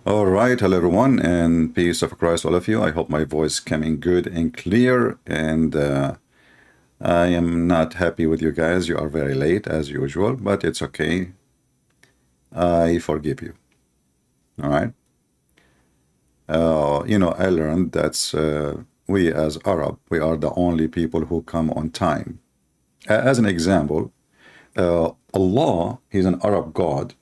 All right, hello everyone, and peace of Christ, all of you. I hope my voice coming good and clear, and I am not happy with you guys. You are very late as usual, but it's okay. I forgive you. All right. I learned that we as Arab, we are the only people who come on time. As an example, Allah, He's an Arab God,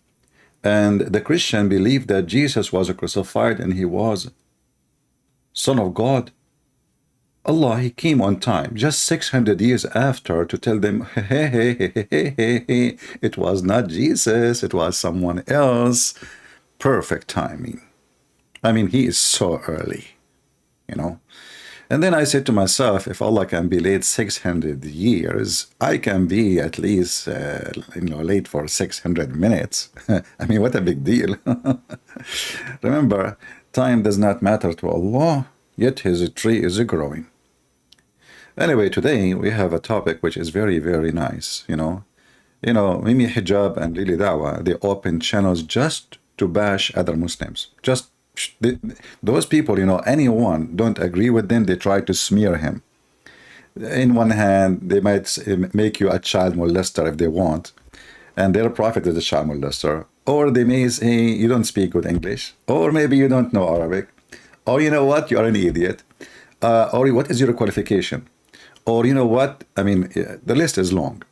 and the Christian believe that Jesus was crucified and He was Son of God. Allah, He came on time, just 600 years after, to tell them, hey, it was not Jesus, it was someone else. Perfect timing. I mean, He is so early. And then I said to myself, if Allah can be late 600 years, I can be at least, late for 600 minutes. I mean, what a big deal. Remember, time does not matter to Allah, yet His tree is growing. Anyway, today we have a topic which is very, very nice. Mimi Hijab and Lily Dawha, they open channels just to bash other Muslims. Just those people, anyone don't agree with them, they try to smear him. In one hand, they might make you a child molester if they want, and their prophet is a child molester. Or they may say you don't speak good English, or maybe you don't know Arabic, or you know what, you are an idiot, or what is your qualification? Or you know what, I mean, the list is long.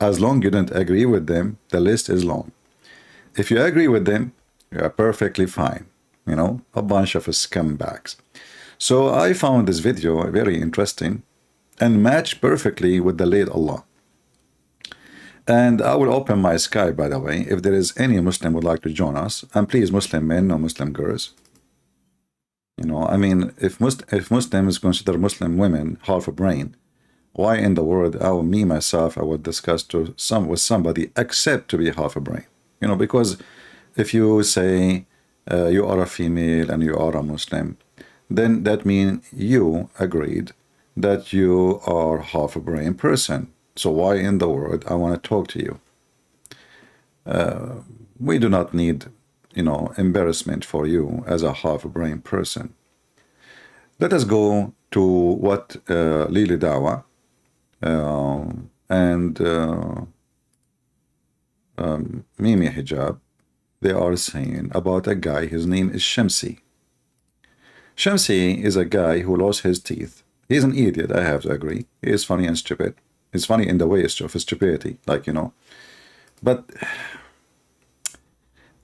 As long you don't agree with them, the list is long. If you agree with them, you are perfectly fine. A bunch of scumbags. So I found this video very interesting and matched perfectly with the late Allah. And I will open my Skype, by the way, if there is any Muslim would like to join us. And please, Muslim men, no Muslim girls. I mean, if Muslims consider Muslim women half a brain, why in the world I would discuss with somebody except to be half a brain? Because if you say you are a female and you are a Muslim, then that means you agreed that you are half a brain person. So why in the world I want to talk to you? We do not need, embarrassment for you as a half a brain person. Let us go to what Lily Dawha and Mimi Hijab, they are saying about a guy, his name is Shamsi. Shamsi is a guy who lost his teeth. He's an idiot, I have to agree. He is funny and stupid. He's funny in the way of stupidity, But,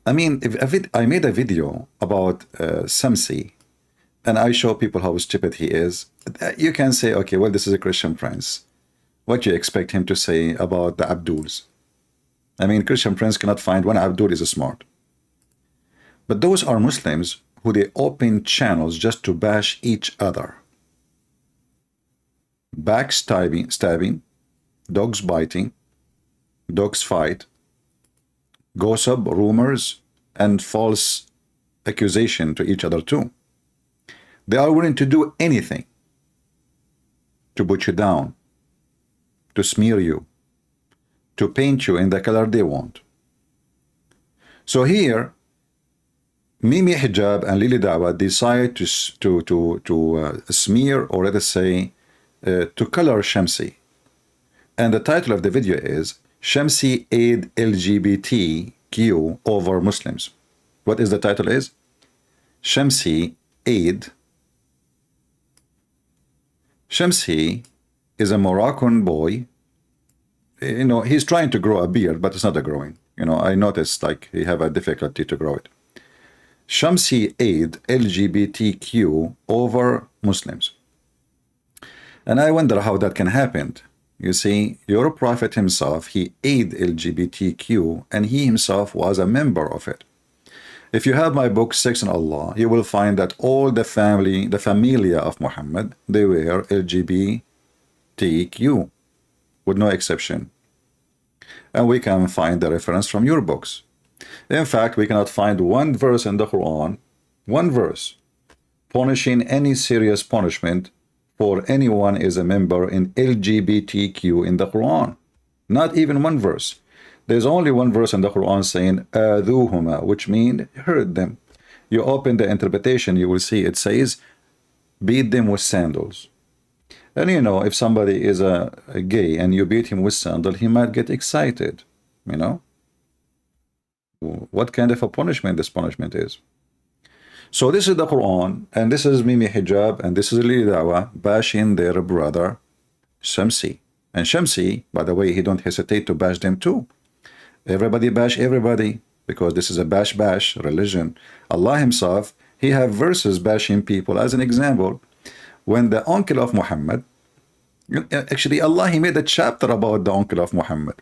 I mean, if I made a video about Shamsi, and I show people how stupid he is, you can say, okay, well, this is a Christian prince. What do you expect him to say about the Abduls? I mean, Christian prince cannot find one Abdul is smart. But those are Muslims who they open channels just to bash each other. Backstabbing, dogs biting, dogs fight, gossip, rumors, and false accusation to each other too. They are willing to do anything to put you down, to smear you, to paint you in the color they want. So here, Mimi Hijab and Lily Dawha decide to smear, or let us say, to color Shamsi. And the title of the video is Shamsi aid LGBTQ over Muslims. What is the title is? Shamsi aid. Shamsi is a Moroccan boy. He's trying to grow a beard, but it's not a growing. I noticed like he have a difficulty to grow it. Shamsi aid LGBTQ over Muslims. And I wonder how that can happen. You see, your prophet himself, he aid LGBTQ, and he himself was a member of it. If you have my book, Sex and Allah, you will find that all the familia of Muhammad, they were LGBTQ, with no exception. And we can find the reference from your books. In fact, we cannot find one verse in the Quran, one verse, punishing any serious punishment for anyone is a member in LGBTQ in the Quran. Not even one verse. There's only one verse in the Quran saying, "Adhuhuma," which means hurt them. You open the interpretation, you will see it says, beat them with sandals. And you know, if somebody is a gay and you beat him with sandal, he might get excited, you know. What kind of a punishment this punishment is? So this is the Quran, and this is Mimi Hijab, and this is Lili Dawah bashing their brother Shamsi. And Shamsi, by the way, he don't hesitate to bash them too. Everybody bash everybody, because this is a bash religion. Allah himself, he have verses bashing people. As an example, when the uncle of Muhammad, actually Allah, he made a chapter about the uncle of Muhammad.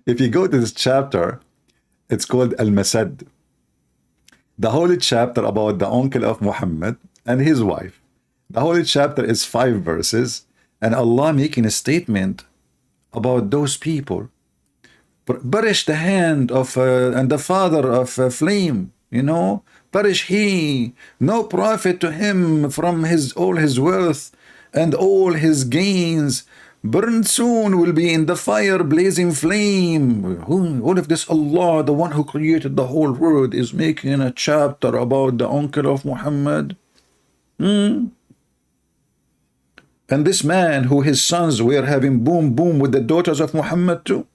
If you go to this chapter, it's called Al-Masad. The whole chapter about the uncle of Muhammad and his wife. The whole chapter is 5 verses, and Allah making a statement about those people. Perish the hand of and the father of flame, you know, perish he, no profit to him from all his wealth and all his gains. Burned soon will be in the fire blazing flame. What if this Allah, the one who created the whole world, is making a chapter about the uncle of Muhammad? And this man who his sons were having boom with the daughters of Muhammad too.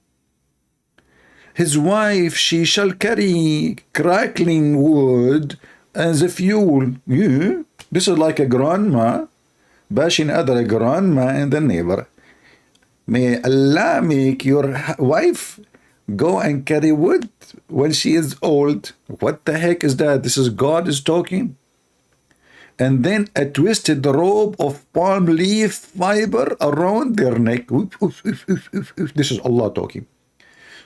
His wife, she shall carry crackling wood as a fuel. Yeah. This is like a grandma bashing other grandma in the neighbor. May Allah make your wife go and carry wood when she is old. What the heck is that? This is God is talking. And then a twisted robe of palm leaf fiber around their neck. This is Allah talking.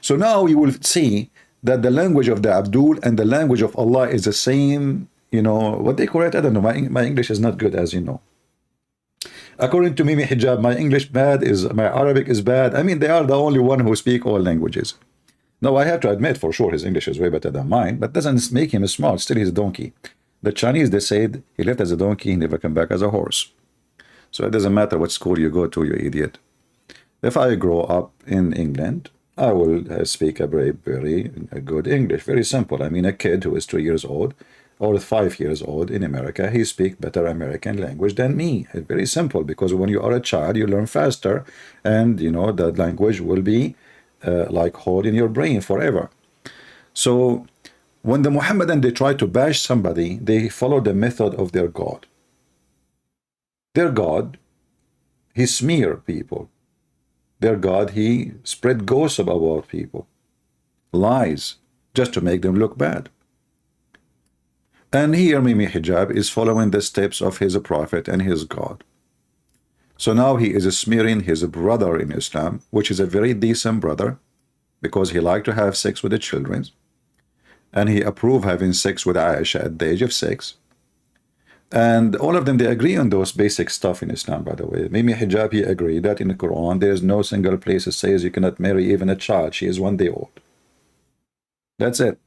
So now you will see that the language of the Abdul and the language of Allah is the same, you know, what they call it, I don't know, my English is not good, as you know. According to Mimi Hijab, my English bad, my Arabic is bad. I mean, they are the only one who speak all languages. Now, I have to admit, for sure, his English is way better than mine, but doesn't make him smart. Still, he's a donkey. The Chinese, they said, he left as a donkey, he never come back as a horse. So it doesn't matter what school you go to, you idiot. If I grow up in England, I will speak a very good English. Very simple. I mean, a kid who is 2 years old or 5 years old in America, he speaks better American language than me. It's very simple, because when you are a child, you learn faster, and you know that language will be like hold in your brain forever. So when the Muhammadan, they try to bash somebody, they follow the method of their God. Their God, he smear people. Their God, he spread gossip about people, lies, just to make them look bad. And here Mimi Hijab is following the steps of his prophet and his God. So now he is smearing his brother in Islam, which is a very decent brother, because he liked to have sex with the children, and he approved having sex with Aisha at the age of 6. And all of them, they agree on those basic stuff in Islam, by the way. Mimi Hijab, he agreed that in the Quran, there is no single place that says you cannot marry even a child. She is 1 day old. That's it.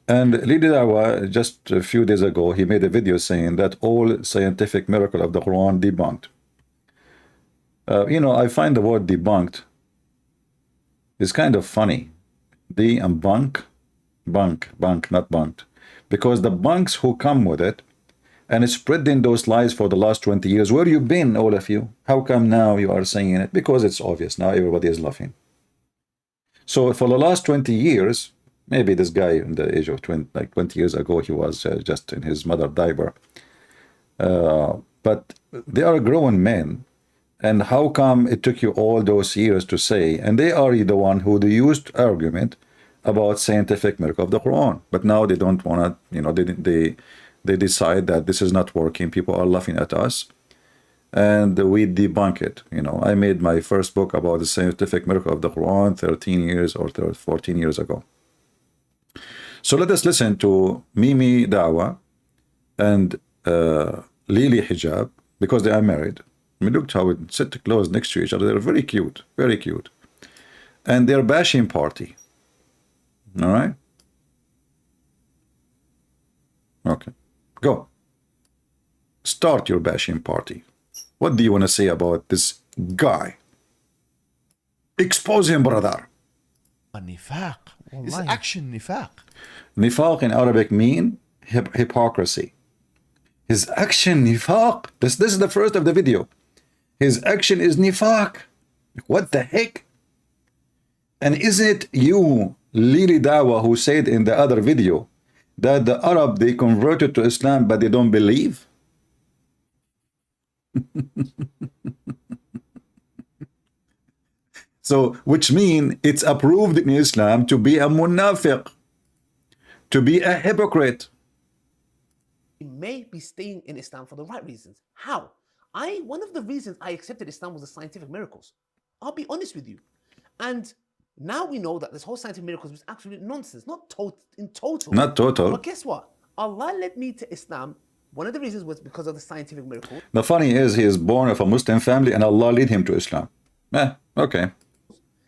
And Lili Dawah, just a few days ago, he made a video saying that all scientific miracle of the Quran debunked. You know, I find the word debunked is kind of funny. D and bunk, not bunked. Because the bunks who come with it and spreading those lies for the last 20 years, where you been, all of you? How come now you are saying it? Because it's obvious. Now everybody is laughing. So for the last 20 years, maybe this guy in the age of 20, like 20 years ago, he was just in his mother diaper. But they are grown men. And how come it took you all those years to say, and they are the one who used argument about scientific miracle of the Quran, but now they don't want to, you know, they decide that this is not working. People are laughing at us, and we debunk it. You know, I made my first book about the scientific miracle of the Quran 13 years or 14 years ago. So let us listen to Mimi Dawah and Lili Hijab, because they are married. I mean, look how it sit close next to each other. They're very cute, very cute. And they're bashing party. All right? Okay. Go. Start your bashing party. What do you want to say about this guy? Expose him, brother. Nifaq. It's action nifaq. Nifaq in Arabic mean hypocrisy. His action nifaq. This is the first of the video. His action is nifaq. What the heck? And isn't it you, Lili Dawha, who said in the other video that the Arab, they converted to Islam but they don't believe? So, which means it's approved in Islam to be a munafiq, to be a hypocrite. He may be staying in Islam for the right reasons. How? One of the reasons I accepted Islam was the scientific miracles. I'll be honest with you. And now we know that this whole scientific miracles was absolute nonsense. Not total. Not total. But guess what? Allah led me to Islam. One of the reasons was because of the scientific miracle. The funny is he is born of a Muslim family and Allah led him to Islam. Okay.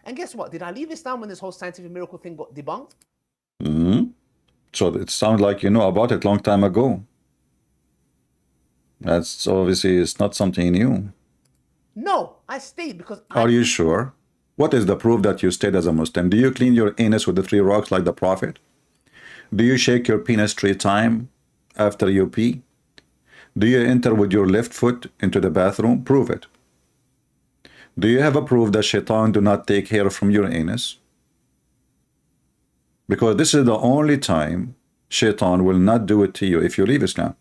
And guess what? Did I leave Islam when this whole scientific miracle thing got debunked? So it sounds like you know about it long time ago. That's obviously it's not something new. No, I stayed because Are you sure? What is the proof that you stayed as a Muslim? Do you clean your anus with the 3 rocks like the Prophet? Do you shake your penis 3 times after you pee? Do you enter with your left foot into the bathroom? Prove it. Do you have a proof that shaitan do not take hair from your anus? Because this is the only time shaitan will not do it to you if you leave Islam.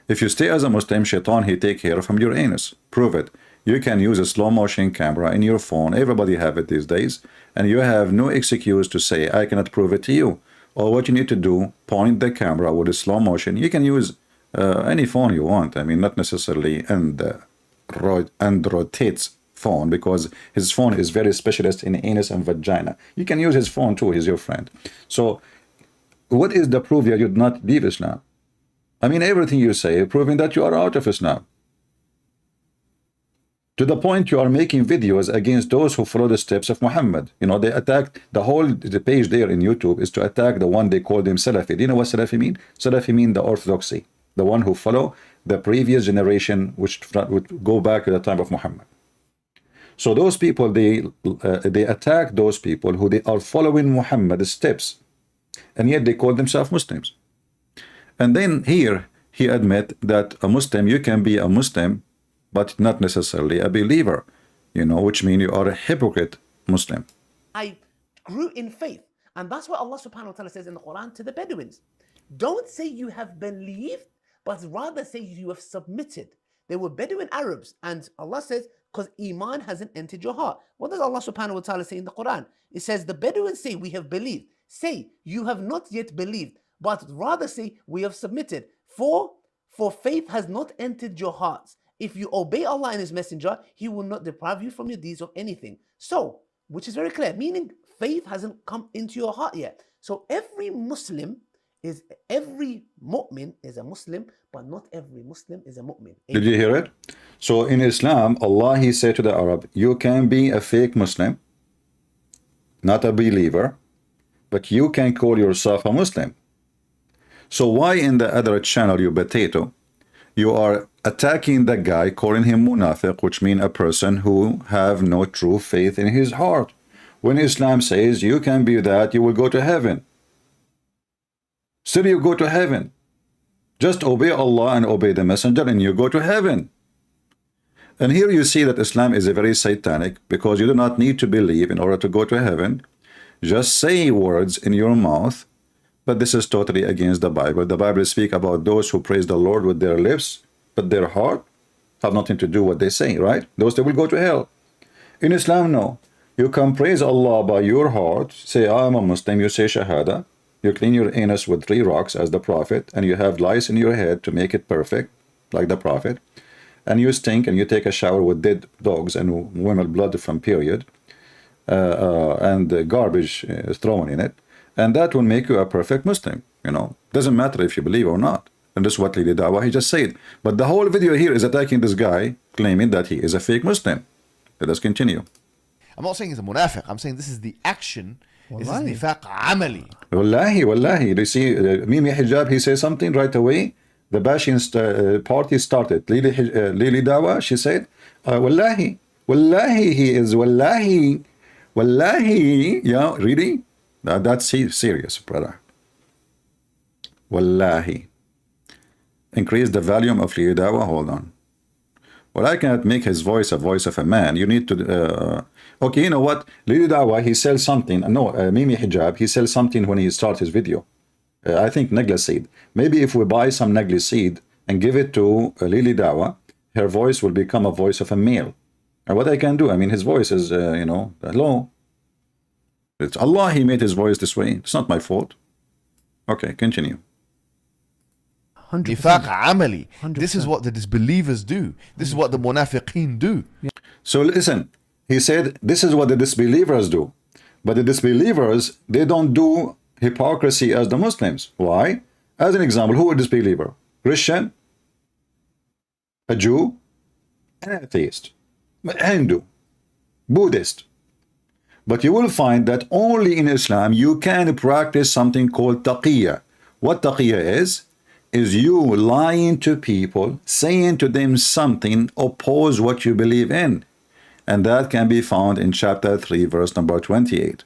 If you stay as a Muslim, shaitan, he take hair from your anus. Prove it. You can use a slow motion camera in your phone. Everybody have it these days. And you have no excuse to say, I cannot prove it to you. Or what you need to do, point the camera with a slow motion. You can use any phone you want. I mean, not necessarily Android Tate's phone, because his phone is very specialist in anus and vagina. You can use his phone too. He's your friend. So what is the proof that you did not leave Islam? I mean, everything you say, proving that you are out of Islam. To the point you are making videos against those who follow the steps of Muhammad. You know, they attacked the page there in YouTube is to attack the one they call them Salafi. Do you know what Salafi mean? Salafi mean the orthodoxy, the one who follow the previous generation, which would go back to the time of Muhammad. So those people, they attack those people who they are following Muhammad's steps, and yet they call themselves Muslims. And then here he admit that a Muslim, you can be a Muslim but not necessarily a believer, you know, which means you are a hypocrite Muslim. I grew in faith. And that's what Allah subhanahu wa ta'ala says in the Quran to the Bedouins. Don't say you have believed, but rather say you have submitted. They were Bedouin Arabs. And Allah says, because Iman hasn't entered your heart. What does Allah subhanahu wa ta'ala say in the Quran? It says, the Bedouins say, we have believed. Say, you have not yet believed, but rather say, we have submitted. For faith has not entered your hearts. If you obey Allah and His Messenger, He will not deprive you from your deeds of anything. So, which is very clear, meaning faith hasn't come into your heart yet. So every mu'min is a Muslim, but not every Muslim is a mu'min. Did you hear it? So in Islam, Allah, He said to the Arab, you can be a fake Muslim, not a believer, but you can call yourself a Muslim. So why in the other channel, you potato, you are attacking the guy, calling him munafiq, which means a person who have no true faith in his heart, when Islam says you can be that, you will go to heaven. Still you go to heaven. Just obey Allah and obey the Messenger and you go to heaven. And here you see that Islam is a very satanic, because you do not need to believe in order to go to heaven. Just say words in your mouth, but this is totally against the Bible. The Bible speaks about those who praise the Lord with their lips, but their heart have nothing to do what they say, right? Those that will go to hell. In Islam, no. You can praise Allah by your heart, say, I am a Muslim, you say Shahada, you clean your anus with 3 rocks as the Prophet, and you have lice in your head to make it perfect, like the Prophet, and you stink and you take a shower with dead dogs and women blood from period, and garbage is thrown in it, and that will make you a perfect Muslim, you know. Doesn't matter if you believe or not. And this is what Lili Dawha, he just said. But the whole video here is attacking this guy, claiming that he is a fake Muslim. Let us continue. I'm not saying he's a munafiq. I'm saying this is the action. This is nifaq amali. Wallahi. Do you see Mimi Hijab, he says something right away. the bashing party started. Lily Dawha, she said, Wallahi, Wallahi, he is Wallahi, Wallahi. Yeah, really? That's serious, brother. Wallahi. Increase the volume of Lily Dawha. Hold on. Well, I cannot make his voice a voice of a man. You need to... okay, you know what? Lily Dawha, he sells something. No, Mimi Hijab, he sells something when he starts his video. I think Negla seed. Maybe if we buy some Negla seed and give it to Lily Dawha, her voice will become a voice of a male. And what I can do, I mean, his voice is, you know, hello. It's Allah, he made his voice this way. It's not my fault. Okay, continue. 100%. Nifaq amali. 100%. This is what the disbelievers do. This is what the munafiqeen do. So listen, he said, this is what the disbelievers do. But the disbelievers, they don't do hypocrisy as the Muslims. Why? As an example, who is a disbeliever? Christian, a Jew, an atheist, a Hindu, Buddhist. But you will find that only in Islam you can practice something called taqiyya. What taqiyya is you lying to people, saying to them something oppose what you believe in. And that can be found in chapter 3, verse number 28.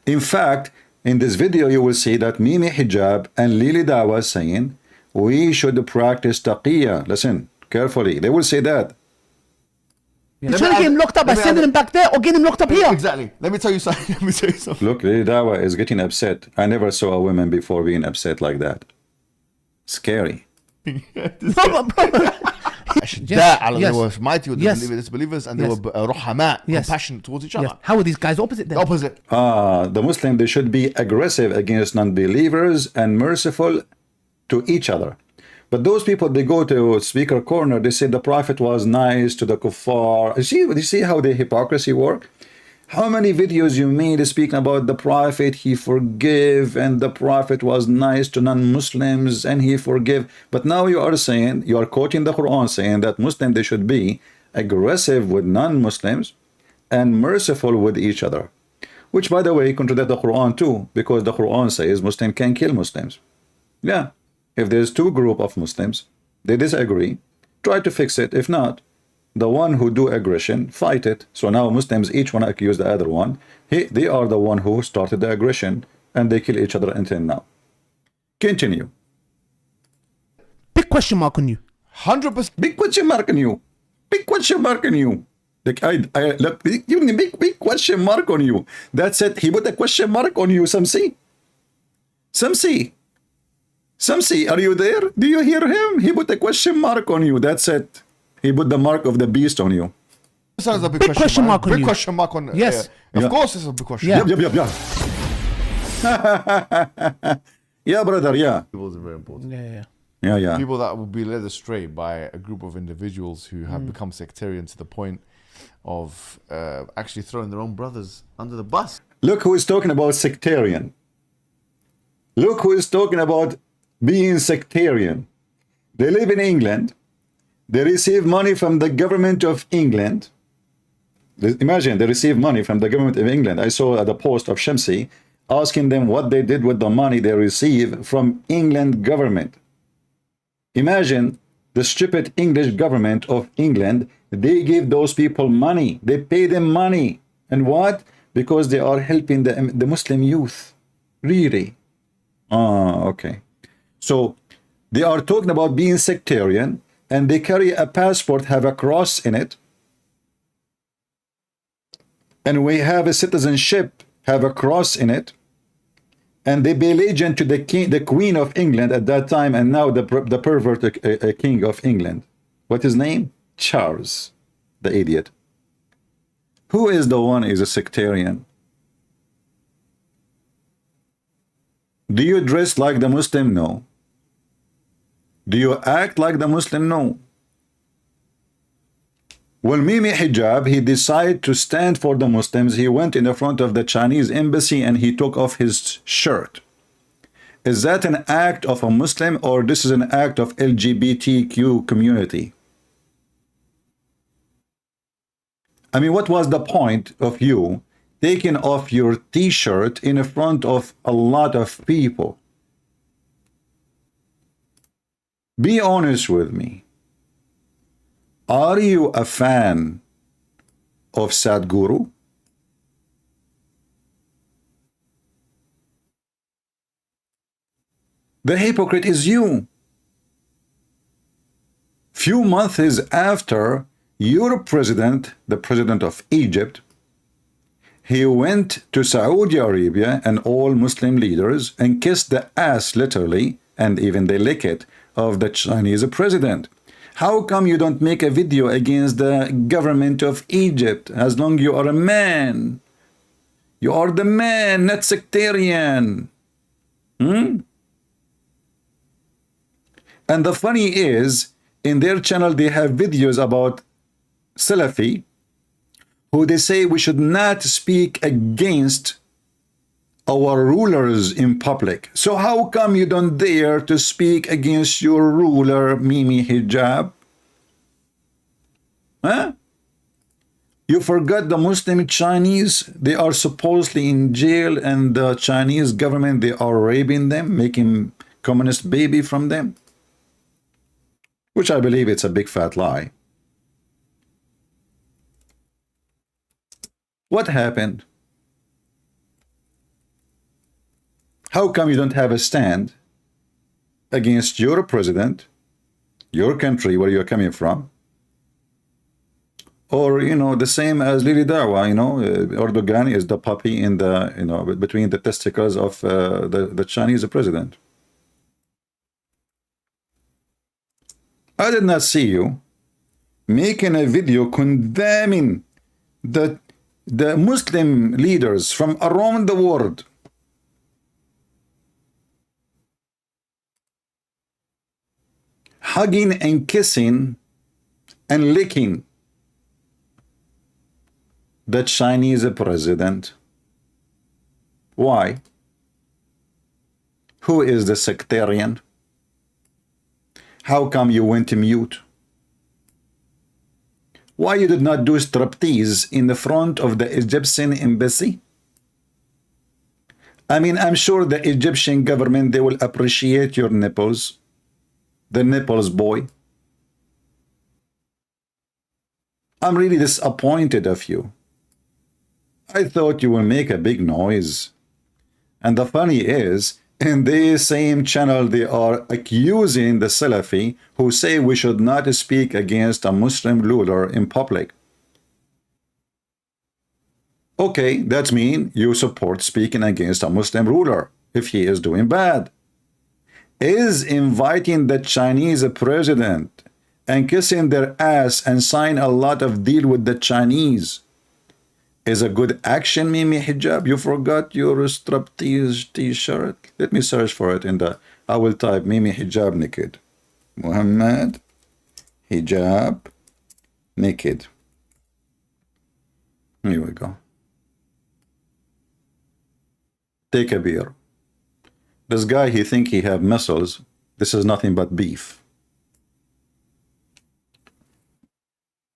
In fact, in this video, you will see that Mimi Hijab and Lily Dawha saying, we should practice taqiyya. Listen carefully. They will say that. You're trying to get him locked up by sending him back there or getting him locked up here. Exactly. Let me tell you something. Let me tell you something. Look, Lily Dawha is getting upset. I never saw a woman before being upset like that. Scary. No, but bro. They were mighty with the Yes. disbelievers, and Yes. they were ruhama, Yes. compassionate towards each Yes. other. How are these guys opposite then? Opposite. The Muslim, they should be aggressive against non-believers and merciful to each other. But those people, they go to speaker corner, they say the Prophet was nice to the kuffar. You see how the hypocrisy work? How many videos you made speaking about the Prophet, he forgive, and the Prophet was nice to non-Muslims, and he forgive. But now you are saying, you are quoting the Quran saying that Muslims, they should be aggressive with non-Muslims and merciful with each other. Which, by the way, contradict the Quran too, because the Quran says Muslims can kill Muslims. Yeah, if there's two group of Muslims, they disagree, try to fix it. If not, the one who do aggression, fight it. So now Muslims, each one accuse the other one. They are the one who started the aggression, and they kill each other until now. Continue. Big question mark on you. 100%. Big question mark on you. Big question mark on you. Like look, big question mark on you. That's it. He put a question mark on you, Shamsi. Shamsi. Shamsi, are you there? Do you hear him? He put a question mark on you. That's it. He put the mark of the beast on you. This is a big, Big question mark on big you. question mark on. Yes. Of Yeah. course, it's a big question. Yeah. Yep. Yeah, brother, yeah. People are very important. Yeah. People that will be led astray by a group of individuals who have become sectarian to the point of actually throwing their own brothers under the bus. Look who is talking about sectarian. Look who is talking about being sectarian. They live in England. They receive money from the government of England. Imagine, they receive money from the government of England. I saw the post of Shamsi asking them what they did with the money they receive from England government. Imagine the stupid English government of England. They give those people money. They pay them money. And what? Because they are helping the Muslim youth. Really? Okay. So they are talking about being sectarian, and they carry a passport, have a cross in it. And we have a citizenship, have a cross in it. And they be allegiance to the king, the Queen of England at that time, and now the pervert King of England. What his name? Charles, the idiot. Who is the one is a sectarian? Do you dress like the Muslim? No. Do you act like the Muslim? No. When Mimi Hijab, he decided to stand for the Muslims, he went in the front of the Chinese embassy and he took off his shirt. Is that an act of a Muslim, or this is an act of LGBTQ community? I mean, what was the point of you taking off your t-shirt in front of a lot of people? Be honest with me. Are you a fan of Sadhguru? The hypocrite is you. Few months after your president, the president of Egypt, he went to Saudi Arabia and all Muslim leaders and kissed the ass, literally, and even they lick it, of the Chinese president. How come you don't make a video against the government of Egypt as long you are a man? You are the man, not sectarian. And the funny is, in their channel, they have videos about Salafi, who they say we should not speak against our rulers in public. So how come you don't dare to speak against your ruler, Mimi Hijab? Huh? You forgot the Muslim Chinese, they are supposedly in jail, and the Chinese government, they are raping them, making communist baby from them. Which I believe it's a big fat lie. What happened? How come you don't have a stand against your president, your country, where you're coming from? Or, you know, the same as Lili Dawha, you know, Erdogan is the puppy in the, you know, between the testicles of the Chinese president. I did not see you making a video condemning the Muslim leaders from around the world. Hugging and kissing and licking the Chinese president. Why? Who is the sectarian? How come you went mute? Why you did not do striptease in the front of the Egyptian embassy? I mean, I'm sure the Egyptian government, they will appreciate your nipples. The nipples, boy. I'm really disappointed of you. I thought you will make a big noise. And the funny is, in this same channel, they are accusing the Salafi who say we should not speak against a Muslim ruler in public. Okay, that means you support speaking against a Muslim ruler if he is doing bad. Is inviting the Chinese president and kissing their ass and sign a lot of deal with the Chinese is a good action, Mimi Hijab? You forgot your striptease t-shirt? Let me search for it in the... I will type Mimi Hijab naked. Muhammad Hijab naked. Here we go. Take a beer. This guy, he think he have muscles. This is nothing but beef.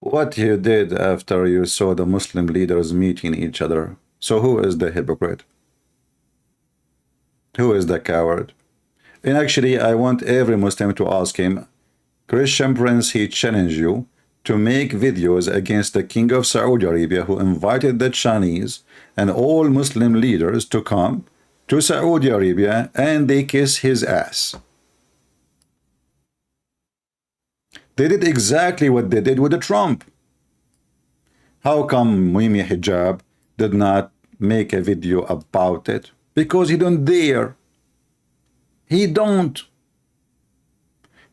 What you did after you saw the Muslim leaders meeting each other. So who is the hypocrite? Who is the coward? And actually, I want every Muslim to ask him, Christian Prince, he challenged you to make videos against the King of Saudi Arabia, who invited the Chinese and all Muslim leaders to come to Saudi Arabia and they kiss his ass. They did exactly what they did with Trump. How come Mimi Hijab did not make a video about it? Because he don't dare. He don't.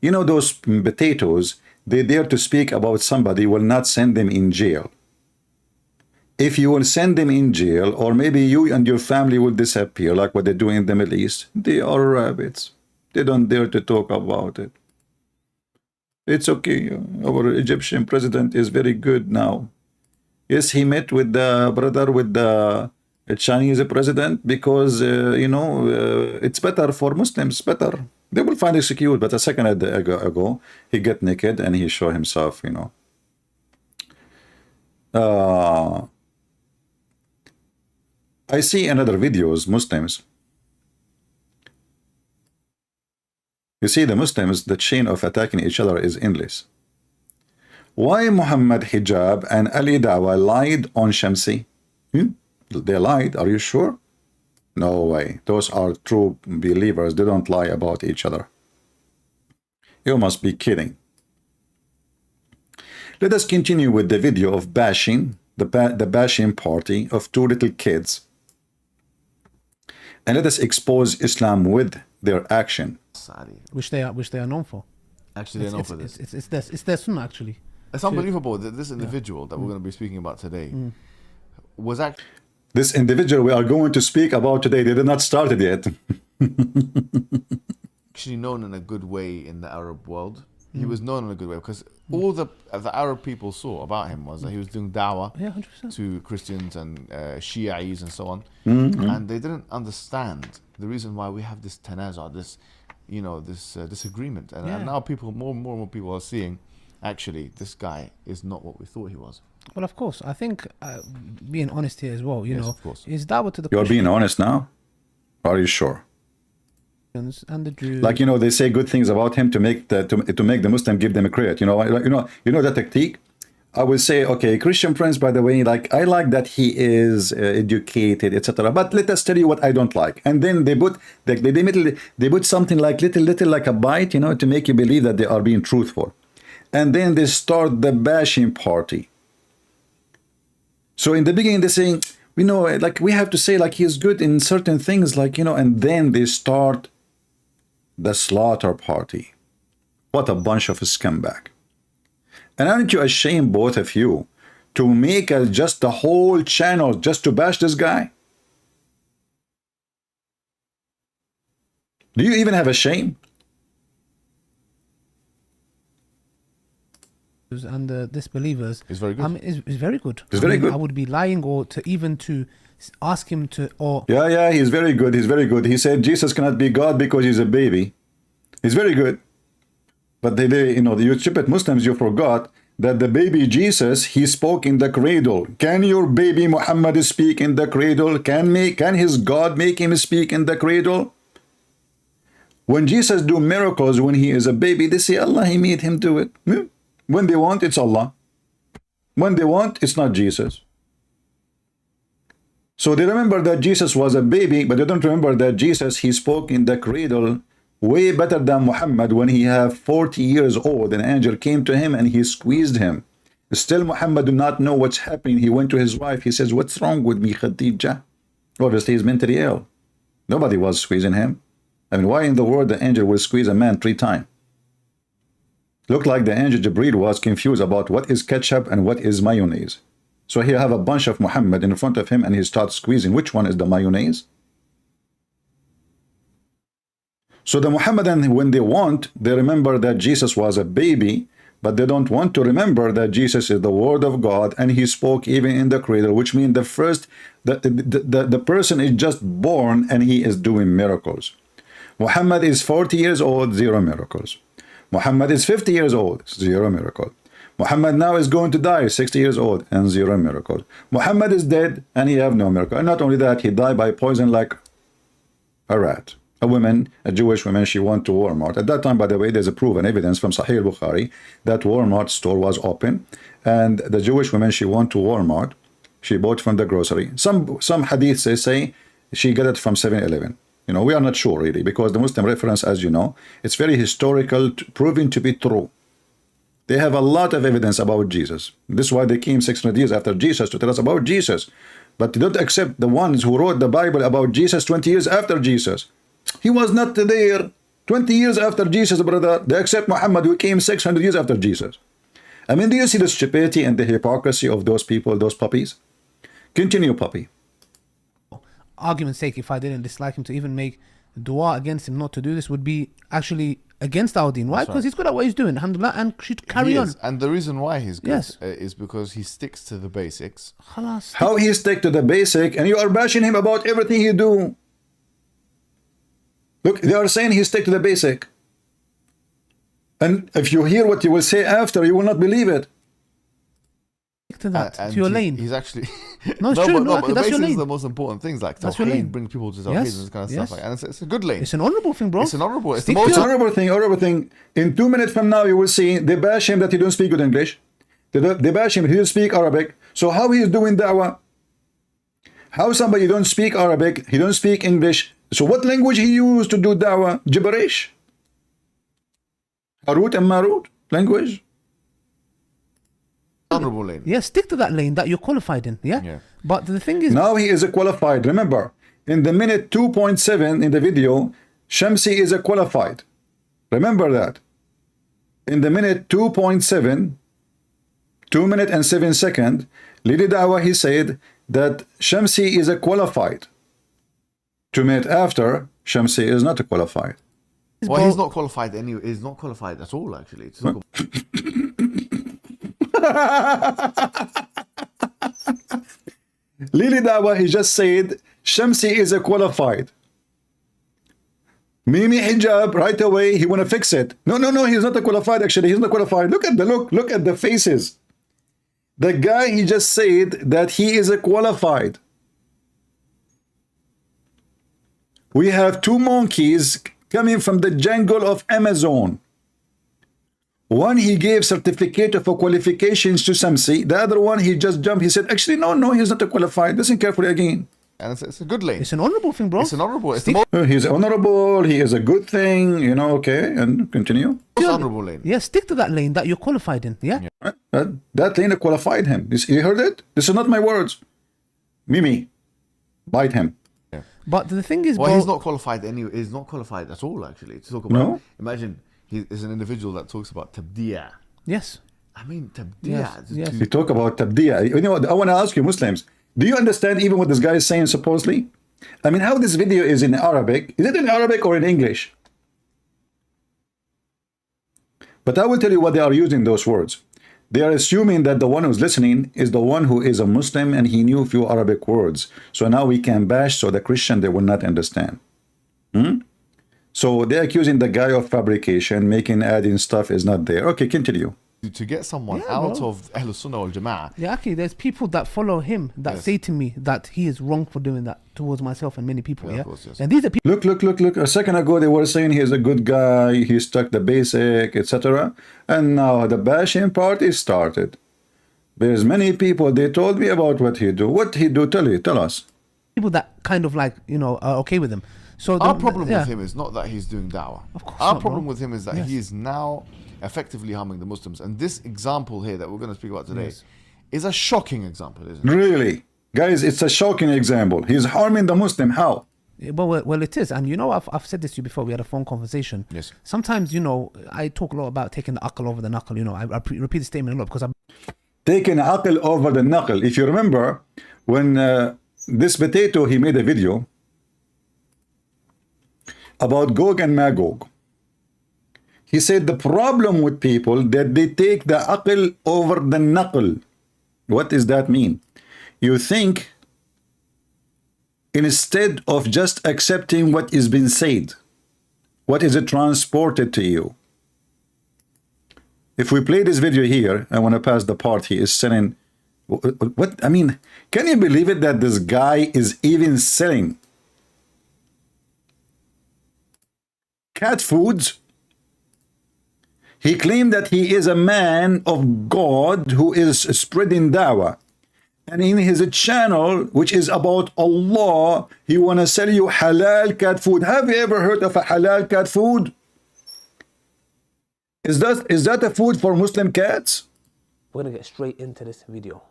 You know, those potatoes, they dare to speak about somebody, will not send them in jail. If you will send them in jail, or maybe you and your family will disappear, like what they do in the Middle East, they are rabbits. They don't dare to talk about it. It's okay. Our Egyptian president is very good now. Yes, he met with the brother with the Chinese president because, you know, it's better for Muslims, better. They will find excuse, but a second ago, he get naked and he show himself, you know. I see in other videos, Muslims, You see, the Muslims, the chain of attacking each other is endless. Why Muhammad Hijab and Ali Dawha lied on Shamsi? They lied, are you sure? No way. Those are true believers. They don't lie about each other. You must be kidding. Let us continue with the video of bashing, the bashing party of two little kids. And let us expose Islam with their action. Which they are known for. Actually, they're known for this. It's their sunnah, actually. It's unbelievable that this individual that we're going to be speaking about today was actually... This individual we are going to speak about today, they did not start it yet. actually known in a good way in the Arab world. He was known in a good way because all the Arab people saw about him was that he was doing dawah to Christians and Shi'is and so on, and they didn't understand the reason why we have this tanaza, this disagreement, and now people more and more people are seeing actually this guy is not what we thought he was. Well, of course, I think being honest here as well, you know, of course. is dawah to the You're being honest now? Are you sure? And the Jews. Like, they say good things about him to make the Muslim give them a credit. You know that technique. I will say, okay, Christian friends, by the way, like I like that he is educated, etc. But let us tell you what I don't like. And then they put they put something like little like a bite, to make you believe that they are being truthful. And then they start the bashing party. So in the beginning, they're saying, like we have to say like he's good in certain things, like, and then they start the slaughter party. What a bunch of scumbag. And aren't you ashamed, both of you, to make just the whole channel just to bash this guy? Do you even have a shame? And the disbelievers is very good. Is very good. It's very good. I would be lying or to ask him to he's very good. He's very good. He said Jesus cannot be God because he's a baby. He's very good. But you stupid Muslims, you forgot that the baby Jesus, he spoke in the cradle. Can your baby Muhammad speak in the cradle? Can his God make him speak in the cradle? When Jesus do miracles when he is a baby, they say Allah, he made him do it. When they want, it's Allah. When they want, it's not Jesus. So they remember that Jesus was a baby, but they don't remember that Jesus, he spoke in the cradle way better than Muhammad. When he had 40 years old, an angel came to him and he squeezed him. Still Muhammad do not know what's happening. He went to his wife. He says, what's wrong with me, Khadija? Obviously, he's mentally ill. Nobody was squeezing him. I mean, why in the world the angel will squeeze a man 3 times? Looked like the angel Jibreel was confused about what is ketchup and what is mayonnaise. So he have a bunch of Muhammad in front of him and he starts squeezing. Which one is the mayonnaise? So the Muhammadan, when they want, they remember that Jesus was a baby, but they don't want to remember that Jesus is the Word of God and he spoke even in the cradle, which means the person is just born and he is doing miracles. Muhammad is 40 years old, 0 miracles. Muhammad is 50 years old, 0 miracle. Muhammad now is going to die, 60 years old, and 0 miracle. Muhammad is dead, and he have no miracle. And not only that, he died by poison like a rat. A Jewish woman, she went to Walmart. At that time, by the way, there's a proven evidence from Sahih al-Bukhari that Walmart store was open. And the Jewish woman, she went to Walmart. She bought from the grocery. Some hadiths say she got it from 7-Eleven. We are not sure really, because the Muslim reference, as you know, it's very historical, proven to be true. They have a lot of evidence about Jesus. This is why they came 600 years after Jesus to tell us about Jesus. But they don't accept the ones who wrote the Bible about Jesus 20 years after Jesus. He was not there 20 years after Jesus, brother. They accept Muhammad who came 600 years after Jesus. I mean, do you see the stupidity and the hypocrisy of those people, those puppies? Continue, puppy. Argument's sake, if I didn't dislike him, to even make dua against him not to do this would be actually against our deen. Why? Because he's good at what he's doing, alhamdulillah, and should carry on. And the reason why he's good is because he sticks to the basics. How he stick to the basic, and you are bashing him about everything he do. Look, they are saying he stick to the basic. And if you hear what you will say after, you will not believe it. to that, And to your he- lane. He's actually No, it's true. No, but that's your basically lane. the most important things like That's your tawheed, lane. bring people to tawheed Yes, and this kind of yes. stuff. Like, and it's a good lane. It's an honorable thing, bro. It's an honorable. It's the Stick to most. It's an honorable thing. In 2 minutes from now, you will see they bash him that he don't speak good English. They bash him he don't speak Arabic. So how he is doing da'wah? How somebody don't speak Arabic, he don't speak English. So what language he used to do da'wah? Gibberish. Harut and Marut language. Honorable lane. Yeah, stick to that lane that you're qualified in. Yeah. Yeah. But the thing is, Now he is a qualified. Remember, in the minute 2.7 in the video, Shamsi is a qualified. Remember that. In the minute 2.7, 2 minutes and 7 seconds, Lili Dawah, he said that Shamsi is a qualified. 2 minutes after, Shamsi is not a qualified. Well, he's not qualified anyway. He's not qualified at all, actually. To talk about. Lili Dawah, he just said Shamsi is a qualified. Mimi Hijab, right away, he want to fix it. No, he's not a qualified, actually. He's not qualified. Look at the look at the faces. The guy, he just said that he is a qualified. We have two monkeys coming from the jungle of Amazon. One, he gave certificate of qualifications to Shamsi. The other one, he just jumped. He said, actually, no, he's not a qualified. Listen carefully again. And it's a good lane. it's an honorable thing, bro. It's an honorable. It's the most He's honorable. He is a good thing, okay, and continue. honorable lane. Yeah, stick to that lane that you're qualified in. Yeah. Right? That lane qualified him. You heard it? This is not my words. Mimi, bite him. But the thing is, Well, bro, he's not qualified anyway. He's not qualified at all, actually. To talk about. No? Imagine he is an individual that talks about tabdiya. yes. I mean, tabdiya. Yes, is yes. to- You talk about tabdiya. You know what? I want to ask you, Muslims, do you understand even what this guy is saying supposedly? I mean, how this video is in Arabic? Is it in Arabic or in English? But I will tell you what they are using those words. They are assuming that the one who's listening is the one who is a Muslim and he knew a few Arabic words. So now we can bash, so the Christian, they will not understand. So they're accusing the guy of fabrication, adding stuff is not there. Okay, continue. to get someone Yeah, out bro. of Ahlul Sunnah wal Jama'ah. Yeah, okay, there's people that follow him that Yes. say to me that he is wrong for doing that towards myself and many people. Yeah, Yeah, of course, yes. and these are people. Look. A second ago, they were saying he's a good guy, he stuck the basic, etc. And now the bashing part is started. There's many people, they told me about what he do. What he do, tell us. People that kind of like are okay with him. So Our the- problem yeah. with him is not that he's doing da'wah. Of course Our not, problem bro. with him is that Yes. he is now effectively harming the Muslims. And this example here that we're going to speak about today Yes. is a shocking example, isn't it? Really? Guys, it's a shocking example. He's harming the Muslim. How? Yeah, well, it is, and I've said this to you before. We had a phone conversation. Yes. Sometimes I talk a lot about taking the akal over the knuckle. I repeat the statement a lot because Taking aql over the knuckle. If you remember, when this potato, he made a video about Gog and Magog. He said the problem with people that they take the aql over the knuckle. What does that mean? You think instead of just accepting what is being said, what is it transported to you? If we play this video here, I want to pass the part he is selling. What? I mean, can you believe it that this guy is even selling cat foods? He claimed that he is a man of God who is spreading dawah. And in his channel, which is about Allah, he want to sell you halal cat food. Have you ever heard of a halal cat food? Is that a food for Muslim cats? We're gonna get straight into this video.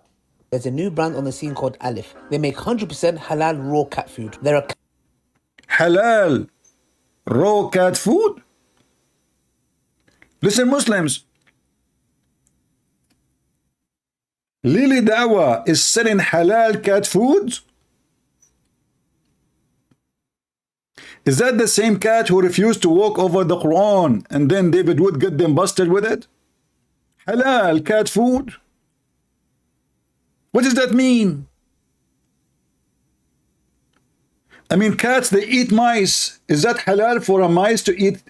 There's a new brand on the scene called Alif. They make 100% halal raw cat food. They're a Halal raw cat food? Listen, Muslims. Lili Dawah is selling halal cat food? Is that the same cat who refused to walk over the Quran and then David Wood get them busted with it? Halal cat food? What does that mean? I mean, cats, they eat mice. Is that halal for a mice to eat,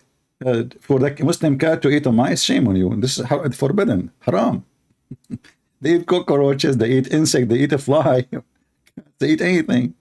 for the Muslim cat to eat a mice? Shame on you. This is forbidden, haram. They eat cockroaches, they eat insect, they eat a fly, they eat anything.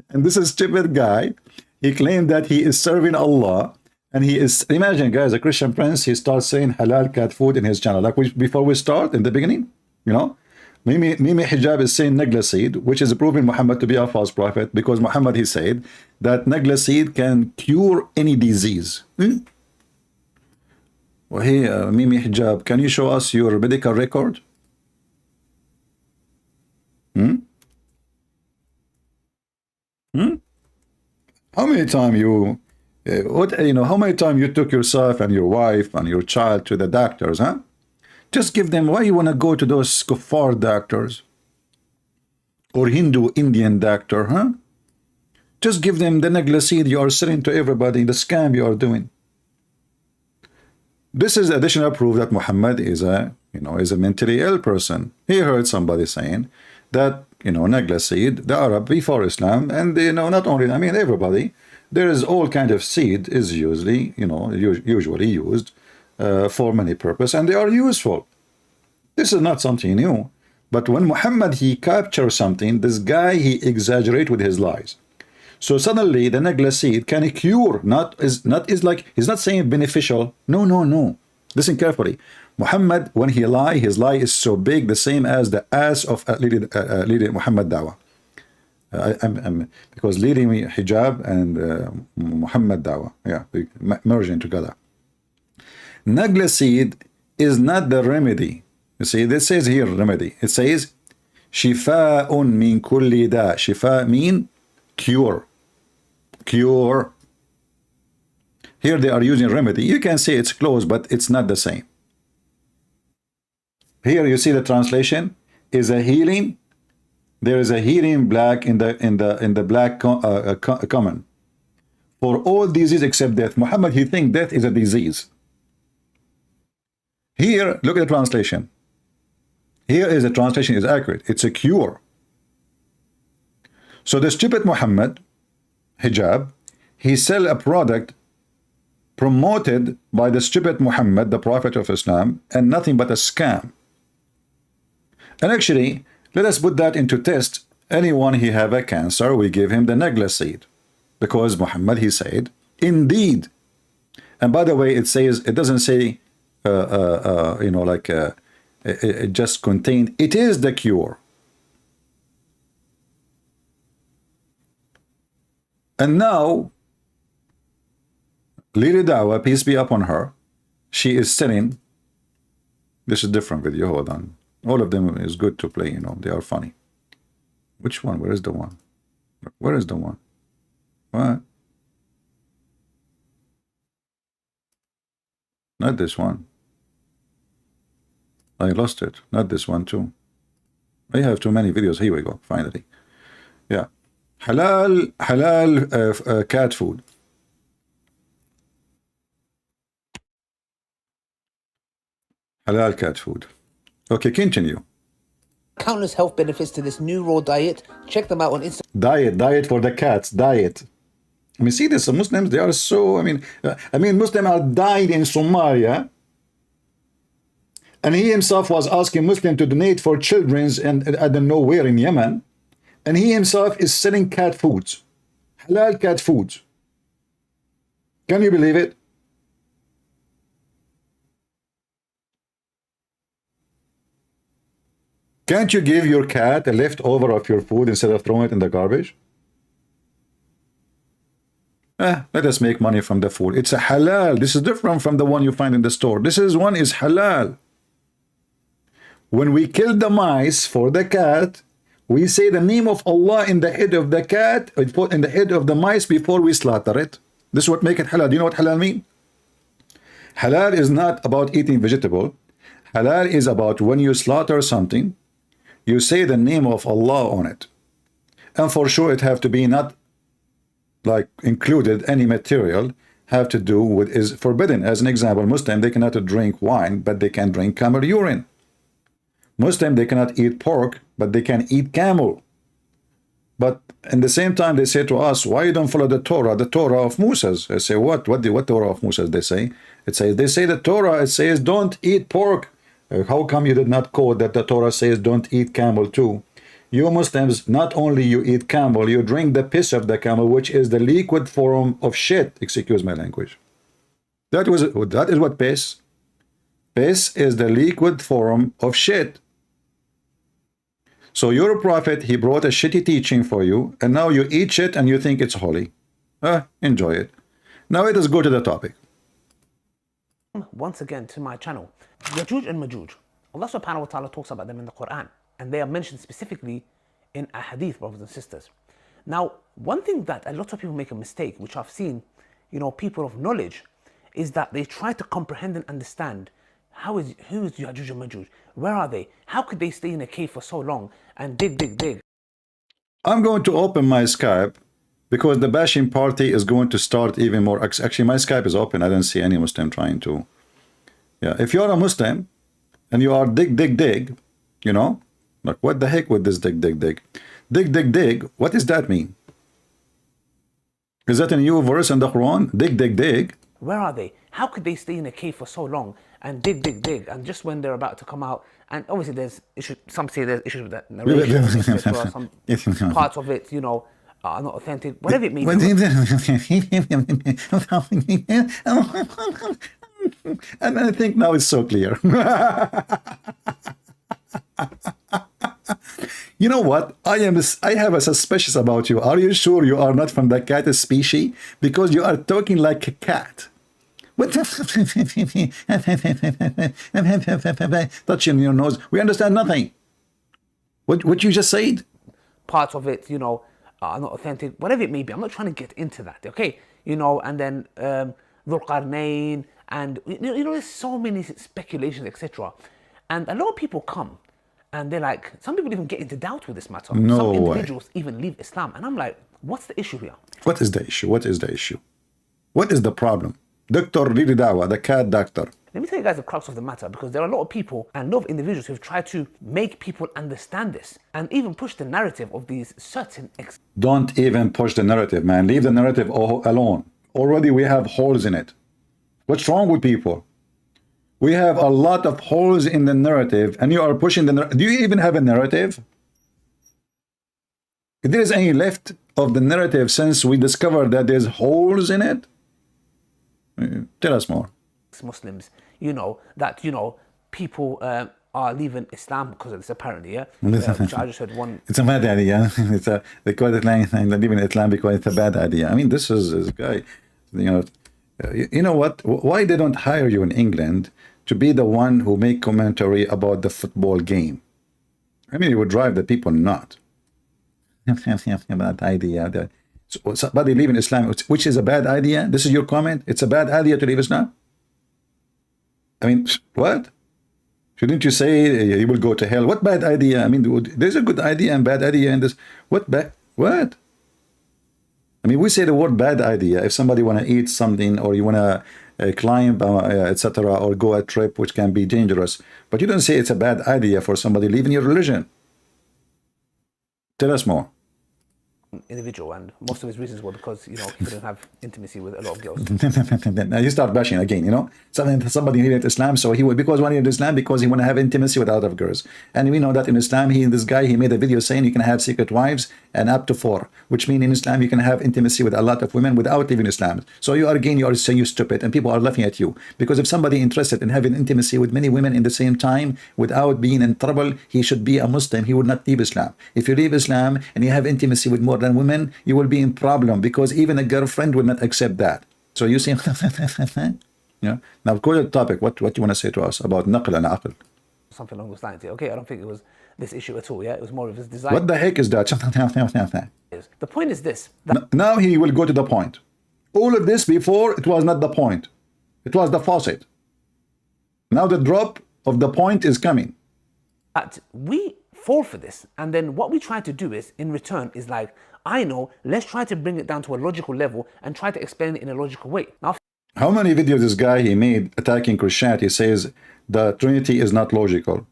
And this is stupid guy, he claimed that he is serving Allah, and he is, imagine guys, a Christian prince, he starts saying halal cat food in his channel. Like before we start, in the beginning, you know, Mimi Hijab is saying negla seed, which is proving Muhammad to be a false prophet, because Muhammad, he said that negla seed can cure any disease. Well, hey, Mimi Hijab, can you show us your medical record? How many times you, how many times you took yourself and your wife and your child to the doctors, huh? Just give them, why you want to go to those kuffar doctors or Hindu Indian doctor, huh? Just give them the negla seed you are selling to everybody, the scam you are doing. This is additional proof that Muhammad is a, is a mentally ill person. He heard somebody saying that, negla seed, the Arab before Islam, and not only, I mean everybody, there is all kind of seed is usually, usually used for many purposes, and they are useful. This is not something new. But when Muhammad, he captures something, this guy, he exaggerates with his lies. So suddenly the negla seed can cure, is like, he's not saying beneficial. No. Listen carefully. Muhammad, when he lie, his lie is so big, the same as the ass of leader Muhammad Dawha. Because leading Hijab and Muhammad Dawha, yeah, merging together. Negla seed is not the remedy. You see, this says here remedy. It says shifa'un min kulli da. Shifa mean cure. Cure. Here they are using remedy. You can say it's close, but it's not the same. Here you see the translation is a healing. There is a healing black in the black common for all disease except death. Muhammad, he think death is a disease. Here, look at the translation. Here is the translation is accurate. It's a cure. So the stupid Muhammad, Hijab, he sell a product promoted by the stupid Muhammad, the Prophet of Islam, and nothing but a scam. And actually, let us put that into test. Anyone he have a cancer, we give him the negla seed, because Muhammad, he said, indeed. And by the way, it says, it doesn't say, it just contained, it is the cure. And now, Lady Dawha, peace be upon her, she is sitting, this is a different video, hold on. All of them is good to play, they are funny. Which one? Where is the one? Where is the one? What? Not this one. I lost it. Not this one too. I have too many videos. Here we go, finally. Yeah. Halal cat food. Halal cat food. Okay, continue. Countless health benefits to this new raw diet. Check them out on Instagram. Diet for the cats, diet. I mean, see this, Muslims, they are so, I mean, Muslims are dying in Somalia, and he himself was asking Muslims to donate for children's and I don't know where in Yemen, and he himself is selling cat foods, halal cat foods. Can you believe it? Can't you give your cat a leftover of your food instead of throwing it in the garbage? Let us make money from the food. It's a halal. This is different from the one you find in the store. This is one is halal. When we kill the mice for the cat, we say the name of Allah in the head of the cat, in the head of the mice before we slaughter it. This is what makes it halal. Do you know what halal means? Halal is not about eating vegetable. Halal is about when you slaughter something, you say the name of Allah on it. And for sure it have to be not like included any material have to do with is forbidden. As an example, Muslim, they cannot drink wine, but they can drink camel urine. Muslim, they cannot eat pork, but they can eat camel. But in the same time, they say to us, why you don't follow the Torah of Moses? I say, what Torah of Moses they say? They say the Torah, it says, don't eat pork, How come you did not quote that the Torah says don't eat camel too? You Muslims, not only you eat camel, you drink the piss of the camel, which is the liquid form of shit. Excuse my language. That is what piss. Piss is the liquid form of shit. So your prophet, he brought a shitty teaching for you, and now you eat shit and you think it's holy. Enjoy it. Now let us go to the topic. Once again to my channel. Yajuj and Majuj. Allah subhanahu wa ta'ala talks about them in the Quran, and they are mentioned specifically in a hadith, brothers and sisters. Now, one thing that a lot of people make a mistake, which I've seen, people of knowledge, is that they try to comprehend and understand who is Yajuj and Majuj? Where are they? How could they stay in a cave for so long and dig? I'm going to open my Skype because the bashing party is going to start even more. Actually, my Skype is open. I don't see any Muslim trying to. Yeah, if you're a Muslim and you are dig, like what the heck with this dig? Dig, what does that mean? Is that a new verse in the Quran? Dig. Where are they? How could they stay in a cave for so long and dig? And just when they're about to come out, and obviously there's issues, some say there's issues with that narration, etc. Some parts of it, are not authentic, whatever it may be. And I think now it's so clear. You know what? I have a suspicion about you. Are you sure you are not from the cat species? Because you are talking like a cat. Touching your nose. We understand nothing. What you just said? Parts of it, are not authentic, whatever it may be. I'm not trying to get into that, okay? And then Dhul Qarnayn, and there's so many speculations, etc. And a lot of people come and they're like, some people even get into doubt with this matter. No some way. individuals even leave Islam, and I'm like, what's the issue here? What is the issue? What is the problem? Dr. Riri Dawha, the cat doctor. Let me tell you guys the crux of the matter, because there are a lot of people and a lot of individuals who've tried to make people understand this and even push the narrative of these certain Don't even push the narrative, man. Leave the narrative alone. Already we have holes in it. What's wrong with people? We have a lot of holes in the narrative, and you are pushing the narrative. Do you even have a narrative? If there is any left of the narrative since we discovered that there's holes in it, tell us more. Muslims, that people are leaving Islam because of this, apparently, yeah. Which I just heard one. It's a bad idea. They call it leaving Islam because it's a bad idea. I mean, this is this guy. You know what? Why they don't hire you in England to be the one who make commentary about the football game? I mean, it would drive the people nuts. Bad idea. So somebody leaving Islam, which is a bad idea. This is your comment. It's a bad idea to leave Islam. I mean, what? Shouldn't you say you will go to hell? What bad idea? I mean, there's a good idea and bad idea in this. What? I mean, we say the word bad idea if somebody want to eat something, or you want to climb, etc., or go a trip which can be dangerous. But you don't say it's a bad idea for somebody leaving your religion. Tell us more. Individual, and most of his reasons were because people don't have intimacy with a lot of girls. Now you start bashing again. Somebody needed Islam, so because one needed Islam because he want to have intimacy with a lot of girls, and we know that in Islam, this guy made a video saying you can have secret wives and up to 4, which means in Islam you can have intimacy with a lot of women without leaving Islam. So you are saying you stupid, and people are laughing at you because if somebody interested in having intimacy with many women in the same time without being in trouble, he should be a Muslim. He would not leave Islam. If you leave Islam and you have intimacy with more than women, you will be in problem because even a girlfriend will not accept that. So you see, Now go to the topic. What you want to say to us about naql and aql? Something along those lines. Okay, I don't think it was this issue at all. Yeah, it was more of his desire. What the heck is that? The point is this. Now he will go to the point. All of this before, it was not the point. It was the faucet. Now the drop of the point is coming. That we fall for this, and then what we try to do is, in return, is like, let's try to bring it down to a logical level and try to explain it in a logical way. Now, how many videos this guy he made attacking Christianity says the Trinity is not logical?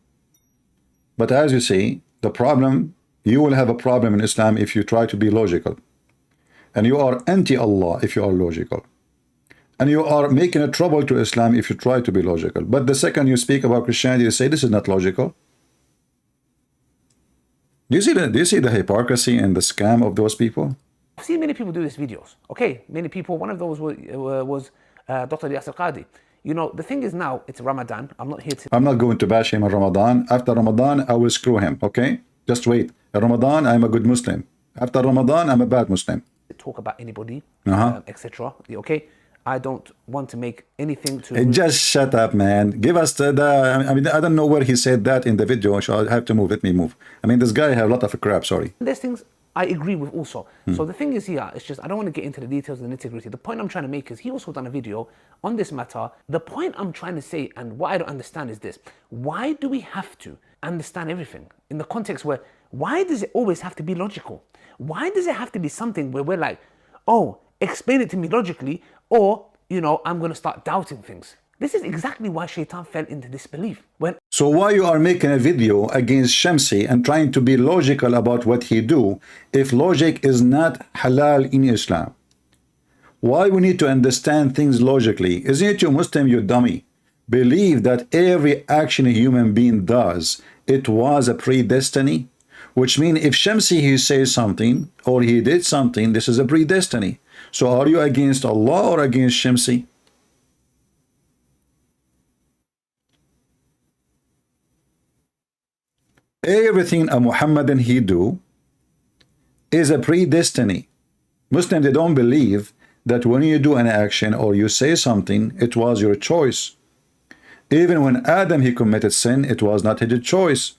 But as you see, the problem, you will have a problem in Islam if you try to be logical. And you are anti-Allah if you are logical. And you are making a trouble to Islam if you try to be logical. But the second you speak about Christianity, you say this is not logical. Do you see the hypocrisy and the scam of those people? I've seen many people do these videos. Okay, many people. One of those was Dr. Yasir Qadi. You know, the thing is now, it's Ramadan. I'm not here to... I'm not going to bash him in Ramadan. After Ramadan, I will screw him, okay? Just wait. In Ramadan, I'm a good Muslim. After Ramadan, I'm a bad Muslim. Talk about anybody, etc. Okay? I don't want to make anything to... Just shut up, man. Give us I mean, I don't know where he said that in the video, so I have to move. Let me move. I mean, this guy have a lot of crap, sorry. There's things I agree with also. So the thing is here, it's just, I don't want to get into the details and the nitty-gritty. The point I'm trying to make is, he also done a video on this matter. The point I'm trying to say, and what I don't understand is this: why do we have to understand everything in the context where, why does it always have to be logical? Why does it have to be something where we're like, oh, explain it to me logically, or, you know, I'm going to start doubting things? This is exactly why Shaitan fell into disbelief. So why you are making a video against Shamsi and trying to be logical about what he do, if logic is not halal in Islam? Why we need to understand things logically? Isn't it you Muslim, you dummy? Believe that every action a human being does, it was a predestiny? Which means if Shamsi, he says something or he did something, this is a predestiny. So are you against Allah or against Shamsi? Everything a Muhammadan he do is a predestiny. Muslims, they don't believe that when you do an action or you say something, it was your choice. Even when Adam, he committed sin, it was not his choice.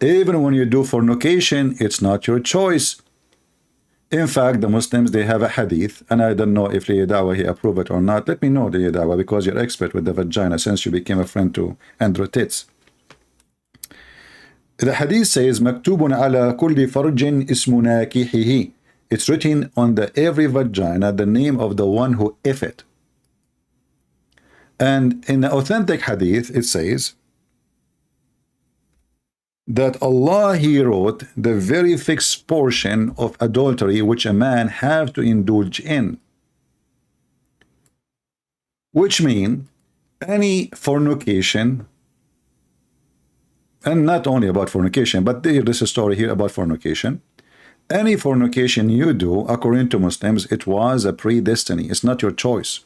Even when you do fornication, it's not your choice. In fact, the Muslims, they have a hadith, and I don't know if Dawha, he approved it or not. Let me know, Dawha, because you're expert with the vagina since you became a friend to Andrew Tits. The hadith says, "Maktubun ala kulli farjin ismu nakihihi." It's written on the every vagina the name of the one who if it. And in the authentic hadith, it says that Allah, he wrote the very fixed portion of adultery which a man have to indulge in. Which mean any fornication, and not only about fornication, but there's a story here about fornication. Any fornication you do, according to Muslims, it was a predestiny. It's not your choice.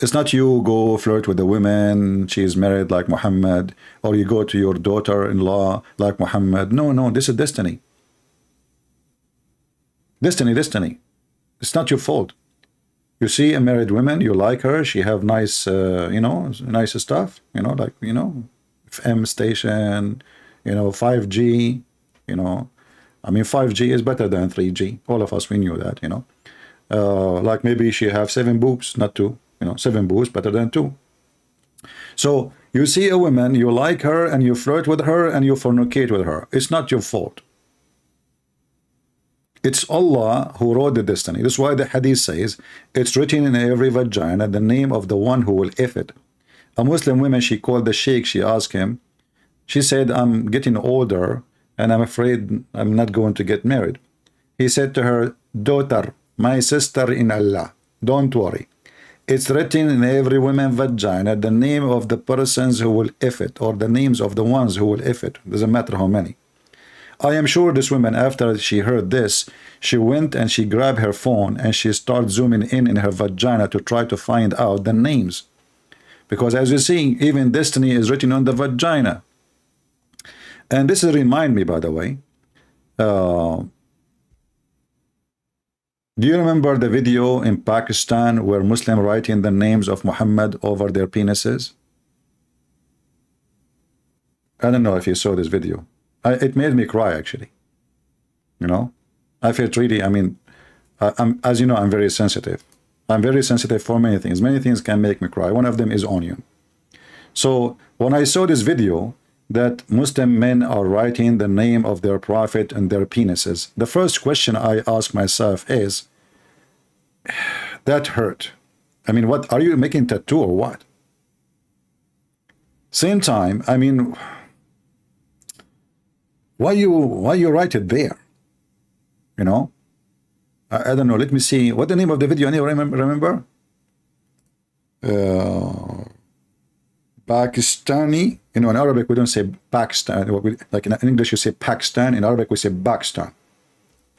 It's not you go flirt with a woman, she's married like Muhammad, or you go to your daughter-in-law like Muhammad. No, no, this is destiny. Destiny, destiny. It's not your fault. You see a married woman, you like her, she have nice, you know, nice stuff, you know, like, you know, FM station, you know, 5G, you know. I mean, 5G is better than 3G. All of us, we knew that, you know. Like maybe she have 7 boobs, not 2. You know, 7 boobs better than 2. So you see a woman, you like her, and you flirt with her, and you fornicate with her. It's not your fault. It's Allah who wrote the destiny. That's why the hadith says, it's written in every vagina the name of the one who will if it. A Muslim woman, she called the sheikh, she asked him, she said, I'm getting older, and I'm afraid I'm not going to get married. He said to her, daughter, my sister in Allah, don't worry. It's written in every woman's vagina the name of the persons who will if it, or the names of the ones who will if it. Doesn't matter how many. I am sure this woman, after she heard this, she went and she grabbed her phone and she started zooming in her vagina to try to find out the names. Because as you see, even destiny is written on the vagina. And this is remind me, by the way, do you remember the video in Pakistan where Muslims writing the names of Muhammad over their penises? I don't know if you saw this video. It made me cry, actually. You know, I felt really, I mean, as you know, I'm very sensitive. I'm very sensitive for many things. Many things can make me cry. One of them is onion. So when I saw this video that Muslim men are writing the name of their prophet and their penises, the first question I ask myself is, that hurt. I mean, what, are you making tattoo or what? Same time, I mean, why you write it there? You know, I don't know. Let me see. What the name of the video? Anyone remember? Pakistani. You know, in Arabic we don't say Pakistan. Like in English you say Pakistan. In Arabic we say Pakistan.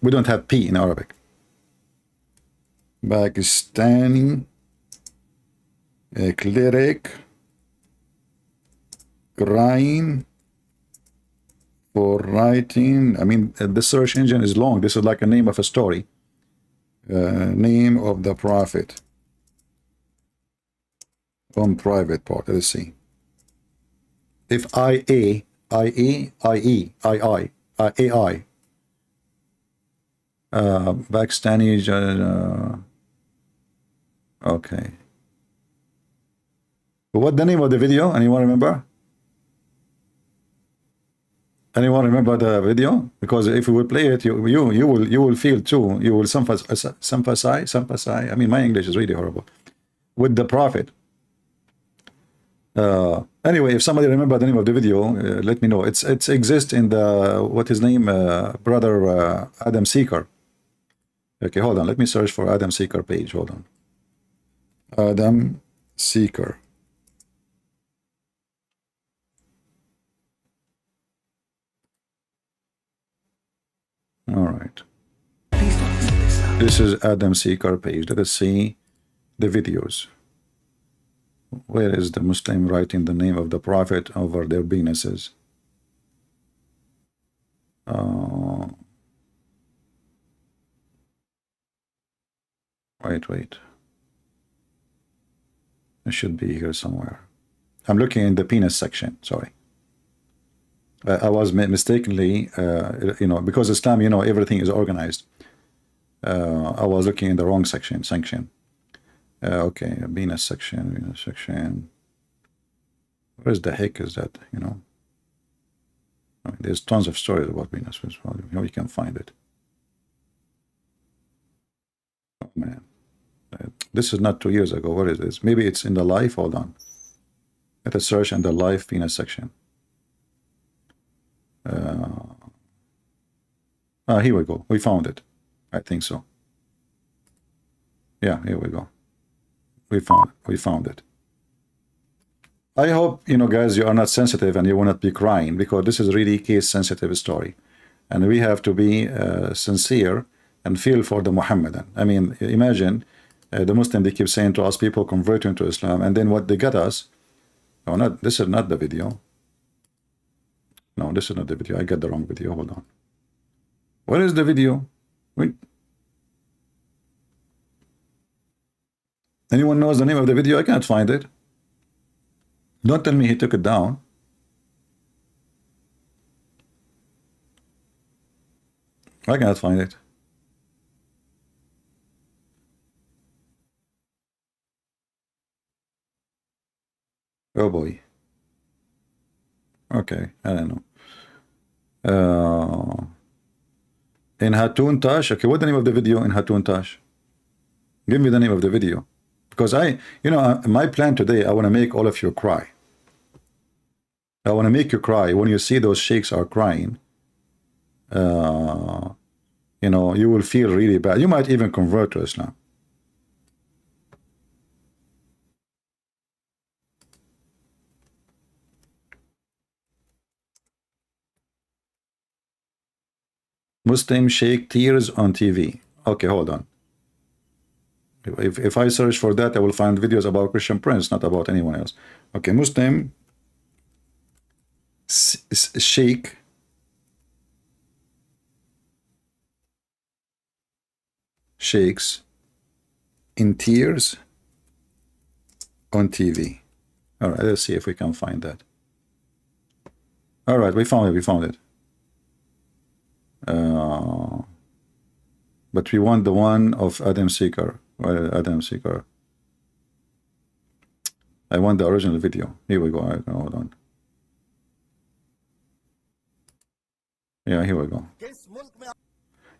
We don't have P in Arabic. Pakistani cleric crying for writing. I mean, the search engine is long. This is like a name of a story. Name of the prophet. On private part. Let's see. If AI, Pakistani. Okay. What the name of the video? Anyone remember? Anyone remember the video? Because if we will play it, you will feel too. You will sympathize. I mean, my English is really horrible. With the prophet. Anyway, if somebody remember the name of the video, let me know. It's exists in the what his name, brother Adam Seeker. Okay, hold on. Let me search for Adam Seeker page. Hold on. Adam Seeker. All right. This is Adam Seeker page. Let us see the videos. Where is the Muslim writing the name of the prophet over their penises? Wait. It should be here somewhere. I'm looking in the penis section. Sorry. I was mistakenly, you know, because Islam, you know, everything is organized. I was looking in the wrong section. Okay, Venus section. Where the heck is that? You know, I mean, there's tons of stories about Venus. You know, you can find it. Oh man, this is not 2 years ago. What is this? Maybe it's in the life. Hold on. Let us search in the life Venus section. Here we go. We found it. I think so. Yeah, here we go. We found it. I hope, you know, guys, you are not sensitive and you will not be crying, because this is really case sensitive story, and we have to be sincere and feel for the Muhammadan. I mean, imagine the Muslim, they keep saying to us, people converting to Islam, and then what they get us. Oh, not this is not the video. No, this is not the video. I got the wrong video. Hold on. What is the video? Wait. Anyone knows the name of the video? I can't find it. Don't tell me he took it down. I cannot find it. Oh boy. Okay, I don't know. In Hatun Tash. Okay, what's the name of the video in Hatun Tash? Give me the name of the video. Because you know, my plan today, I want to make all of you cry. I want to make you cry when you see those sheikhs are crying. You know, you will feel really bad. You might even convert to Islam. Muslim sheikh tears on TV. Okay, hold on. If I search for that, I will find videos about Christian Prince, not about anyone else. Okay, Muslim sheikh sheikhs in tears on TV. All right, let's see if we can find that. All right, we found it. But we want the one of Adam Seeker. Adam Seeker. I want the original video. Here we go. Hold on. Yeah, here we go.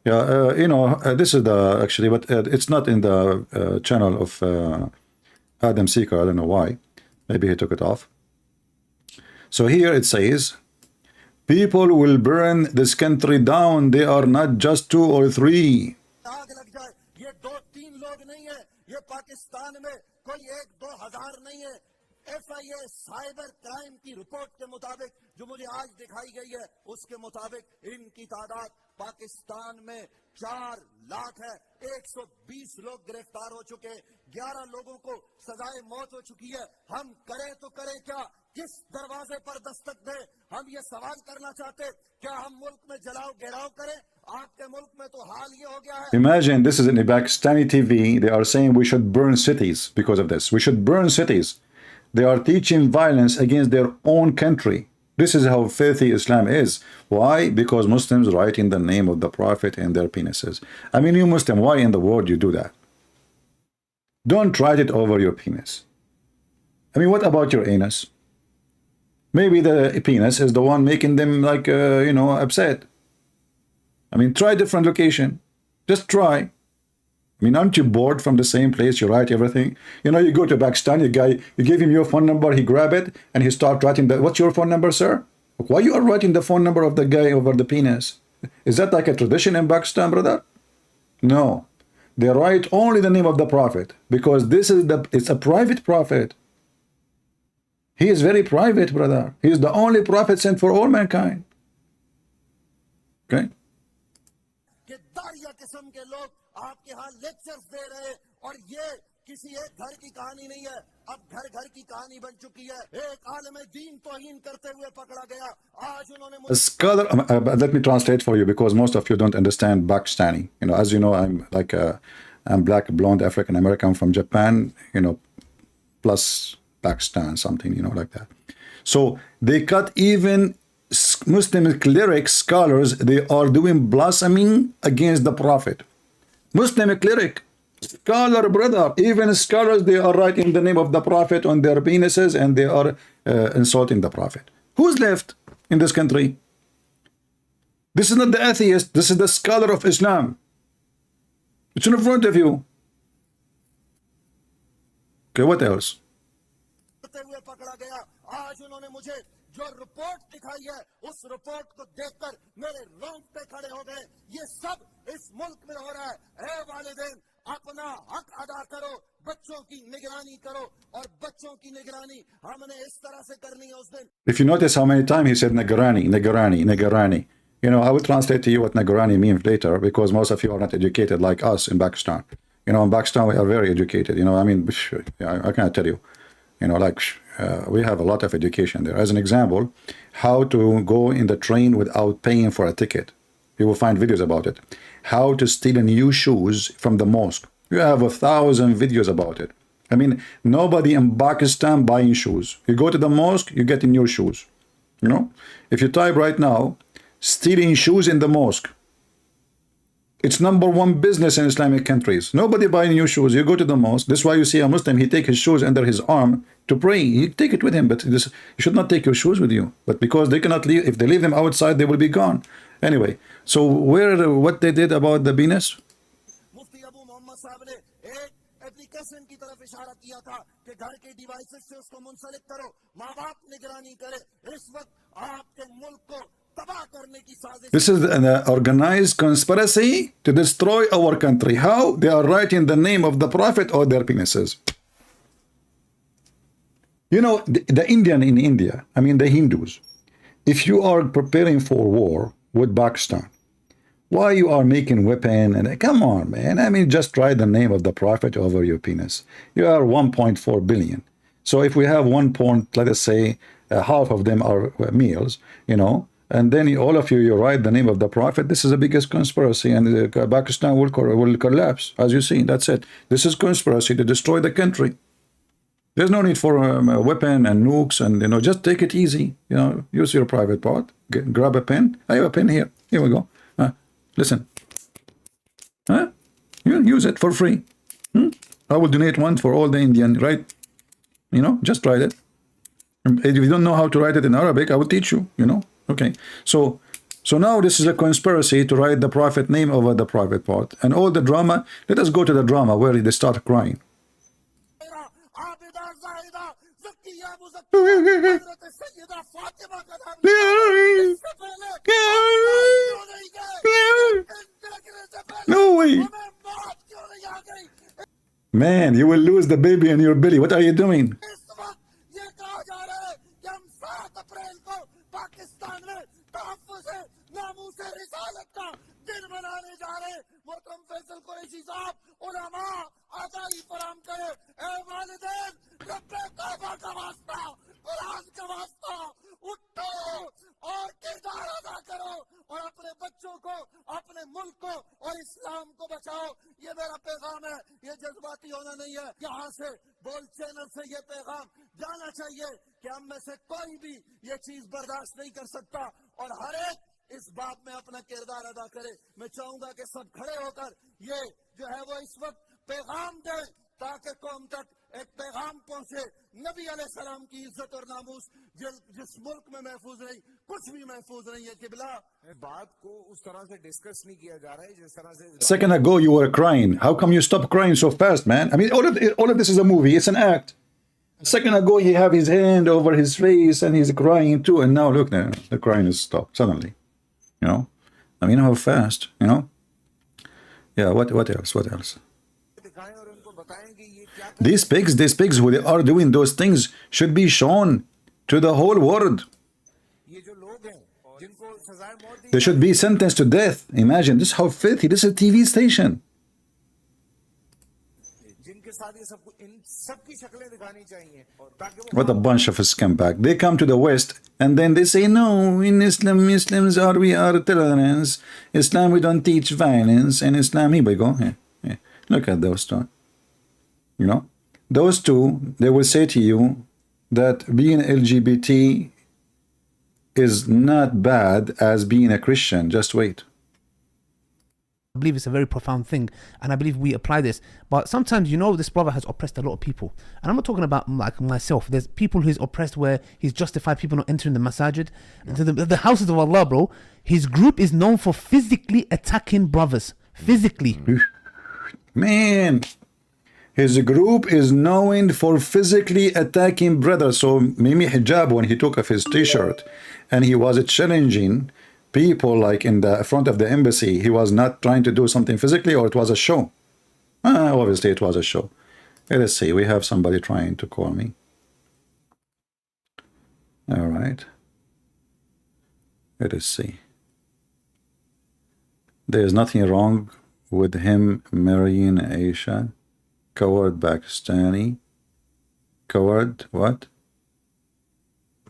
Yeah, you know, this is the actually, but it's not in the channel of Adam Seeker. I don't know why. Maybe he took it off. So here it says, people will burn this country down. They are not just 2 or 3. कोई 1-2 हजार नहीं है। FIA cyber crime की report के मुताबिक जो मुझे आज दिखाई गई है, उसके मुताबिक इनकी तादाद पाकिस्तान में 4 लाख है। 120 लोग गिरफ्तार हो चुके, 11 लोगों को सजाए मौत हो चुकी है। हम करें तो करें क्या, किस दरवाजे पर दस्तक दें? हम ये सवाल करना चाहते, क्या हम मुल्क में जलाओ घेराव करें? आपके मुल्क में तो हाल ये हो गया है। Imagine this is in the Pakistani TV. They are saying we should burn cities because of this. We should burn cities. They are teaching violence against their own country. This is how filthy Islam is. Why? Because Muslims write in the name of the Prophet in their penises. I mean, you Muslim, why in the world you do that? Don't write it over your penis. I mean, what about your anus? Maybe the penis is the one making them like, upset. I mean, try different location. Just try. I mean, aren't you bored from the same place? You write everything. You go to Pakistan, you give him your phone number, he grab it, and he start writing that. What's your phone number, sir? Why you are writing the phone number of the guy over the penis? Is that like a tradition in Pakistan, brother? No. They write only the name of the Prophet because it's a private prophet. He is very private, brother. He is the only prophet sent for all mankind. Okay? आपके यहाँ lectures दे रहे, और ये किसी एक घर की कहानी नहीं है, अब घर घर की कहानी बन चुकी है। एक आलिम दीन तौहीन करते हुए पकड़ा गया। आज उन्होंने A scholar, let me translate for you because most of you don't understand Pakistani. As you know, I'm black, blonde, African American from Japan, plus Pakistan, something, like that. So they cut even Muslim clerics, scholars, they are doing blaspheming against the Prophet. Muslim cleric, scholar, brother, even scholars, they are writing the name of the Prophet on their penises and they are insulting the Prophet. Who's left in this country? This is not the atheist, this is the scholar of Islam. It's in front of you. Okay, what else? जो report दिखाई है, उस report को देखकर मेरे रोंगटे खड़े हो गए। ये सब इस मुल्क में हो रहा है। ऐ वालिदैन, अपना हक अदा करो, बच्चों की निगरानी करो, और बच्चों की निगरानी हमने इस तरह से करनी है उस दिन। If you notice how many times he said Nagarani, Nagarani, Nagarani. I will translate to you what Nagarani means later because most of you are not educated like us in Pakistan. In Pakistan we are very educated. I can't tell you. We have a lot of education there. As an example, how to go in the train without paying for a ticket. You will find videos about it. How to steal new shoes from the mosque. You have 1,000 videos about it. I mean, nobody in Pakistan buying shoes. You go to the mosque, you get new shoes. If you type right now, stealing shoes in the mosque, it's #1 business in Islamic countries. Nobody buying new shoes. You go to the mosque. That's why you see a Muslim, he take his shoes under his arm to pray. You take it with him, but you should not take your shoes with you. But because they cannot leave, if they leave them outside, they will be gone. Anyway, so what they did about the penis? This is an organized conspiracy to destroy our country. How? They are writing the name of the Prophet on their penises. The Indian in India, I mean the Hindus, if you are preparing for war with Pakistan, why you are making weapon? And come on, man. I mean, just try the name of the Prophet over your penis. You are 1.4 billion. So if we have 1 point, let us say, half of them are males, and then all of you write the name of the Prophet, this is the biggest conspiracy, and Pakistan will collapse, as you see. That's it. This is conspiracy to destroy the country. There's no need for a weapon and nukes, and just take it easy. Use your private part. Grab a pen. I have a pen here. Here we go. Listen. Use it for free. I will donate one for all the Indian, right? Just write it. If you don't know how to write it in Arabic, I will teach you. Okay. So now this is a conspiracy to write the Prophet name over the private part, and all the drama. Let us go to the drama where they start crying. No way. Man, you will lose the baby in your belly. What are you doing? इस वक्त ये कहा जा रहा है कि हम 7 अप्रैल को पाकिस्तान में तहफ्फुज़ नामूस रिसालत का दिन मनाने जा रहे हैं। मोहतरम फैसल कुरैशी साहब, उलमा आगाही फराम करे। ए वालिदैन, रब्बे काबा का वास्ता, कुरान का वास्ता, उठो और किरदार अदा करो और अपने बच्चों को, अपने मुल्क को और इस्लाम को बचाओ। ये मेरा पैगाम है, ये जज्बाती होना नहीं है। यहाँ से बोल चैनल से ये पैगाम जाना चाहिए कि हम में से कोई भी ये चीज बर्दाश्त नहीं कर सकता और हर एक इस बात में अपना किरदार अदा करे। मैं चाहूंगा कि सब खड़े होकर ये जो है वो इस वक्त पैगाम दें ताकि कौम तक एक पैगाम पहुंचे। नबी अलैहिस्सलाम की इज्जत और नामूस जिस मुल्क में महफूज नहीं, कुछ भी महफूज नहीं है। किबला, बात को उस तरह से डिस्कस नहीं किया जा रहा है जिस तरह से Second ago, you were crying. How come you stop crying so fast, man? I mean, all of this is a movie. It's an act. A second ago, he have his hand over his face and he's crying too. And now, look, now the crying is stopped suddenly. You know? I mean, how fast, you know? Yeah, what else? What else? दिखाएं और उनको बताएं कि ये क्या These pigs who they are doing those things should be shown to the whole world. ये जो लोग हैं जिनको सजाए मौत दी They should be sentenced to death. Imagine this, how filthy. This is a TV station. जिनके साथ ये सब इन सबकी शक्लें दिखानी चाहिए ताकि वो What a bunch of scumbag. They come to the West and then they say, no, in Islam, we are tolerance. Islam, we don't teach violence. In Islam, here we go. Here. Look at those two. You know, those two, they will say to you that being LGBT is not bad as being a Christian. Just wait. I believe it's a very profound thing, and I believe we apply this. But sometimes, you know, this brother has oppressed a lot of people, and I'm not talking about like myself. There's people who's oppressed where he's justified people not entering the masajid, into the houses of Allah, bro. His group is known for physically attacking brothers, physically. Man, his group is known for physically attacking brothers. So Mimi Hijab, when he took off his t-shirt and he was challenging people like in the front of the embassy, he was not trying to do something physically, or it was a show? Obviously it was a show. Let's see, we have somebody trying to call me. All right. Let us see. There's nothing wrong with him marrying Aisha. Coward Pakistani. Coward, what?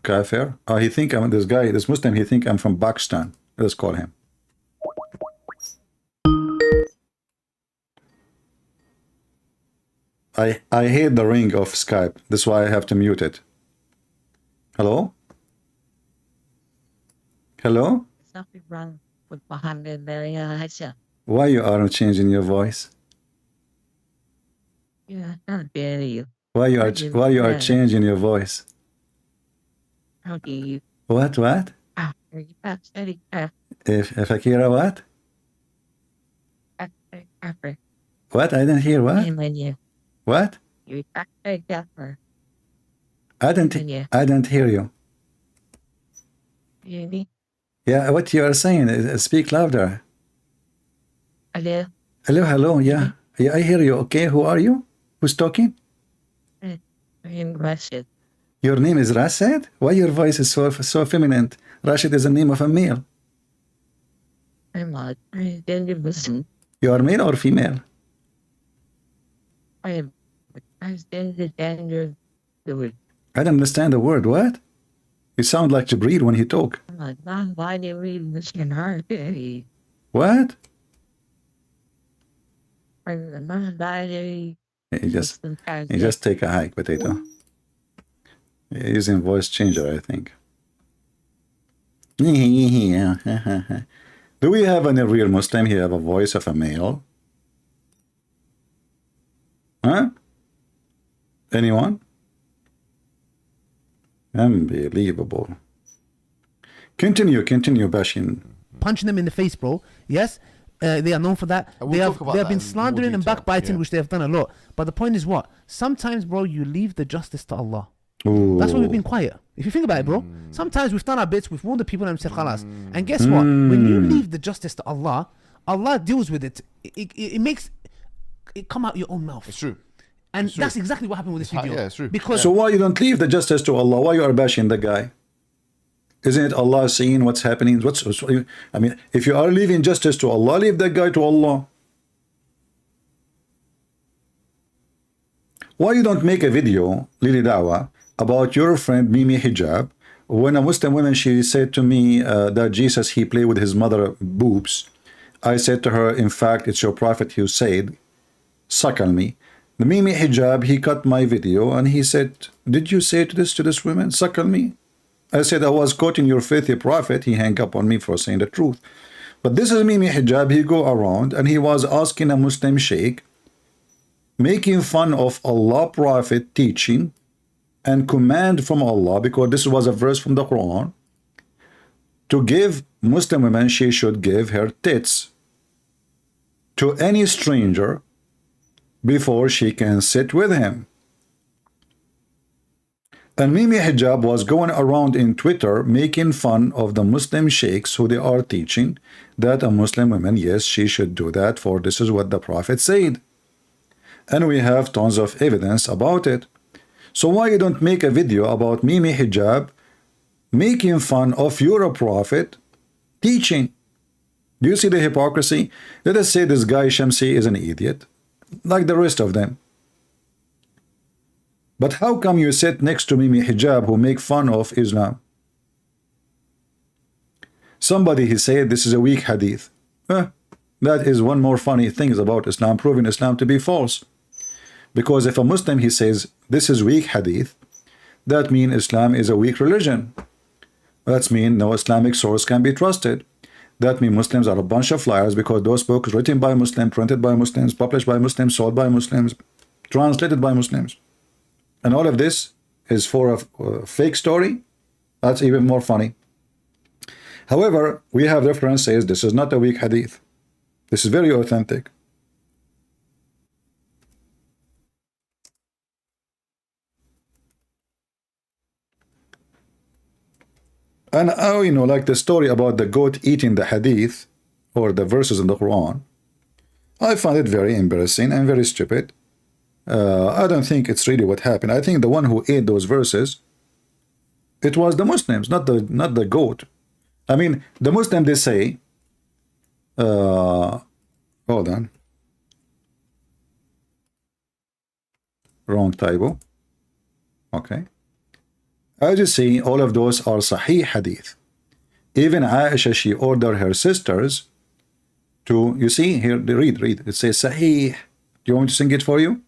Kafir? Oh, he think I'm this guy, this Muslim, he think I'm from Pakistan. Let's call him. I hate the ring of Skype. That's why I have to mute it. Hello? Hello? Something wrong with Muhammad Hijab. Why you aren't changing your voice? Yeah, not very. Why you are changing your voice? How do you? What? After you pass study If Akira what? after What? I didn't hear what? and when you What? after after I didn't hear you. really Yeah, what you are saying? Speak louder. hello Hello, yeah. Yeah, I hear you. Okay, who are you? Who's talking? in Russia. Your name is Rashid? Why your voice is so feminine? Rashid is the name of a male. I'm not transgender Muslim. You are male or female? I am transgender fluid. I don't understand the word. What? You sound like Jibreel when he talk. I'm a non-binary Muslim heart. What? I'm a non-binary You just Muslim you just take a hike, potato. You're using voice changer, I think. Do we have any real Muslim here have a voice of a male? Huh? Anyone? Unbelievable. Continue, bashing. Punching them in the face, bro. Yes, they are known for that. We'll they talk about have that been in more slandering and detail, backbiting, yeah. which they have done a lot. But the point is what? Sometimes, bro, you leave the justice to Allah. Ooh. That's why we've been quiet. If you think about it, bro, sometimes we've done our bits, we've warned the people and said khalas. And guess what? When you leave the justice to Allah, Allah deals with it. It makes it come out your own mouth. It's true. And that's exactly what happened with this video. Yeah, it's true. Because So why you don't leave the justice to Allah? Why you are bashing the guy? Isn't it Allah seeing what's happening? I mean, if you are leaving justice to Allah, leave that guy to Allah. Why you don't make a video, Lily Dawha, about your friend Mimi Hijab? When a Muslim woman, she said to me that Jesus, he played with his mother boobs. I said to her, in fact, it's your prophet who said, suckle me. The Mimi Hijab, he cut my video and he said, did you say to this woman, suckle me? I said, I was quoting your faithful prophet. He hung up on me for saying the truth. But this is Mimi Hijab. He go around and he was asking a Muslim sheikh, making fun of Allah prophet teaching and command from Allah, because this was a verse from the Quran, to give Muslim women, she should give her tits to any stranger before she can sit with him. And Mimi Hijab was going around in Twitter making fun of the Muslim sheikhs who they are teaching that a Muslim woman, yes, she should do that, for this is what the Prophet said. And we have tons of evidence about it. So why you don't make a video about Mimi Hijab making fun of your Prophet teaching? Do you see the hypocrisy? Let us say this guy Shamsi is an idiot, like the rest of them. But how come you sit next to Mimi Hijab who make fun of Islam? Somebody, he said, this is a weak hadith. That is one more funny thing about Islam, proving Islam to be false. Because if a Muslim, he says, this is weak hadith, that means Islam is a weak religion. That means no Islamic source can be trusted. That means Muslims are a bunch of liars, because those books written by Muslims, printed by Muslims, published by Muslims, sold by Muslims, translated by Muslims. And all of this is for a fake story. That's even more funny. However, we have references. This is not a weak hadith. This is very authentic. And you know, like the story about the goat eating the hadith or the verses in the Quran, I find it very embarrassing and very stupid. I don't think it's really what happened. I think the one who ate those verses, it was the Muslims, not the goat. I mean, the Muslim, they say, hold on, wrong typo. Okay. As you see, all of those are Sahih hadith. Even Aisha, she ordered her sisters to, you see, here, read. It says Sahih. Do you want me to sing it for you?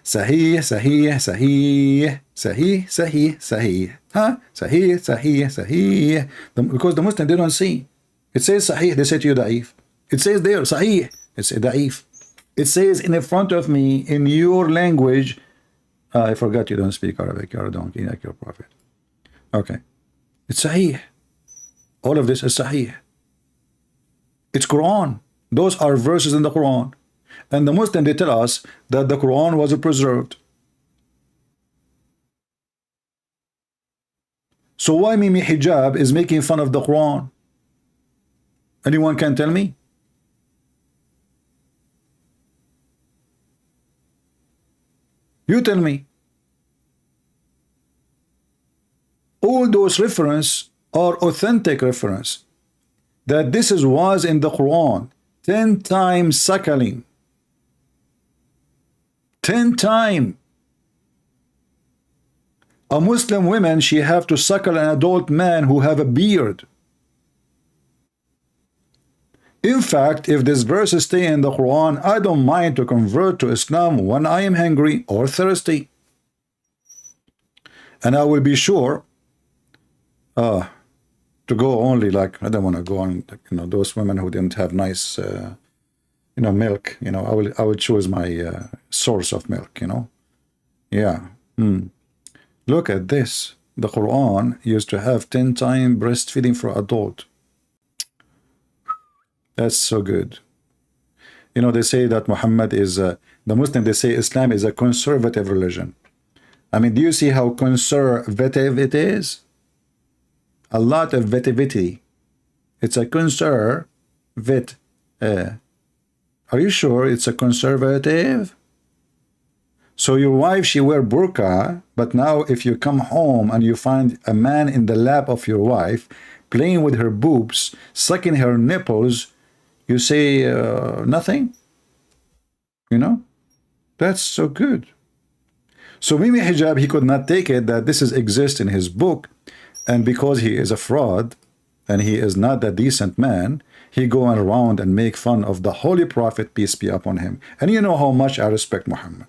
Sahih, Sahih, Sahih, Sahih, Sahih, Sahih. Huh? Sahih, Sahih, Sahih. Because the Muslim, they don't see. It says Sahih, they say to you Da'if. It says there, Sahih. It's Da'if. It says in front of me, in your language, I forgot you don't speak Arabic, you're a donkey like your prophet. Okay. It's Sahih. All of this is Sahih. It's Quran. Those are verses in the Quran. And the Muslim, they tell us that the Quran was preserved. So why Mimi Hijab is making fun of the Quran? Anyone can tell me? You tell me. All those references are authentic reference. That this was in the Quran. 10 times suckling. 10 times. A Muslim woman, she have to suckle an adult man who have a beard. In fact, if this verse stay in the Quran, I don't mind to convert to Islam when I am hungry or thirsty. And I will be sure to go only, like, I don't want to go on, you know, those women who didn't have nice, you know, milk. You know, I will choose my source of milk, you know. Yeah. Look at this. The Quran used to have 10 times breastfeeding for adult. That's so good. You know, they say that Muhammad is, the Muslim, they say Islam is a conservative religion. I mean, do you see how conservative it is? A lot of vitivity. It's a conservative. Are you sure it's a conservative? So your wife, she wear burqa, but now if you come home and you find a man in the lap of your wife, playing with her boobs, sucking her nipples, you say nothing? You know? That's so good. So Mimi Hijab, he could not take it that this is exist in his book, and because he is a fraud and he is not a decent man, he going around and make fun of the Holy Prophet, peace be upon him. And you know how much I respect Muhammad.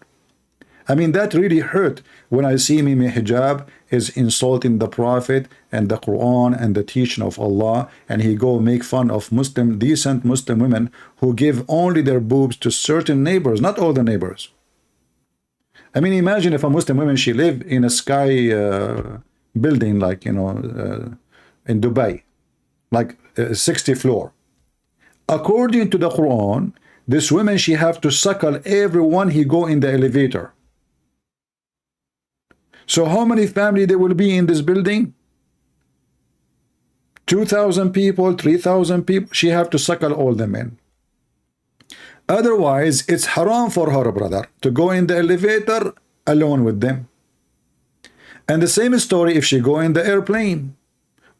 I mean, that really hurt when I see Mimi Hijab is insulting the Prophet and the Quran and the teaching of Allah, and he go make fun of Muslim, decent Muslim women who give only their boobs to certain neighbors, not all the neighbors. I mean, imagine if a Muslim woman, she live in a sky building, like, you know, in Dubai, like 60 floor. According to the Quran, this woman, she have to suckle everyone he go in the elevator. So how many family there will be in this building? 2,000 people, 3,000 people. She have to suckle all them in. Otherwise, it's haram for her, brother, to go in the elevator alone with them. And the same story if she go in the airplane,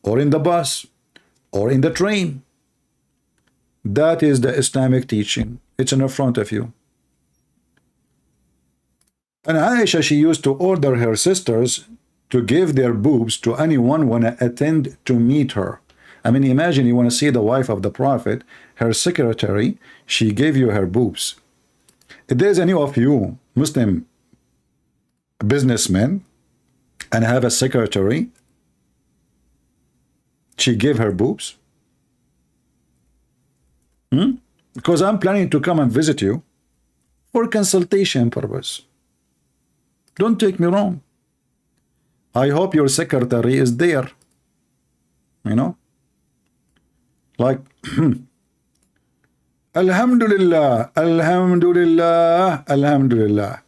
or in the bus, or in the train. That is the Islamic teaching. It's in front of you. And Aisha, she used to order her sisters to give their boobs to anyone want to attend to meet her. I mean, imagine you want to see the wife of the Prophet, her secretary, she gave you her boobs. If there's any of you Muslim businessmen and have a secretary, she gave her boobs? Because I'm planning to come and visit you for consultation purpose. Don't take me wrong. I hope your secretary is there. You know? Like, Alhamdulillah, Alhamdulillah, Alhamdulillah.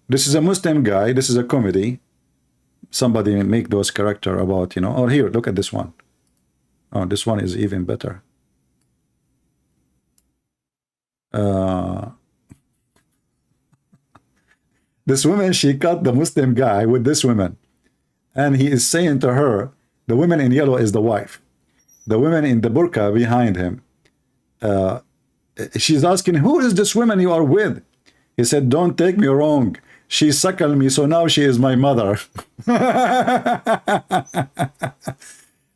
This is a Muslim guy. This is a comedy. Somebody make those character about, you know. Or here, look at this one. Oh, this one is even better. This woman, she caught the Muslim guy with this woman. And he is saying to her, the woman in yellow is the wife. The woman in the burqa behind him. She's asking, who is this woman you are with? He said, don't take me wrong. She suckled me, so now she is my mother.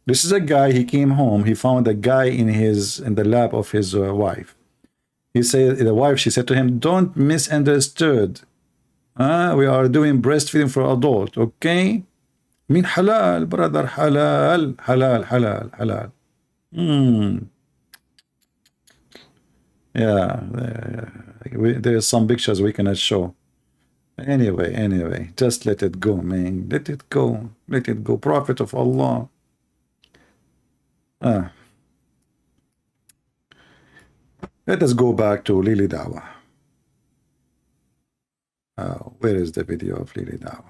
This is a guy, he came home, he found a guy in the lap of his wife. He said, the wife, she said to him, don't misunderstood. We are doing breastfeeding for adult, okay? I mean, halal, brother, halal, halal, halal, halal. Yeah, there's some pictures we cannot show. Anyway, just let it go, man. Let it go. Let it go. Prophet of Allah. Let us go back to Lily Dawha. Where is the video of Lily Dawha?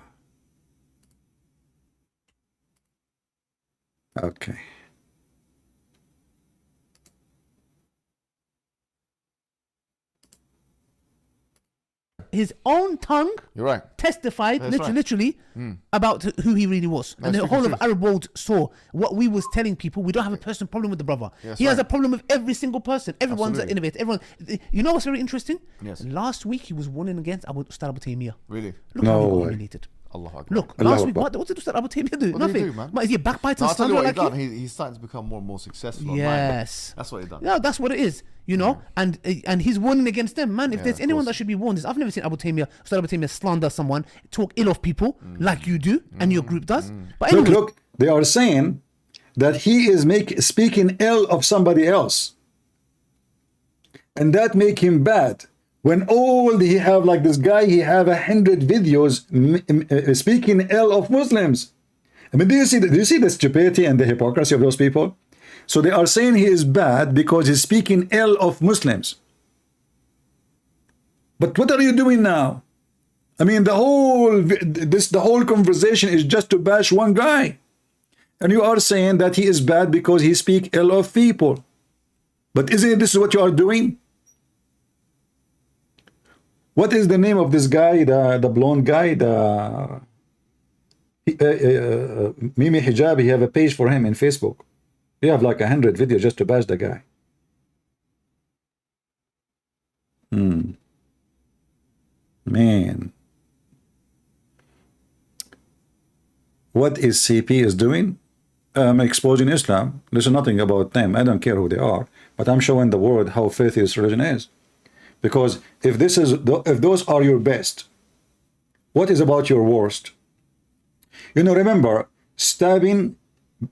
Okay. His own tongue You're right. testified That's right. literally about who he really was. And the speaking whole of truth. Arab world saw what we was telling people. We don't have a personal problem with the brother. Yes, he has right. a problem with every single person. Everyone's an Absolutely. innovator. Everyone. You know what's very interesting? Yes. Last week he was warning against Ustad Abu Taymiyyah. Really? Look No how he got way. humiliated. Allah Akbar. Look, Allah last week, Akbar. what did Ustad Abu Taymiyyah do? What did he Nothing. do, man? But is he a backbiter No, and I'll tell you slanderer what like he's you? done. He's starting to become more and more successful online, man. Yes. That's what he's done. Yeah, that's what it is. You know, and he's warning against them, man. If Yeah, there's of anyone course. that should be warned, is I've never seen Abu Taymiyyah slander someone, talk ill of people like you do and your group does. But anyway, Look, they are saying that he is speaking ill of somebody else. And that make him bad. When he have like this guy, he have 100 videos speaking ill of Muslims. I mean, do you see the stupidity and the hypocrisy of those people? So they are saying he is bad because he's speaking ill of Muslims. But what are you doing now? I mean, the whole conversation is just to bash one guy. And you are saying that he is bad because he speaks ill of people. But isn't this what you are doing? What is the name of this guy, the blonde guy, Mimi Hijab? He have a page for him in Facebook. He have like 100 videos just to bash the guy. Man, what is CP is doing? Exposing Islam. Listen, nothing about them. I don't care who they are, but I'm showing the world how filthy this religion is. Because if those are your best, what is about your worst? You know, remember, stabbing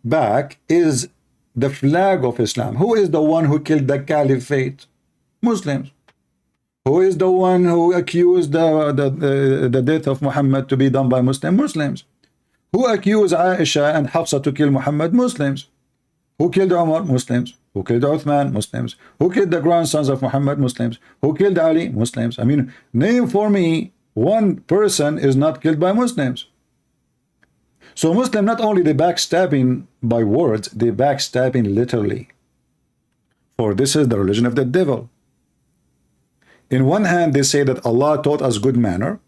back is the flag of Islam. Who is the one who killed the caliphate? Muslims. Who is the one who accused the death of Muhammad to be done by Muslims? Who accused Aisha and Hafsa to kill Muhammad? Muslims. Who killed Umar? Muslims. Who killed Uthman? Muslims. Who killed the grandsons of Muhammad? Muslims. Who killed Ali? Muslims. I mean, name for me one person is not killed by Muslims. So Muslim, not only they backstabbing by words, they backstabbing literally. For this is the religion of the devil. In one hand, they say that Allah taught us good manner.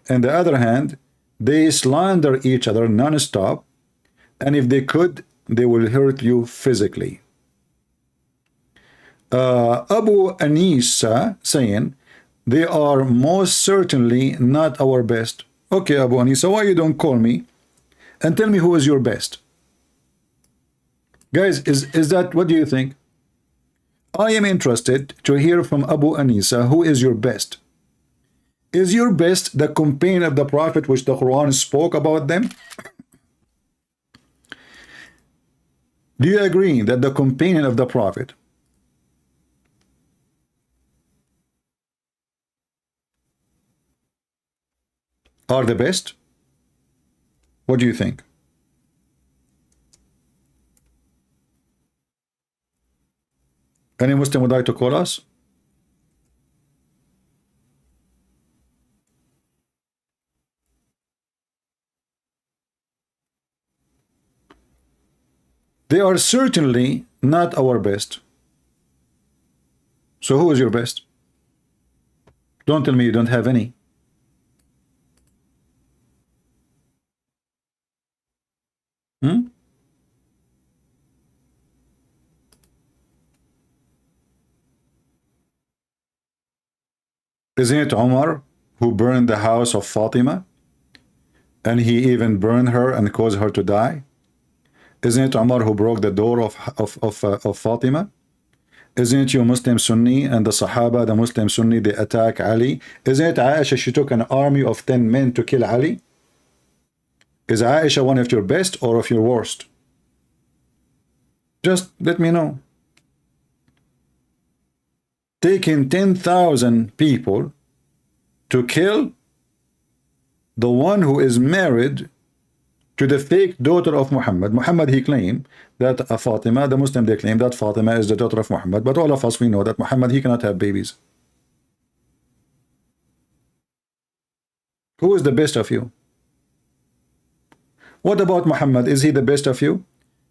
And the other hand, they slander each other non-stop. And if they could, they will hurt you physically. Abu Anisa saying, they are most certainly not our best. Okay, Abu Anisa, why you don't call me and tell me who is your best? Guys, is that, what do you think? I am interested to hear from Abu Anisa, who is your best? Is your best the companion of the Prophet which the Quran spoke about them? Do you agree that the companion of the Prophet are the best? What do you think? Any Muslim would like to call us? They are certainly not our best. So who is your best? Don't tell me you don't have any. Isn't it Umar who burned the house of Fatima? And he even burned her and caused her to die? Isn't it Umar who broke the door of Fatima? Isn't it you Muslim Sunni and the Sahaba, the Muslim Sunni, they attack Ali? Isn't it Aisha, she took an army of 10 men to kill Ali? Is Aisha one of your best or of your worst? Just let me know. Taking 10,000 people to kill the one who is married to the fake daughter of Muhammad. Muhammad, he claimed that Fatima, the Muslim, they claim that Fatima is the daughter of Muhammad. But all of us, we know that Muhammad, he cannot have babies. Who is the best of you? What about Muhammad? Is he the best of you?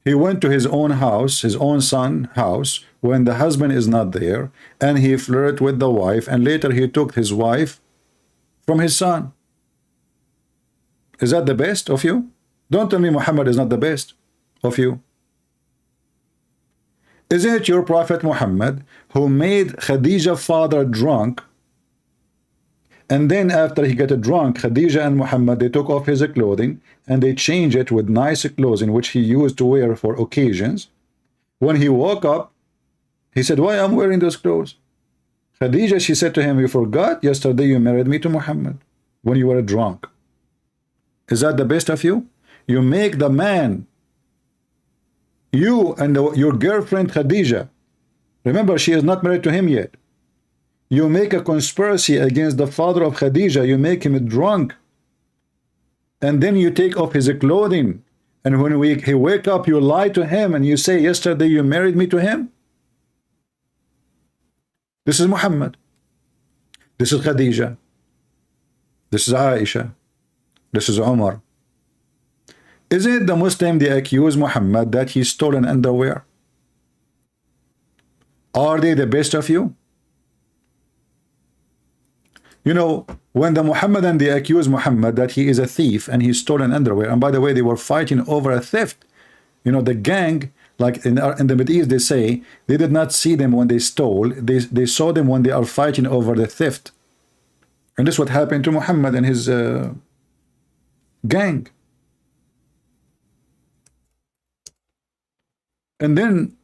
He went to his own house, his own son's house, when the husband is not there, and he flirted with the wife, and later he took his wife from his son. Is that the best of you? Don't tell me Muhammad is not the best of you. Isn't it your Prophet Muhammad who made Khadija's father drunk? And then after he got drunk, Khadija and Muhammad, they took off his clothing and they changed it with nice clothing which he used to wear for occasions. When he woke up, he said, why I'm wearing those clothes? Khadija, she said to him, you forgot yesterday you married me to Muhammad when you were drunk. Is that the best of you? You make the man, you and your girlfriend Khadija, remember she is not married to him yet. You make a conspiracy against the father of Khadija. You make him drunk. And then you take off his clothing. And when he wake up, you lie to him and you say, yesterday you married me to him. This is Muhammad. This is Khadija. This is Aisha. This is Umar. Isn't it the Muslim they accuse Muhammad that he stolen underwear? Are they the best of you? You know, when the Muhammadan, they accuse Muhammad that he is a thief and he stole an underwear, and by the way, they were fighting over a theft. You know, the gang, like in the Middle East, they say they did not see them when they stole. They saw them when they are fighting over the theft. And this is what happened to Muhammad and his gang. And then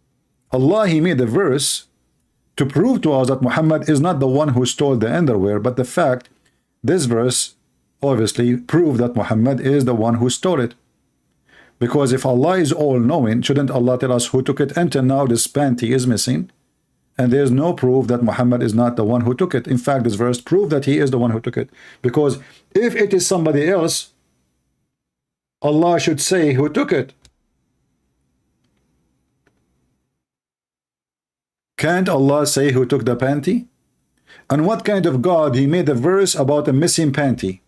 Allah, he made a verse to prove to us that Muhammad is not the one who stole the underwear, but the fact, this verse obviously proved that Muhammad is the one who stole it. Because if Allah is all-knowing, shouldn't Allah tell us who took it? Until now, this panty is missing, and there's no proof that Muhammad is not the one who took it. In fact, this verse proved that he is the one who took it. Because if it is somebody else, Allah should say who took it. Can't Allah say who took the panty? And what kind of God he made a verse about a missing panty?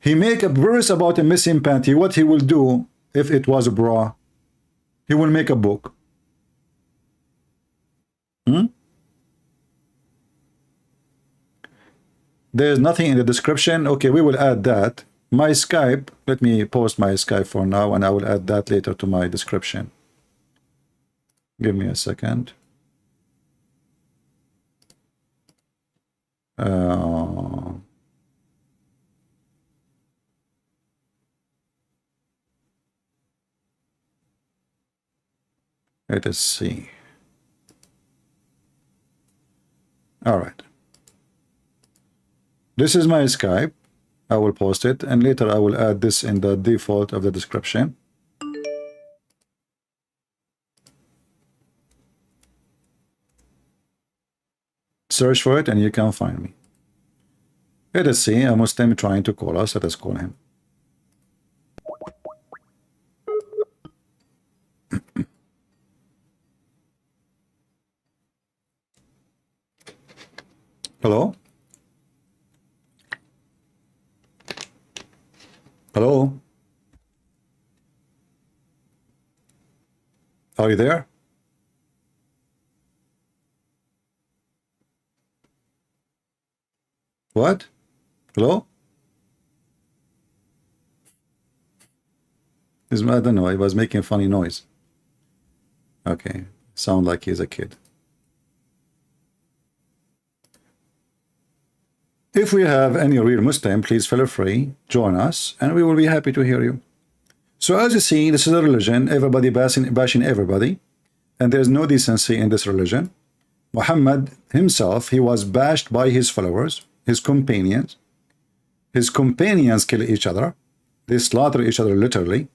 He make a verse about a missing panty. What he will do if it was a bra? He will make a book. There's nothing in the description. Okay, we will add that. My Skype, let me post my Skype for now, and I will add that later to my description. Give me a second. Let us see. All right. This is my Skype. I will post it, and later I will add this in the default of the description. Search for it and you can find me. Let us see a Muslim trying to call us. Let us call him. Hello? Hello? Are you there? What? Hello? I don't know. He was making a funny noise. Okay. Sound like he's a kid. If we have any real Muslim, please feel free, join us, and we will be happy to hear you. So as you see, this is a religion, everybody bashing everybody, and there's no decency in this religion. Muhammad himself, he was bashed by his followers, his companions. His companions kill each other. They slaughter each other literally.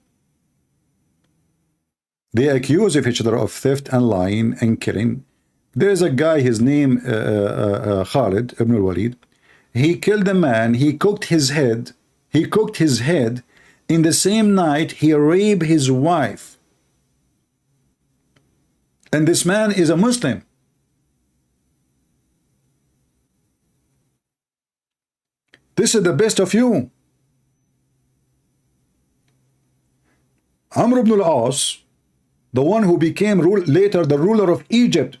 They accuse of each other of theft and lying and killing. There is a guy, his name Khalid ibn al-Walid. He killed a man. He cooked his head. He cooked his head. In the same night, he raped his wife. And this man is a Muslim. This is the best of you. Amr ibn al-As, the one who became later the ruler of Egypt,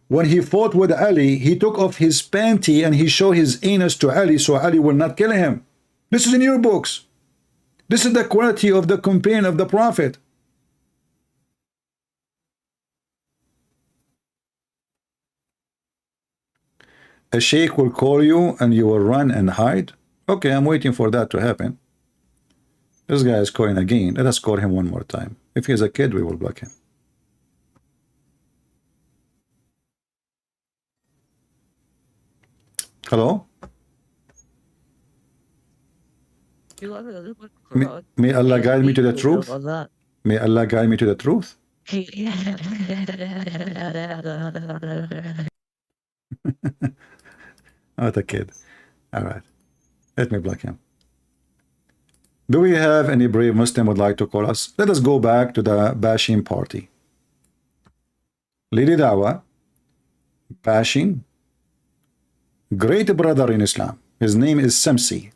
when he fought with Ali, he took off his panty and he showed his anus to Ali so Ali will not kill him. This is in your books. This is the quality of the companion of the Prophet. A sheikh will call you and you will run and hide. Okay, I'm waiting for that to happen. This guy is calling again. Let us call him one more time. If he's a kid, we will block him. Hello? May Allah guide me to the truth. May Allah guide me to the truth. Not a kid. All right. Let me block him. Do we have any brave Muslim would like to call us? Let us go back to the bashing party. Lady Dawha, bashing, great brother in Islam. His name is Shamsi.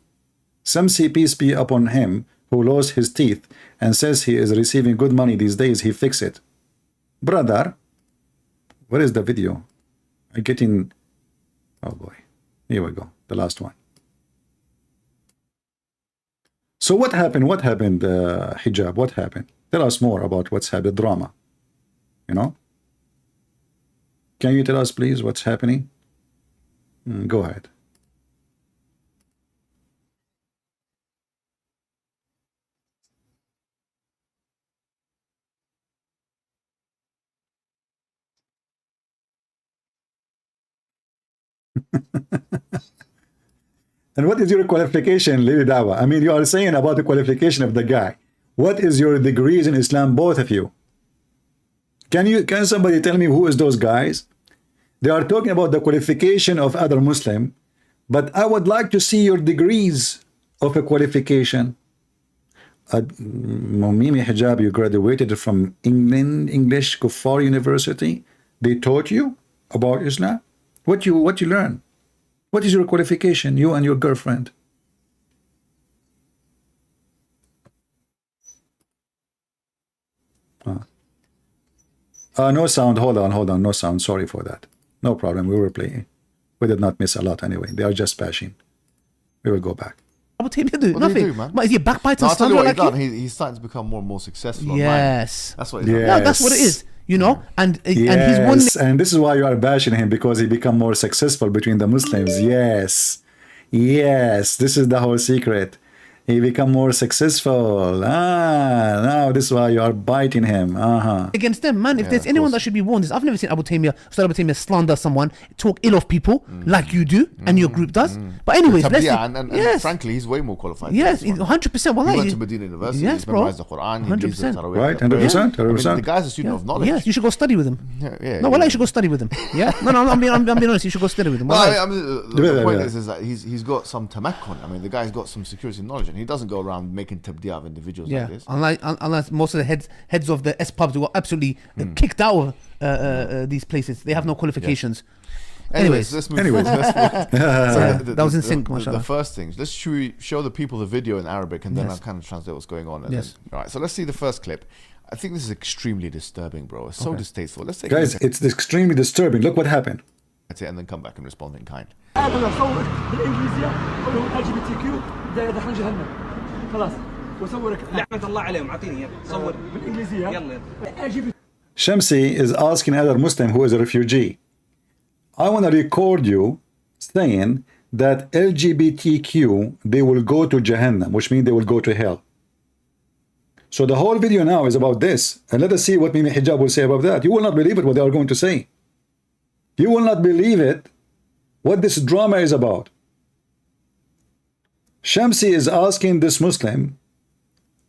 Shamsi, peace be upon him, who lost his teeth and says he is receiving good money these days. He fix it. Brother, where is the video? I'm getting... Oh boy. Here we go. The last one. So what happened? What happened, Hijab? What happened? Tell us more about what's happened, drama. You know? Can you tell us, please, what's happening? Go ahead. And what is your qualification, Lily Dawha? I mean, you are saying about the qualification of the guy. What is your degrees in Islam, both of you? Can somebody tell me who is those guys? They are talking about the qualification of other Muslim, but I would like to see your degrees of a qualification. Mimi Hijab, you graduated from England, English Kuffar University. They taught you about Islam? What you learn? What is your qualification, you and your girlfriend? No sound. Hold on. No sound. Sorry for that. No problem. We were playing. We did not miss a lot anyway. They are just bashing. We will go back. What did he do? What Nothing. did he do, man? What, is he a backbiter? No, I'll tell you what like he's done. He's starting to become more and more successful. Yes. Online. That's what he's done. No, that's what it is. You know, and he's one. And this is why you are bashing him, because he become more successful between the Muslims. Yes, this is the whole secret. He become more successful. Now this is why you are biting him. Against them, man. If there's anyone that should be warned, is I've never seen Abu Taymiyyah slander someone, talk ill of people like you do and your group does. But anyways, let's and frankly, he's way more qualified. Yes, 100%. He went to Medina University. Yes, he's bro. memorized the Quran. 100%. Right, 100%. I mean, the guy's a student of knowledge. Yes, you should go study with him. No, well, you should go study with him. Yeah, no, I'm being honest. You should go study with him. I mean, the point is that he's got some tamakkun. I mean, the guy's got some security knowledge, and he doesn't go around making tabdi'ah of individuals like this. Unless most of the heads of the S pubs were absolutely kicked out of these places. They have no qualifications. Anyways, let's move forward. That was in sync, mashallah. The first things. Let's show the people the video in Arabic, and then I'll kind of translate what's going on. Yes. All right. So let's see the first clip. I think this is extremely disturbing, bro. It's so distasteful. Let's take guys, it's extremely disturbing. Look what happened. That's it, and then come back and respond in kind. Shamsi is asking other Muslim who is a refugee. I want to record you saying that LGBTQ, they will go to Jahannam, which means they will go to hell. So the whole video now is about this. And let us see what Mimi Hijab will say about that. You will not believe it, what they are going to say. You will not believe it, what this drama is about. Shamsi is asking this Muslim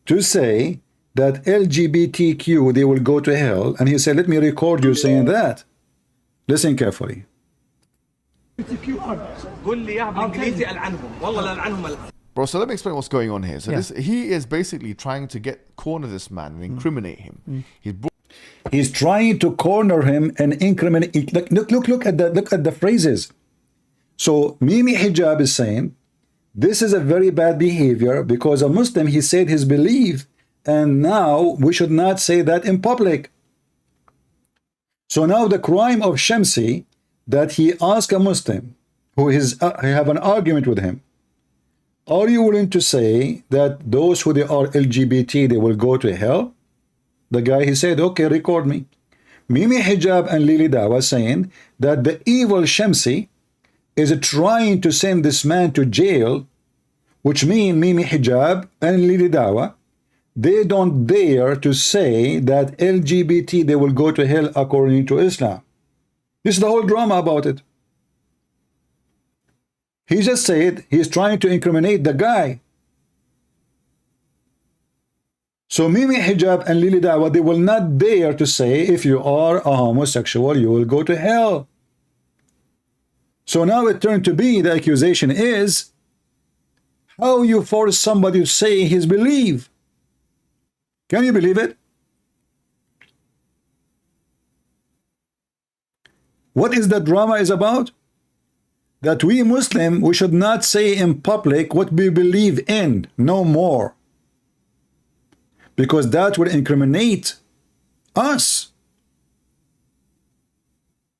to say that LGBTQ, they will go to hell. And he said, let me record you saying that. Listen carefully. Bro, so let me explain what's going on here. So he is basically trying to corner this man and incriminate him. He's trying to corner him and incriminate. Look at the phrases. So Mimi Hijab is saying this is a very bad behavior because a Muslim, he said his belief, and now we should not say that in public. So now the crime of Shamsi, that he asked a Muslim who have an argument with him, are you willing to say that those who they are LGBT, they will go to hell? The guy, he said, okay, record me. Mimi Hijab and Lily Dawha saying that the evil Shamsi is trying to send this man to jail, which means Mimi Hijab and Lily Dawha, they don't dare to say that LGBT, they will go to hell according to Islam. This is the whole drama about it. He just said he's trying to incriminate the guy. So Mimi Hijab and Lily Dawha, they will not dare to say if you are a homosexual, you will go to hell. So now it turned to be, the accusation is, how you force somebody to say his belief. Can you believe it? What is the drama is about? That we Muslim, we should not say in public what we believe in, no more. Because that will incriminate us.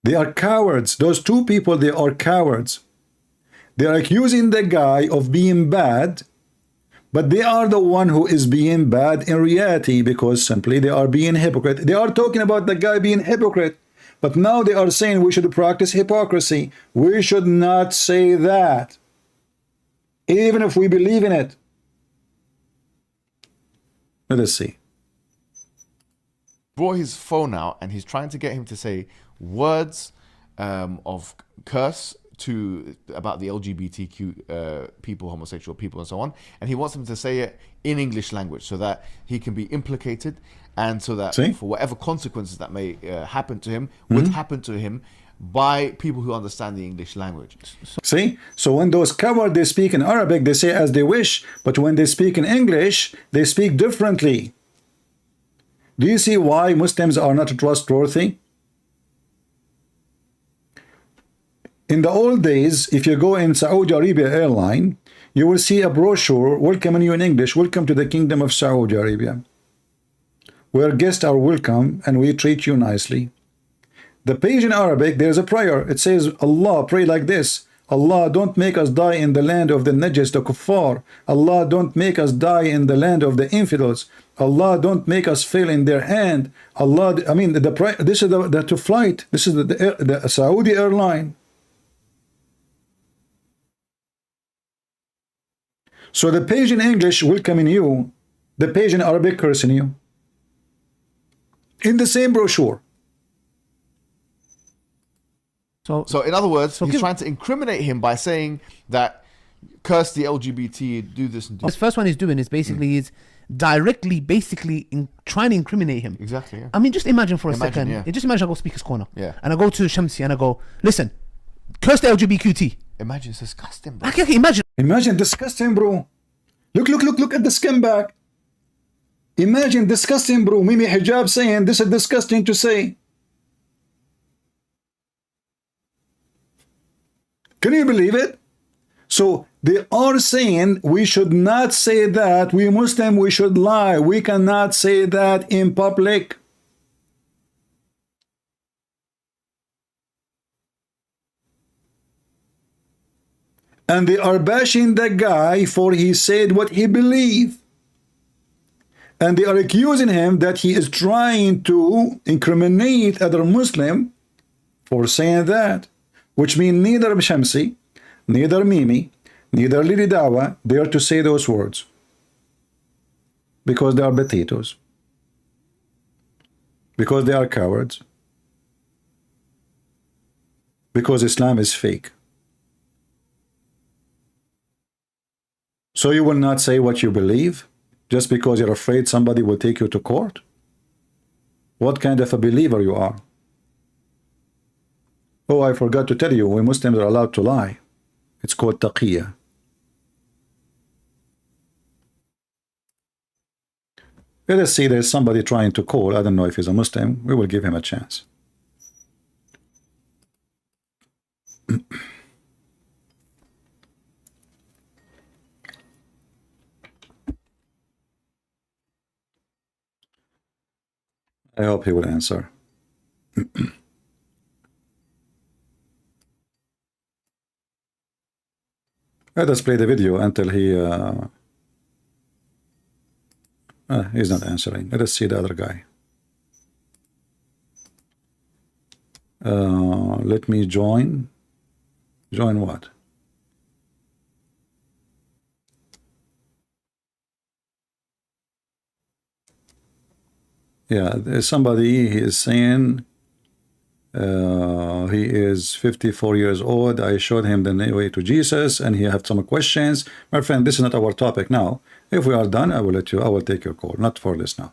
They are cowards. Those two people, they are cowards. They are accusing the guy of being bad, but they are the one who is being bad in reality, because simply they are being hypocrite. They are talking about the guy being hypocrite, but now they are saying we should practice hypocrisy. We should not say that, even if we believe in it. Let us see. Brought his phone out and he's trying to get him to say words of curse about the LGBTQ people, homosexual people, and so on, and he wants him to say it in English language so that he can be implicated, and so that for whatever consequences that may happen to him would happen to him by people who understand the English language. See, so when those cowards, they speak in Arabic, they say as they wish, but when they speak in English, they speak differently. Do you see why Muslims are not trustworthy? In the old days, if you go in Saudi Arabia airline, you will see a brochure welcoming you in English, welcome to the Kingdom of Saudi Arabia, where guests are welcome and we treat you nicely. The page in Arabic, there's a prayer. It says, Allah, pray like this. Allah, don't make us die in the land of the Najis, the Kuffar. Allah, don't make us die in the land of the infidels. Allah, don't make us fail in their hand. Allah, I mean, this is the to flight. This is the Saudi airline. So the page in English welcoming you, the page in Arabic cursing you. In the same brochure. So in other words, he's trying to incriminate him by saying that curse the LGBT, do this and do This first one he's doing is basically is directly trying to incriminate him. Exactly, yeah. I mean, just imagine for a second. yeah. Just imagine I go Speaker's Corner. Yeah. And I go to Shamsi and I go, listen, curse the LGBTQT. Imagine, it's disgusting, bro. Okay, imagine. Imagine, disgusting, bro. Look at the skin back. Imagine, disgusting, bro. Mimi Hijab saying this is disgusting to say. Can you believe it? So they are saying we should not say that. We Muslim, we should lie. We cannot say that in public. And they are bashing the guy for he said what he believed. And they are accusing him that he is trying to incriminate other Muslim for saying that. Which means neither Shamsi, neither Mimi, neither Lady Dawha dare to say those words. Because they are potatoes. Because they are cowards. Because Islam is fake. So you will not say what you believe just because you're afraid somebody will take you to court? What kind of a believer you are? Oh, I forgot to tell you, we Muslims are allowed to lie. It's called taqiyya. Let us see, there's somebody trying to call. I don't know if he's a Muslim. We will give him a chance. I hope he will answer. Let us play the video until he's not answering. Let us see the other guy. Let me join. Join what? Yeah, there's somebody, he is saying he is 54 years old. I showed him the way to Jesus and he had some questions. My friend, this is not our topic now. If we are done, I will take your call. Not for this now.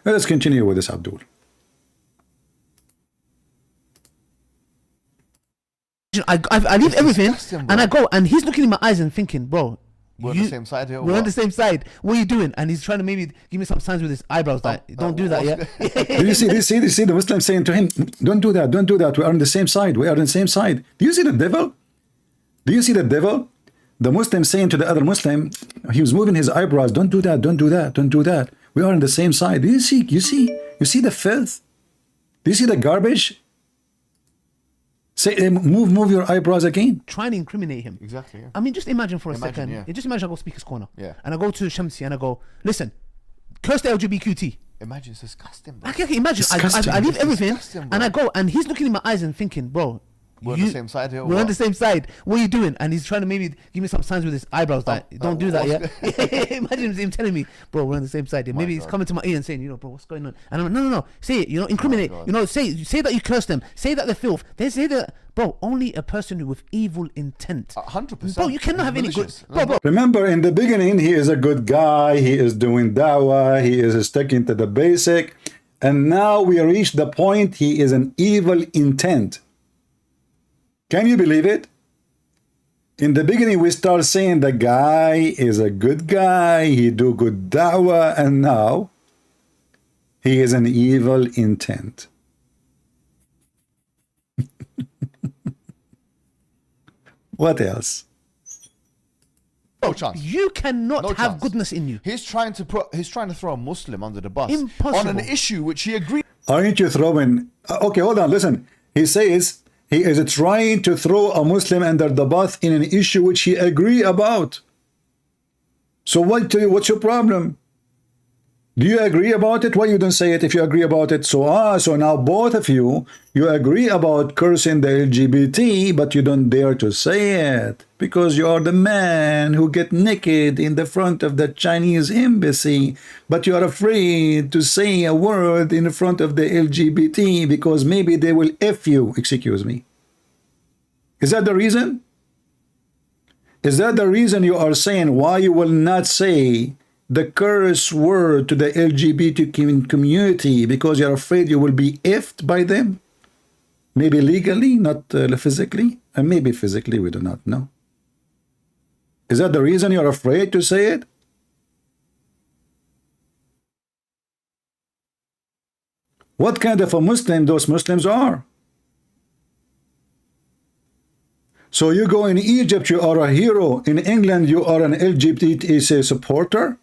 Let us continue with this, Abdul. I leave everything and I go, and he's looking in my eyes and thinking, bro, We're on the same side here. or we're on what? the same side. What are you doing? And he's trying to maybe give me some signs with his eyebrows that don't do that, yeah. Do you see the Muslim saying to him, don't do that, don't do that. We are on the same side. We are on the same side. Do you see the devil? Do you see the devil? The Muslim saying to the other Muslim, he was moving his eyebrows, don't do that, don't do that, don't do that. We are on the same side. Do you see? You see the filth? Do you see the garbage? Say, move your eyebrows again. trying to incriminate him. Exactly. Yeah. I mean, just imagine for a Imagine, second. yeah. Just imagine I go Speaker's Corner. Yeah. And I go to Shamsi and I go, listen, curse the LGBTQT. Imagine, it's disgusting, bro. Okay, imagine. Disgusting. I leave It's everything disgusting, bro. and I go, and he's looking in my eyes and thinking, bro, We're on the same side here. or We're on what? the same side. What are you doing? And he's trying to maybe give me some signs with his eyebrows that don't do that. Yeah. Imagine him telling me, bro, we're on the same side. Yeah. Maybe he's God. coming to my ear and saying, bro, what's going on? And I'm like, no. Say it. Incriminate. God. Say that you curse them. Say that they're filth. They say that, bro. Only a person with evil intent. 100%. Bro, you cannot have any good. Malicious. Bro. Remember, in the beginning, he is a good guy. He is doing dawah. He is sticking to the basic. And now we reach the point he is an evil intent. Can you believe it? In the beginning, we start saying the guy is a good guy. He do good dawah. And now he is an evil intent. What else? No chance. You cannot No have chance. goodness in you. He's trying to throw a Muslim under the bus Impossible. on an issue which he agreed. Aren't you throwing... Okay, hold on, listen. He says he is trying to throw a Muslim under the bus in an issue which he agree about. So what's your problem? Do you agree about it? Why you don't say it if you agree about it? So now both of you agree about cursing the LGBT, but you don't dare to say it because you are the man who get naked in the front of the Chinese embassy, but you are afraid to say a word in front of the LGBT because maybe they will F you. Excuse me. Is that the reason? Is that the reason you are saying why you will not say the curse word to the LGBT community because you're afraid you will be effed by them? Maybe legally, not physically, and maybe physically, we do not know. Is that the reason you're afraid to say it? What kind of a Muslim those Muslims are? So you go in Egypt, you are a hero. In England, you are an LGBT supporter.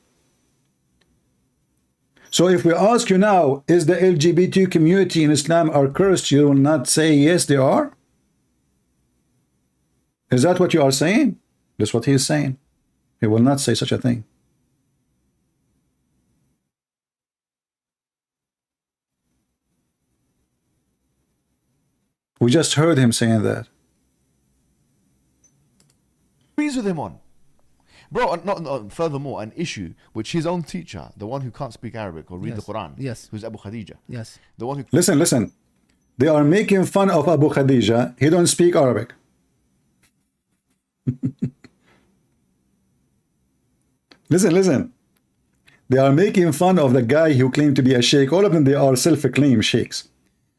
So if we ask you now, is the LGBT community in Islam are cursed, you will not say yes, they are? Is that what you are saying? That's what he is saying. He will not say such a thing. We just heard him saying that. Agrees with him on. Bro, furthermore, an issue which his own teacher, the one who can't speak Arabic or read the Quran, who's Abu Khadija, the one who... Listen. They are making fun of Abu Khadija. He don't speak Arabic. Listen. They are making fun of the guy who claimed to be a sheikh. All of them, they are self-acclaimed sheikhs.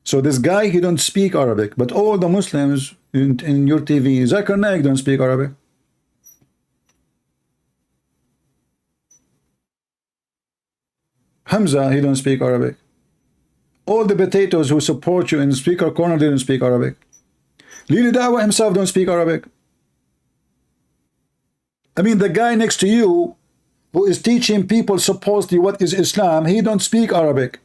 So this guy, he don't speak Arabic. But all the Muslims in your TV, Zakir Naik don't speak Arabic. Hamza, he don't speak Arabic. All the potatoes who support you in speaker corner, they don't speak Arabic. Lili Dawah himself don't speak Arabic. I mean, the guy next to you who is teaching people supposedly what is Islam, he don't speak Arabic.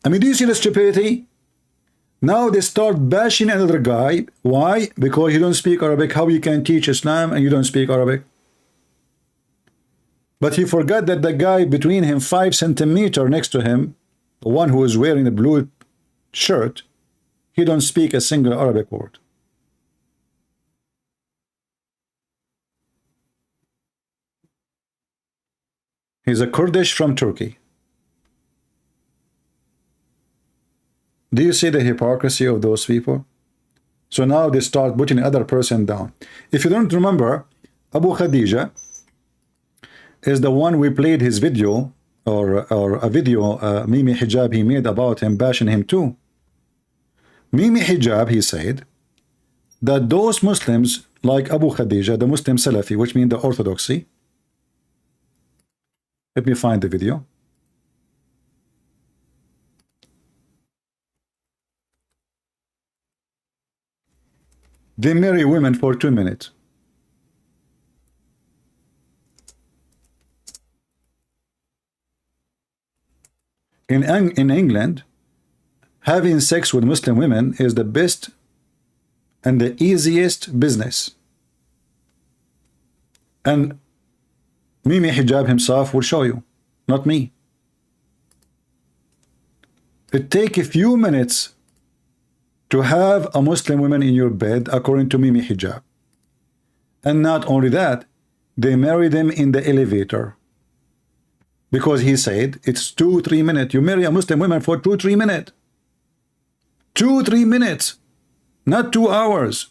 I mean, do you see the stupidity? Now they start bashing another guy. Why? Because you don't speak Arabic. How you can teach Islam and you don't speak Arabic? But he forgot that the guy between him 5 centimeters next to him, the one who is wearing a blue shirt, he don't speak a single Arabic word. He's a Kurdish from Turkey. Do you see the hypocrisy of those people? So now they start putting the other person down. If you don't remember, Abu Khadija is the one we played his video, or a video Mimi Hijab he made about him, bashing him too. Mimi Hijab, he said that those Muslims like Abu Khadija, the Muslim Salafi, which means the Orthodoxy. Let me find the video. They marry women for 2 minutes. In England, having sex with Muslim women is the best and the easiest business. And Mimi Hijab himself will show you, not me. It takes a few minutes to have a Muslim woman in your bed, according to Mimi Hijab. And not only that, they marry them in the elevator. Because he said it's 2-3 minutes. You marry a Muslim woman for 2-3 minutes. 2-3 minutes, not 2 hours.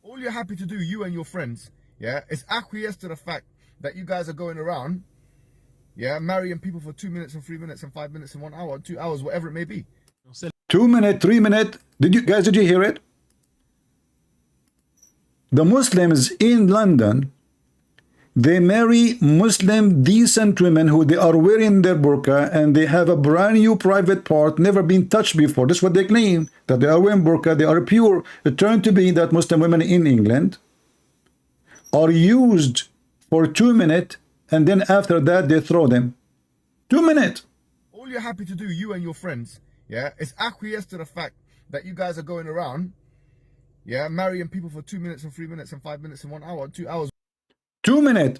All you're happy to do, you and your friends, yeah, is acquiesce to the fact that you guys are going around, yeah, marrying people for 2 minutes and 3 minutes and 5 minutes and 1 hour, 2 hours, whatever it may be. 2 minutes, 3 minutes. Did you hear it? The Muslims in London, they marry Muslim decent women who they are wearing their burqa and they have a brand new private part, never been touched before. This is what they claim, that they are wearing burqa, they are pure. It turned to be that Muslim women in England are used for 2 minutes and then after that they throw them. 2 minutes. All you're happy to do, you and your friends, yeah, is acquiesce to the fact that you guys are going around, yeah, marrying people for 2 minutes and 3 minutes and 5 minutes and 1 hour, 2 hours. 2 minutes.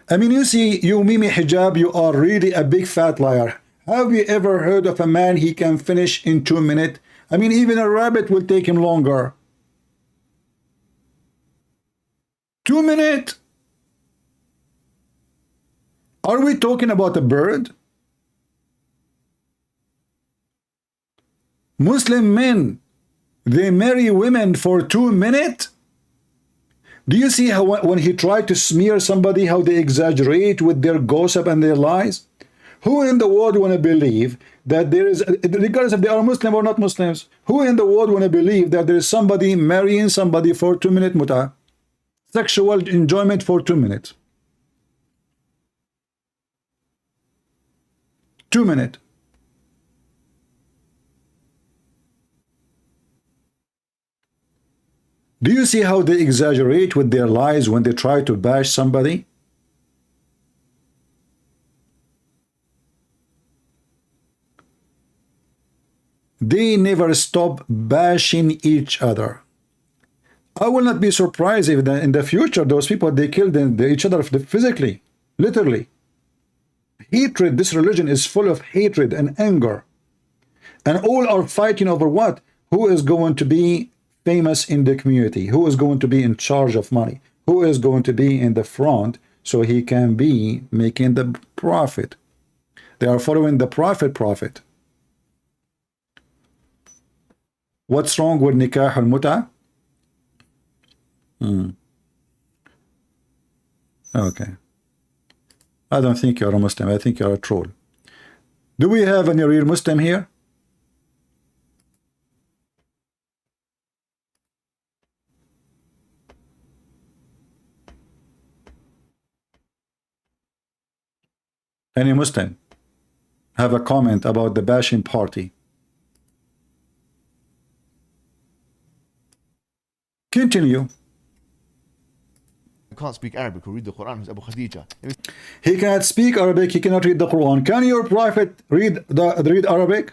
I mean, you see, you Mimi Hijab, you are really a big fat liar. Have you ever heard of a man he can finish in 2 minutes? I mean, even a rabbit will take him longer. 2 minutes. Are we talking about a bird? Muslim men, they marry women for 2 minutes? Do you see how when he tried to smear somebody, how they exaggerate with their gossip and their lies? Who in the world want to believe that there is, regardless if they are Muslim or not Muslims, who in the world want to believe that there is somebody marrying somebody for 2 minute muta, sexual enjoyment for 2 minutes? 2 minutes. Do you see how they exaggerate with their lies when they try to bash somebody? They never stop bashing each other. I will not be surprised if in the future those people, they kill each other physically, literally. Hatred, this religion is full of hatred and anger. And all are fighting over what? Who is going to be famous in the community? Who is going to be in charge of money? Who is going to be in the front so he can be making the profit? They are following the prophet. What's wrong with nikah al-muta? Okay. I don't think you're a Muslim. I think you're a troll. Do we have any real Muslim here? Any Muslim have a comment about the bashing party? Continue. You can't speak Arabic or read the Quran. It's Abu Khadija. He cannot speak Arabic, he cannot read the Quran. Can your prophet read Arabic?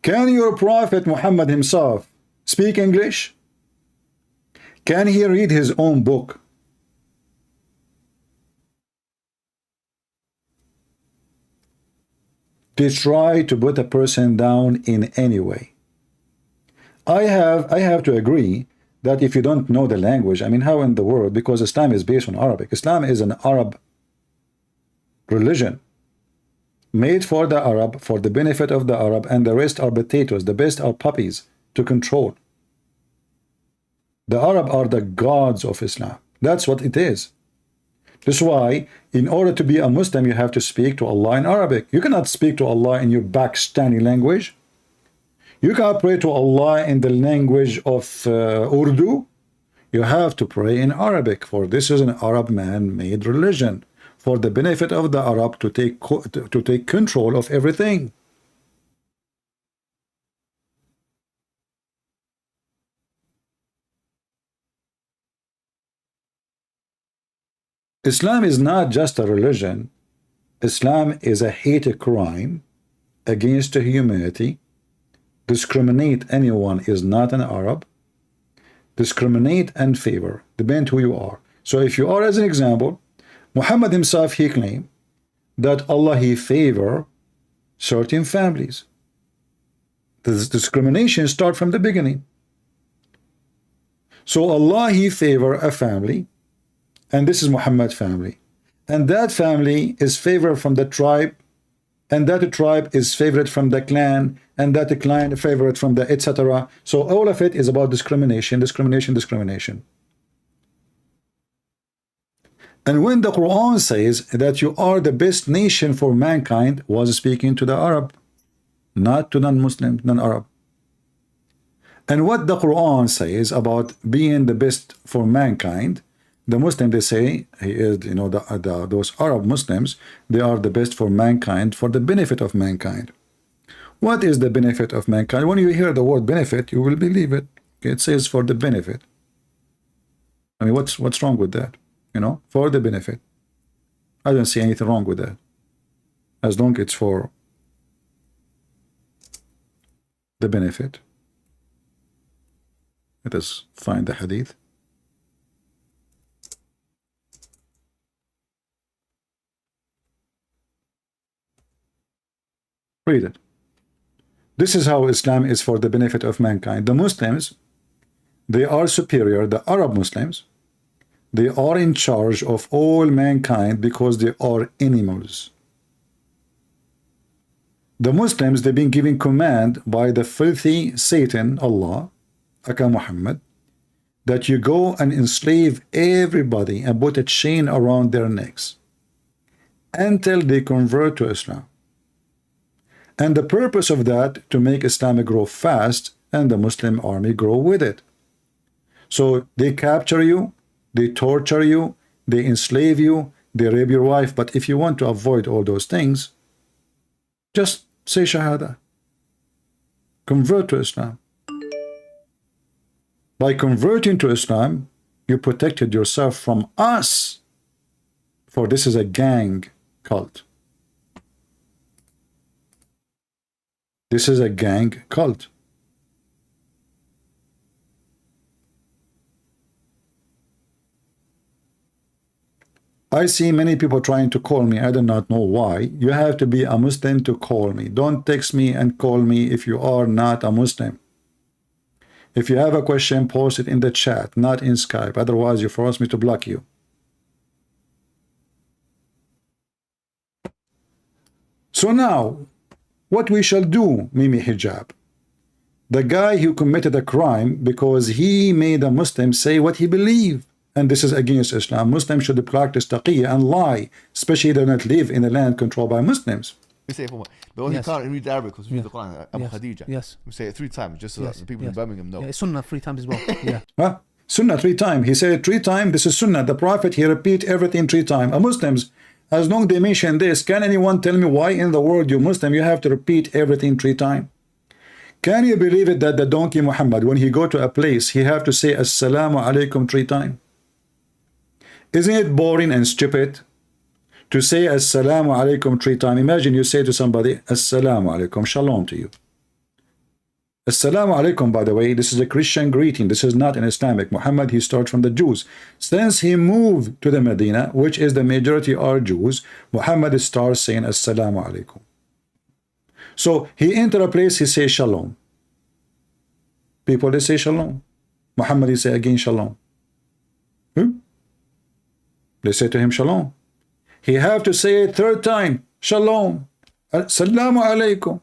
Can your prophet Muhammad himself speak English? Can he read his own book? To try to put a person down in any way. I have to agree that if you don't know the language, I mean, how in the world, because Islam is based on Arabic. Islam is an Arab religion made for the Arab, for the benefit of the Arab, and the rest are potatoes, the best are puppies to control. The Arab are the gods of Islam. That's what it is. That's why, in order to be a Muslim, you have to speak to Allah in Arabic. You cannot speak to Allah in your Pakistani language. You can't pray to Allah in the language of Urdu. You have to pray in Arabic, for this is an Arab man-made religion for the benefit of the Arab to take control of everything. Islam is not just a religion. Islam is a hate crime against humanity, discriminate anyone is not an Arab, discriminate and favor, depend who you are. So if you are, as an example, Muhammad himself, he claimed that Allah, he favor certain families. This discrimination start from the beginning. So Allah, he favor a family, and this is Muhammad's family, and that family is favored from the tribe, and that tribe is favored from the clan, and that clan favored from the etc. So all of it is about discrimination, discrimination, discrimination. And when the Quran says that you are the best nation for mankind, was speaking to the Arab, not to non-Muslim, non-Arab. And what the Quran says about being the best for mankind, the Muslim, they say, he is, you know, those Arab Muslims, they are the best for mankind, for the benefit of mankind. What is the benefit of mankind? When you hear the word benefit, you will believe it. It says for the benefit. I mean, what's wrong with that? You know, for the benefit. I don't see anything wrong with that, as long as it's for the benefit. Let us find the hadith. Read it. This is how Islam is for the benefit of mankind. The Muslims, they are superior. The Arab Muslims, they are in charge of all mankind because they are animals. The Muslims, they've been given command by the filthy Satan, Allah, Aka Muhammad, that you go and enslave everybody and put a chain around their necks until they convert to Islam. And the purpose of that, to make Islam grow fast and the Muslim army grow with it. So they capture you, they torture you, they enslave you, they rape your wife. But if you want to avoid all those things, just say Shahada. Convert to Islam. By converting to Islam, you protected yourself from us. For this is a gang cult. This is a gang cult. I see many people trying to call me. I do not know why. You have to be a Muslim to call me. Don't text me and call me if you are not a Muslim. If you have a question, post it in the chat, not in Skype. Otherwise, you force me to block you. So now, what we shall do, Mimi Hijab? The guy who committed a crime because he made a Muslim say what he believed. And this is against Islam. Muslims should practice taqiyya and lie, especially they don't live in a land controlled by Muslims. We say it for the one who can't read Arabic because we read the Quran, Abu Yes. Khadija. Yes. We say it 3 times just so that the people in Birmingham know. Yeah, it's Sunnah 3 times as well. Yeah. Huh? Sunnah 3 times. He said it 3 times. This is Sunnah. The Prophet, he repeat everything 3 times. A Muslims, as long as they mention this, can anyone tell me why in the world you Muslim you have to repeat everything 3 times? Can you believe it that the donkey Muhammad, when he go to a place, he have to say Assalamu alaikum 3 times? Isn't it boring and stupid to say Assalamu alaikum 3 times? Imagine you say to somebody Assalamu alaikum, shalom to you. Assalamu alaikum, by the way, this is a Christian greeting. This is not an Islamic. Muhammad, he starts from the Jews. Since he moved to the Medina, which is the majority are Jews, Muhammad starts saying Assalamu alaikum. So he enter a place, he says shalom. People, they say shalom. Muhammad, he say again shalom. They say to him shalom. He have to say it 3rd time, shalom. Assalamu alaikum.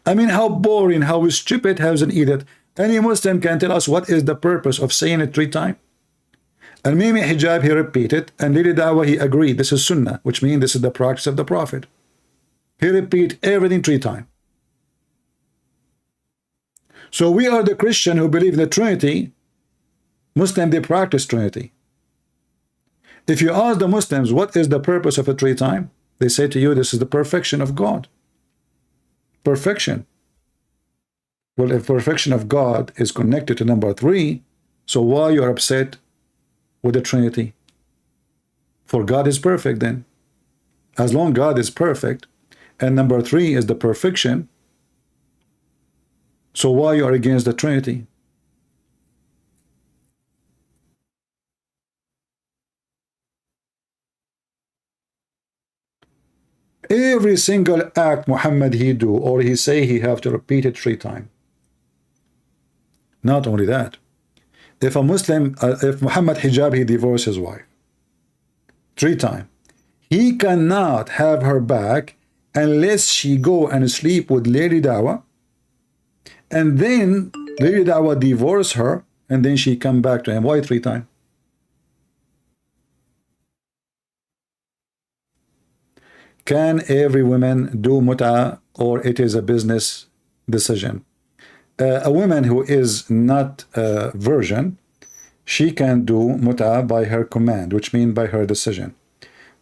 I mean, how boring, how stupid has an idiot. Any Muslim can tell us what is the purpose of saying it 3 times. And Mimi Hijab, he repeated, and Lili Dawha, he agreed. This is Sunnah, which means this is the practice of the Prophet. He repeat everything 3 times. So we are the Christian who believe in the Trinity. Muslim, they practice Trinity. If you ask the Muslims, what is the purpose of a 3 times? They say to you, this is the perfection of God. Perfection. Well, if perfection of God is connected to number 3, so why you are upset with the Trinity? For God is perfect then. As long God is perfect, and number 3 is the perfection. So why you are against the Trinity? Every single act Muhammad he do or he say, he have to repeat it 3 times. Not only that, if a Muslim, if Muhammad Hijab, he divorced his wife 3 times, he cannot have her back unless she go and sleep with Lady Dawha, and then Lady Dawha divorce her, and then she come back to him. Why 3 times? Can every woman do mut'a, or it is a business decision? A woman who is not a virgin, she can do mut'a by her command, which means by her decision.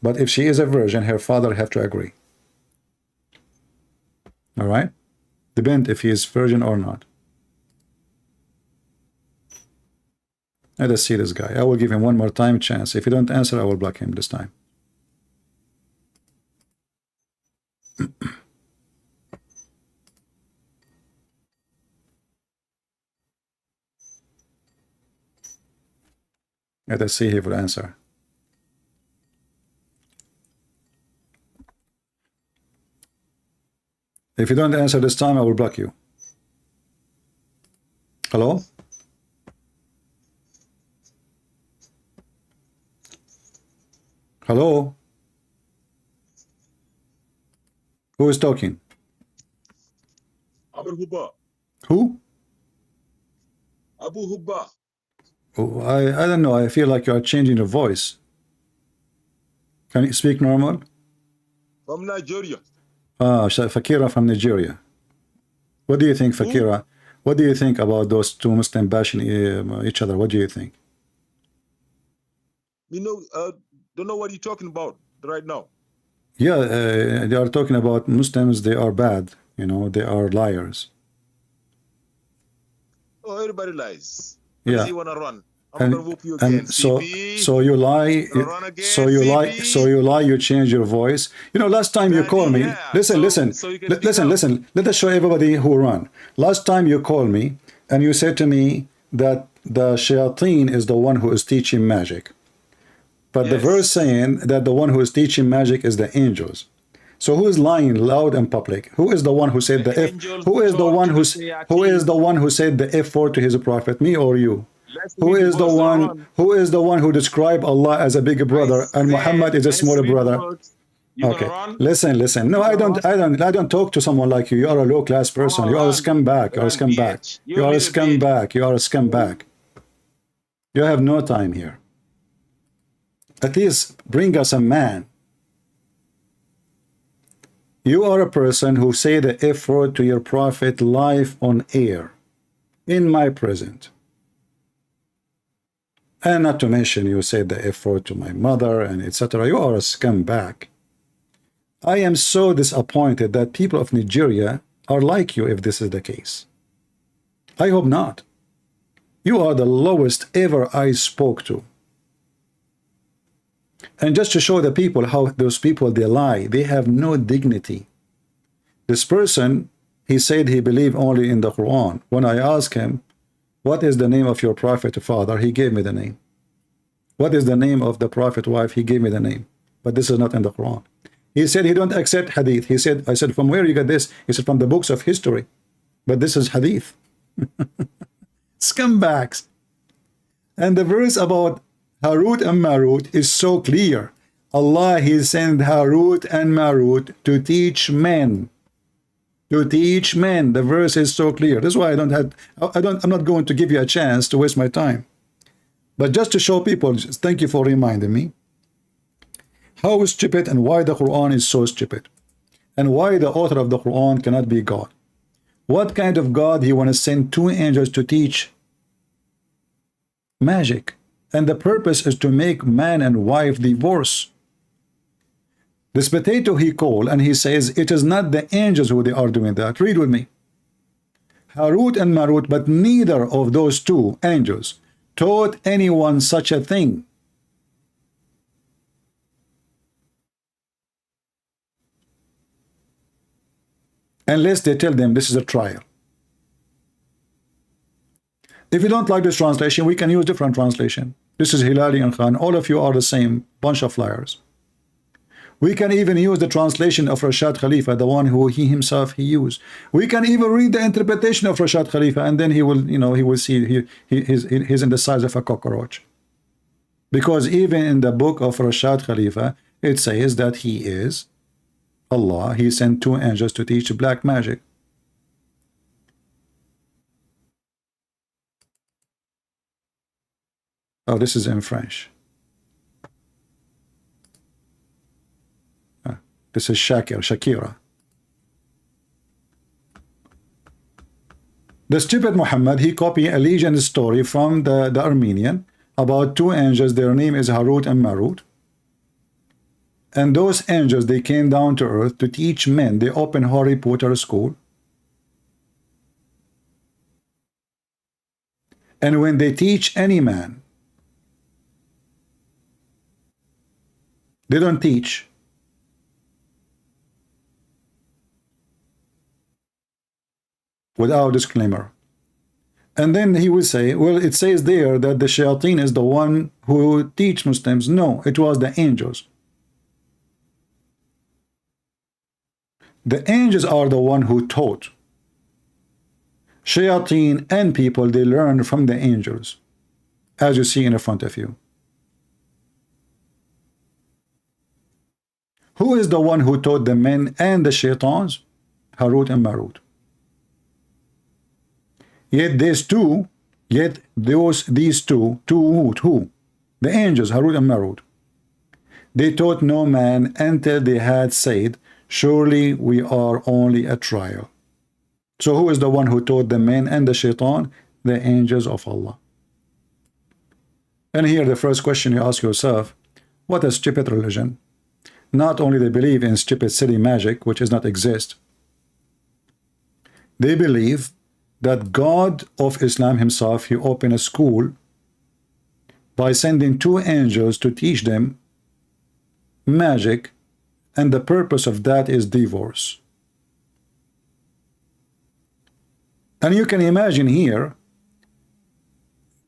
But if she is a virgin, her father have to agree. All right? Depend if he is virgin or not. Let us see this guy. I will give him one more time chance. If he don't answer, I will block him this time. Let us see if he will answer. If you don't answer this time, I will block you. Hello? Hello? Who is talking? Abu Hubba. Who? Abu Hubba. Oh, I don't know. I feel like you are changing your voice. Can you speak normal? From Nigeria. Ah, Fakira from Nigeria. What do you think, Fakira? What do you think about those two Muslims bashing each other? What do you think? You know, don't know what you're talking about right now. Yeah, they are talking about Muslims. They are bad. You know, they are liars. Oh, everybody lies. Yeah. Does he want to run? I'm gonna whoop you again. And so CP. you lie. Run again, So you lie. CP. So you lie. You change your voice. You know, last time you Daddy, called me. yeah. Listen. So you can speak Listen. up. Listen. Let us show everybody who run. Last time you called me and you said to me that the shayateen is the one who is teaching magic. But the verse saying that the one who is teaching magic is the angels. So who is lying loud and public? Who is the one who said the F? Who is the one who said the F4 to his prophet? Me or you? Who is the one? Who is the one who described Allah as a big brother and Muhammad is a smaller brother? Okay, listen. No, I don't talk to someone like you. You are a low class person. You are a scumbag. You are a scumbag. You are a scumbag. You are a scumbag. You have no time here. At least bring us a man. You are a person who say the F word to your prophet live on air in my presence. And not to mention you said the F word to my mother and etc. You are a scumbag. I am so disappointed that people of Nigeria are like you if this is the case. I hope not. You are the lowest ever I spoke to. And just to show the people how those people, they lie, they have no dignity. This person, he said he believed only in the Quran. When I asked him, what is the name of your prophet father? He gave me the name. What is the name of the prophet wife? He gave me the name. But this is not in the Quran. He said he don't accept hadith. I said, from where you get this? He said, from the books of history. But this is hadith. Scumbags. And the verse about Harut and Marut is so clear. Allah, he sent Harut and Marut to teach men. To teach men. The verse is so clear. That's why I'm not going to give you a chance to waste my time. But just to show people, thank you for reminding me how stupid and why the Quran is so stupid. And why the author of the Quran cannot be God. What kind of God he want to send 2 angels to teach magic? And the purpose is to make man and wife divorce. This potato he called and he says it is not the angels who they are doing that. Read with me. Harut and Marut, but neither of those 2 angels taught anyone such a thing. unless they tell them this is a trial. If you don't like this translation, we can use different translation. This is Hilali and Khan. All of you are the same bunch of liars. We can even use the translation of Rashad Khalifa, the one who he himself used. We can even read the interpretation of Rashad Khalifa, and then he will, you know, he will see he's in the size of a cockroach. Because even in the book of Rashad Khalifa, it says that he is Allah. He sent 2 angels to teach black magic. Oh, this is in French. This is Shakira. The stupid Muhammad, he copied a legend story from the Armenian about 2 angels. Their name is Harut and Marut. And those angels, they came down to earth to teach men. They opened Harry Potter school. And when they teach any man, they don't teach without disclaimer. And then he will say, well, it says there that the shayateen is the one who teach Muslims. No, it was the angels. The angels are the one who taught. Shayateen and people, they learn from the angels, as you see in front of you. Who is the one who taught the men and the shaitans? Harut and Marut. Yet these two, who? The angels, Harut and Marut. They taught no man until they had said, surely we are only a trial. So who is the one who taught the men and the shaitan? The angels of Allah. And here the first question you ask yourself, what a stupid religion. Not only they believe in stupid silly magic, which does not exist, they believe that God of Islam himself, he opened a school by sending 2 angels to teach them magic, and the purpose of that is divorce. And you can imagine here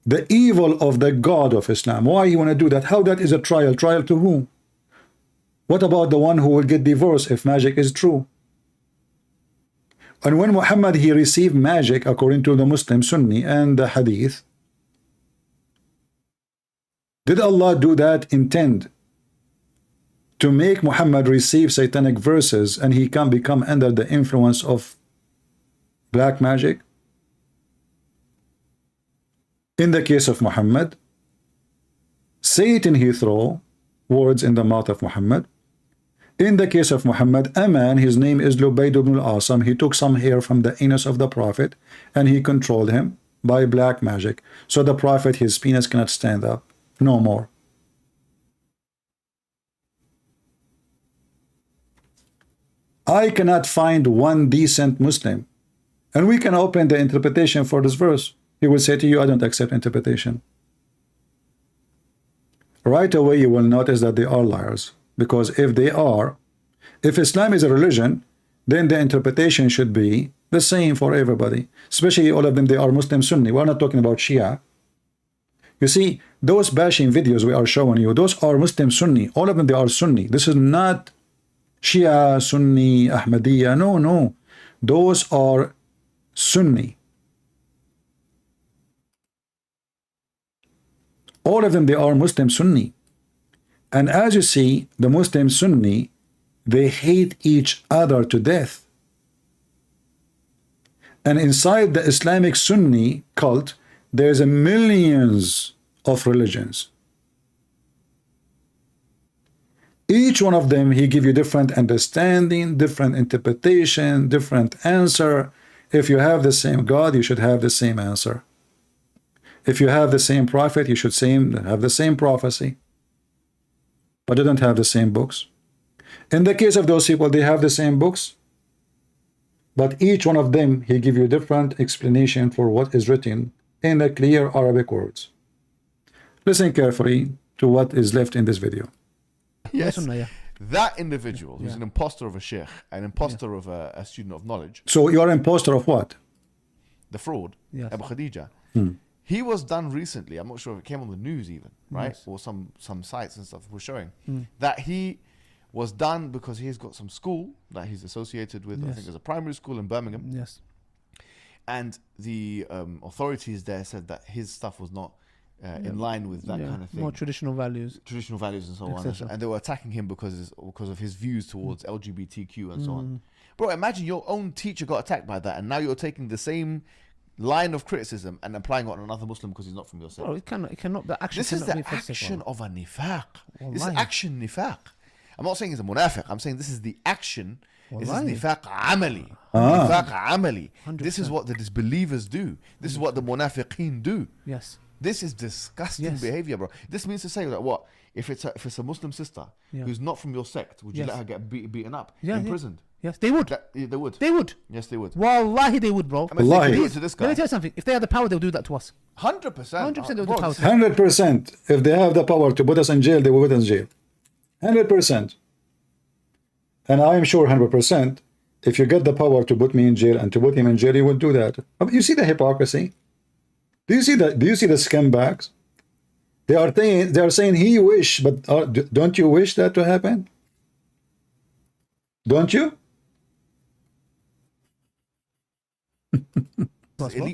the evil of the God of Islam. Why you want to do that? How that is a trial? Trial to whom? What about the one who will get divorced if magic is true? And when Muhammad, he received magic according to the Muslim Sunni and the Hadith, did Allah do that intend to make Muhammad receive satanic verses and he can become under the influence of black magic? In the case of Muhammad, Satan, he threw words in the mouth of Muhammad. In the case of Muhammad, a man, his name is Lubayd ibn al-Asam, he took some hair from the anus of the Prophet and he controlled him by black magic. So the Prophet, his penis cannot stand up no more. I cannot find one decent Muslim. And we can open the interpretation for this verse. He will say to you, I don't accept interpretation. Right away you will notice that they are liars. Because if Islam is a religion, then the interpretation should be the same for everybody. Especially all of them, they are Muslim Sunni. We're not talking about Shia. You see, those bashing videos we are showing you, those are Muslim Sunni. All of them, they are Sunni. This is not Shia, Sunni, Ahmadiyya. No, no. Those are Sunni. All of them, they are Muslim Sunni. And as you see, the Muslim Sunni, they hate each other to death. And inside the Islamic Sunni cult, there's millions of religions. Each one of them, he give you different understanding, different interpretation, different answer. If you have the same God, you should have the same answer. If you have the same prophet, you should have the same prophecy. But they don't have the same books. In the case of those people, they have the same books, but each one of them, he give you different explanation for what is written in the clear Arabic words. Listen carefully to what is left in this video. Yes. That individual who's an imposter of a sheikh, an imposter of a student of knowledge, So you are an imposter of what? the fraud, Yes. Abu Khadija, he was done recently. I'm not sure if it came on the news even, right? Or some sites and stuff were showing that he was done because he's got some school that he's associated with. I think there's a primary school in Birmingham. Yes. And the authorities there said that his stuff was not in line with that kind of thing. More traditional values. Traditional values and so on. Etc. And they were attacking him because of his views towards LGBTQ and so on. Bro, imagine your own teacher got attacked by that, and now you're taking the same line of criticism and applying it on another Muslim because he's not from your sect. Bro, it cannot. The action This is cannot the be festive, action bro. of a nifaq. This is Wallahi. action nifaq. I'm not saying he's a munafiq. I'm saying this is the action. This is Wallahi. nifaq amali. Nifaq amali. This is what the disbelievers do. This is what the munafiqeen do. Yes. This is disgusting Yes. behavior, bro. This means to say that what? If it's a Muslim sister who's not from your sect, would you Yes. let her get beaten up, Yeah, imprisoned? Yes, they would. They would. They would. Yes, they would. Wallahi, they would, bro. I mean, they Wallahi. could do it to this Let me guy. tell you something. If they had the power, they'll do that to us. 100%. 100% they'll do Bro, power. this is- 100%. If they have the power to put us in jail, they will put us in jail. 100%. And I am sure 100%. If you get the power to put me in jail and to put him in jail, he will do that. I mean, you see the hypocrisy? Do you see that? Do you see the scumbags? They are saying he wish, but don't you wish that to happen? Don't you?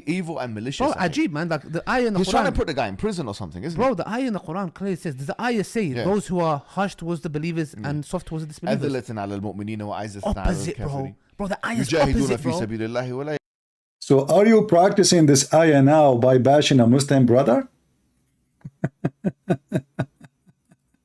evil and malicious. Bro, I think. Ajib, man. Like the ayah in the He's trying to Quran. put the guy in prison or something, isn't Bro, the ayah in the Quran clearly says, does the ayah say Yeah. those who are harsh towards the believers and soft towards the he? disbelievers? أذلة على المؤمنين وعزة على Opposite, bro. الكافرين. Bro, the ayah is يجاهدون opposite, في bro. سبيل الله ولا So are you practicing this ayah now by bashing a Muslim brother?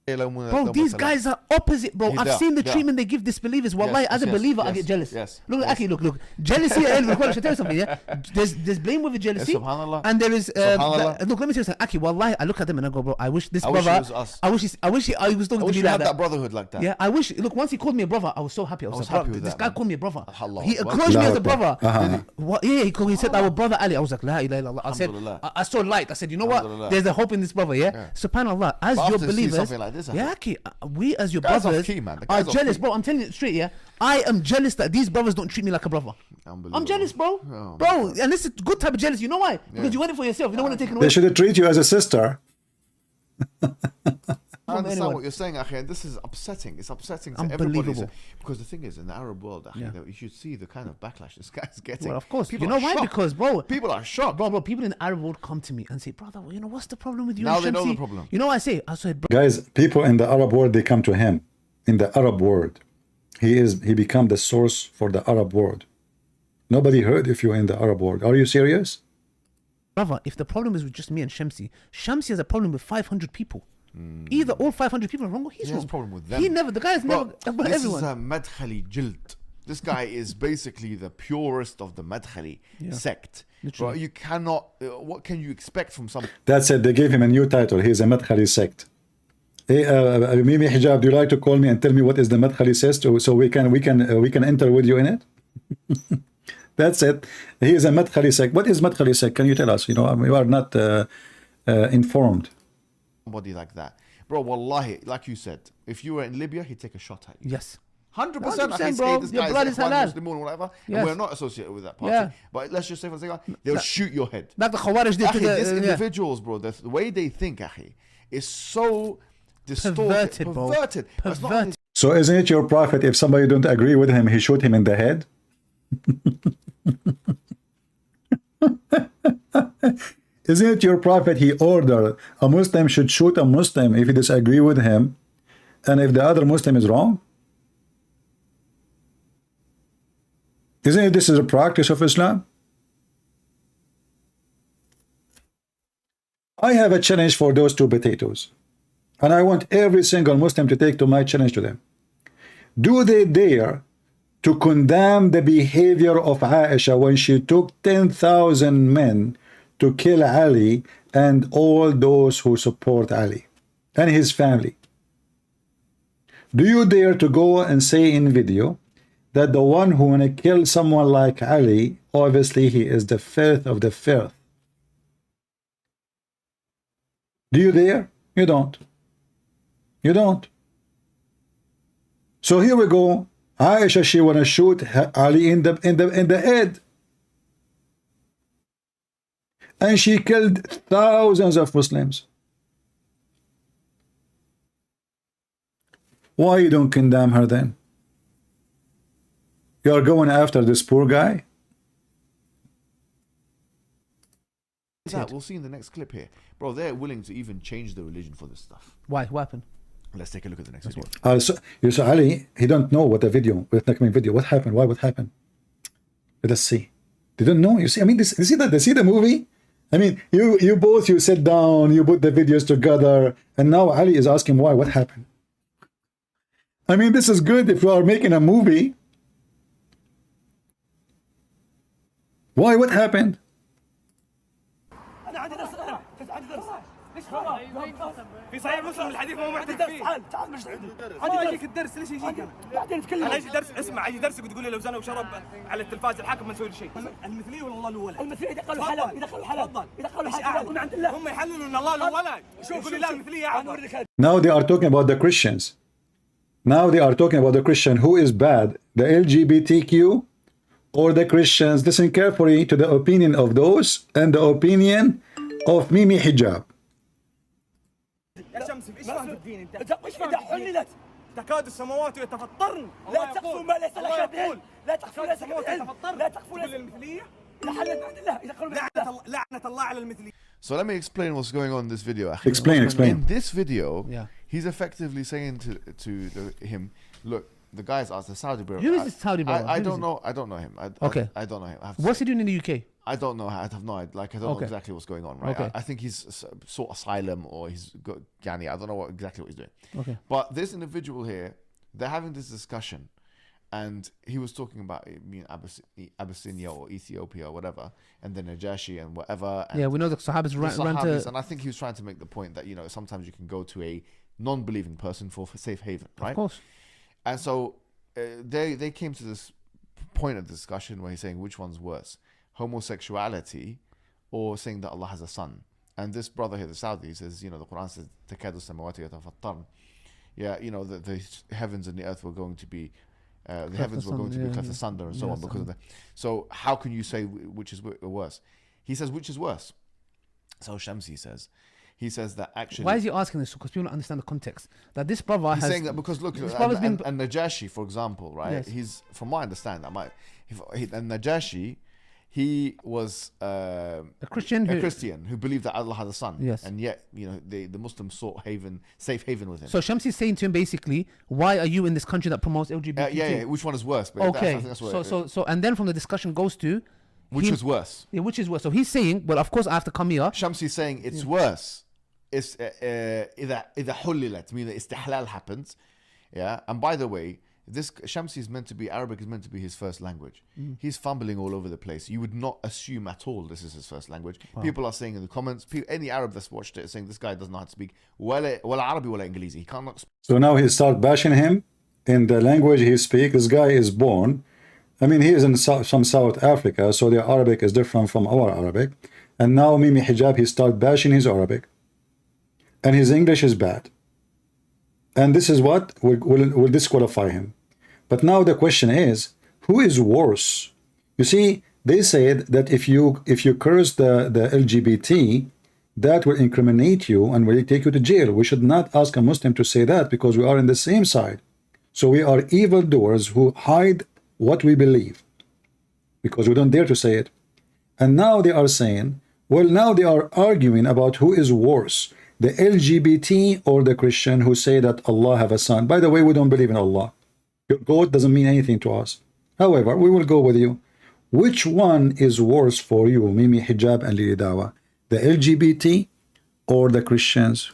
يلومون Bro, لومة these لائم. guys are opposite, bro. Yeah, I've they seen the are. treatment they give disbelievers. Wallahi, Yes, as a yes, believer, I yes, get jealous. yes, Look, yes. Aki, look. Jealousy, look, I should tell you something, yeah? There's blame with the jealousy. subhanallah. And there is, Subhanallah. look, let me tell you something. Aki, wallahi, I look at them and I go, bro, I wish this I wish brother, it was us. I wish he was talking I to wish me we like had that. that brotherhood like that. Yeah, I wish. Look, once he called me a brother, I was so happy. I was, was like, happy bro, with this that, guy man. called me a brother. Allah He Akbar. acknowledged me as a Allahu brother. Akbar. He said our brother Ali. I was like, la ilaha illallah. I said, Alhamdulillah. I saw light. I said, you know what? Alhamdulillah. There's a hope in this brother. Yeah. Subhanallah. As But your after to see believers, something like this, I yeah, think- Aki, we as your Guys off brothers key, man. The are guys off jealous, key. bro. I'm telling you straight. Yeah, I am jealous that these brothers don't treat me like a brother. I'm Unbelievable. jealous, bro. Oh, Bro, and this is good type of jealousy. You know why? Because you want it for yourself. You don't want to take it away. They should treat you as a sister. I understand anyone. what you're saying, Akhi, and this is upsetting. It's upsetting to everybody. Unbelievable. Because the thing is, in the Arab world, Akhi, that you should see the kind of backlash this guy's getting. Well, of course. People You know are why? shocked. Because, bro, People are shocked. bro, people in the Arab world come to me and say, brother, well, you know, what's the problem with you? Now and they know Shamsi?" the problem. You know what I say? I said, bro, Guys, people in the Arab world, they come to him. In the Arab world, he become the source for the Arab world. Nobody heard if you're in the Arab world. Are you serious? brother, if the problem is with just me and Shamsi has a problem with 500 people. Either all 500 people are wrong or he's He has wrong. a problem with them. He never, the guy's Bro, never, this everyone. is a Madkhali Jilt. This guy is basically the purest of the Madkhali sect. Bro, you cannot, what can you expect from some... That's it. They gave him a new title. He's a Madkhali sect. Hey, Mimi Hijab, do you like to call me and tell me what is the Madkhali sect so we can enter with you in it? That's it. He is a Madkhali sect. What is Madkhali sect? Can you tell us? You know, we are not informed. Somebody like that. Bro, wallahi, like you said, if you were in Libya, he'd take a shot at you. Yes. 100%, 100%, bro. this Your guy blood is Ikhwan halal. Muslimun or whatever, Yes. and we're not associated with that party. Yeah. But let's just say for a second, they'll shoot your head. Like the Khawarij did to Akhi, these the... individuals, bro, the way they think, Akhi, is so distorted, Perverted, bro. perverted. But it's not Perverted. So isn't it your prophet, if somebody don't agree with him, he shoot him in the head? Isn't it your prophet, he ordered a Muslim should shoot a Muslim if he disagree with him, and if the other Muslim is wrong? Isn't it this is a practice of Islam? I have a challenge for those two potatoes, and I want every single Muslim to take to my challenge to them. Do they dare to condemn the behavior of Aisha when she took 10,000 men to kill Ali and all those who support Ali and his family? Do you dare to go and say in video that the one who wanna kill someone like Ali, obviously he is the filth of the filth? Do you dare? You don't. You don't. So here we go. Aisha, she wanna shoot Ali in the head. And she killed thousands of Muslims. Why you don't condemn her then? You are going after this poor guy? We'll see in the next clip here. Bro, they're willing to even change the religion for this stuff. Why? What happened? Let's take a look at the next video. So you saw Ali, he don't know what the video, what video, what happened, why, what happened. Let us see. They don't know. You see, I mean, this, you see that, they see the movie? I mean, you both, you sit down, you put the videos together, and now Ali is asking why, what happened? I mean, this is good if you are making a movie. Why, what happened? في صحيح مسلم الحديث مو معترف فيه. تعال مش انا اجيك الدرس ليش يجيك انا؟ بعدين نتكلم. انا اجي درس اسمع اجي درسك وتقول لي لو زنى وشرب على التلفاز الحاكم ما نسوي له شيء. المثليه ولا الله له ولد؟ المثليه يدخلوا حلال يدخلوا حلال يدخلوا حلال من عند الله. هم يحللوا ان الله له ولد. يقول لي لا المثليه اعظم. Now they are talking about the Christians. Now they are talking about the Christian. Who is bad? The LGBTQ or the Christians? Listen carefully to the opinion of those and the opinion of Mimi Hijab. يا شمسي ايش فاهم الدين انت؟ ايش فاهم الدين؟ تكاد السماوات يتفطرن. لا تقفوا ما ليس لك به. لا تقفوا ليس لك لا تقفوا للمثليه. لعنة الله على المثليه. So let me explain what's going on in this video. Explain. In this video, he's effectively saying to him, look, the guy's asked the Saudi brother. Who is this Saudi brother? I don't know. I don't know him. Okay. I don't know him. What's he doing in the UK? I don't know. I have no idea. Like, I don't know exactly what's going on, right? Okay. I think he's sought asylum or he's got Ghani. I don't know exactly what he's doing. Okay. But this individual here, they're having this discussion, and he was talking about Abyssinia or Ethiopia or whatever, and the Najashi and whatever. And yeah, we know the Sahabis ran to... And I think he was trying to make the point that, you know, sometimes you can go to a non-believing person for safe haven, right? Of course. And so they came to this point of discussion where he's saying which one's worse, homosexuality or saying that Allah has a son. And this brother here, the Saudi, says, you know, the Quran says, تَكَادُ السَّمَوَاتُ يَتَفَطَّرْنَ. Yeah, you know, the heavens and the earth were going to be, the heavens were going to be cleft asunder and so on because of that. So how can you say which is worse? He says, which is worse? So Shamsi says, he says that actually... Why is he asking this? Because people don't understand the context. That this brother he's saying that because, look, and Najashi, for example, right? Yes. He's, from what I understand, and Najashi, he was a Christian who believed that Allah had a son. Yes. And yet, you know, the Muslims sought safe haven with him. So Shamsi is saying to him basically, why are you in this country that promotes LGBT? Yeah, which one is worse? But okay. That's what so and then from the discussion goes to... Which is worse? Yeah, which is worse. So he's saying, well, of course I have to come here. Shamsi is saying it's worse. It's إذا حللت, meaning istihlal happens. Yeah. And by the way, this Shamsi is meant to be, Arabic is meant to be his first language. He's fumbling all over the place. You would not assume at all this is his first language. Wow. People are saying in the comments, any Arab that's watched it is saying this guy doesn't know how to speak ولا عربي ولا إنجليزي. He cannot speak. So now he start bashing him in the language he speaks. This guy is born, I mean, he is in some South Africa, so their Arabic is different from our Arabic. And now Mimi Hijab, he start bashing his Arabic. And his English is bad. And this is what will disqualify him. But now the question is, who is worse? You see, they said that if you curse the LGBT, that will incriminate you and will take you to jail. We should not ask a Muslim to say that because we are in the same side. So we are evildoers who hide what we believe because we don't dare to say it. And now they are saying, well, now they are arguing about who is worse, the LGBT or the Christian who say that Allah have a son. By the way, we don't believe in Allah. Your God doesn't mean anything to us. However, we will go with you. Which one is worse for you, Mimi Hijab and Lili Dawha? The LGBT or the Christians?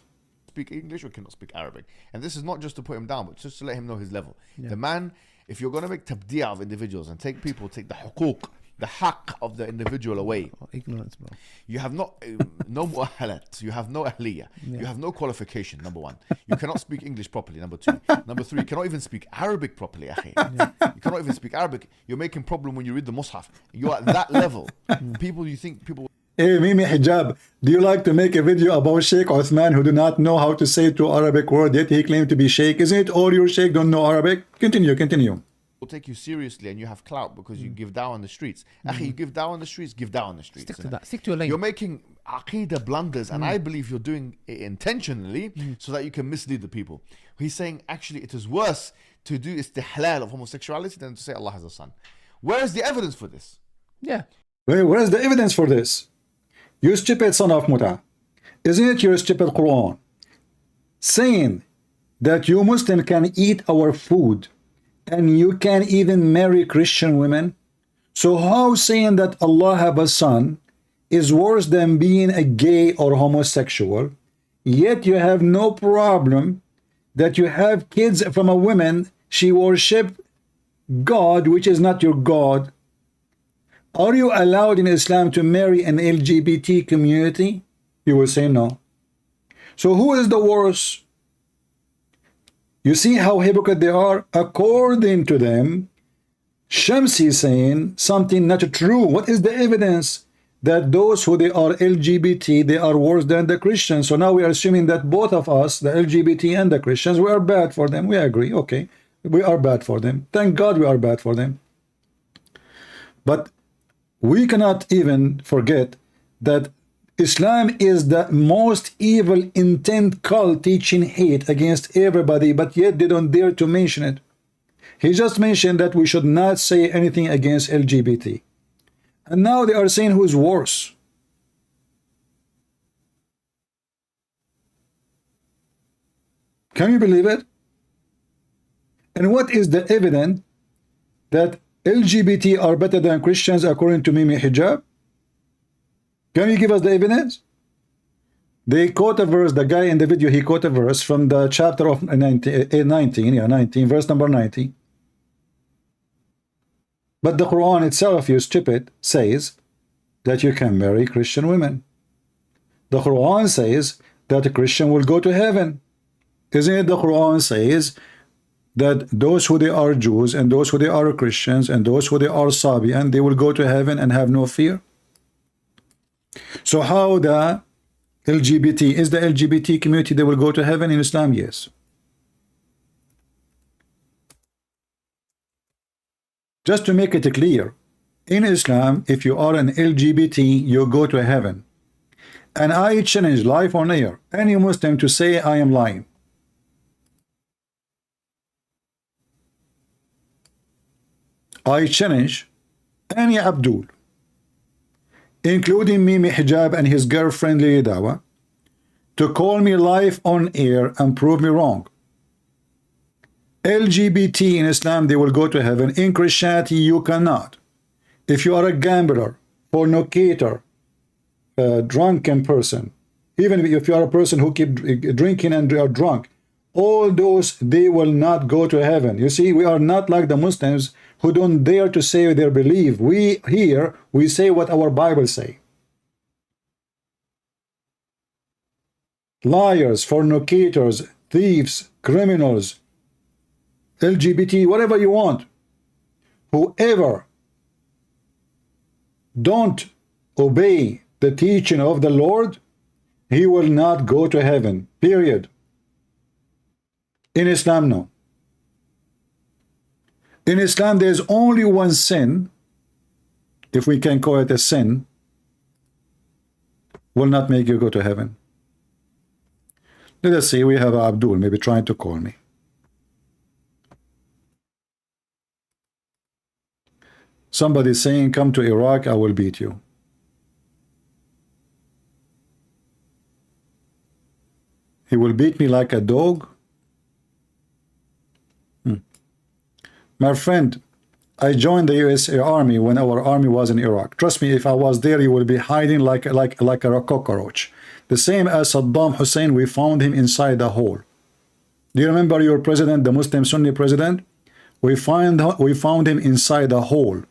Speak English or cannot speak Arabic. And this is not just to put him down, but just to let him know his level. Yeah. The man, if you're going to make tabdi' of individuals and take the huquq, the haqq of the individual away. Ignorance, bro. You have no mu'ahalat. You have no ahliyah. Yeah. You have no qualification, number one. You cannot speak English properly, number two. Number three, you cannot even speak Arabic properly, akhi. Yeah. You cannot even speak Arabic. You're making problem when you read the Mus'haf. You're at that level. People. Hey, Mimi Hijab, do you like to make a video about Sheikh Uthman who do not know how to say two Arabic words, yet he claimed to be Sheikh? Isn't it all your Sheikh don't know Arabic? Continue, continue. Will take you seriously and you have clout because you give dawah on the streets. Akhi, you give dawah on the streets, give dawah on the streets. Stick to that. Stick to your lane. You're making aqidah blunders, and I believe you're doing it intentionally so that you can mislead the people. He's saying actually it is worse to do istihlal of homosexuality than to say Allah has a son. Where is the evidence for this? Yeah. Where is the evidence for this? You stupid son of Muta. Isn't it your stupid Quran saying that you Muslim can eat our food and you can even marry Christian women? So how saying that Allah have a son is worse than being a gay or homosexual, yet you have no problem that you have kids from a woman, she worship God which is not your God? Are you allowed in Islam to marry an LGBT community? You will say no. So who is the worst? You see how hypocrite they are? According to them, Shamsi is saying something not true. What is the evidence that those who they are LGBT, they are worse than the Christians? So now we are assuming that both of us, the LGBT and the Christians, we are bad for them. We agree. Okay, we are bad for them. Thank God we are bad for them. But we cannot even forget that Islam is the most evil intent cult teaching hate against everybody, but yet they don't dare to mention it. He just mentioned that we should not say anything against LGBT. And now they are saying who's worse. Can you believe it? And what is the evidence that LGBT are better than Christians according to Mimi Hijab? Can you give us the evidence? They quote a verse, the guy in the video, he quote a verse from the chapter of 19, verse number 90. But the Quran itself, you stupid, says that you can marry Christian women. The Quran says that a Christian will go to heaven. Isn't it the Quran says that those who they are Jews and those who they are Christians and those who they are Sabian, they will go to heaven and have no fear? So how the LGBT, is the LGBT community, they will go to heaven in Islam? Yes. Just to make it clear, in Islam, if you are an LGBT, you go to heaven. And I challenge live on air any Muslim to say I am lying. I challenge any Abdul, including Mimi Hijab and his girlfriend Dawha, to call me live on air and prove me wrong. LGBT in Islam, they will go to heaven. In Christianity, you cannot. If you are a gambler, fornicator, drunken person, even if you are a person who keep drinking and are drunk, all those, they will not go to heaven. You see, we are not like the Muslims who don't dare to say their belief. We here, we say what our Bible say. Liars, fornicators, thieves, criminals, LGBT, whatever you want, whoever don't obey the teaching of the Lord, he will not go to heaven, period. In Islam, no. In Islam, there's only one sin, if we can call it a sin, will not make you go to heaven. Let us see, we have Abdul maybe trying to call me. Somebody saying, come to Iraq, I will beat you. He will beat me like a dog. My friend, I joined the USA Army when our army was in Iraq. Trust me, if I was there, you would be hiding like a cockroach. The same as Saddam Hussein, we found him inside a hole. Do you remember your president, the Muslim Sunni president? We found him inside a hole.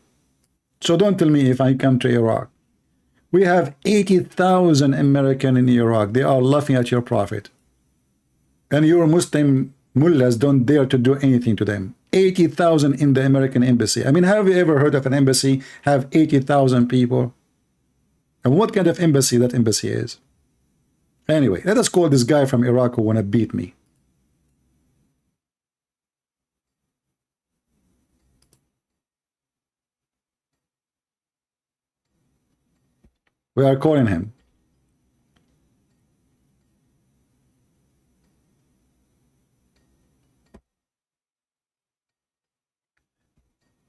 So don't tell me if I come to Iraq. We have 80,000 Americans in Iraq. They are laughing at your prophet. And your Muslim mullahs don't dare to do anything to them. 80,000 in the American embassy. I mean, have you ever heard of an embassy have 80,000 people? And what kind of embassy that embassy is? Anyway, let us call this guy from Iraq who wanna beat me. We are calling him.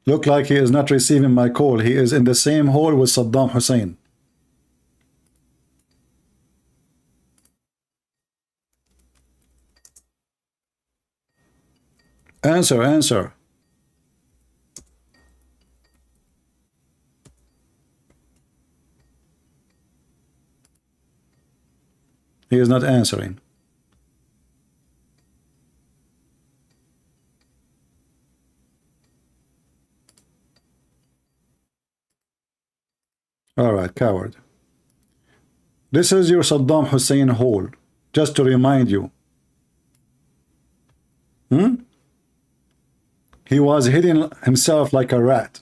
Look like he is not receiving my call. He is in the same hall with Saddam Hussein. Answer, answer. He is not answering. All right, coward. This is your Saddam Hussein hole, just to remind you. He was hiding himself like a rat.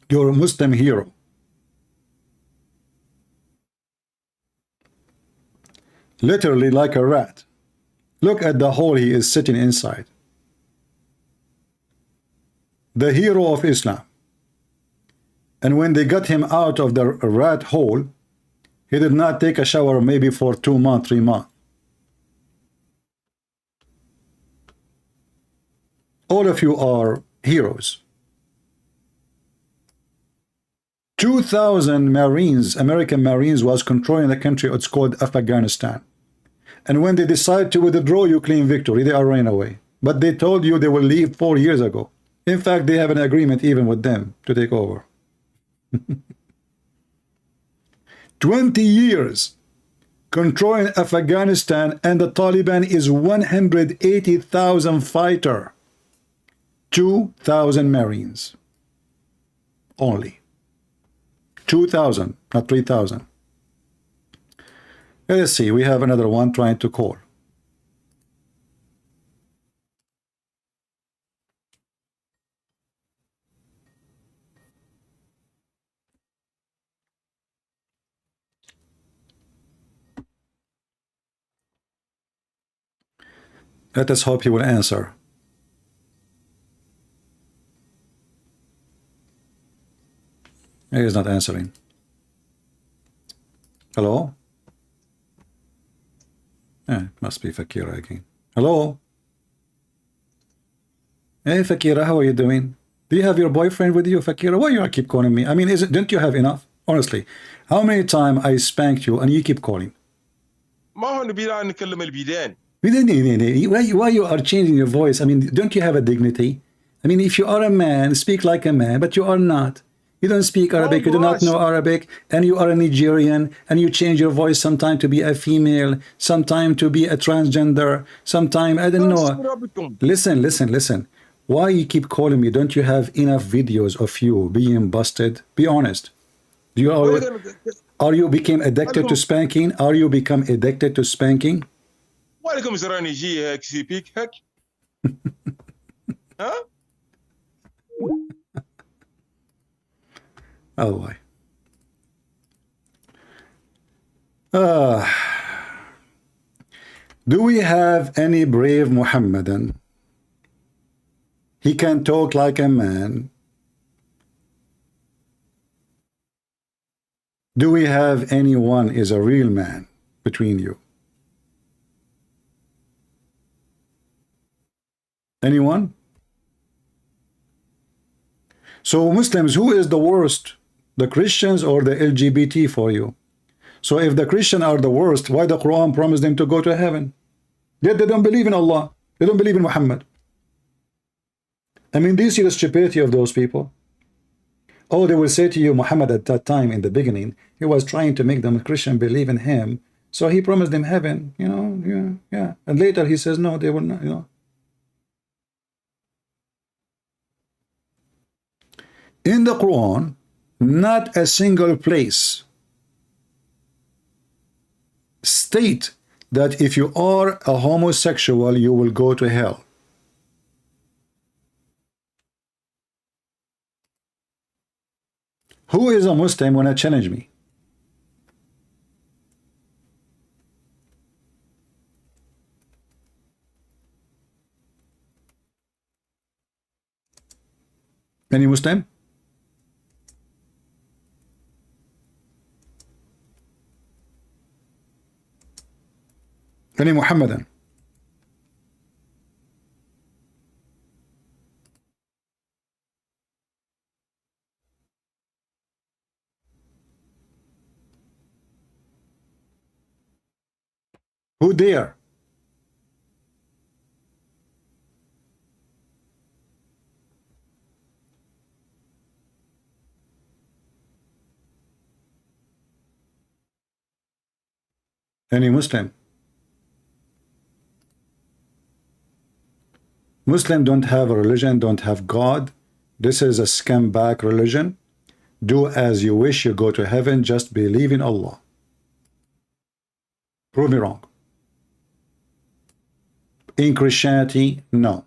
Your Muslim hero. Literally like a rat. Look at the hole he is sitting inside. The hero of Islam. And when they got him out of the rat hole, he did not take a shower maybe for 2 months, 3 months. All of you are heroes. 2,000 Marines, American Marines, was controlling the country. It's called Afghanistan. And when they decide to withdraw, you claim victory. They are running away. But they told you they will leave 4 years ago. In fact, they have an agreement even with them to take over. 20 years controlling Afghanistan, and the Taliban is 180,000 fighter. 2,000 Marines. Only. 2,000, not 3,000. Let's see, we have another one trying to call. Let us hope he will answer. He is not answering. Hello? Must be Fakira again. Hello? Hey, Fakira, how are you doing? Do you have your boyfriend with you, Fakira? Why you keep calling me? I mean, don't you have enough? Honestly, how many times I spanked you and you keep calling? Why you are changing your voice? I mean, don't you have a dignity? I mean, if you are a man, speak like a man, but you are not. You don't speak Arabic, you do not know Arabic, and you are a Nigerian, and you change your voice sometime to be a female, sometime to be a transgender, sometime, I don't know. Listen. Why you keep calling me? Don't you have enough videos of you being busted? Be honest. Are you became addicted to spanking? Are you become addicted to spanking? Oh boy. Do we have any brave Muhammadan? He can talk like a man. Do we have anyone is a real man between you? Anyone? So Muslims, who is the worst? The Christians or the LGBT for you? So if the Christians are the worst, why the Quran promised them to go to heaven? Yet they don't believe in Allah. They don't believe in Muhammad. I mean, do you see the stupidity of those people? Oh, they will say to you, Muhammad at that time in the beginning, he was trying to make them Christian believe in him. So he promised them heaven, you know, yeah. And later he says, no, they will not, you know. In the Quran, not a single place state that if you are a homosexual, you will go to hell. Who is a Muslim when I challenge me? Any Muslim? Any Muhammadan? Who dare? Any Muslim? Muslim don't have a religion, don't have God. This is a scumbag religion. Do as you wish, you go to heaven, just believe in Allah. Prove me wrong. In Christianity, no.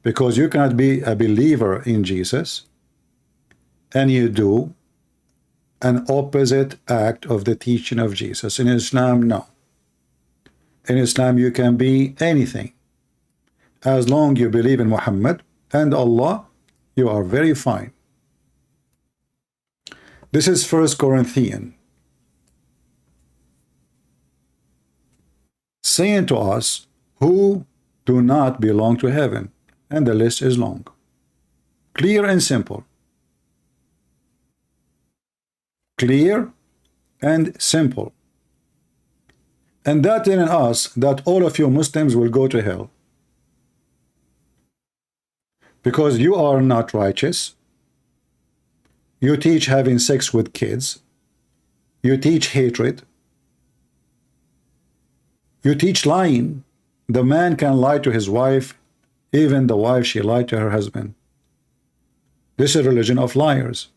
Because you cannot be a believer in Jesus and you do an opposite act of the teaching of Jesus. In Islam, no. In Islam, you can be anything. As long as you believe in Muhammad and Allah, you are very fine. This is 1 Corinthians saying to us who do not belong to heaven, and the list is long. Clear and simple. Clear and simple. And that telling us that all of you Muslims will go to hell. Because you are not righteous. You teach having sex with kids. You teach hatred. You teach lying. The man can lie to his wife, even the wife, she lied to her husband. This is a religion of liars.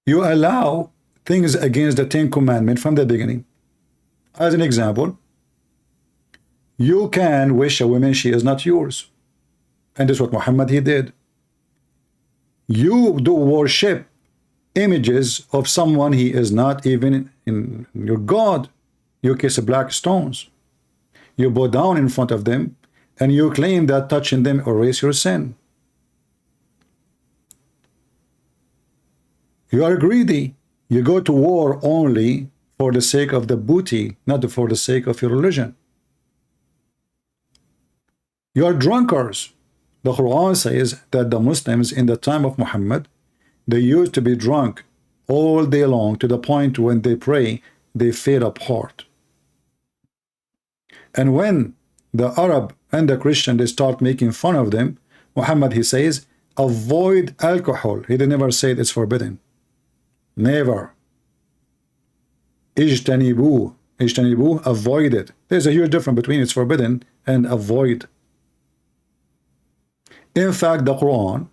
You allow things against the 10 Commandments from the beginning. As an example, you can wish a woman she is not yours. And this is what Muhammad he did. You do worship images of someone he is not even in your God. You kiss black stones. You bow down in front of them and you claim that touching them erase your sin. You are greedy. You go to war only for the sake of the booty, not for the sake of your religion. You are drunkards. The Quran says that the Muslims in the time of Muhammad, they used to be drunk all day long to the point when they pray, they fade apart. And when the Arab and the Christian, they start making fun of them, Muhammad, he says, avoid alcohol. He did never say it's forbidden. Never. Ijtanibu. Ijtanibu, avoid it. There's a huge difference between it's forbidden and avoid. In fact, the Quran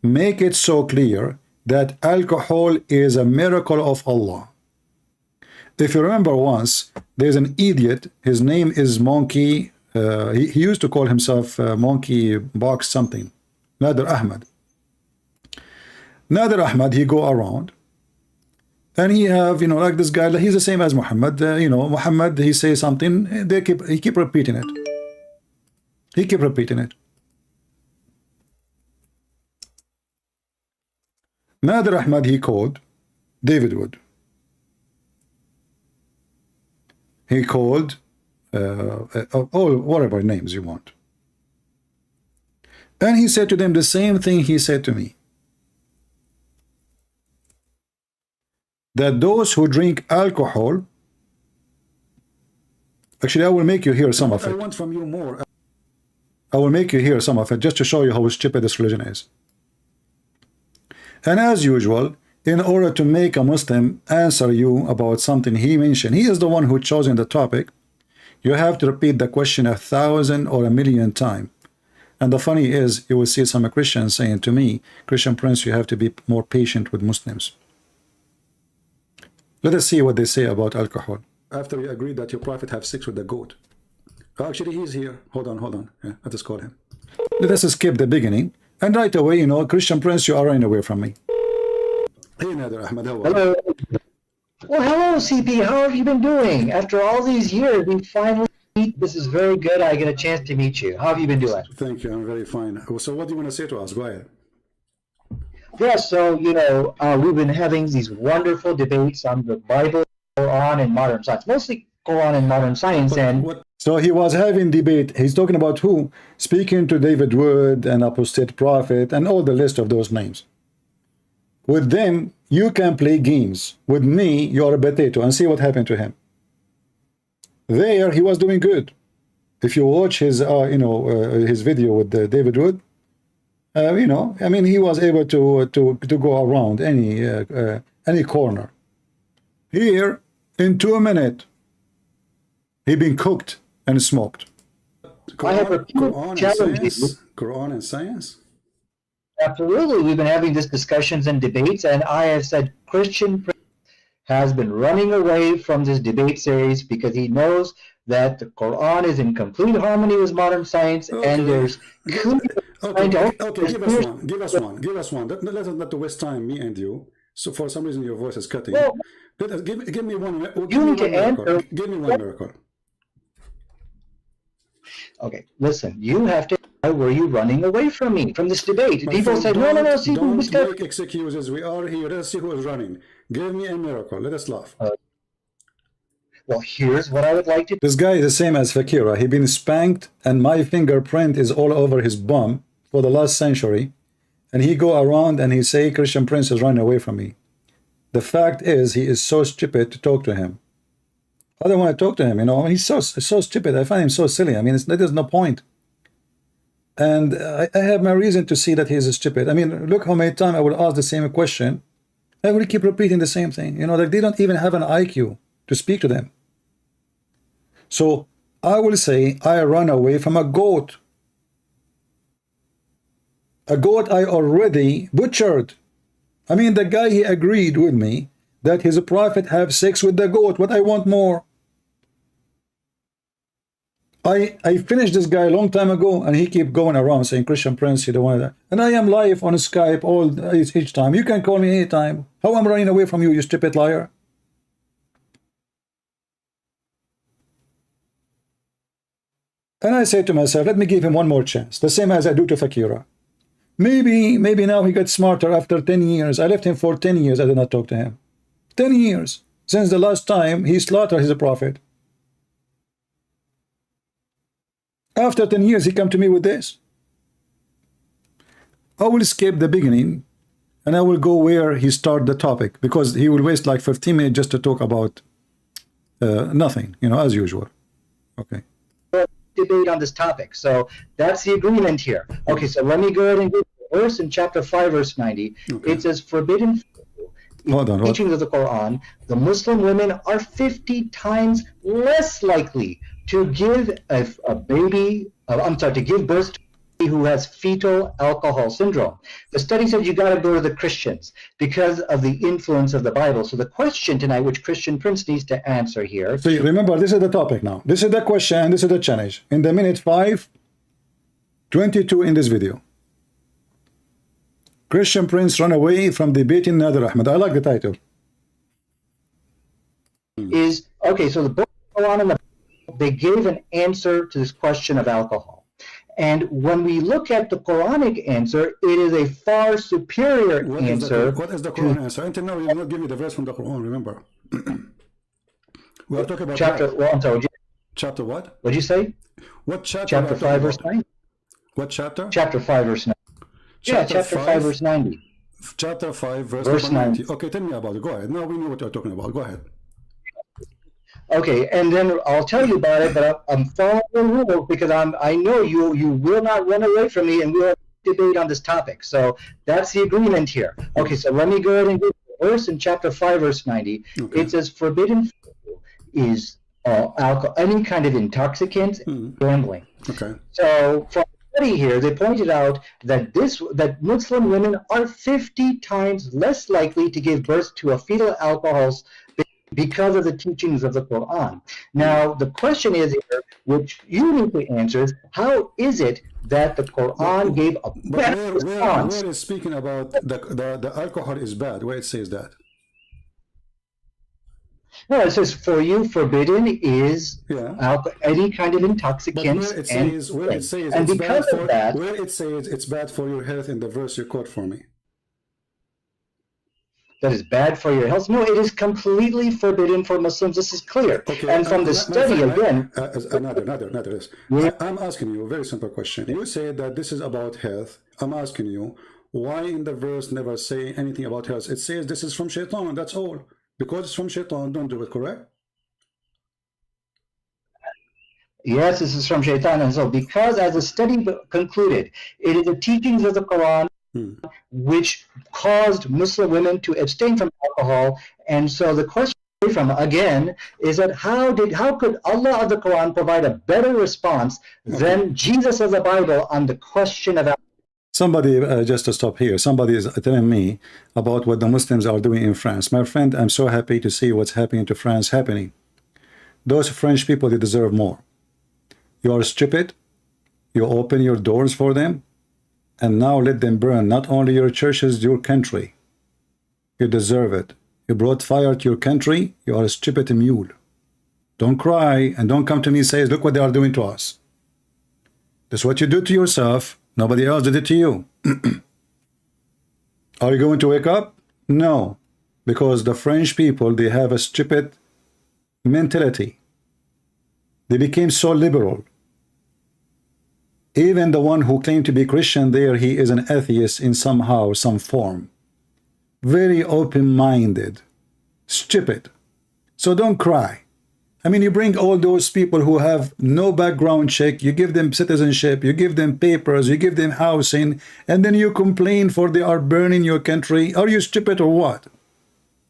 make it so clear that alcohol is a miracle of Allah. If you remember once, there's an idiot, his name is Monkey, he used to call himself Monkey Box something, Nader Ahmed. Nader Ahmed, he go around, and he have, like this guy, he's the same as Muhammad, Muhammad, he say something, he keep repeating it. He keep repeating it. Nader Ahmed, he called David Wood. He called all whatever names you want. And he said to them the same thing he said to me. That those who drink alcohol, actually I will make you hear some of it. I want from you more. I will make you hear some of it just to show you how stupid this religion is. And as usual, in order to make a Muslim answer you about something he mentioned, he is the one who chosen the topic, you have to repeat the question 1,000 or 1,000,000 times. And the funny is, you will see some Christians saying to me, Christian Prince, you have to be more patient with Muslims. Let us see what they say about alcohol. After we agreed that your prophet have sex with the goat. Actually, he's here. Hold on. Yeah, let us call him. Let us skip the beginning. And right away, Christian Prince, you are running away from me. Hey, Nader Ahmed, how are you? Hello. Well, hello, CP. How have you been doing? After all these years, we finally... This is very good. I get a chance to meet you. How have you been doing? Thank you. I'm very fine. So what do you want to say to us? Go ahead. Yeah, so, we've been having these wonderful debates on the Bible, Quran, and modern science, mostly Quran and modern science. So he was having debate. He's talking about who? Speaking to David Wood and Apostate Prophet and all the list of those names. With them, you can play games. With me, you're a potato, and see what happened to him. There, he was doing good. If you watch his, his video with David Wood, I mean, he was able to go around any corner. Here, in 2 minutes, he been cooked and smoked. Quran and science. Absolutely, we've been having these discussions and debates, and I have said Christian has been running away from this debate series because he knows that the Quran is in complete harmony with modern science, and there's give us one. Let's not waste time, me and you. So for some reason your voice is cutting. Well, give me one. Give me one miracle. Okay, listen. You have to. Why were you running away from me, from this debate? People say, no. See, don't make excuses. We are here. Let's see who is running. Give me a miracle. Let us laugh. Well, here's what I would like to do. This guy is the same as Fakira. He been spanked, and my fingerprint is all over his bum for the last century. And he go around and he say Christian Prince is running away from me. The fact is, he is so stupid to talk to him. I don't want to talk to him. He's so stupid. I find him so silly. I mean, there's no point. And I have my reason to see that he is stupid. I mean, look how many times I will ask the same question. I will keep repeating the same thing. Like they don't even have an IQ to speak to them. So I will say I run away from a goat. A goat I already butchered. I mean, the guy, he agreed with me that his prophet have sex with the goat. What I want more? I finished this guy a long time ago, and he keep going around saying, Christian Prince, you don't want that. And I am live on Skype each time. You can call me anytime. How am I running away from you, you stupid liar? And I say to myself, let me give him one more chance, the same as I do to Fakira. Maybe now he got smarter after 10 years. I left him for 10 years. I did not talk to him. 10 years since the last time he slaughtered his prophet. After 10 years, he come to me with this. I will skip the beginning, and I will go where he start the topic, because he will waste like 15 minutes just to talk about nothing, as usual. Okay. Debate on this topic. So that's the agreement here. Okay, so let me go ahead and go to the verse in chapter 5, verse 90. Okay. It says, forbidden teachings of the Quran, the Muslim women are 50 times less likely to give to give birth to a baby who has fetal alcohol syndrome. The study said you got to go to the Christians because of the influence of the Bible. So the question tonight, which Christian Prince needs to answer here. So remember, this is the topic now. This is the question, and this is the challenge. In the minute 5:22 in this video. Christian Prince run away from debating Nader Ahmed. I like the title. Okay, so the book of Quran and the Bible, they gave an answer to this question of alcohol. And when we look at the Quranic answer, it is a far superior answer. What is the Quran answer? Until now, you did not give me the verse from the Quran, remember. We are talking about I'm sorry. Chapter what? What did you say? What chapter? Chapter 5, verse 9. What chapter? Chapter 5, verse 9. Chapter 5, verse 90. Chapter 5, verse 90. Okay, tell me about it. Go ahead. Now we know what you're talking about. Go ahead. Okay, and then I'll tell you about it, but I'm following the rules because I know you will not run away from me, and we'll debate on this topic. So that's the agreement here. Okay, so let me go ahead and go to the verse in chapter 5, verse 90. Okay. It says, forbidden is alcohol, any kind of intoxicant, gambling. Okay. So from the study here, they pointed out that Muslim women are 50 times less likely to give birth to a fetal alcohol because of the teachings of the Quran. Now, the question is here, which you need to answer, is how is it that the Quran gave a better response? Where is speaking about the alcohol is bad? Where it says that? No, it says for you forbidden is any kind of But intoxicants where it says, and it's bad because of for, that, where it says it's bad for your health in the verse you quote for me. that is bad for your health. No, it is completely forbidden for Muslims. This is clear. Okay, And from the study again, another. I'm asking you a very simple question. You say that this is about health. I'm asking you, why in the verse never say anything about health? It says this is from shaitan, that's all. Because it's from shaitan, don't do it, correct? yes, this is from Shaitan. And so because as the study concluded, it is the teachings of the Quran which caused Muslim women to abstain from alcohol. And so the question from again is that how could Allah of the Quran provide a better response than Jesus of the Bible on the question of alcohol? Somebody, just to stop here, somebody is telling me about what the Muslims are doing in France. My friend, I'm so happy to see what's happening to France happening. Those French people, they deserve more. You are stupid. You open your doors for them, and now let them burn not only your churches, your country. You deserve it. You brought fire to your country. You are a stupid mule. Don't cry and don't come to me and say, look what they are doing to us. That's what you do to yourself. Nobody else did it to you. Are you going to wake up? No. Because the French people, they have a stupid mentality. They became so liberal. Even the one who claimed to be Christian there, he is an atheist in somehow, some form. Very open-minded. Stupid. So don't cry. I mean, you bring all those people who have no background check, you give them citizenship, you give them papers, you give them housing, and then you complain for they are burning your country. Are you stupid or what?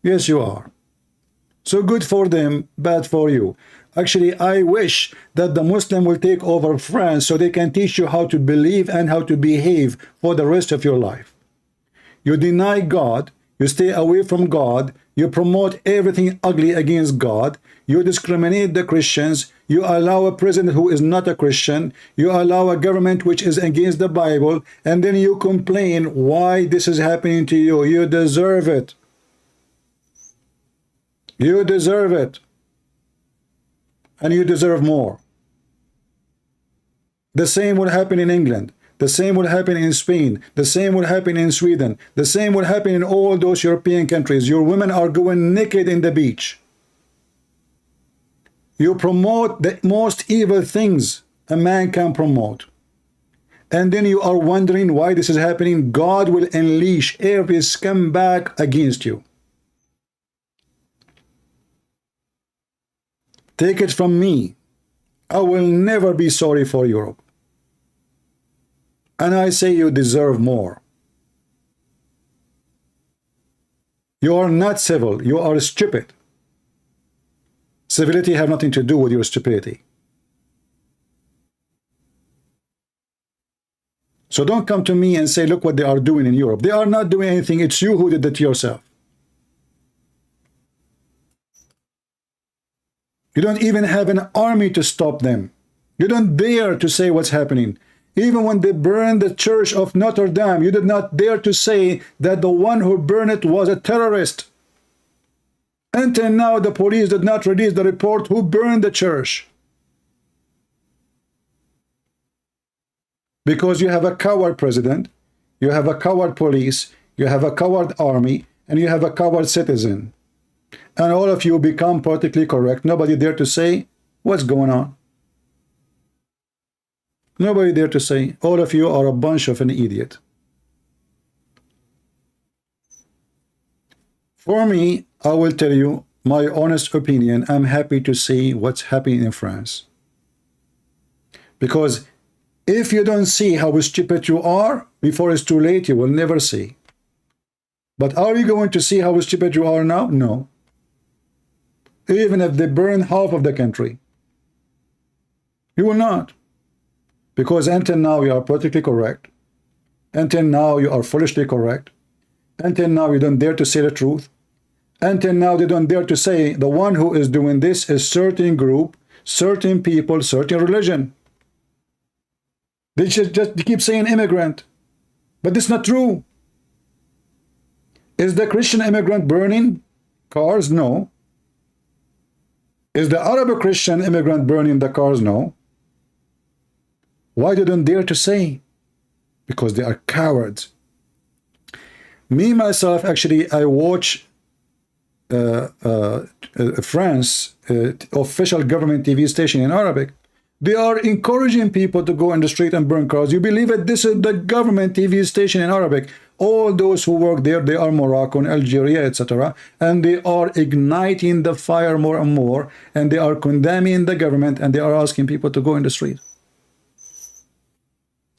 Yes, you are. So good for them, bad for you. Actually, I wish that the Muslim will take over France so they can teach you how to believe and how to behave for the rest of your life. You deny God, you stay away from God, you promote everything ugly against God, you discriminate the Christians, you allow a president who is not a Christian, you allow a government which is against the Bible, and then you complain why this is happening to you. You deserve it. You deserve it. And you deserve more. The same will happen in England. The same will happen in Spain. The same will happen in Sweden. The same will happen in all those European countries. Your women are going naked in the beach. You promote the most evil things a man can promote. And then you are wondering why this is happening. God will unleash every scumbag against you. Take it from me. I will never be sorry for Europe. And I say you deserve more. You are not civil. You are stupid. Civility have nothing to do with your stupidity. So don't come to me and say, look what they are doing in Europe. They are not doing anything. It's you who did it to yourself. You don't even have an army to stop them. You don't dare to say what's happening. Even when they burned the church of Notre Dame, you did not dare to say that the one who burned it was a terrorist. Until now, the police did not release the report who burned the church. Because you have a coward president, you have a coward police, you have a coward army, and you have a coward citizen. And all of you become politically correct. Nobody dare to say what's going on. Nobody dare to say. All of you are a bunch of an idiot. For me, I will tell you my honest opinion. I'm happy to see what's happening in France. Because if you don't see how stupid you are, before it's too late, you will never see. But are you going to see how stupid you are now? No. Even if they burn half of the country. You will not. Because until now you are politically correct. Until now you are foolishly correct. Until now you don't dare to say the truth. Until now they don't dare to say the one who is doing this is certain group, certain people, certain religion. They just keep saying immigrant. But it's not true. Is the Christian immigrant burning cars? No. Is the Arab Christian immigrant burning the cars? No. Why they don't dare to say? Because they are cowards. Me, myself, actually, I watch France official government TV station in Arabic. They are encouraging people to go in the street and burn cars. You believe it? This is the government TV station in Arabic. All those who work there, they are Moroccan, Algeria, etc. And they are igniting the fire more and more. And they are condemning the government. And they are asking people to go in the street.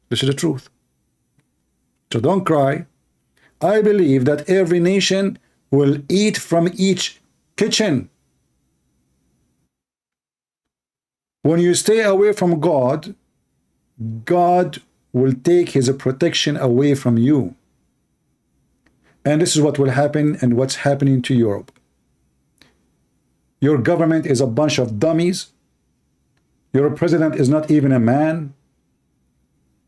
This is the truth. So don't cry. I believe that every nation will eat from each kitchen. When you stay away from God, God will take his protection away from you. And this is what will happen and what's happening to Europe. Your government is a bunch of dummies. Your president is not even a man.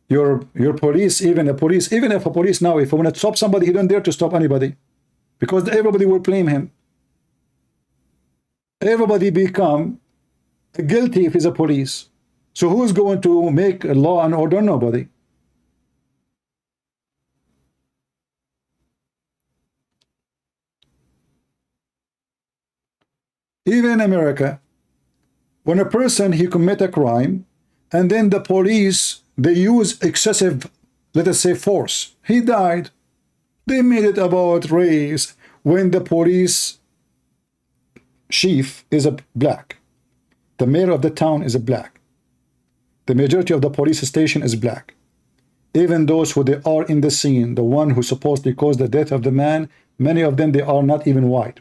Your police, even if a police now, if I want to stop somebody, he don't dare to stop anybody. Because everybody will blame him. Everybody become guilty if he's a police. So who's going to make a law and order? Nobody. Even in America, when a person, he commit a crime, and then the police, they use excessive, let us say, force. He died. They made it about race when the police chief is a black. The mayor of the town is a black. The majority of the police station is black. Even those who they are in the scene, the one who supposedly caused the death of the man, many of them, they are not even white.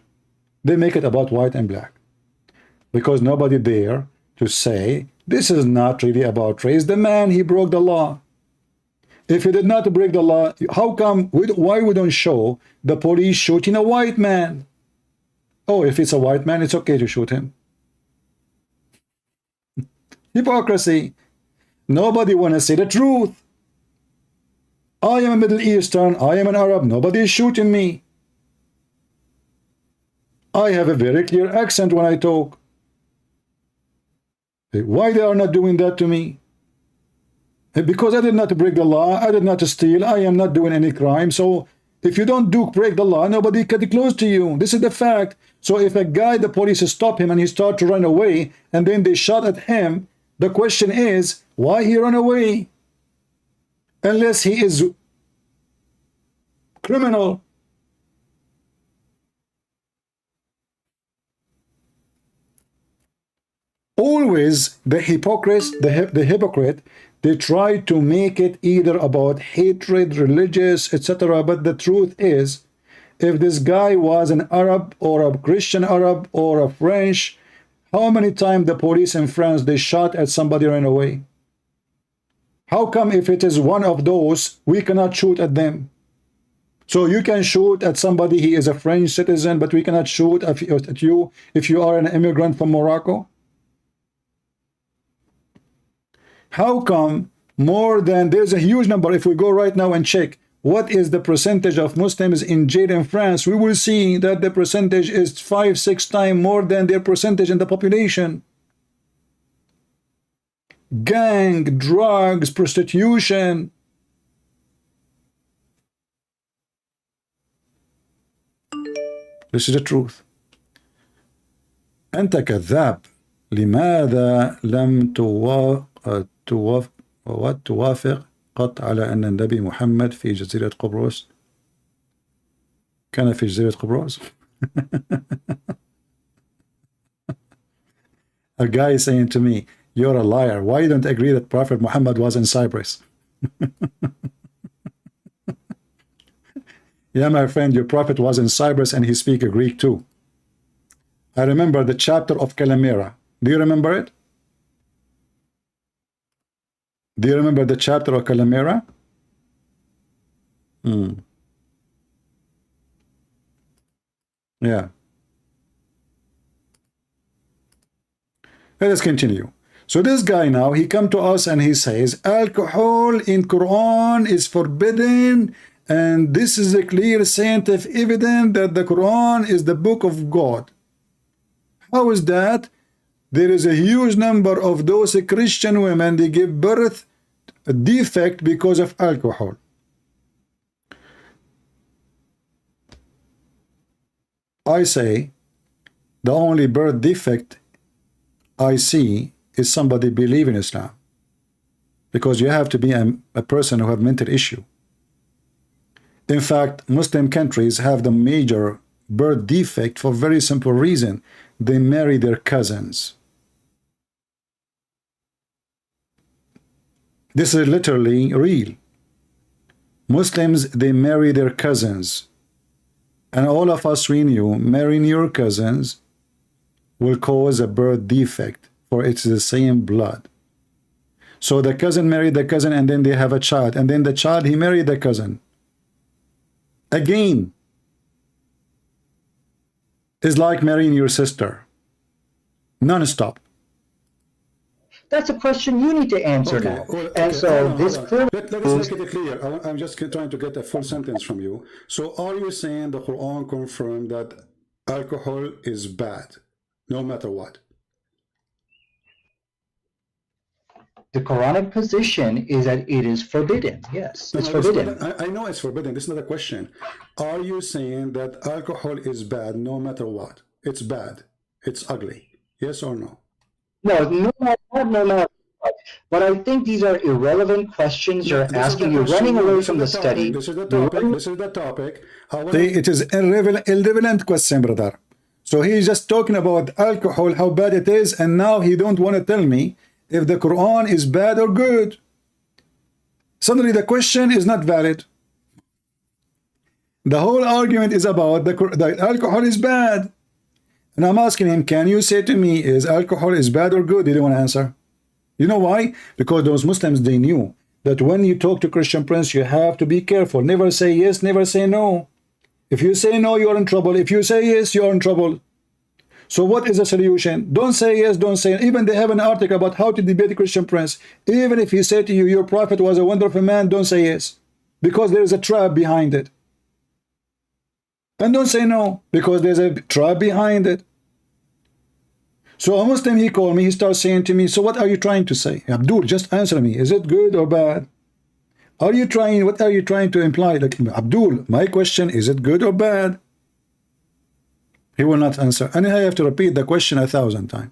They make it about white and black. Because nobody dare to say, this is not really about race. The man, he broke the law. If he did not break the law, how come, why we don't show the police shooting a white man? Oh, if it's a white man, it's okay to shoot him. Hypocrisy. Nobody want to say the truth. I am a Middle Eastern, I am an Arab, nobody is shooting me. I have a very clear accent when I talk. Why they are not doing that to me? Because I did not break the law, I did not steal, I am not doing any crime. So if you don't break the law, nobody can close to you. This is the fact. So if a guy, the police stop him and he start to run away, and then they shot at him, the question is, why he run away? Unless he is criminal. Always the hypocrite, they try to make it either about hatred, religious, etc. But the truth is, if this guy was an Arab or a Christian Arab or a French, how many times the police in France, they shot at somebody ran away? How come if it is one of those, we cannot shoot at them? So you can shoot at somebody, he is a French citizen, but we cannot shoot at you if you are an immigrant from Morocco? How come more than, there's a huge number, if we go right now and check, what is the percentage of Muslims in jail in France? We will see that the percentage is 5-6 times more than their percentage in the population. Gang, drugs, prostitution. This is the truth. أنت كذاب. لماذا لم توافق قط على أن النبي محمد في جزيرة قبرص كان في جزيرة قبرص. A guy is saying to me, you're a liar. Why you don't agree that Prophet Muhammad was in Cyprus? Yeah, my friend, your prophet was in Cyprus and he speaks Greek too. I remember the chapter of Calamera. Do you remember it? Do you remember the chapter of Calamera? Yeah. Let us continue. So this guy now, he come to us and he says, alcohol in Quran is forbidden, and this is a clear scientific evidence that the Quran is the book of God. How is that? there is a huge number of those Christian women, they give birth a defect because of alcohol. I say the only birth defect I see is somebody believe in Islam, because you have to be a person who have mental issue. In fact, Muslim countries have the major birth defect for very simple reason. They marry their cousins. This is literally real. Muslims, they marry their cousins. And all of us, we knew, marrying your cousins will cause a birth defect, for it's the same blood. So the cousin married the cousin, and then they have a child. And then the child, he married the cousin. Again, it's like marrying your sister. Non-stop. That's a question you need to answer now. Well, and so this clearly let us make it clear. I'm just trying to get a full sentence from you. So are you saying the Quran confirmed that alcohol is bad, no matter what? the Quranic position is that it is forbidden. Yes, it's forbidden. I know it's forbidden. This is not a question. Are you saying that alcohol is bad no matter what? It's bad. It's ugly. Yes or no? No, no matter what. But I think these are irrelevant questions you're asking. You're running away from the study. This is the topic. This is the topic. It is irrelevant question, brother. So he's just talking about alcohol, how bad it is, and now he don't want to tell me if the Quran is bad or good. Suddenly the question is not valid. The whole argument is about the alcohol is bad. And I'm asking him, can you say to me, is alcohol is bad or good? He didn't want to answer. You know why? Because those Muslims, they knew that when you talk to Christian Prince, you have to be careful. Never say yes, never say no. If you say no, you're in trouble. If you say yes, you're in trouble. So what is the solution? Don't say yes, don't say no. Even they have an article about how to debate the Christian Prince. Even if he said to you, your prophet was a wonderful man, don't say yes. Because there is a trap behind it. And don't say no, because there's a trap behind it. So a Muslim, he called me, he starts saying to me, so what are you trying to say? Abdul, just answer me. Is it good or bad? What are you trying to imply? Like, Abdul, my question, is it good or bad? He will not answer. And I have to repeat the question 1,000 times.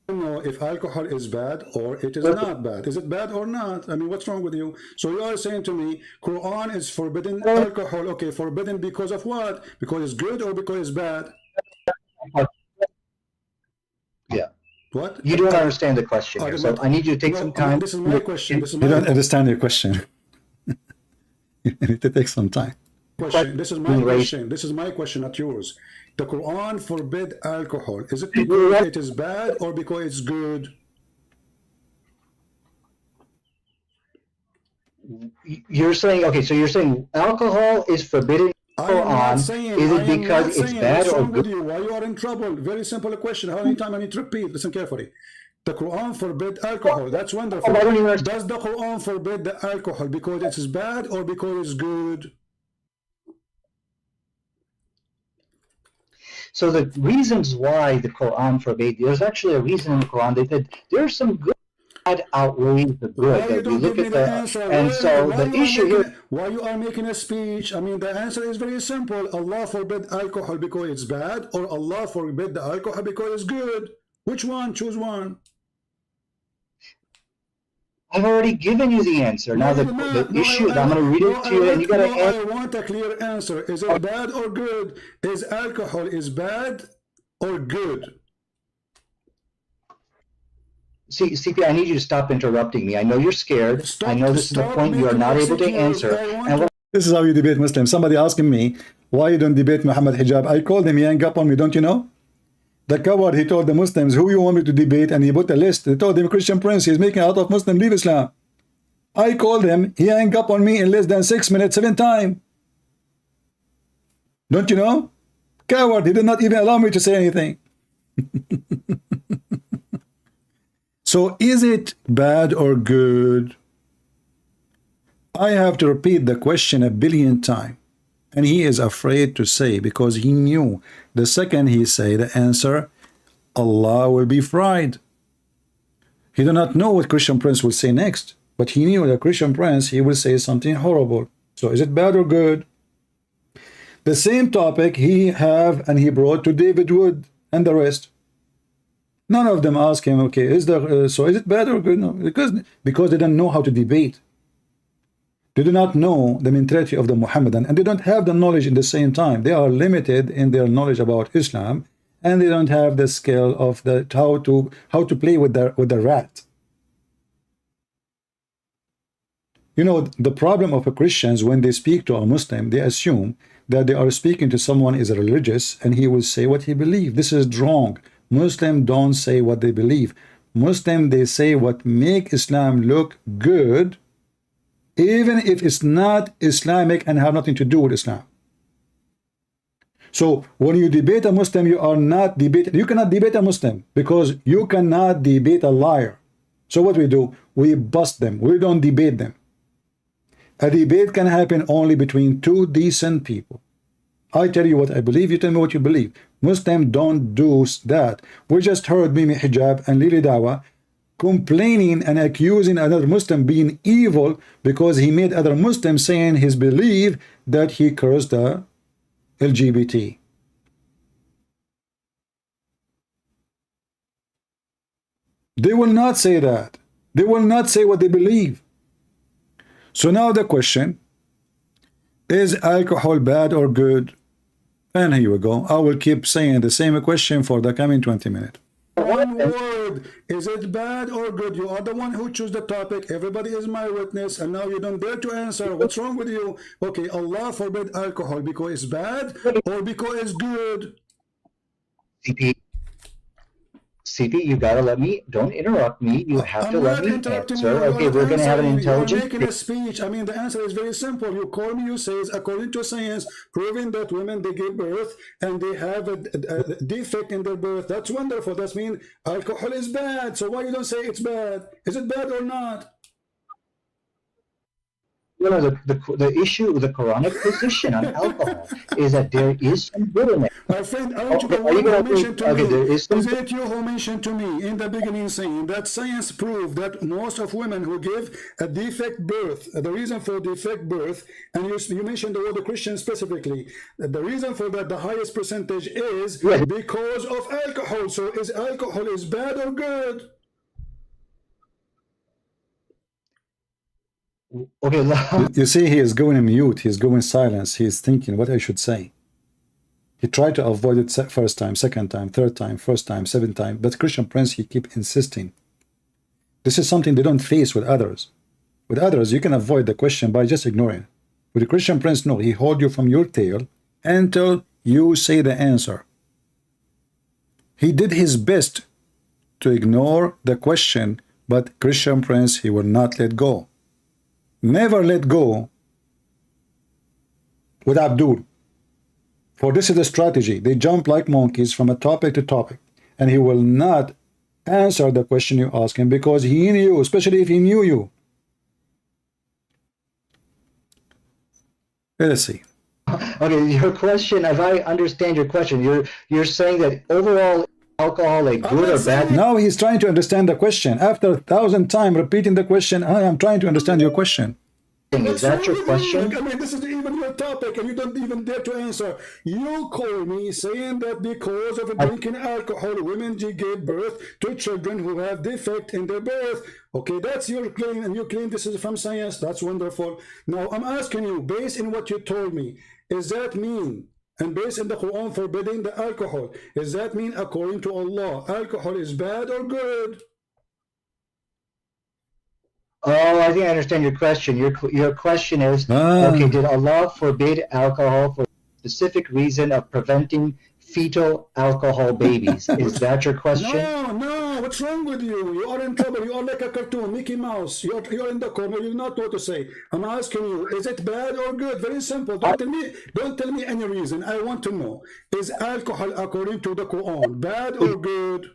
I don't know if alcohol is bad or it is not bad. Is it bad or not? I mean, what's wrong with you? So you are saying to me, Quran is forbidden alcohol. Okay, forbidden because of what? Because it's good or because it's bad? Yeah. What? You don't understand the question here, so I need you to take some time. This is my question. You don't understand your question. You need to take some time. This is my question. This is my question, not yours. The Quran forbid alcohol. Is it because it is bad or because it's good? You're saying, okay, so you're saying alcohol is forbidden in the Quran. Is it because it's bad or good? Why you are in trouble? Very simple question. How many times I need to repeat? Listen carefully. The Quran forbid alcohol. That's wonderful. Does the Quran forbid the alcohol because it is bad or because it's good? So the reasons why the Quran forbade, there's actually a reason in the Quran. They said there's some good outweighs the good. Why you don't give me the answer? And so the issue here. Why you are making a speech? I mean, the answer is very simple. Allah forbid alcohol because it's bad, or Allah forbid the alcohol because it's good. Which one? Choose one. I've already given you the answer. Now the issue, I'm going to read it to you, and you got to answer. I want a clear answer. Is it bad or good? Is alcohol is bad or good? See, CP, I need you to stop interrupting me. I know you're scared. I know this is the point you are not able to answer. This is how you debate Muslims. Somebody asking me, why you don't debate Muhammad Hijab? I called him, he hung up on me, don't you know? The coward, he told the Muslims, who you want me to debate? And he put a list. They told him, Christian Prince, he's making out of Muslim, leave Islam. I called him, he hung up on me in less than 6 minutes, 7 times. Don't you know? Coward, he did not even allow me to say anything. So is it bad or good? I have to repeat the question 1 billion times. And he is afraid to say, because he knew the second he say the answer, Allah will be fried. He did not know what Christian Prince will say next, but he knew that Christian Prince, he will say something horrible. So is it bad or good? The same topic he have and he brought to David Wood and the rest. None of them ask him, okay, so is it bad or good? No, because they don't know how to debate. They do not know the mentality of the Muhammadan, and they don't have the knowledge in the same time. They are limited in their knowledge about Islam, and they don't have the skill of how to play with the rat. You know, the problem of Christians, when they speak to a Muslim, they assume that they are speaking to someone who is religious, and he will say what he believes. This is wrong. Muslims don't say what they believe. Muslims, they say what make Islam look good, even if it's not Islamic and have nothing to do with Islam. So when you debate a Muslim, you cannot debate a Muslim, because you cannot debate a liar. So what we do, we bust them. We don't debate them. A debate can happen only between two decent people. I tell you what I believe, you tell me what you believe. Muslims don't do that. We just heard Mimi Hijab and Lily Dawha complaining and accusing another Muslim being evil because he made other Muslims saying his belief that he cursed the LGBT. They will not say that. They will not say what they believe. So now the question, is alcohol bad or good? And here we go. I will keep saying the same question for the coming 20 minutes. One word, is it bad or good? You are the one who chose the topic. Everybody is my witness, and now you don't dare to answer. What's wrong with you? Okay, Allah forbid alcohol because it's bad or because it's good? CP, you gotta let me, don't interrupt me. You have to let me answer. Okay, we're gonna have an intelligent. You're making a speech. I mean, the answer is very simple. You call me, you say, according to science, proving that women, they give birth and they have a defect in their birth. That's wonderful. That means alcohol is bad. So why you don't say it's bad? Is it bad or not? You know, the issue, the Quranic position on alcohol is that there is some good in it. My friend, aren't you the one who mentioned to me? Is it you who mentioned to me in the beginning saying that science proved that most of women who give a defect birth, the reason for defect birth, and you mentioned the word Christian specifically, the reason for that, the highest percentage is because of alcohol. So is alcohol is bad or good? Okay, you see, he is going mute, he's going silence, he's thinking what I should say. He tried to avoid it first time, second time, third time, first time, seventh time, but Christian Prince, he keep insisting. This is something they don't face with others. With others, you can avoid the question by just ignoring it. With the Christian Prince, no, he hold you from your tail until you say the answer. He did his best to ignore the question, but Christian Prince, he will not let go. Never let go with Abdul. For this is the strategy. They jump like monkeys from a topic to topic. And he will not answer the question you ask him because he knew, especially if he knew you. Let's see. Okay, your question, as I understand your question, you're saying that overall alcohol a good or bad? Now he's trying to understand the question. After 1,000 times repeating the question, I am trying to understand your question. Is that your question? I mean, this is even your topic, and you don't even dare to answer. You call me saying that because of drinking alcohol, women give birth to children who have defect in their birth. Okay, that's your claim, and you claim this is from science. That's wonderful. Now, I'm asking you, based on what you told me, is that mean? And based on the Quran forbidding the alcohol, does that mean according to Allah, alcohol is bad or good? Oh, I think I understand your question. Your question is, okay, did Allah forbid alcohol for a specific reason of preventing fetal alcohol babies? Is that your question? No, what's wrong with you? You are in trouble. You are like a cartoon, Mickey Mouse. You're in the corner. You don't know what to say. I'm asking you, is it bad or good? Very simple. Don't tell me any reason. I want to know. Is alcohol according to the Quran bad or good?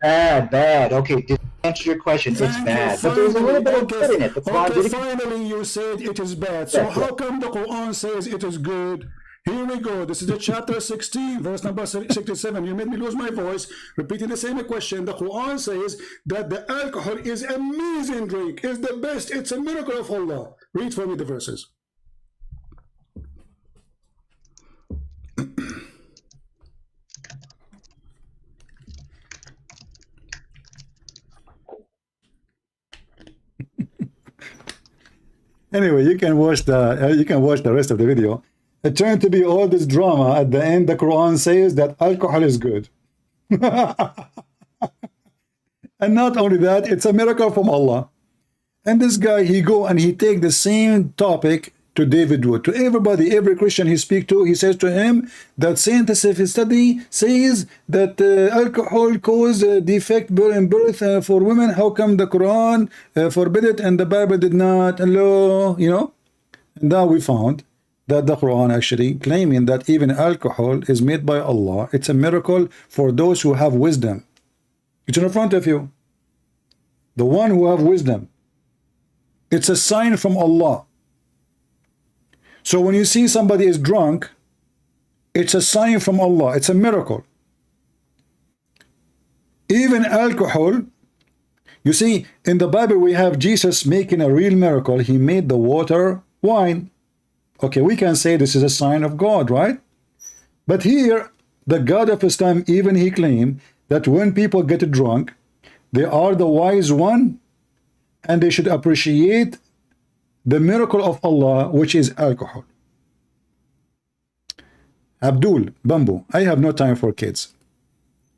Bad. Okay, to answer your question, it's bad. But there's a little bit of good in it. Okay, finally you said it is bad. So how come the Quran says it is good? Here we go. This is the chapter 16, verse number 67. You made me lose my voice, repeating the same question. The Quran says that the alcohol is amazing drink, is the best. It's a miracle of Allah. Read for me the verses. Anyway, you can watch the rest of the video. It turned to be all this drama. At the end, the Quran says that alcohol is good. And not only that, it's a miracle from Allah. And this guy, he go and he take the same topic to David Wood, to everybody, every Christian he speak to. He says to him that scientific study says that alcohol cause defect in birth for women. How come the Quran forbid it and the Bible did not? Hello, you know. And now we found that the Quran actually claiming that even alcohol is made by Allah. It's a miracle for those who have wisdom. It's in front of you. The one who have wisdom. It's a sign from Allah. So when you see somebody is drunk, it's a sign from Allah. It's a miracle. Even alcohol, you see, in the Bible we have Jesus making a real miracle. He made the water wine. Okay, we can say this is a sign of God, right? But here, the God of Islam, even he claimed that when people get drunk, they are the wise one, and they should appreciate the miracle of Allah, which is alcohol. Abdul Bambu, I have no time for kids.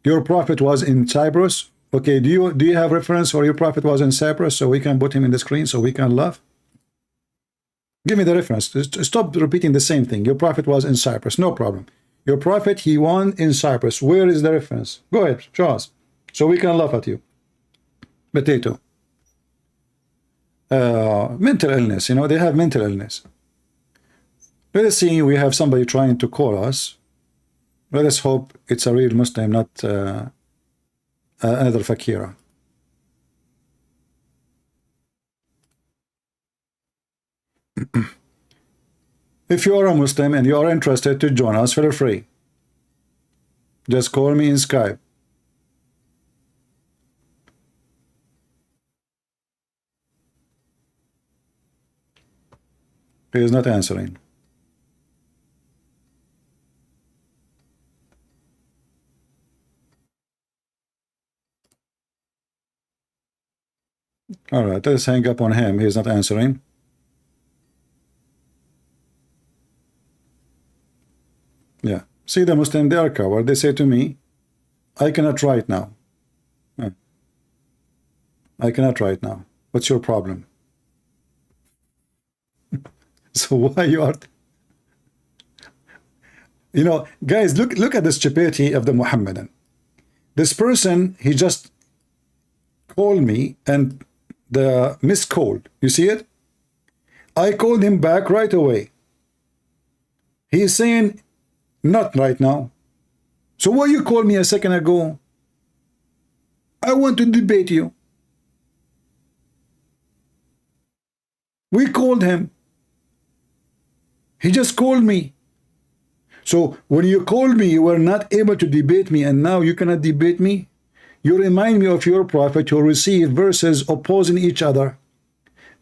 Your prophet was in Cyprus. Okay, do you have reference for your prophet was in Cyprus so we can put him in the screen so we can laugh? Give me the reference. Stop repeating the same thing. Your prophet was in Cyprus. No problem. Your prophet, he won in Cyprus. Where is the reference? Go ahead, show us so we can laugh at you. Potato. Mental illness, you know, they have mental illness. Let us see, we have somebody trying to call us. Let us hope it's a real Muslim, not another fakira. If you are a Muslim and you are interested to join us, feel free. Just call me in Skype. He is not answering. All right, let's hang up on him. He is not answering. Yeah. See the Muslim, they are coward. They say to me, I cannot write now. I cannot write now. What's your problem? So why you are... You know, guys, look at the stupidity of the Muhammadan. This person, he just called me and the missed call. You see it? I called him back right away. He is saying, not right now. So why you called me a second ago? I want to debate you. We called him. He just called me. So when you called me, you were not able to debate me, and now you cannot debate me? You remind me of your prophet who received verses opposing each other.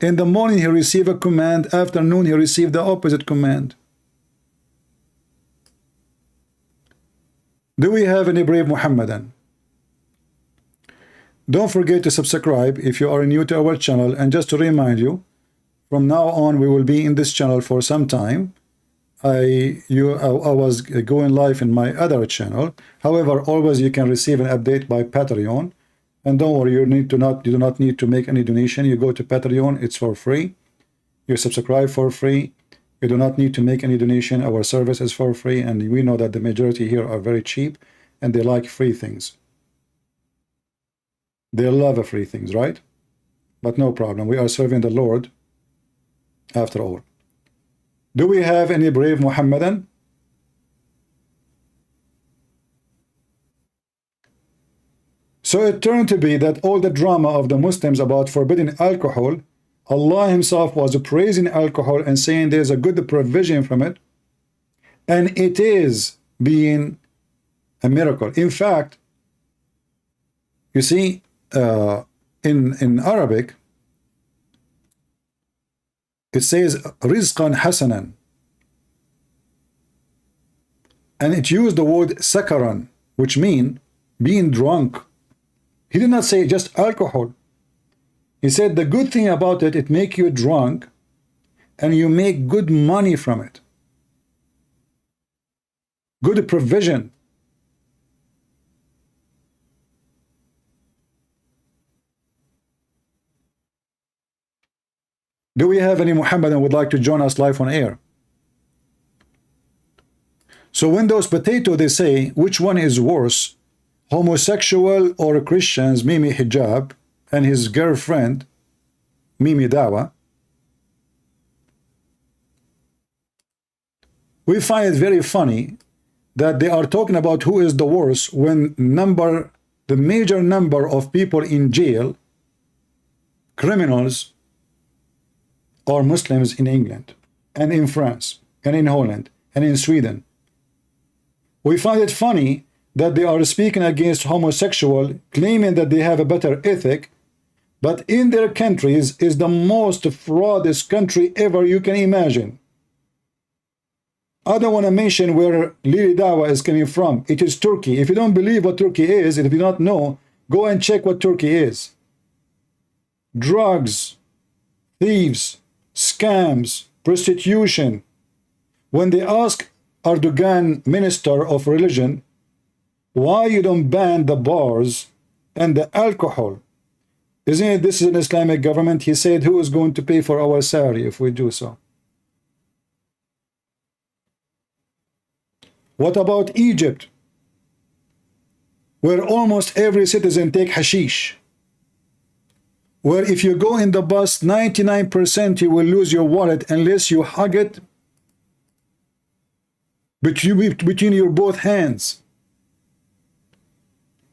In the morning he received a command, afternoon he received the opposite command. Do we have any brave Muhammadan? Don't forget to subscribe if you are new to our channel, and just to remind you, from now on we will be in this channel for some time. I was going live in my other channel. However, always you can receive an update by Patreon. And don't worry, you do not need to make any donation. You go to Patreon, it's for free. You subscribe for free. You do not need to make any donation. Our service is for free, and we know that the majority here are very cheap and they like free things. They love free things, right? But no problem. We are serving the Lord after all. Do we have any brave Muhammadan? So it turned to be that all the drama of the Muslims about forbidding alcohol, Allah himself was praising alcohol and saying there's a good provision from it. And it is being a miracle. In fact, you see, in Arabic, it says rizqan hasanan, and it used the word sakaran, which mean being drunk. He did not say just alcohol. He said the good thing about it, it make you drunk and you make good money from it. Good provision. Do we have any Muhammadan would like to join us live on air? So when those potato, they say, which one is worse, homosexual or Christians, Mimi Hijab, and his girlfriend, Mimi Dawha? We find it very funny that they are talking about who is the worst when the major number of people in jail, criminals, are Muslims in England, and in France, and in Holland, and in Sweden. We find it funny that they are speaking against homosexual, claiming that they have a better ethic, but in their countries is the most fraudest country ever you can imagine. I don't want to mention where Lili Dawah is coming from. It is Turkey. If you don't believe what Turkey is, and if you don't know, go and check what Turkey is. Drugs, thieves, scams, prostitution. When they ask Erdogan, minister of religion, why you don't ban the bars and the alcohol? Isn't it this is an Islamic government? He said, who is going to pay for our salary if we do so? What about Egypt, where almost every citizen take hashish? Where if you go in the bus, 99% you will lose your wallet unless you hug it between your both hands.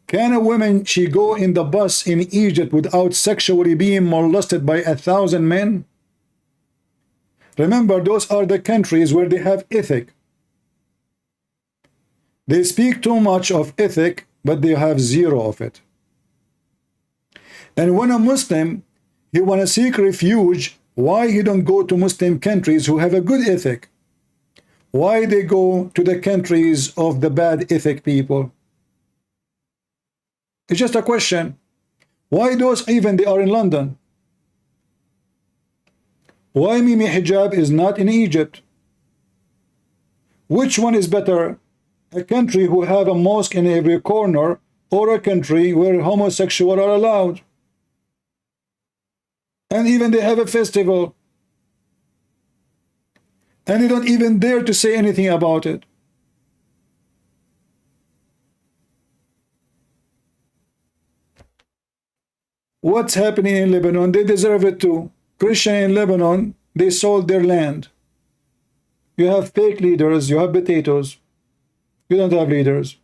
Can a woman, she go in the bus in Egypt without sexually being molested by 1,000 men? Remember, those are the countries where they have ethic. They speak too much of ethic, but they have zero of it. And when a Muslim, he want to seek refuge, why he don't go to Muslim countries who have a good ethic? Why they go to the countries of the bad ethic people? It's just a question. Why those even they are in London? Why Mimi Hijab is not in Egypt? Which one is better? A country who have a mosque in every corner, or a country where homosexuals are allowed? And even they have a festival. And they don't even dare to say anything about it. What's happening in Lebanon? They deserve it too. Christian in Lebanon, they sold their land. You have fake leaders, you have potatoes. You don't have leaders.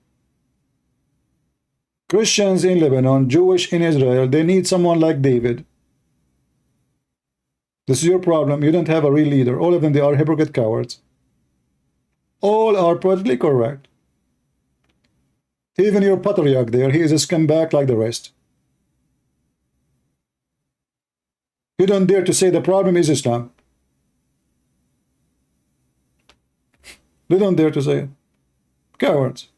Christians in Lebanon, Jewish in Israel, they need someone like David. This is your problem. You don't have a real leader. All of them, they are hypocrite cowards. All are politically correct. Even your patriarch there, he is a scumbag like the rest. You don't dare to say the problem is Islam. They don't dare to say it. Cowards.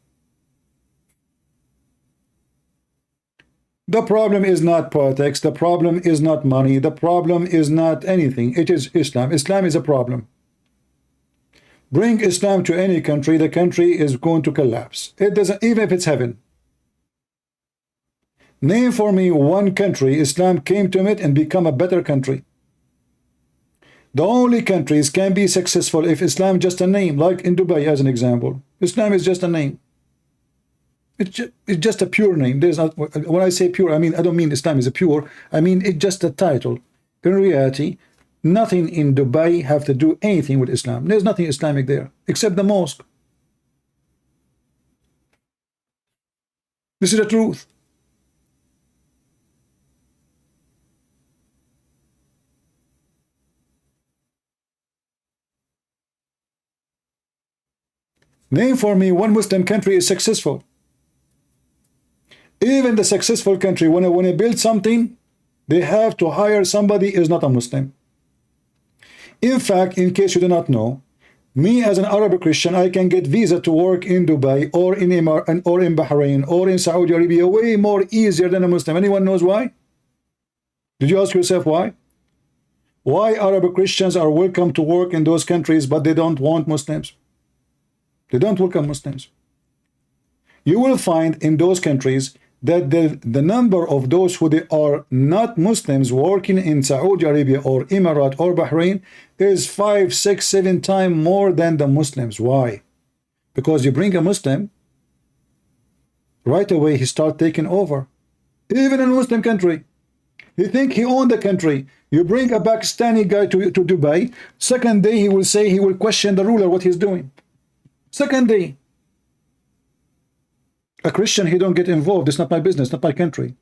The problem is not politics. The problem is not money. The problem is not anything. It is Islam. Islam is a problem. Bring Islam to any country, the country is going to collapse. It doesn't, even if it's heaven. Name for me one country Islam came to it and become a better country. The only countries can be successful if Islam just a name, like in Dubai as an example. Islam is just a name. It's just a pure name. There's not, when I say pure, I mean I don't mean Islam is a pure. I mean it's just a title. In reality, nothing in Dubai have to do anything with Islam. There's nothing Islamic there except the mosque. This is the truth. Name for me one Muslim country is successful. Even the successful country, when they build something, they have to hire somebody who is not a Muslim. In fact, in case you do not know, me as an Arab Christian, I can get visa to work in Dubai or in Bahrain or in Saudi Arabia way more easier than a Muslim. Anyone knows why? Did you ask yourself why? Why Arab Christians are welcome to work in those countries, but they don't want Muslims? They don't welcome Muslims. You will find in those countries that the number of those who they are not Muslims working in Saudi Arabia or Emirates or Bahrain is 5, 6, 7 times more than the Muslims. Why? Because you bring a Muslim, right away he start taking over. Even in a Muslim country, he think he owned the country. You bring a Pakistani guy to Dubai, second day he will say he will question the ruler what he's doing. Second day. A Christian, he don't get involved. It's not my business, not my country.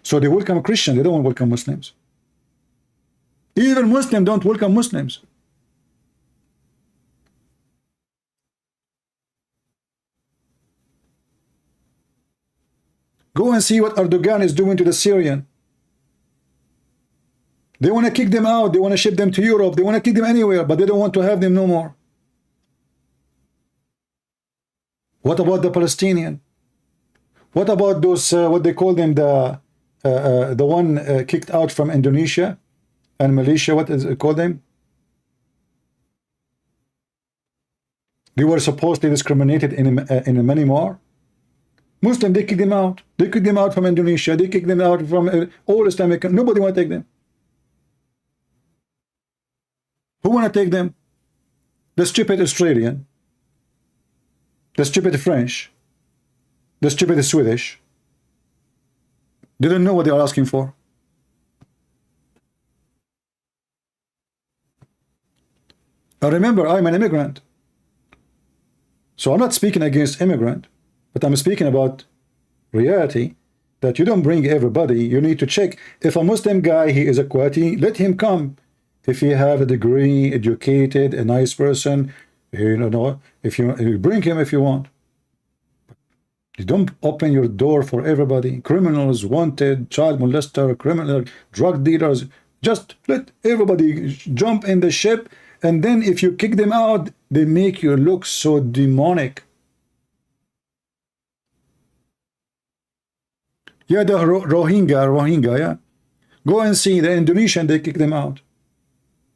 So they welcome Christian, they don't welcome Muslims. Even Muslims don't welcome Muslims. Go and see what Erdogan is doing to the Syrian. They want to kick them out, they want to ship them to Europe, they want to kick them anywhere, but they don't want to have them no more. What about the Palestinian? What about those, what they call them, the one kicked out from Indonesia and Malaysia, what is it called them? They were supposedly discriminated in Myanmar. Muslim, they kicked them out. They kicked them out from Indonesia. They kicked them out from all Islamic. Nobody want to take them. Who want to take them? The stupid Australian, the stupid French, the stupid Swedish. They don't know what they are asking for. I remember I'm an immigrant. So I'm not speaking against immigrant, but I'm speaking about reality, that you don't bring everybody. You need to check. If a Muslim guy, he is a Kuwaiti, let him come. If he have a degree, educated, a nice person, you know, if you bring him if you want. You don't open your door for everybody. Criminals, wanted, child molester, criminal, drug dealers. Just let everybody jump in the ship, and then if you kick them out, they make you look so demonic. Yeah, the Rohingya, yeah. Go and see the Indonesian, they kick them out.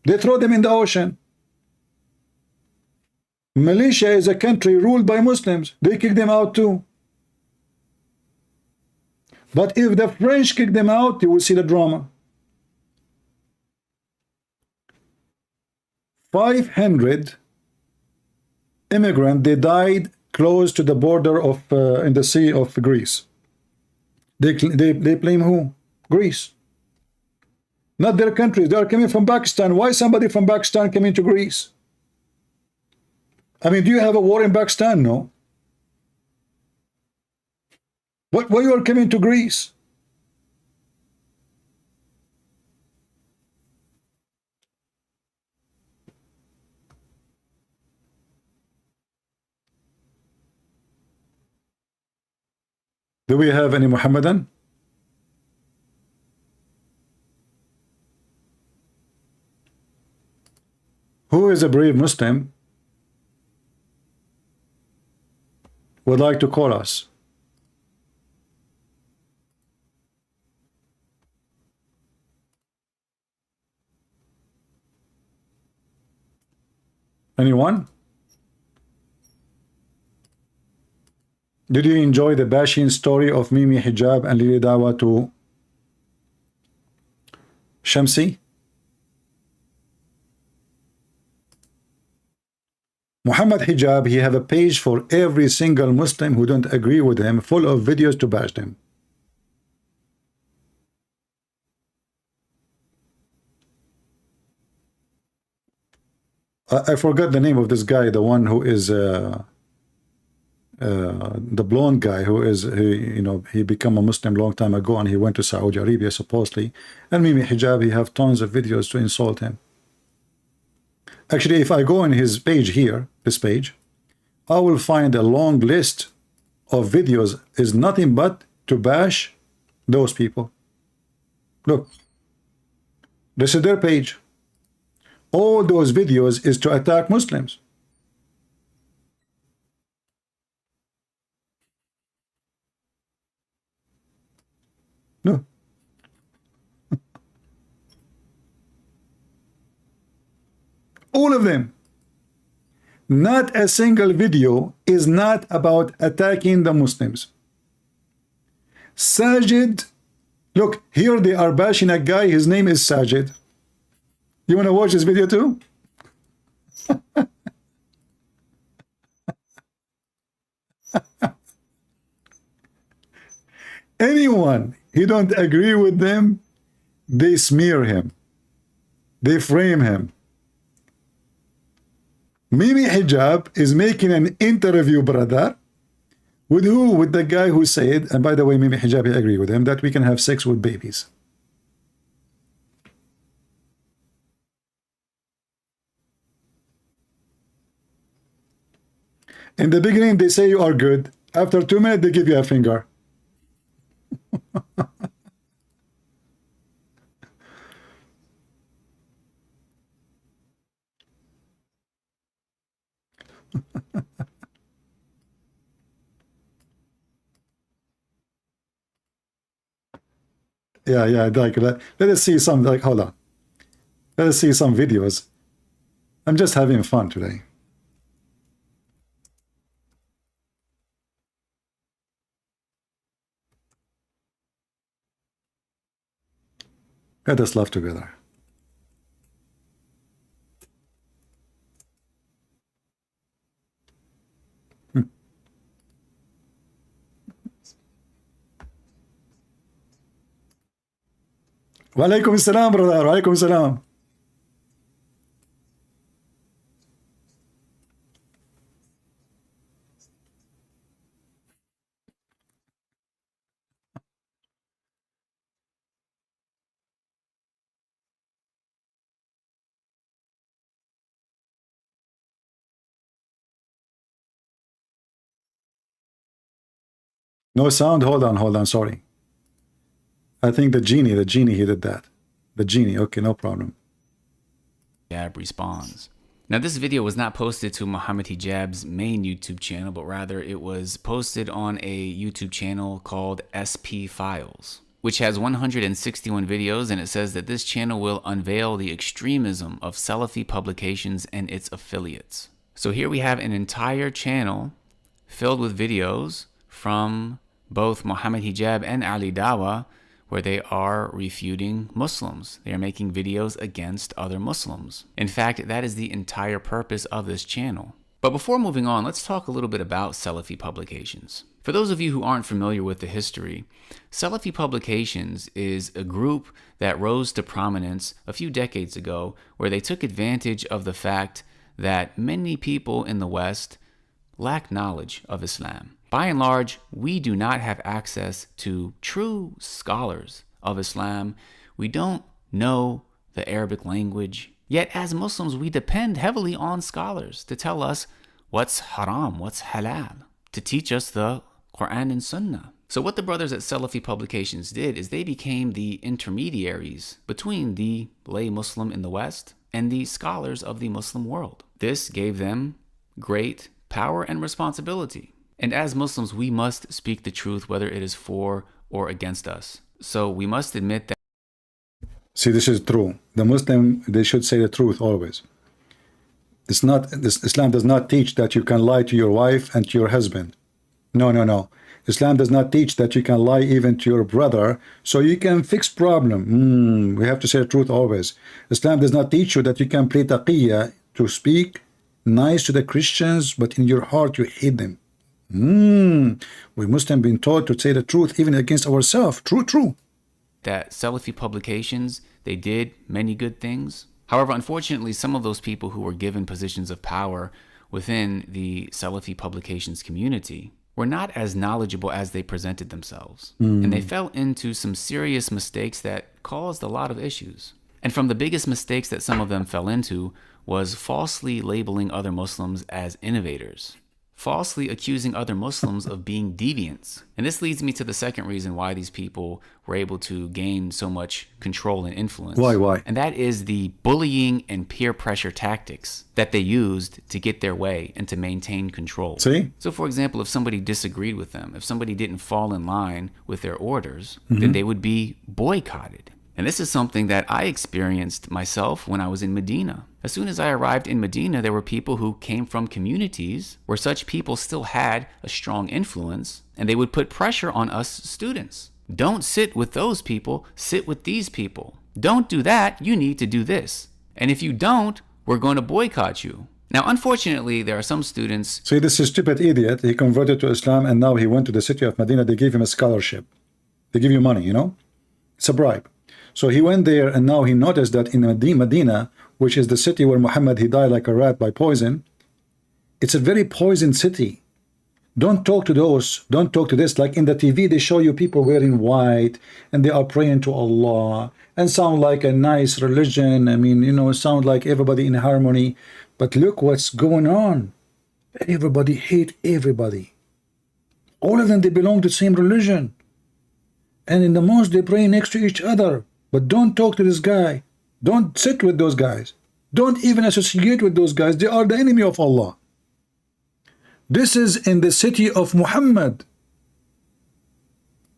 They throw them in the ocean. Malaysia is a country ruled by Muslims. They kick them out too. But if the French kick them out, you will see the drama. 500 immigrants, they died close to the border of in the Sea of Greece. They blame who? Greece. Not their countries. They are coming from Pakistan. Why somebody from Pakistan coming to Greece? I mean, do you have a war in Pakistan? No. Why you are coming to Greece? Do we have any Muhammadan? Who is a brave Muslim would like to call us? Anyone? Did you enjoy the bashing story of Mimi Hijab and Lili Dawha to Shamsi? Muhammad Hijab, he have a page for every single Muslim who don't agree with him, full of videos to bash them. I forgot the name of this guy, the one who is the blonde guy who is, he became a Muslim long time ago, and he went to Saudi Arabia supposedly, and Mimi Hijab, he have tons of videos to insult him. Actually, if I go on his page here, this page, I will find a long list of videos is nothing but to bash those people. Look, this is their page. All those videos is to attack Muslims. No. All of them. Not a single video is not about attacking the Muslims. Sajid, look, here they are bashing a guy, his name is Sajid. You want to watch this video too? Anyone who don't agree with them, they smear him. They frame him. Mimi Hijab is making an interview, brother. With who? With the guy who said, and by the way, Mimi Hijab, I agree with him, that we can have sex with babies. In the beginning, they say you are good. After 2 minutes, they give you a finger. Yeah, like let us see some, like, hold on. Let us see some videos. I'm just having fun today. Let us laugh together. Walaikum salam, brother. Walaikum salam. No sound? Hold on, sorry. I think the genie, he did that. The genie, okay, no problem. Hijab responds. Now, this video was not posted to Muhammad Hijab's main YouTube channel, but rather it was posted on a YouTube channel called SP Files, which has 161 videos, and it says that this channel will unveil the extremism of Salafi publications and its affiliates. So here we have an entire channel filled with videos from both Muhammad Hijab and Ali Dawha, where they are refuting Muslims. They are making videos against other Muslims. In fact, that is the entire purpose of this channel. But before moving on, let's talk a little bit about Salafi publications. For those of you who aren't familiar with the history, Salafi publications is a group that rose to prominence a few decades ago, where they took advantage of the fact that many people in the West lack knowledge of Islam. By and large, we do not have access to true scholars of Islam. We don't know the Arabic language. Yet as Muslims, we depend heavily on scholars to tell us what's haram, what's halal, to teach us the Quran and Sunnah. So what the brothers at Salafi Publications did is they became the intermediaries between the lay Muslim in the West and the scholars of the Muslim world. This gave them great power and responsibility. And as Muslims, we must speak the truth, whether it is for or against us. So we must admit that. See, this is true. The Muslim, they should say the truth always. It's not, Islam does not teach that you can lie to your wife and to your husband. No. Islam does not teach that you can lie even to your brother so you can fix problem. We have to say the truth always. Islam does not teach you that you can play taqiyya, to speak nice to the Christians, but in your heart you hate them. We must have been taught to say the truth even against ourselves. True. That Salafi Publications, they did many good things. However, unfortunately, some of those people who were given positions of power within the Salafi Publications community were not as knowledgeable as they presented themselves. And they fell into some serious mistakes that caused a lot of issues. And from the biggest mistakes that some of them fell into was falsely labeling other Muslims as innovators. falsely accusing other Muslims of being deviants. And this leads me to the second reason why these people were able to gain so much control and influence. Why? And that is the bullying and peer pressure tactics that they used to get their way and to maintain control. See? So for example, if somebody disagreed with them, if somebody didn't fall in line with their orders, then they would be boycotted. And this is something that I experienced myself when I was in Medina. As soon as I arrived in Medina, there were people who came from communities where such people still had a strong influence, and they would put pressure on us students. Don't sit with those people, sit with these people. Don't do that, you need to do this. And if you don't, we're going to boycott you. Now, unfortunately, there are some students... See, this is stupid idiot. He converted to Islam, and now he went to the city of Medina. They gave him a scholarship. They give you money, you know? It's a bribe. So he went there, and now he noticed that in Medina, which is the city where Muhammad, he died like a rat by poison, it's a very poisoned city. Don't talk to those, don't talk to this. Like in the TV, they show you people wearing white, and they are praying to Allah, and sound like a nice religion. I mean, you know, sound like everybody in harmony. But look what's going on. Everybody hate everybody. All of them, they belong to the same religion. And in the mosque, they pray next to each other. But don't talk to this guy. Don't sit with those guys. Don't even associate with those guys. They are the enemy of Allah. This is in the city of Muhammad.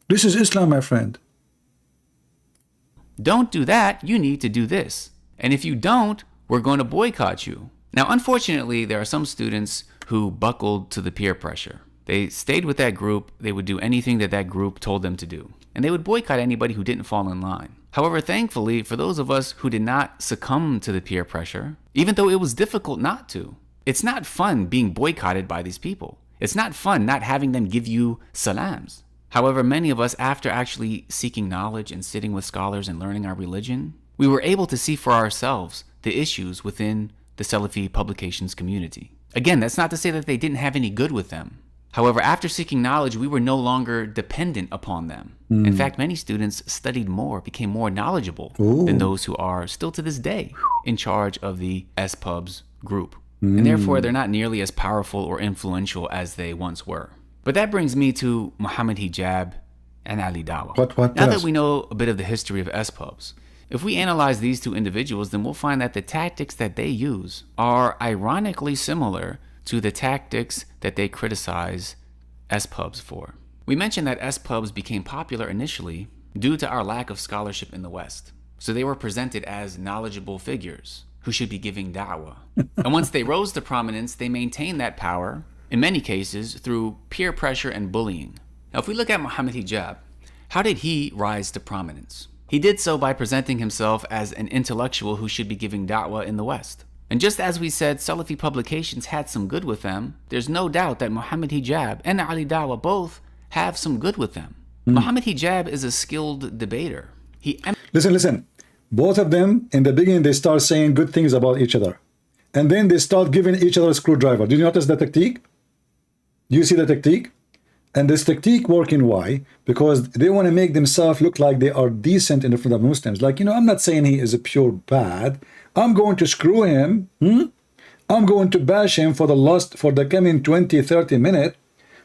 This is Islam, my friend. Don't do that, you need to do this. And if you don't, we're going to boycott you. Now, unfortunately, there are some students who buckled to the peer pressure. They stayed with that group. They would do anything that that group told them to do. And they would boycott anybody who didn't fall in line. However, thankfully, for those of us who did not succumb to the peer pressure, even though it was difficult not to, it's not fun being boycotted by these people. It's not fun not having them give you salams. However, many of us, after actually seeking knowledge and sitting with scholars and learning our religion, we were able to see for ourselves the issues within the Salafi publications community. Again, that's not to say that they didn't have any good with them. However, after seeking knowledge, we were no longer dependent upon them. In fact, many students studied more, became more knowledgeable than those who are still to this day in charge of the SPubs group. And therefore, they're not nearly as powerful or influential as they once were. But that brings me to Muhammad Hijab and Ali Dawha. Now that we know a bit of the history of SPubs, if we analyze these two individuals, then we'll find that the tactics that they use are ironically similar to the tactics that they criticize SPubs for. We mentioned that SPubs became popular initially due to our lack of scholarship in the West. So they were presented as knowledgeable figures who should be giving da'wah. And once they rose to prominence, they maintained that power, in many cases, through peer pressure and bullying. Now, if we look at Muhammad Hijab, how did he rise to prominence? He did so by presenting himself as an intellectual who should be giving da'wah in the West. And just as we said Salafi publications had some good with them, there's no doubt that Muhammad Hijab and Ali Dawha both have some good with them. Muhammad Hijab is a skilled debater. Listen. Both of them, in the beginning, they start saying good things about each other. And then they start giving each other a screwdriver. Did you notice the technique? Do you see the technique? And this technique working, why? Because they want to make themselves look like they are decent in front of Muslims. Like, you know, I'm not saying he is a pure bad. I'm going to screw him. I'm going to bash him for the coming 20, 30 minutes.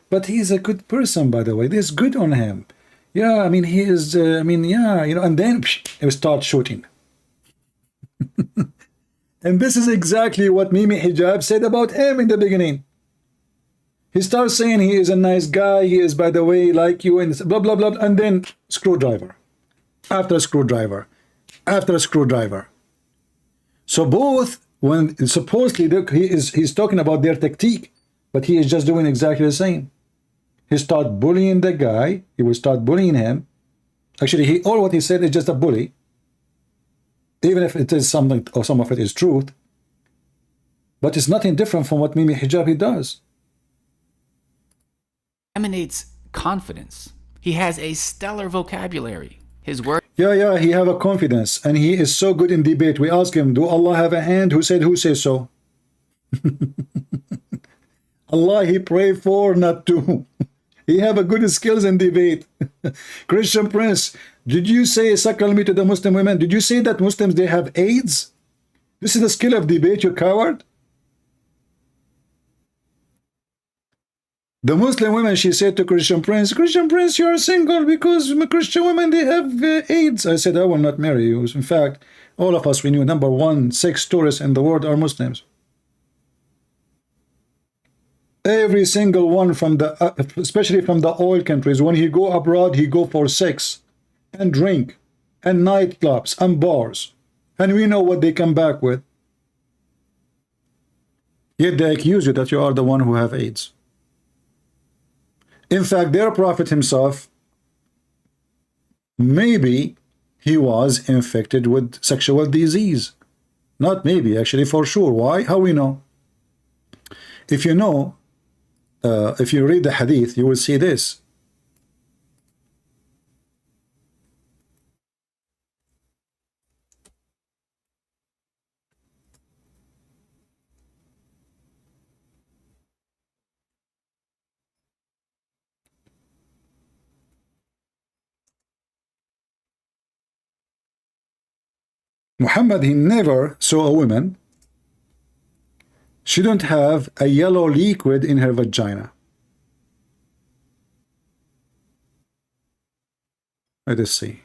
But he's a good person, by the way. There's good on him. Yeah, I mean, he is, yeah, you know, and then he starts shooting. And this is exactly what Mimi Hijab said about him in the beginning. He starts saying he is a nice guy, he is, by the way, like you, and blah, blah, blah, and then screwdriver. After screwdriver. After screwdriver. So both, when supposedly he's talking about their tactique, but he is just doing exactly the same. He start bullying the guy. He will start bullying him. Actually, all what he said is just a bully. Even if it is something, or some of it is truth. But it's nothing different from what Mimi Hijabi does. Emanates confidence. He has a stellar vocabulary. His word. Yeah, he have a confidence. And he is so good in debate. We ask him, do Allah have a hand? Who says so? Allah he pray for, not to. He have a good skills in debate. Christian Prince, did you say suckle me to the Muslim women? Did you say that Muslims, they have AIDS? This is the skill of debate, you coward. The Muslim women, she said to Christian Prince, you are single because Christian women, they have AIDS. I said, I will not marry you. In fact, all of us, we knew number one, sex tourists in the world are Muslims. Every single one from the, especially from the oil countries, when he go abroad, he go for sex and drink and nightclubs and bars. And we know what they come back with. Yet they accuse you that you are the one who have AIDS. In fact, their prophet himself, maybe he was infected with sexual disease. Not maybe, actually, for sure. Why? How we know? If you know, if you read the hadith, you will see this. Muhammad, he never saw a woman. She don't have a yellow liquid in her vagina. Let us see.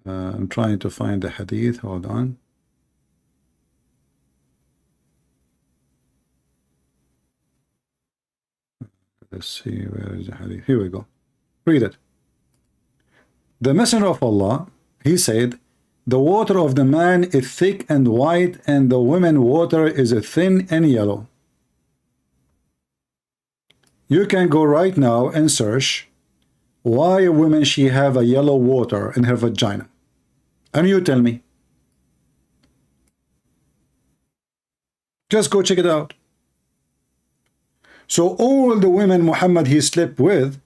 I'm trying to find the hadith. Hold on. Let's see, where is the hadith? Here we go. Read it. The Messenger of Allah, he said, the water of the man is thick and white, and the woman water is thin and yellow. You can go right now and search why a woman she have a yellow water in her vagina. And you tell me. Just go check it out. So all the women Muhammad he slept with,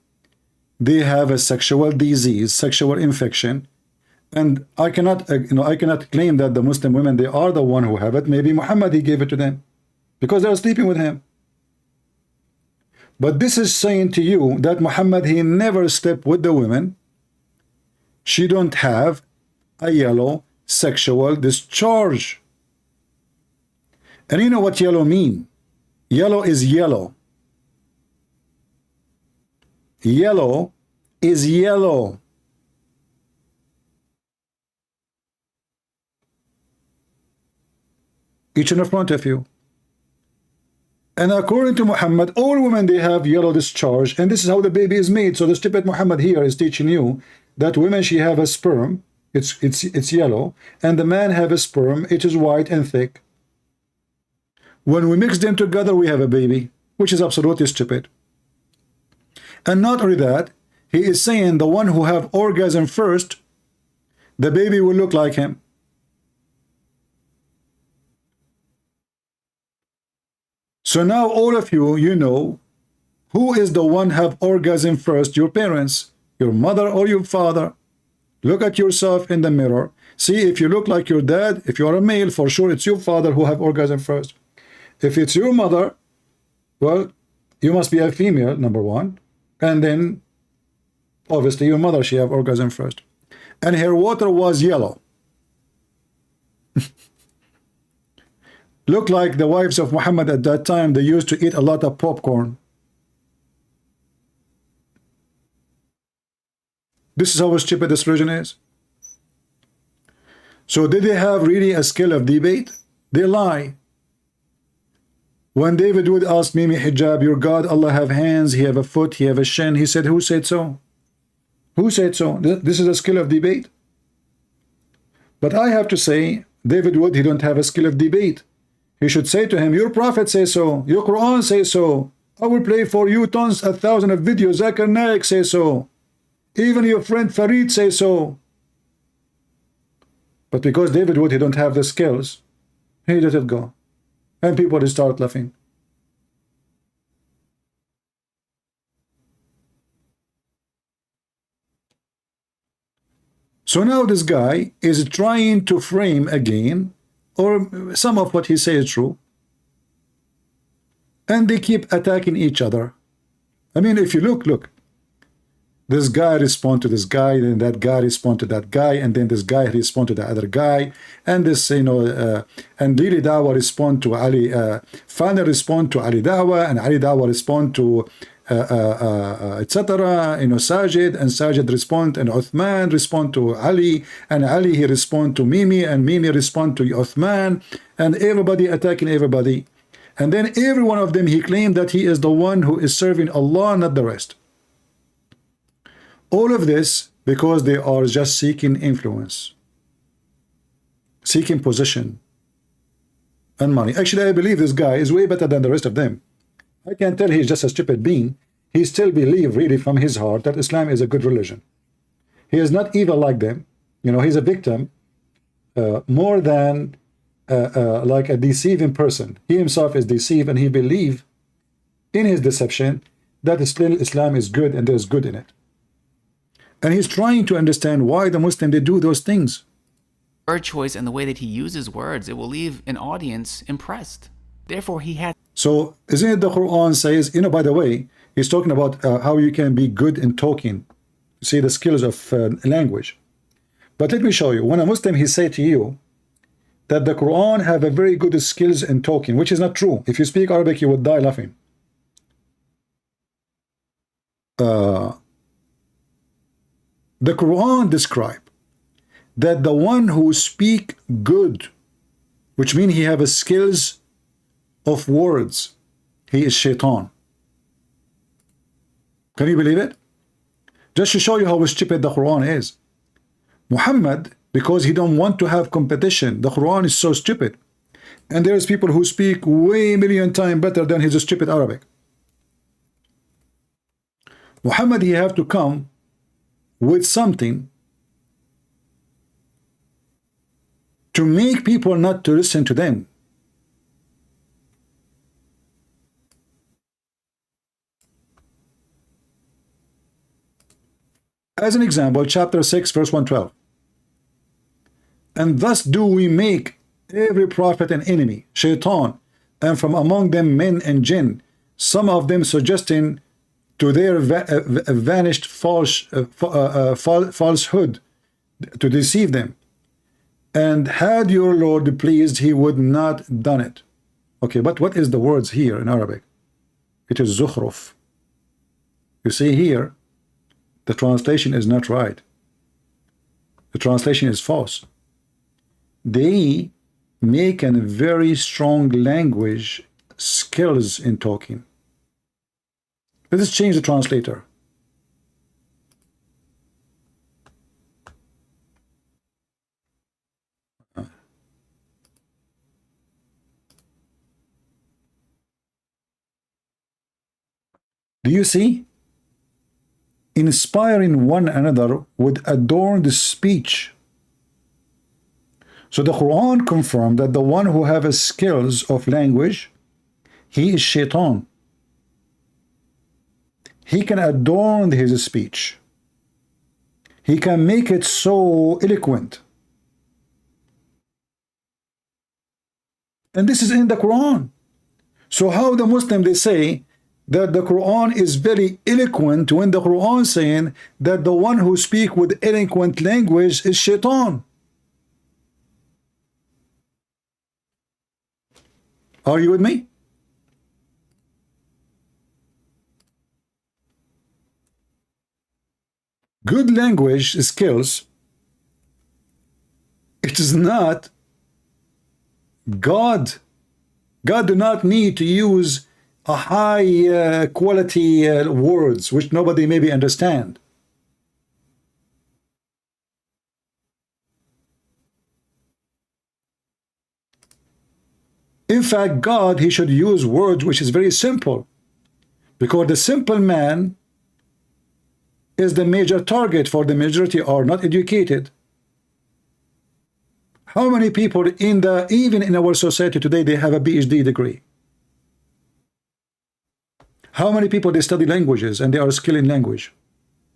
they have a sexual disease, sexual infection, and I cannot, I cannot claim that the Muslim women they are the one who have it. Maybe Muhammad he gave it to them because they are sleeping with him. But this is saying to you that Muhammad he never slept with the women. She don't have a yellow sexual discharge. And you know what yellow mean? Yellow is yellow. Yellow is yellow. Each in front of you. And according to Muhammad, all women they have yellow discharge, and this is how the baby is made. So the stupid Muhammad here is teaching you that women she have a sperm, it's yellow, and the man have a sperm, it is white and thick. When we mix them together, we have a baby, which is absolutely stupid. And not only that, he is saying the one who have orgasm first, the baby will look like him. So now all of you, you know, who is the one have orgasm first? Your parents, your mother or your father. Look at yourself in the mirror. See if you look like your dad. If you are a male, for sure it's your father who have orgasm first. If it's your mother, well, you must be a female, number one. And then, obviously, your mother, she have orgasm first. And her water was yellow. Look like the wives of Muhammad at that time, they used to eat a lot of popcorn. This is how stupid this religion is. So did they have really a skill of debate? They lie. When David would ask Mimi Hijab, your God, Allah have hands, he have a foot, he have a shin, he said, who said so? Who said so? This is a skill of debate. But I have to say, David Wood, he don't have a skill of debate. He should say to him, your prophet says so, your Quran says so. I will play for you tons, 1,000 of videos. Zakir Naik says so. Even your friend Farid says so. But because David Wood, he don't have the skills, he let it go. And people start laughing. So now this guy is trying to frame again, or some of what he says is true, and they keep attacking each other. I mean, if you look, this guy respond to this guy, then that guy respond to that guy, and then this guy respond to the other guy, and this, and really Dawha respond to Ali, finally respond to Ali Dawha, and Ali Dawha respond to etc. Sajid, and Sajid respond, and Uthman respond to Ali, and Ali he respond to Mimi, and Mimi respond to Uthman, and everybody attacking everybody. And then every one of them, he claimed that he is the one who is serving Allah, not the rest. All of this because they are just seeking influence, seeking position and money. Actually, I believe this guy is way better than the rest of them. I can tell he's just a stupid being. He still believes really from his heart that Islam is a good religion. He is not evil like them. He's a victim more than like a deceiving person. He himself is deceived, and he believes in his deception that still Islam is good and there's good in it. And he's trying to understand why the Muslim, they do those things. Word choice and the way that he uses words, it will leave an audience impressed. Therefore, he had. So, isn't it the Quran says, by the way, he's talking about how you can be good in talking. See the skills of language. But let me show you. When a Muslim, he say to you that the Quran have a very good skills in talking, which is not true. If you speak Arabic, you would die laughing. The Quran describe that the one who speak good, which means he have a skills of words, he is shaitan. Can you believe it? Just to show you how stupid the Quran is. Muhammad, because he don't want to have competition, the Quran is so stupid. And there's people who speak way million times better than his stupid Arabic. Muhammad, he have to come with something to make people not to listen to them. As an example, chapter 6, verse 112. And thus do we make every prophet an enemy, shaitan, and from among them men and jinn, some of them suggesting to their vanished falsehood to deceive them. And had your Lord pleased, he would not done it. Okay, but what is the words here in Arabic? It is zukhruf. You see here, the translation is not right. The translation is false. They make a very strong language skills in talking. Let us change the translator. Do you see? Inspiring one another would adorn the speech. So the Quran confirmed that the one who have a skills of language, he is shaitan. He can adorn his speech. He can make it so eloquent. And this is in the Quran. So how the Muslim, they say that the Quran is very eloquent when the Quran saying that the one who speak with eloquent language is shaitan. Are you with me? Good language skills, it is not God. God do not need to use a high quality words which nobody maybe understand. In fact, God, he should use words which is very simple, because the simple man is the major target, for the majority are not educated. How many people even in our society today, they have a PhD degree? How many people they study languages and they are skilled in language?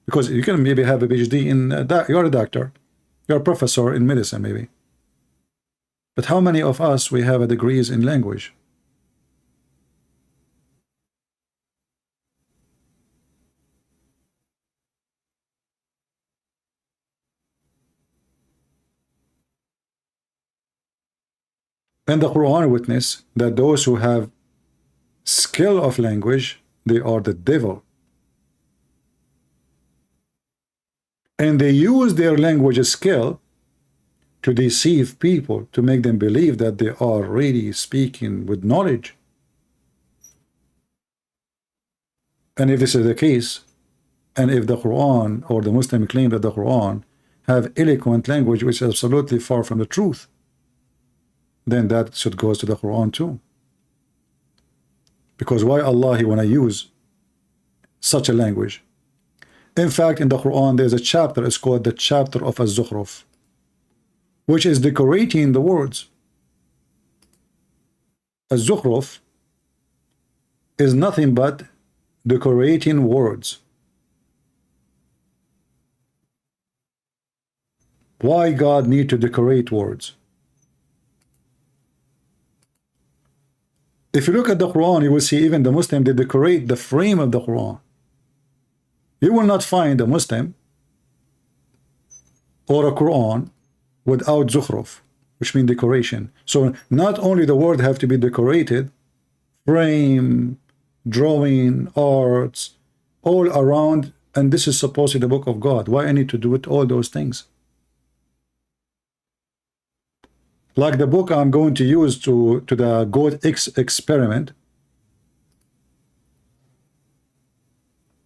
Because you can maybe have a PhD in you're a doctor, you're a professor in medicine maybe. But how many of us we have a degrees in language? And the Quran witness that those who have skill of language, they are the devil. And they use their language skill to deceive people, to make them believe that they are really speaking with knowledge. And if this is the case, and if the Quran or the Muslim claim that the Quran have eloquent language which is absolutely far from the truth, then that should go to the Quran too. Because why Allah he want to use such a language? In fact, in the Quran there's a chapter, it's called the chapter of Az-Zukhruf, which is decorating the words. Az-Zukhruf is nothing but decorating words. Why God need to decorate words? If you look at the Quran, you will see even the Muslim, they decorate the frame of the Quran. You will not find a Muslim or a Quran without zukhruf, which means decoration. So not only the word have to be decorated, frame, drawing, arts, all around, and this is supposedly the book of God. Why I need to do it, all those things? Like the book I'm going to use to the goat X experiment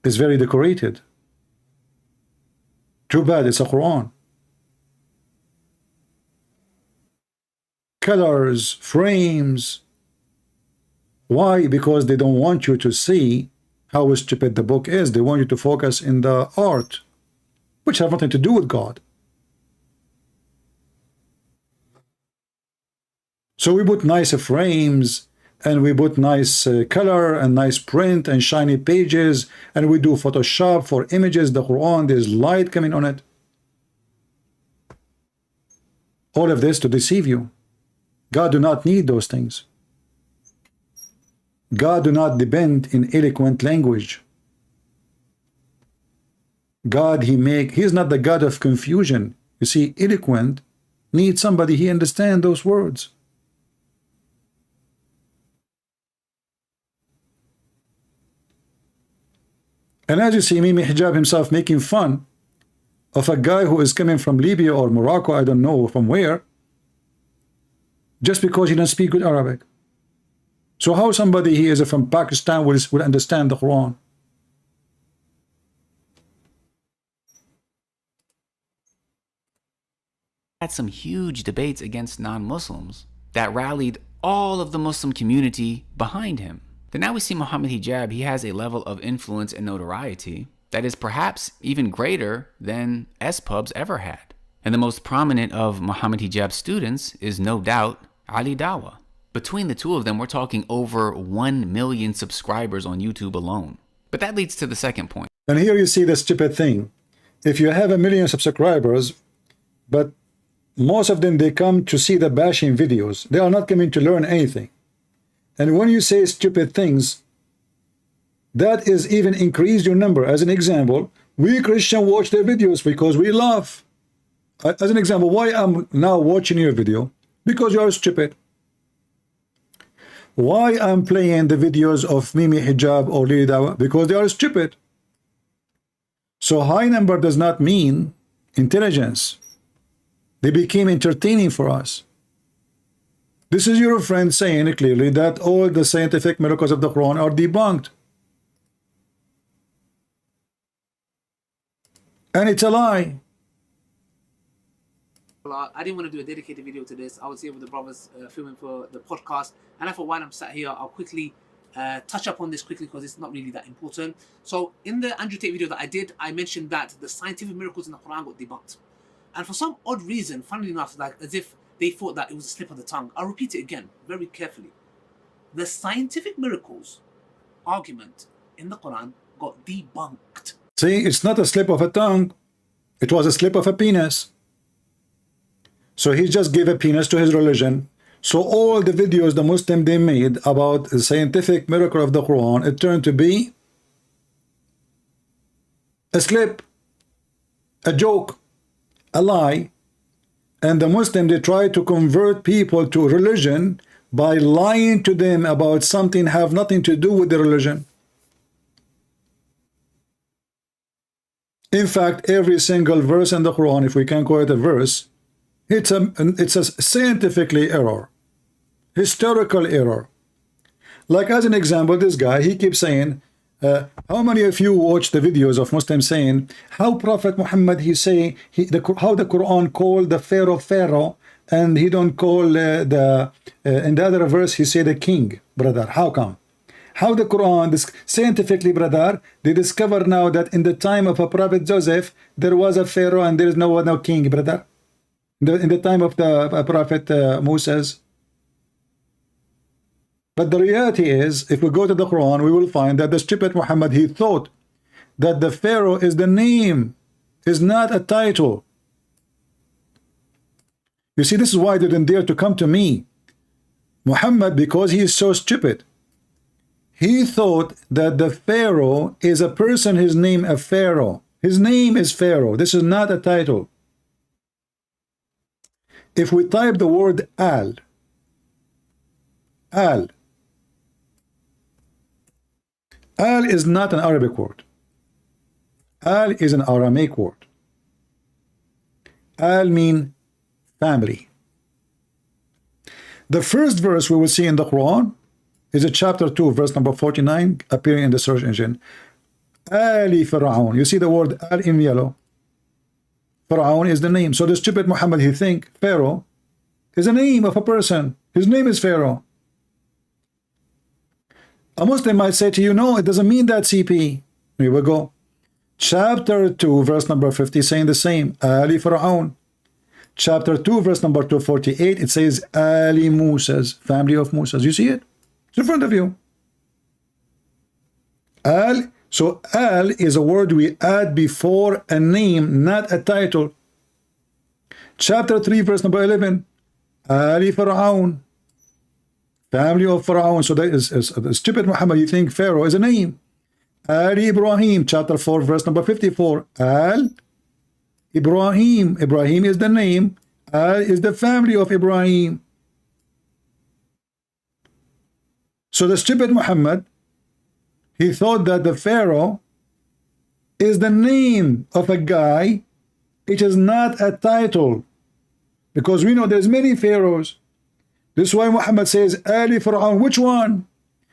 is very decorated. Too bad it's a Quran. Colors, frames. Why? Because they don't want you to see how stupid the book is. They want you to focus in the art, which have nothing to do with God. So we put nice frames, and we put nice color and nice print and shiny pages, and we do Photoshop for images. The Quran, there's light coming on it. All of this to deceive you. God do not need those things. God do not depend in eloquent language. God, he's not the God of confusion. You see, eloquent needs somebody he understands those words. And as you see, Mimi Hijab himself making fun of a guy who is coming from Libya or Morocco, I don't know from where, just because he doesn't speak good Arabic. So how somebody he is from Pakistan will understand the Quran? Had some huge debates against non-Muslims that rallied all of the Muslim community behind him. Then now we see Muhammad Hijab, he has a level of influence and notoriety that is perhaps even greater than S-Pubs ever had. And the most prominent of Muhammad Hijab's students is no doubt Ali Dawha. Between the two of them, we're talking over 1 million subscribers on YouTube alone. But that leads to the second point. And here you see the stupid thing. If you have 1 million subscribers, but most of them, they come to see the bashing videos. They are not coming to learn anything. And when you say stupid things, that is even increase your number. As an example, we Christian watch their videos because we laugh. As an example, why I'm now watching your video? Because you are stupid. Why I'm playing the videos of Mimi Hijab or Lili Dawha? Because they are stupid. So high number does not mean intelligence. They became entertaining for us. This is your friend saying clearly that all the scientific miracles of the Quran are debunked. And it's a lie. I didn't want to do a dedicated video to this. I was here with the brothers filming for the podcast, and I thought while I'm sat here, I'll quickly touch up on this quickly because it's not really that important. So in the Andrew Tate video that I did, I mentioned that the scientific miracles in the Quran got debunked. And for some odd reason, funnily enough, like as if they thought that it was a slip of the tongue. I'll repeat it again, very carefully. The scientific miracles argument in the Quran got debunked. See, it's not a slip of a tongue. It was a slip of a penis. So he just gave a penis to his religion. So all the videos the Muslim they made about the scientific miracle of the Quran, it turned to be a slip, a joke, a lie. And the Muslim, they try to convert people to religion by lying to them about something have nothing to do with the religion. In fact, every single verse in the Quran, if we can call it a verse, it's a scientifically error, historical error. Like as an example, this guy, he keeps saying, how many of you watch the videos of Muslims saying how Prophet Muhammad, he say how the Quran called the Pharaoh, and he don't call in the other verse he say the king, brother? How come? How the Quran, this scientifically, brother, they discover now that in the time of a Prophet Joseph there was a Pharaoh and there is no king, brother. In the time of the Prophet Moses. But the reality is, if we go to the Quran, we will find that the stupid Muhammad, he thought that the Pharaoh is the name, is not a title. You see, this is why they didn't dare to come to me. Muhammad, because he is so stupid, he thought that the Pharaoh is a person, his name a Pharaoh. His name is Pharaoh. This is not a title. If we type the word Al, Al is not an Arabic word. Al is an Aramaic word. Al means family. The first verse we will see in the Quran is a chapter 2, verse number 49, appearing in the search engine. Ali Fir'aun. You see the word Al in yellow. Fir'aun is the name. So the stupid Muhammad, he think Pharaoh is a name of a person. His name is Pharaoh. A Muslim might say to you, no, it doesn't mean that, CP. Here we go. Chapter 2, verse number 50, saying the same. Ali Fir'aun. Chapter 2, verse number 248, it says Ali Musa's, family of Musa's. You see it? It's in front of you. Al. So Al is a word we add before a name, not a title. Chapter 3, verse number 11. Ali Fir'aun. Family of Pharaoh. So that is stupid Muhammad, you think Pharaoh is a name. Ali Ibrahim, chapter 4, verse number 54. Al Ibrahim. Ibrahim is the name. Al is the family of Ibrahim. So the stupid Muhammad, he thought that the Pharaoh is the name of a guy. It is not a title. Because we know there's many pharaohs. This is why Muhammad says Ali Fir'aun. Which one?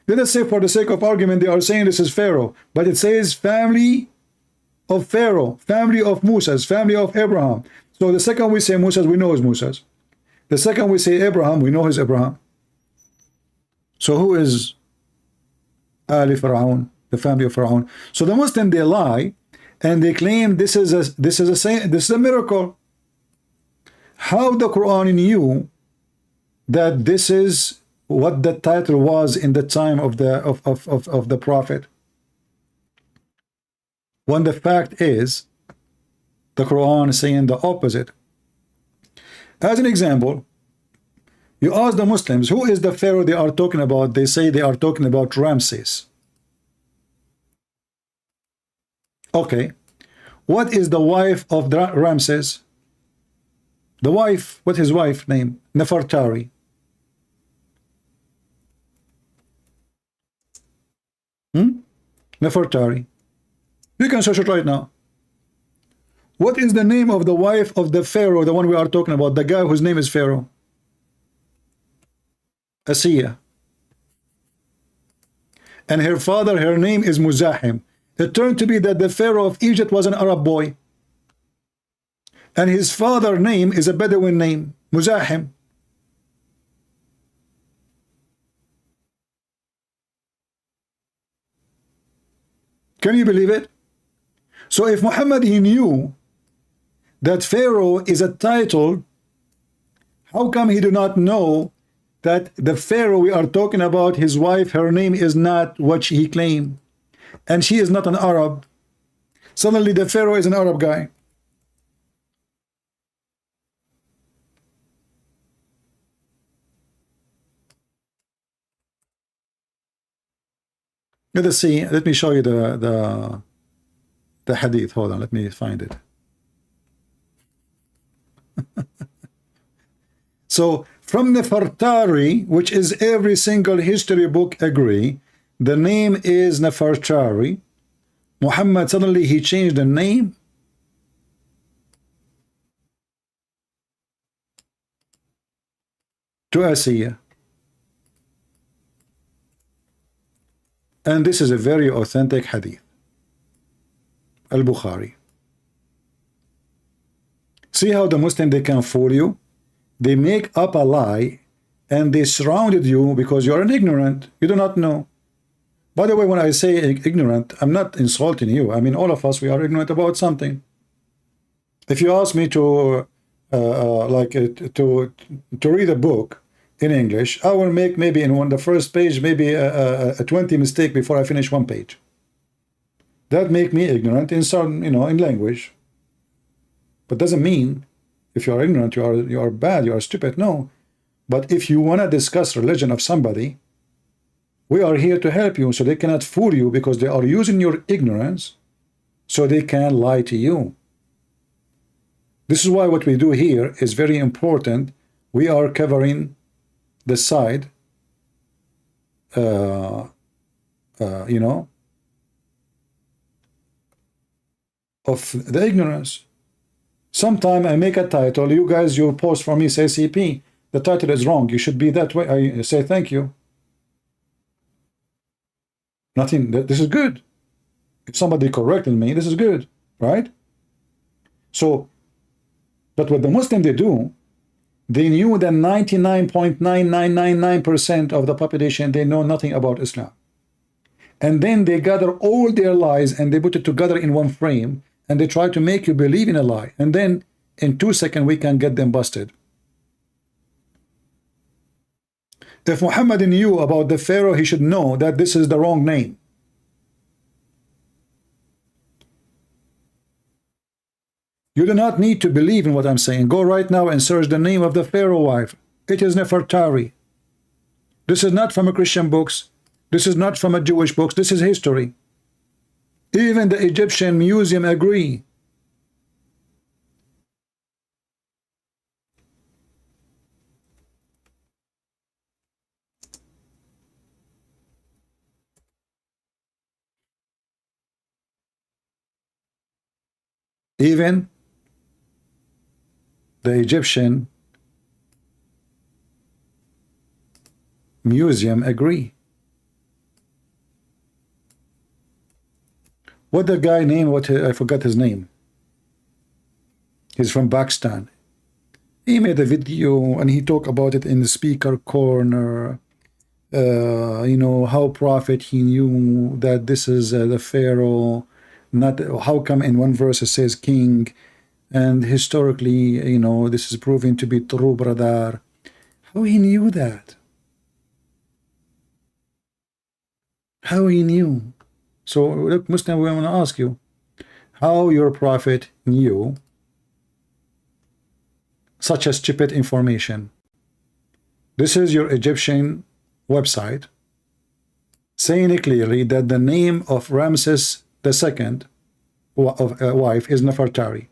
Let us say, for the sake of argument, they are saying this is Pharaoh, but it says family of Pharaoh, family of Moses, family of Abraham. So the second we say Moses, we know is Moses. The second we say Abraham, we know is Abraham. So who is Ali Fir'aun, the family of Fir'aun? So the Muslim, they lie and they claim this is a miracle. How the Quran knew that this is what the title was in the time of the Prophet, when the fact is the Quran is saying the opposite. As an example, you ask the Muslims, who is the Pharaoh they are talking about? They say they are talking about Ramses. Okay, what is the wife of Ramses? The wife, what's his wife name? Nefertari. Nefertari. You can search it right now. What is the name of the wife of the Pharaoh, the one we are talking about, the guy whose name is Pharaoh? Asiya. And her father, her name is Muzahim. It turned to be that the Pharaoh of Egypt was an Arab boy. And his father's name is a Bedouin name, Muzahim. Can you believe it? So if Muhammad, he knew that Pharaoh is a title, how come he do not know that the Pharaoh we are talking about, his wife, her name is not what he claimed, and she is not an Arab? Suddenly the Pharaoh is an Arab guy. Let us see. Let me show you the hadith. Hold on, let me find it. So from Nefertari, which is every single history book agree, the name is Nefertari. Muhammad suddenly he changed the name. To Asiya. And this is a very authentic hadith. Al-Bukhari. See how the Muslim, they can fool you? They make up a lie and they surrounded you because you're an ignorant. You do not know. By the way, when I say ignorant, I'm not insulting you. I mean, all of us, we are ignorant about something. If you ask me to read a book in English, I will make maybe in the first page maybe a 20 mistake before I finish one page. That make me ignorant in some, in language. But doesn't mean if you are ignorant, you are bad, you are stupid. No. But if you want to discuss religion of somebody, we are here to help you, so they cannot fool you because they are using your ignorance so they can lie to you. This is why what we do here is very important. We are covering the side, of the ignorance. Sometime I make a title, you guys, you post for me, say CP, the title is wrong, you should be that way. I say thank you. Nothing, this is good. If somebody corrected me, this is good, right? So, but what the Muslim they do, they knew that 99.9999% of the population, they know nothing about Islam. And then they gather all their lies and they put it together in one frame and they try to make you believe in a lie. And then in 2 seconds, we can get them busted. If Muhammad knew about the Pharaoh, he should know that this is the wrong name. You do not need to believe in what I'm saying. Go right now and search the name of the Pharaoh wife. It is Nefertari. This is not from a Christian books. This is not from a Jewish books. This is history. Even the Egyptian museum agree. Even the Egyptian museum agree. What the guy name? I forgot his name. He's from Pakistan. He made a video and he talked about it in the speaker corner. How prophet he knew that this is the Pharaoh. Not how come in one verse it says king, and historically, this is proven to be true, brother. How he knew that? How he knew? So look, Muslim, we want to ask you, how your prophet knew such a stupid information? This is your Egyptian website saying it clearly that the name of Ramses II wife is Nefertari.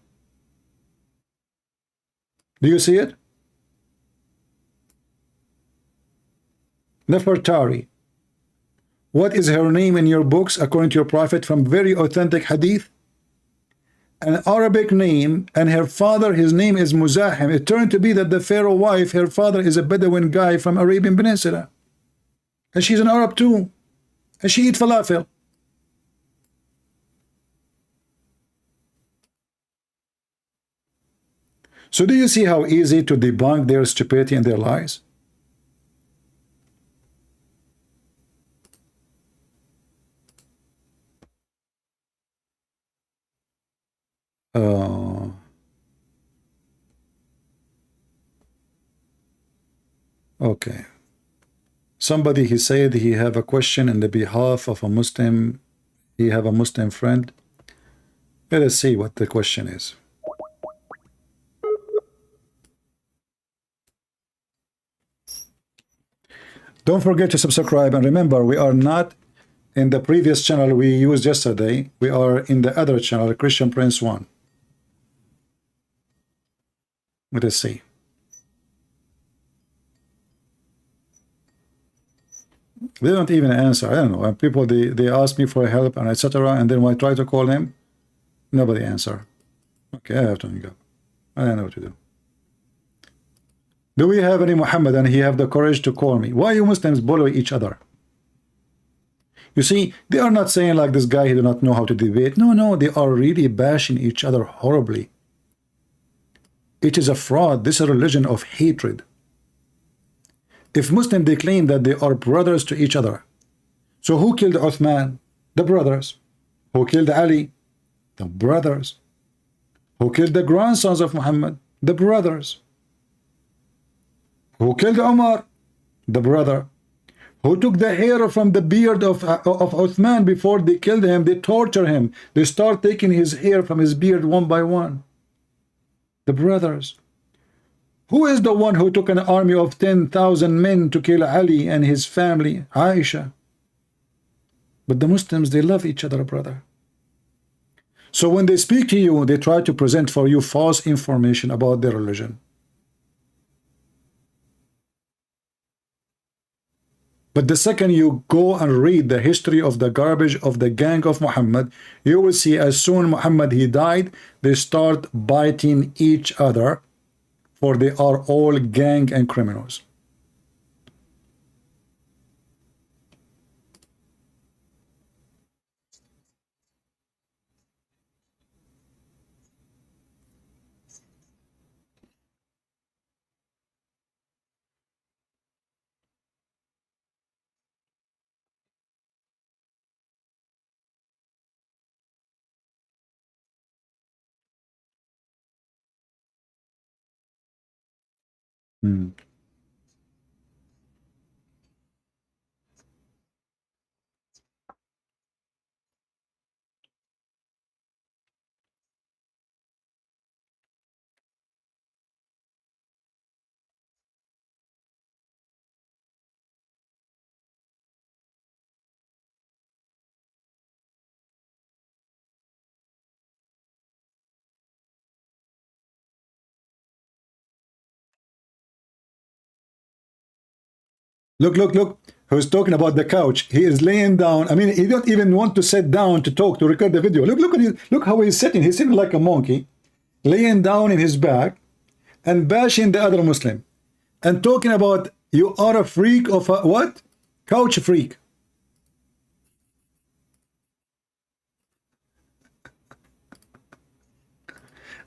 Do you see it? Nefertari. What is her name in your books according to your prophet from very authentic hadith? An Arabic name, and her father, his name is Muzahim. It turned to be that the Pharaoh wife, her father is a Bedouin guy from Arabian Peninsula. And she's an Arab too. And she eats falafel. So do you see how easy to debunk their stupidity and their lies? Okay. Somebody, he said he have a question on the behalf of a Muslim. He have a Muslim friend. Let us see what the question is. Don't forget to subscribe, and remember, we are not in the previous channel we used yesterday. We are in the other channel, Christian Prince 1. Let us see. They don't even answer. I don't know. And people, they ask me for help and etc. And then when I try to call them, nobody answer. Okay, I have to hang up. I don't know what to do. Do we have any Muhammad and he have the courage to call me? Why you Muslims bully each other? You see, they are not saying like this guy, he do not know how to debate. No, no, they are really bashing each other horribly. It is a fraud. This is a religion of hatred. If Muslims, they claim that they are brothers to each other. So who killed Uthman? The brothers. Who killed Ali? The brothers. Who killed the grandsons of Muhammad? The brothers. Who killed Umar? The brother. Who took the hair from the beard of Uthman before they killed him? They torture him. They start taking his hair from his beard one by one. The brothers. Who is the one who took an army of 10,000 men to kill Ali and his family? Aisha. But the Muslims, they love each other, brother. So when they speak to you, they try to present for you false information about their religion. But the second you go and read the history of the garbage of the gang of Muhammad, you will see as soon Muhammad he died, they start biting each other, for they are all gang and criminals. Hmm. Look, look, look. Who's talking about the couch? He is laying down. I mean, he don't even want to sit down to talk, to record the video. Look, look at him. Look how he's sitting. He's sitting like a monkey, laying down in his back and bashing the other Muslim and talking about you are a freak of a what? Couch freak.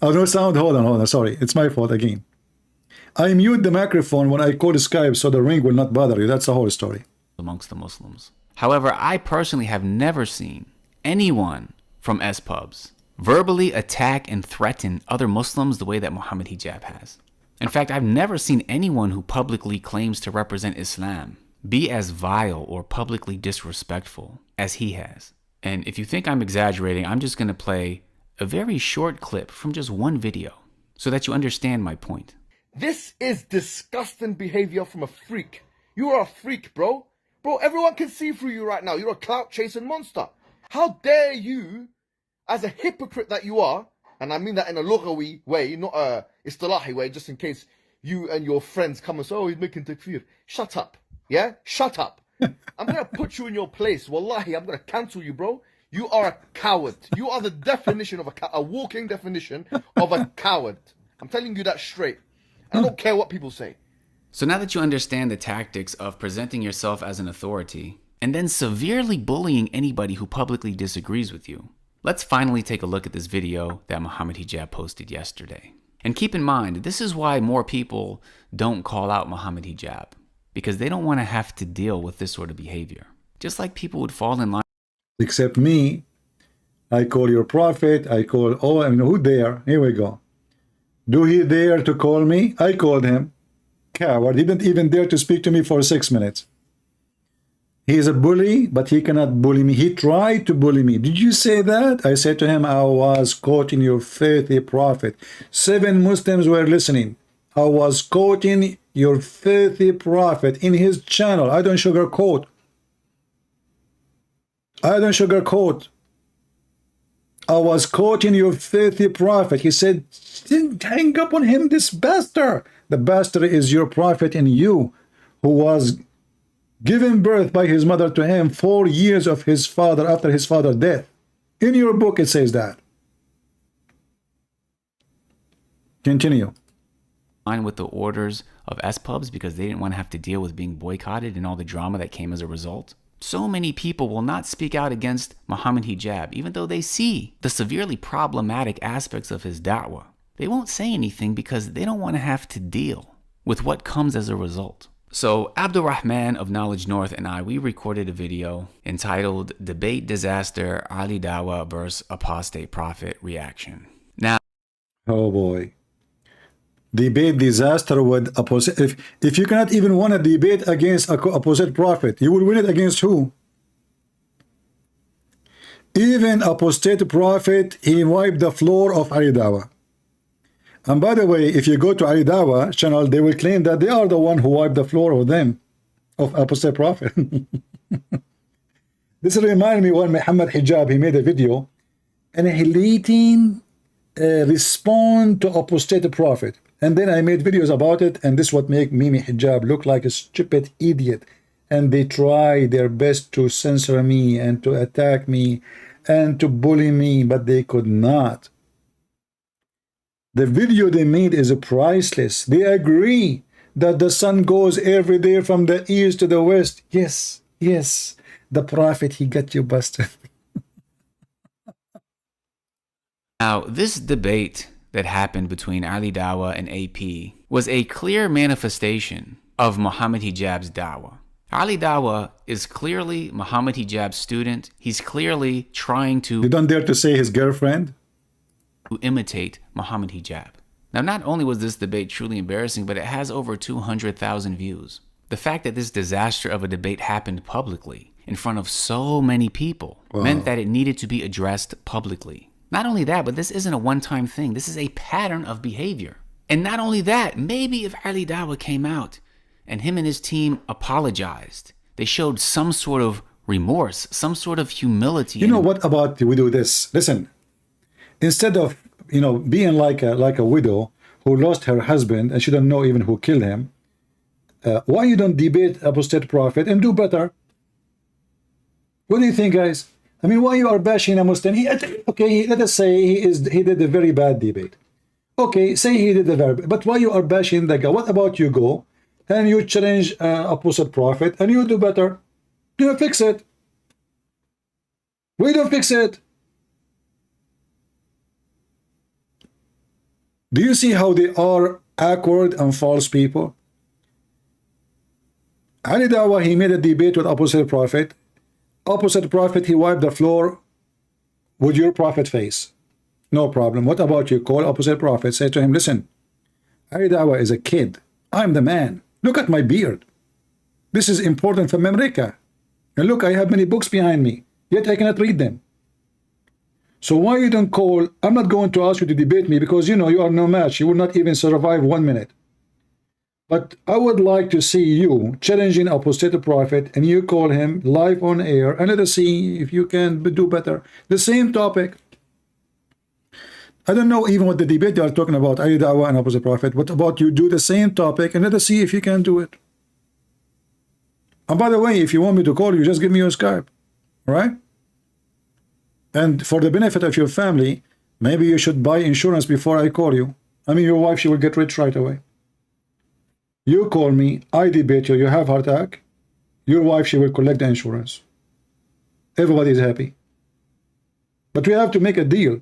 Oh, no sound. Hold on, hold on. Sorry. It's my fault again. I mute the microphone when I call Skype so the ring will not bother you. That's the whole story. Amongst the Muslims. However, I personally have never seen anyone from S-Pubs verbally attack and threaten other Muslims the way that Muhammad Hijab has. In fact, I've never seen anyone who publicly claims to represent Islam be as vile or publicly disrespectful as he has. And if you think I'm exaggerating, I'm just going to play a very short clip from just one video so that you understand my point. This is disgusting behavior from a freak. You are a freak, bro. Bro, everyone can see through you right now. You're a clout-chasing monster. How dare you, as a hypocrite that you are, and I mean that in a lughawi way, not a istilahi way, just in case you and your friends come and say, oh, he's making takfir. Shut up. Yeah? Shut up. I'm going to put you in your place. Wallahi, I'm going to cancel you, bro. You are a coward. You are the definition of a walking definition of a coward. I'm telling you that straight. I don't care what people say. So now that you understand the tactics of presenting yourself as an authority and then severely bullying anybody who publicly disagrees with you, let's finally take a look at this video that Muhammad Hijab posted yesterday. And keep in mind, this is why more people don't call out Muhammad Hijab, because they don't want to have to deal with this sort of behavior. Just like people would fall in line. Except me, I call your prophet, I call, oh, I mean, who dare? Here we go. Do he dare to call me? I called him. Coward. He didn't even dare to speak to me for 6 minutes. He is a bully, but he cannot bully me. He tried to bully me. Did you say that? I said to him, I was quoting your filthy prophet. 7 Muslims were listening. I was quoting your filthy prophet in his channel. I don't sugarcoat. I don't sugarcoat. I was quoting your filthy prophet. He said, didn't hang up on him, this bastard. The bastard is your prophet and you, who was given birth by his mother to him 4 years of his father after his father's death. In your book it says that. Continue. With the orders of S-pubs because they didn't want to have to deal with being boycotted and all the drama that came as a result. So many people will not speak out against Muhammad Hijab, even though they see the severely problematic aspects of his da'wah. They won't say anything because they don't want to have to deal with what comes as a result. So Abdurrahman of Knowledge North and I, we recorded a video entitled Debate Disaster, Ali Dawah vs. Apostate Prophet Reaction. Now, oh boy. Debate disaster with opposite. If you cannot even win a debate against a opposite prophet, you will win it against who? Even apostate prophet, he wiped the floor of Ali Dawah. And by the way, if you go to Ali Dawah channel, they will claim that they are the one who wiped the floor of them, of apostate prophet. This reminds me when Muhammad Hijab, he made a video and he letting respond to apostate prophet. And then I made videos about it, and this what make Mimi Hijab look like a stupid idiot. And they try their best to censor me and to attack me and to bully me, but they could not. The video they made is priceless. They agree that the sun goes every day from the east to the west. Yes, yes, the prophet, he got you busted. Now, this debate that happened between Ali Dawah and AP was a clear manifestation of Muhammad Hijab's da'wah. Ali Dawah is clearly Muhammad Hijab's student. He's clearly trying to... You don't dare to say his girlfriend? ...to imitate Muhammad Hijab. Now, not only was this debate truly embarrassing, but it has over 200,000 views. The fact that this disaster of a debate happened publicly in front of so many people meant that it needed to be addressed publicly. Not only that, but this isn't a one-time thing. This is a pattern of behavior. And not only that, maybe if Ali Dawah came out and him and his team apologized, they showed some sort of remorse, some sort of humility. You know what about we do this? Listen, instead of, you know, being like a widow who lost her husband and she don't know even who killed him, why you don't debate apostate prophet and do better? What do you think, guys? I mean, why you are bashing a Muslim? Let us say he did a very bad debate. Okay, say he did a very bad, but why you are bashing the guy? What about you go and you challenge opposite prophet and you do better? You fix it. We don't fix it. Do you see how they are awkward and false people? Ali Dawah, he made a debate with opposite prophet. Opposite prophet, he wiped the floor with your prophet face. No problem. What about you? Call opposite prophet. Say to him, listen, Ali Dawah is a kid. I'm the man. Look at my beard. This is important from America. And look, I have many books behind me, yet I cannot read them. So why you don't call? I'm not going to ask you to debate me because, you know, you are no match. You will not even survive 1 minute. But I would like to see you challenging apostate prophet and you call him live on air and let us see if you can do better. The same topic. I don't know even what the debate they are talking about, Ali Dawah and opposite prophet. What about you do the same topic and let us see if you can do it. And by the way, if you want me to call you, just give me your Skype. All right? And for the benefit of your family, maybe you should buy insurance before I call you. I mean, your wife, she will get rich right away. You call me, I debate you, you have heart attack. Your wife, she will collect the insurance. Everybody is happy. But we have to make a deal.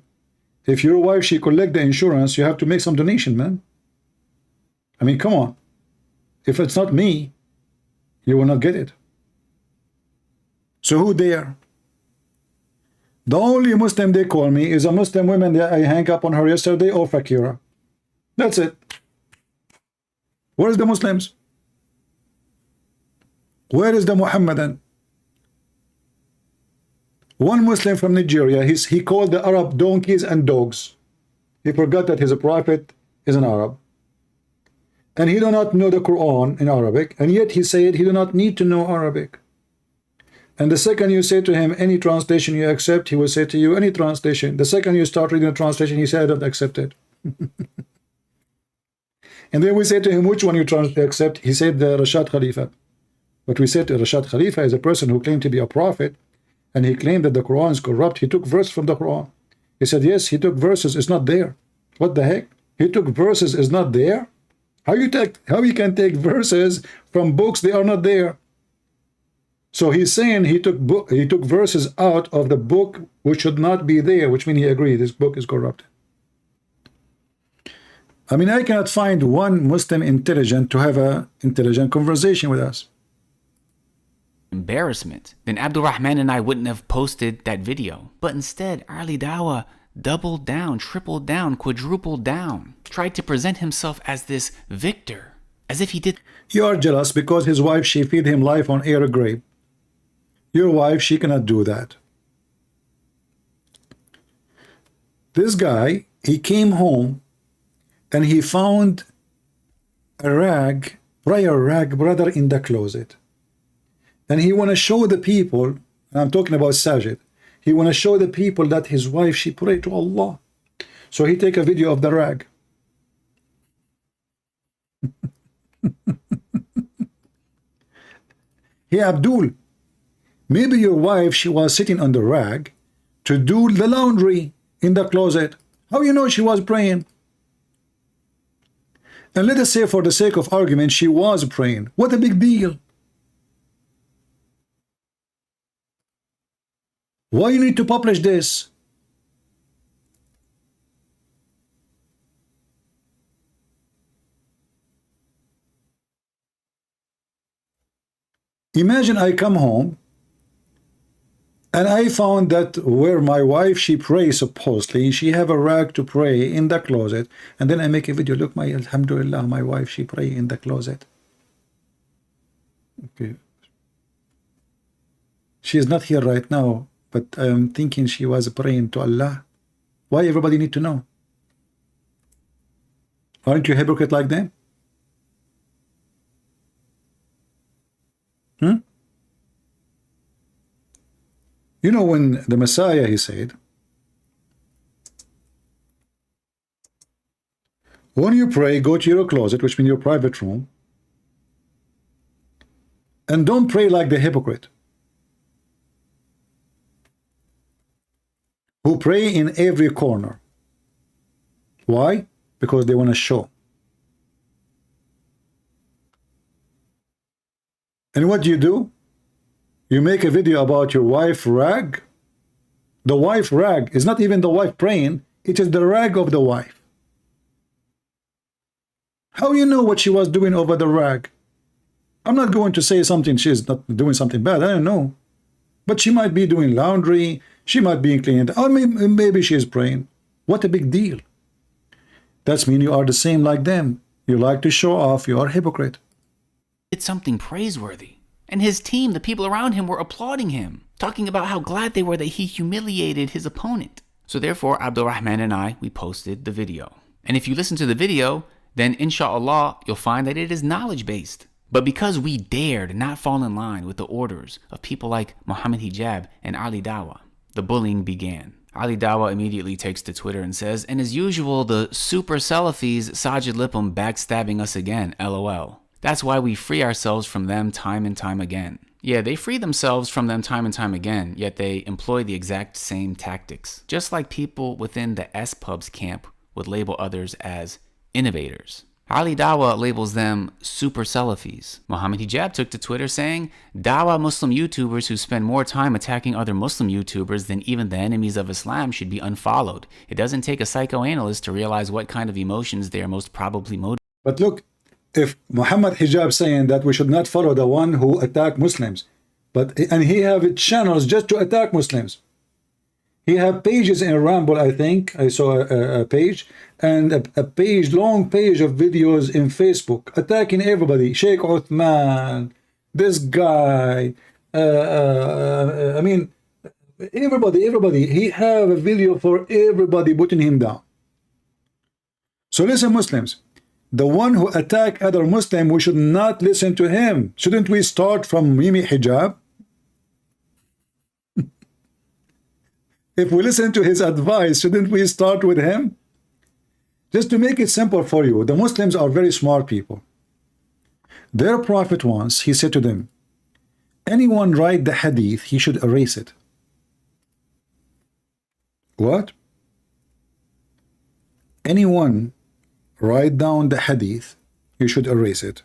If your wife, she collect the insurance, you have to make some donation, man. I mean, come on. If it's not me, you will not get it. So who dare? The only Muslim they call me is a Muslim woman that I hang up on her yesterday or Fakira. That's it. Where's the Muslims? Where is the Muhammadan? One Muslim from Nigeria, he called the Arab donkeys and dogs. He forgot that his prophet is an Arab. And he do not know the Quran in Arabic, and yet he said he do not need to know Arabic. And the second you say to him, any translation you accept, he will say to you, any translation. The second you start reading a translation, he said, I don't accept it. And then we say to him, which one you accept? He said, the Rashad Khalifa. But we said Rashad Khalifa is a person who claimed to be a prophet, and he claimed that the Quran is corrupt. He took verse from the Quran. He said, yes, he took verses, it's not there. What the heck? He took verses, is not there? How you can take verses from books, they are not there? So he's saying he took verses out of the book which should not be there, which means he agreed this book is corrupted. I mean, I cannot find one Muslim intelligent to have an intelligent conversation with us. Embarrassment, then Abdurrahman and I wouldn't have posted that video. But instead, Ali Dawha doubled down, tripled down, quadrupled down, tried to present himself as this victor, as if he did. You are jealous because his wife, she feed him life on air grape. Your wife, she cannot do that. This guy, he came home and he found a rag, prayer rag, brother, in the closet. And he want to show the people, and I'm talking about Sajid, he want to show the people that his wife, she prayed to Allah. So he take a video of the rag. Hey, Abdul, maybe your wife, she was sitting on the rag to do the laundry in the closet. How you know she was praying? And let us say, for the sake of argument, she was praying. What a big deal. Why you need to publish this? Imagine I come home and I found that where my wife, she prays supposedly, she have a rag to pray in the closet, and then I make a video, look, my alhamdulillah, my wife, she pray in the closet. Okay. She is not here right now, but I'm thinking she was praying to Allah. Why everybody need to know? Aren't you a hypocrite like them? You know, when the Messiah, he said, when you pray, go to your closet, which means your private room, and don't pray like the hypocrite, who pray in every corner. Why? Because they want to show. And what do? You make a video about your wife rag. The wife rag is not even the wife praying, it is the rag of the wife. How you know what she was doing over the rag? I'm not going to say something she's not doing something bad, I don't know. But she might be doing laundry, she might be cleaning, or maybe she is praying. What a big deal. That means you are the same like them. You like to show off, you are a hypocrite. It's something praiseworthy. And his team, the people around him, were applauding him, talking about how glad they were that he humiliated his opponent. So therefore, Abdurrahman and I, we posted the video. And if you listen to the video, then inshallah, you'll find that it is knowledge-based. But because we dared not fall in line with the orders of people like Muhammad Hijab and Ali Dawha, the bullying began. Ali Dawha immediately takes to Twitter and says, and as usual, the super Salafis, Sajid Lipum, backstabbing us again, LOL. That's why we free ourselves from them time and time again. Yeah, they free themselves from them time and time again, yet they employ the exact same tactics. Just like people within the S-Pubs camp would label others as innovators. Ali Dawha labels them super Salafis. Muhammad Hijab took to Twitter saying, Dawha Muslim YouTubers who spend more time attacking other Muslim YouTubers than even the enemies of Islam should be unfollowed. It doesn't take a psychoanalyst to realize what kind of emotions they are most probably motivated. But look, if Muhammad Hijab saying that we should not follow the one who attack Muslims, and he have channels just to attack Muslims. He have pages in Ramble, I think, I saw a page, and a page, long page of videos in Facebook, attacking everybody. Sheikh Uthman, this guy, I mean, everybody. He have a video for everybody putting him down. So listen, Muslims. The one who attack other Muslim, we should not listen to him. Shouldn't we start from Mimi Hijab? If we listen to his advice, shouldn't we start with him? Just to make it simple for you, the Muslims are very smart people. Their prophet once, he said to them, anyone write the hadith, he should erase it. What? Anyone write down the hadith, you should erase it.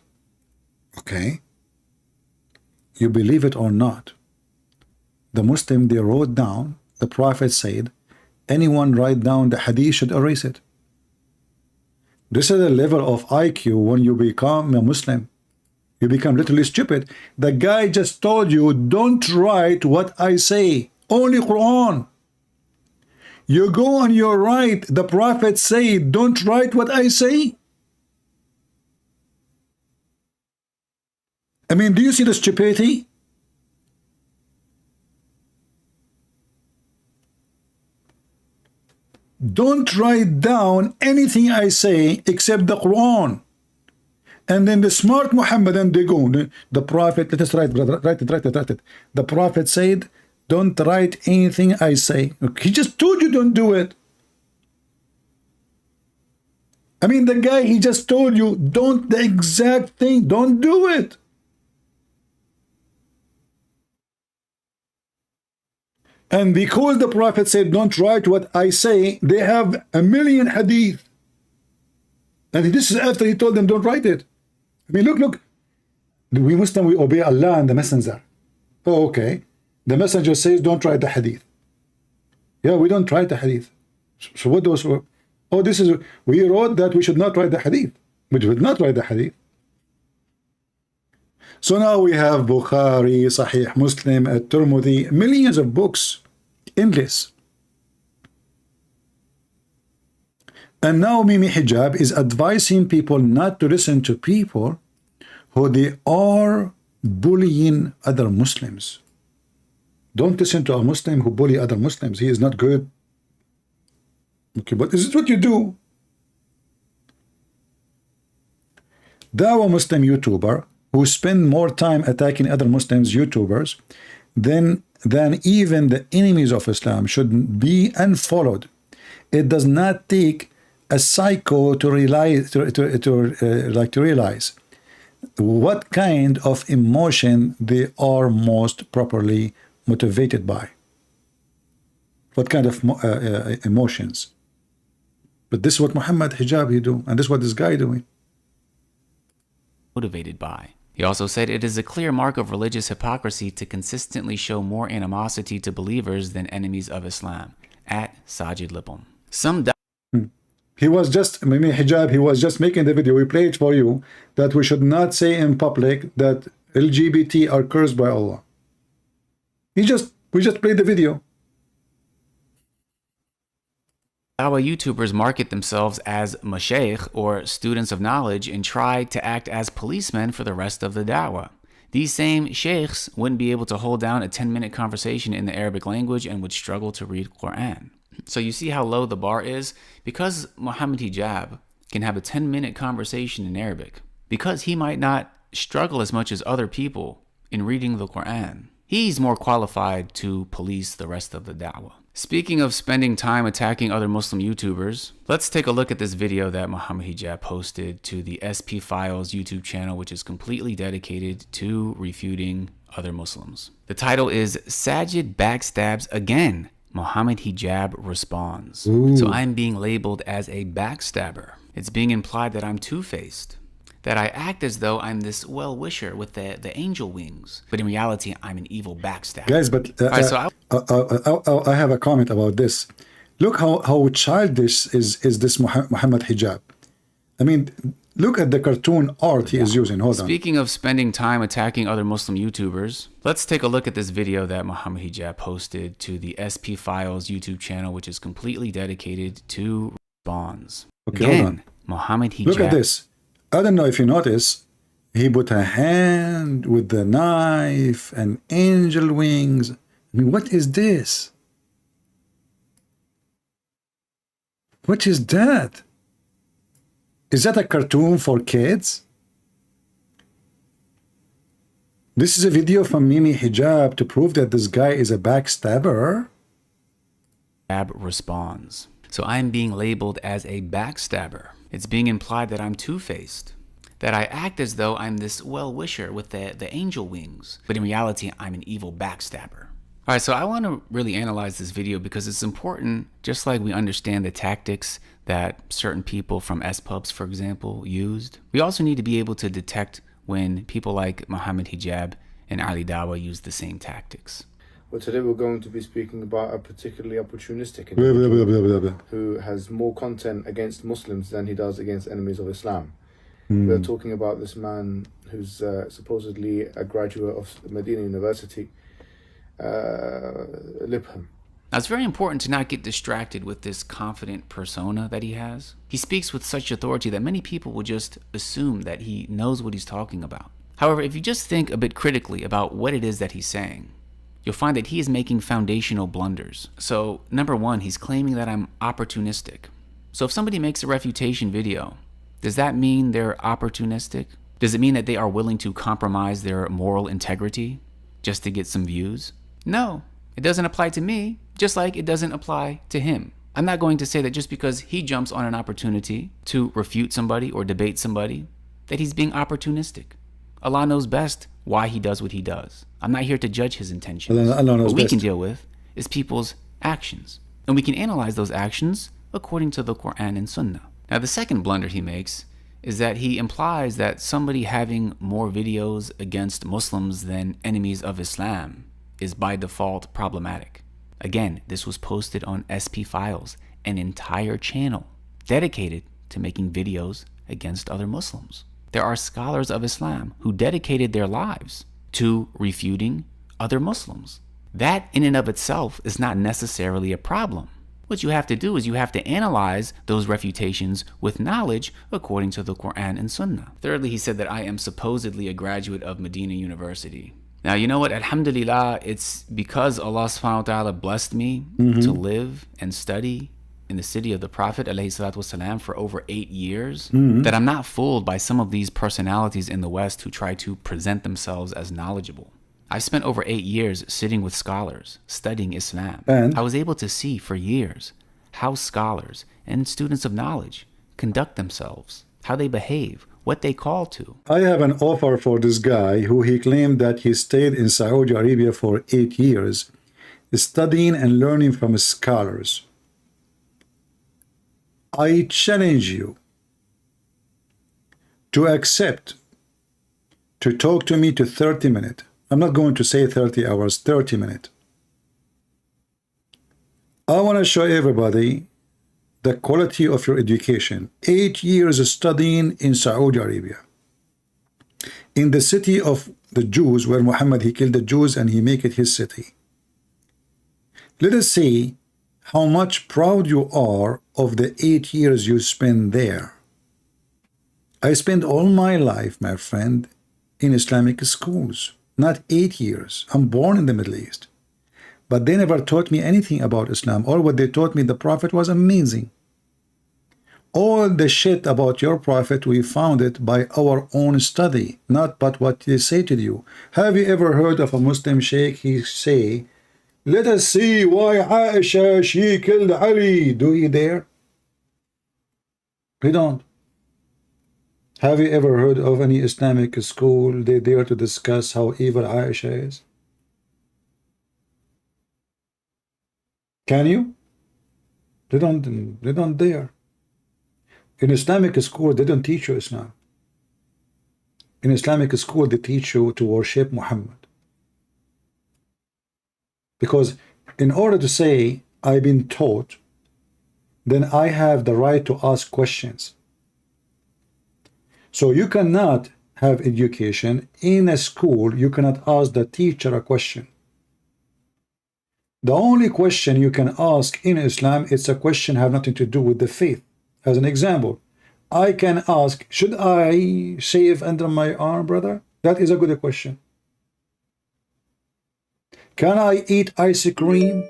Okay. You believe it or not, the Muslim, they wrote down, the Prophet said, anyone write down the hadith should erase it. This is the level of IQ when you become a Muslim. You become literally stupid. The guy just told you, don't write what I say, only Quran. You go on your right, the Prophet said, don't write what I say. I mean, do you see the stupidity? Don't write down anything I say except the Quran. And then the smart Muhammadan, they go, the Prophet, let us write, brother, write it. The Prophet said, don't write anything I say. He just told you don't do it. I mean, the guy, he just told you, don't the exact thing, don't do it. And because the Prophet said, don't write what I say, they have 1 million hadith. And this is after he told them, don't write it. I mean, look. We Muslim, we obey Allah and the Messenger. Oh, okay. The Messenger says, don't write the hadith. Yeah, we don't write the hadith. So what those were? Oh, this is, we wrote that we should not write the hadith. We should not write the hadith. So now we have Bukhari, Sahih Muslim, At-Tirmidhi, millions of books, endless. And now Mimi Hijab is advising people not to listen to people who they are bullying other Muslims. Don't listen to a Muslim who bully other Muslims. He is not good. Okay, but is it what you do? Dawha Muslim YouTuber who spend more time attacking other Muslims YouTubers than even the enemies of Islam should be unfollowed. It does not take a psycho to realize to realize what kind of emotion they are most properly motivated by. What kind of emotions? But this is what Muhammad Hijab he do, and this is what this guy doing. Motivated by. He also said it is a clear mark of religious hypocrisy to consistently show more animosity to believers than enemies of Islam. At Sajid Lipum. He was just, Mimi Hijab, he was just making the video. We played it for you that we should not say in public that LGBT are cursed by Allah. We just played the video. Dawah YouTubers market themselves as mashaykh or students of knowledge and try to act as policemen for the rest of the dawah. These same sheikhs wouldn't be able to hold down a 10-minute conversation in the Arabic language and would struggle to read Quran. So you see how low the bar is? Because Muhammad Hijab can have a 10-minute conversation in Arabic, because he might not struggle as much as other people in reading the Quran, he's more qualified to police the rest of the da'wah. Speaking of spending time attacking other Muslim YouTubers, let's take a look at this video that Muhammad Hijab posted to the SP Files YouTube channel, which is completely dedicated to refuting other Muslims. The title is Sajid Backstabs Again. Muhammad Hijab responds. Ooh. So I'm being labeled as a backstabber. It's being implied that I'm two-faced, that I act as though I'm this well-wisher with the angel wings, but in reality, I'm an evil backstabber. Guys, but I have a comment about this. Look how childish is this Muhammad Hijab. I mean, look at the cartoon art he is using. Hold on. Speaking of spending time attacking other Muslim YouTubers, let's take a look at this video that Muhammad Hijab posted to the SP Files YouTube channel, which is completely dedicated to responds. Okay, Again, hold on. Muhammad Hijab. Look at this. I don't know if you notice, he put a hand with the knife and angel wings. I mean, what is this? What is that? Is that a cartoon for kids? This is a video from Mimi Hijab to prove that this guy is a backstabber. Hijab responds. So I'm being labeled as a backstabber. It's being implied that I'm two-faced, that I act as though I'm this well-wisher with the angel wings, but in reality, I'm an evil backstabber. All right, so I want to really analyze this video because it's important, just like we understand the tactics that certain people from S-Pubs, for example, used. We also need to be able to detect when people like Muhammad Hijab and Ali Dawha use the same tactics. Well, today we're going to be speaking about a particularly opportunistic individual who has more content against Muslims than he does against enemies of Islam. We're talking about this man who's supposedly a graduate of Medina University, Libham. Now, it's very important to not get distracted with this confident persona that he has. He speaks with such authority that many people will just assume that he knows what he's talking about. However, if you just think a bit critically about what it is that he's saying, you'll find that he is making foundational blunders. So, number one, he's claiming that I'm opportunistic. So if somebody makes a refutation video, does that mean they're opportunistic? Does it mean that they are willing to compromise their moral integrity just to get some views? No, it doesn't apply to me, just like it doesn't apply to him. I'm not going to say that just because he jumps on an opportunity to refute somebody or debate somebody, that he's being opportunistic. Allah knows best why he does what he does. I'm not here to judge his intentions. What we can deal with is people's actions. And we can analyze those actions according to the Quran and Sunnah. Now, the second blunder he makes is that he implies that somebody having more videos against Muslims than enemies of Islam is by default problematic. Again, this was posted on SP Files, an entire channel dedicated to making videos against other Muslims. There are scholars of Islam who dedicated their lives to refuting other Muslims. That in and of itself is not necessarily a problem. What you have to do is you have to analyze those refutations with knowledge according to the Quran and Sunnah. Thirdly, he said that I am supposedly a graduate of Medina University. Now, you know what? Alhamdulillah, it's because Allah subhanahu wa ta'ala blessed me to live and study in the city of the Prophet ﷺ for over 8 years that I'm not fooled by some of these personalities in the West who try to present themselves as knowledgeable. I spent over 8 years sitting with scholars, studying Islam. And I was able to see for years how scholars and students of knowledge conduct themselves, how they behave, what they call to. I have an offer for this guy who he claimed that he stayed in Saudi Arabia for 8 years, studying and learning from scholars. I challenge you to accept to talk to me to 30 minutes. I'm not going to say 30 hours, 30 minutes. I want to show everybody the quality of your education. 8 years studying in Saudi Arabia, in the city of the Jews, where Muhammad, he killed the Jews and he make it his city. Let us see how much proud you are of the 8 years you spend there. I spent all my life, my friend, in Islamic schools, not 8 years. I'm born in the Middle East. But they never taught me anything about Islam. All what they taught me, the Prophet was amazing. All the shit about your Prophet, we found it by our own study, not but what they say to you. Have you ever heard of a Muslim sheikh, he say, let us see why Aisha, she killed Ali? Do you dare? We don't. Have you ever heard of any Islamic school, they dare to discuss how evil Aisha is? Can you? They don't dare. In Islamic school, they don't teach you Islam. In Islamic school, they teach you to worship Muhammad. Because in order to say, I've been taught, then I have the right to ask questions. So you cannot have education in a school, you cannot ask the teacher a question. The only question you can ask in Islam, it's a question have nothing to do with the faith. As an example, I can ask, should I shave under my arm, brother? That is a good question. Can I eat ice cream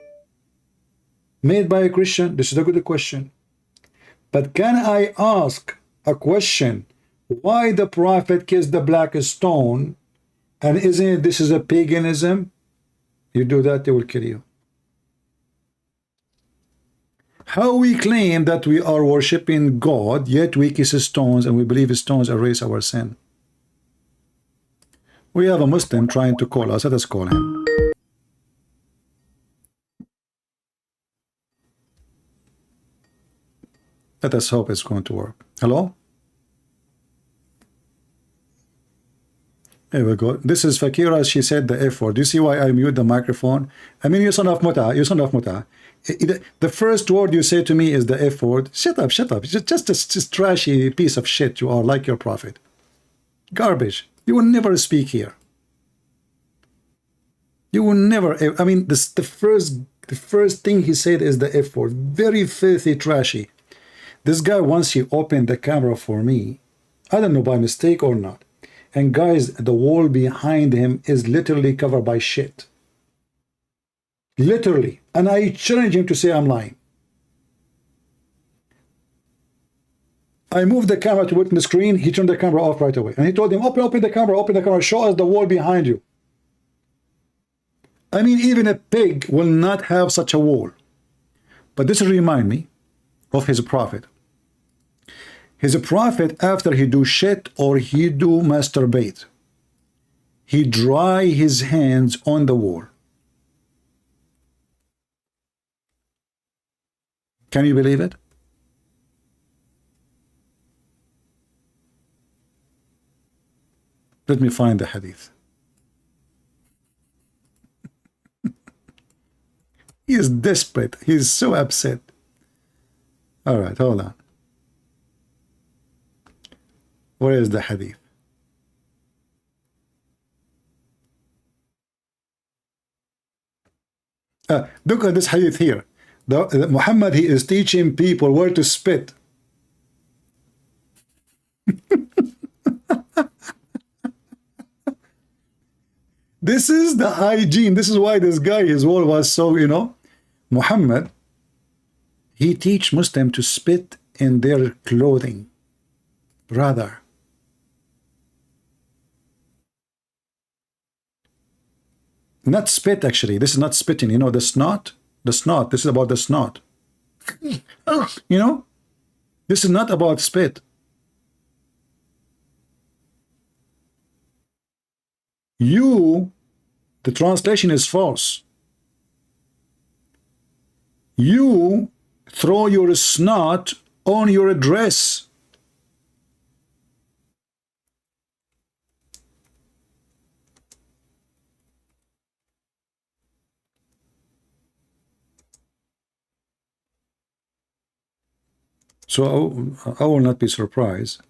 made by a Christian? This is a good question. But can I ask a question, why the Prophet kissed the black stone, and isn't it, this is a paganism? You do that, they will kill you. How we claim that we are worshiping God, yet we kiss stones and we believe stones erase our sin? We have a Muslim trying to call us. Let us call him. Let us hope it's going to work. Hello? Here we go. This is Fakira. She said the F word. Do you see why I mute the microphone? I mean, you son of muta. You son of muta. The first word you say to me is the F word. Shut up, shut up. Just a trashy piece of shit you are, like your prophet. Garbage. You will never speak here. You will never. I mean, the first thing he said is the F word. Very filthy, trashy. This guy, once he opened the camera for me, I don't know by mistake or not. And guys, the wall behind him is literally covered by shit. Literally. And I challenge him to say I'm lying. I moved the camera to put in the screen. He turned the camera off right away. And he told him, open the camera, show us the wall behind you. I mean, even a pig will not have such a wall. But this reminds me of his prophet. His prophet, after he do shit or he do masturbate, he dry his hands on the wall. Can you believe it? Let me find the hadith. He is desperate. He is so upset. All right, hold on. Where is the hadith? Look at this hadith here. Muhammad, he is teaching people where to spit. This is the hygiene. This is why this guy, his wall was so, you know. Muhammad, he teach Muslim to spit in their clothing. Brother. Not spit, actually. This is not spitting. You know, the snot. The snot. This is about the snot. You know? This is not about spit. You, the translation is false. You throw your snot on your dress. So I will not be surprised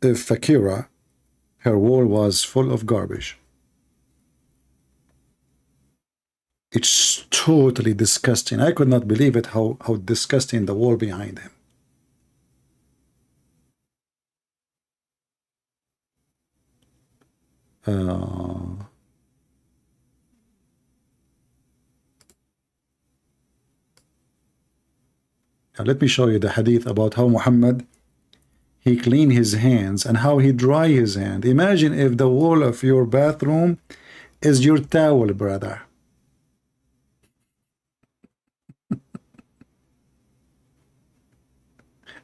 if Fakira, her wall was full of garbage. It's totally disgusting. I could not believe it, how disgusting the wall behind him. Now let me show you the hadith about how Muhammad, he clean his hands and how he dry his hand. Imagine if the wall of your bathroom is your towel, brother.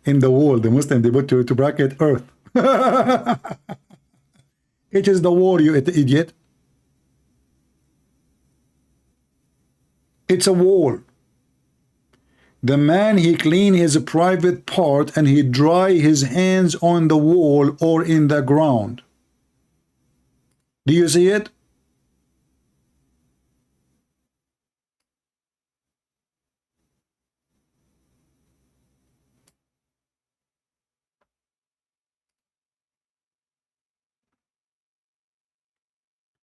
In the wall, the Muslim, they put to bracket earth. It is the wall, you idiot. It's a wall. The man, he clean his private part and he dry his hands on the wall or in the ground. Do you see it?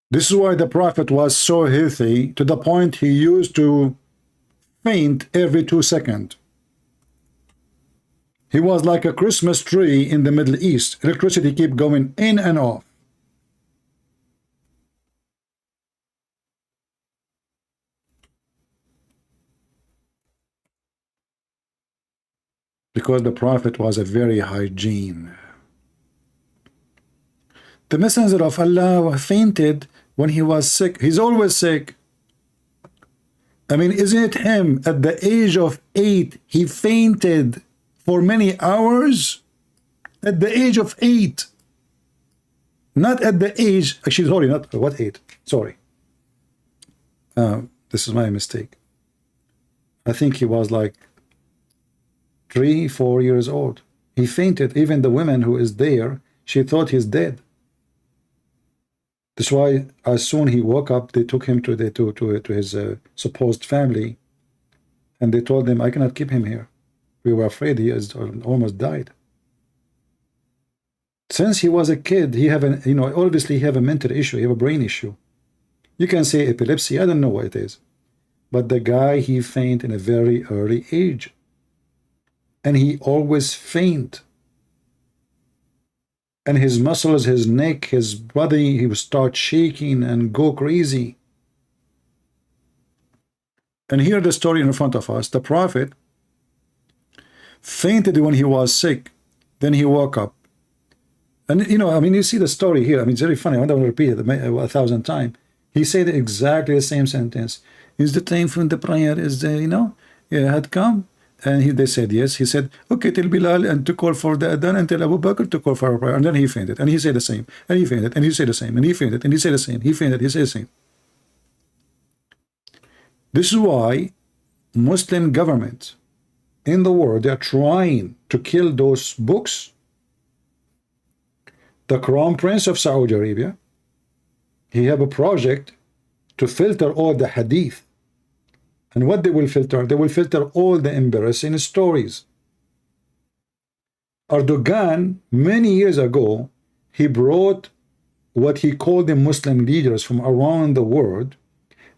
This is why the Prophet was so healthy, to the point he used to faint every 2 seconds. He was like a Christmas tree in the Middle East. Electricity kept going in and off. Because the Prophet was a very hygiene. The Messenger of Allah fainted when he was sick. He's always sick. I mean, isn't it him at the age of 8, he fainted for many hours? At the age of 8. Not at the age, actually, sorry, not what 8? Sorry. This is my mistake. I think he was like 3, 4 years old. He fainted. Even the woman who is there, she thought he's dead. That's why as soon he woke up, they took him to his supposed family, and they told him, I cannot keep him here. We were afraid he has almost died. Since he was a kid, he have an, obviously he have a mental issue, he have a brain issue. You can say epilepsy, I don't know what it is. But the guy, he faint in a very early age. And he always faint. And his muscles, his neck, his body, he would start shaking and go crazy. And here the story in front of us, the prophet fainted when he was sick. Then he woke up. And I mean, you see the story here. I mean, it's very funny. I don't want to repeat it 1,000 times. He said exactly the same sentence. Is the time for the prayer is had come? And they said yes. He said, okay, tell Bilal and to call for the adhan, and tell Abu Bakr to call for a prayer. And then he fainted. And he said the same. And he fainted. And he said the same. And he fainted. And he said the same. He fainted. He said the same. This is why Muslim governments in the world, they are trying to kill those books. The Crown Prince of Saudi Arabia, he have a project to filter all the hadith. And what they will filter? They will filter all the embarrassing stories. Erdogan, many years ago, he brought what he called the Muslim leaders from around the world,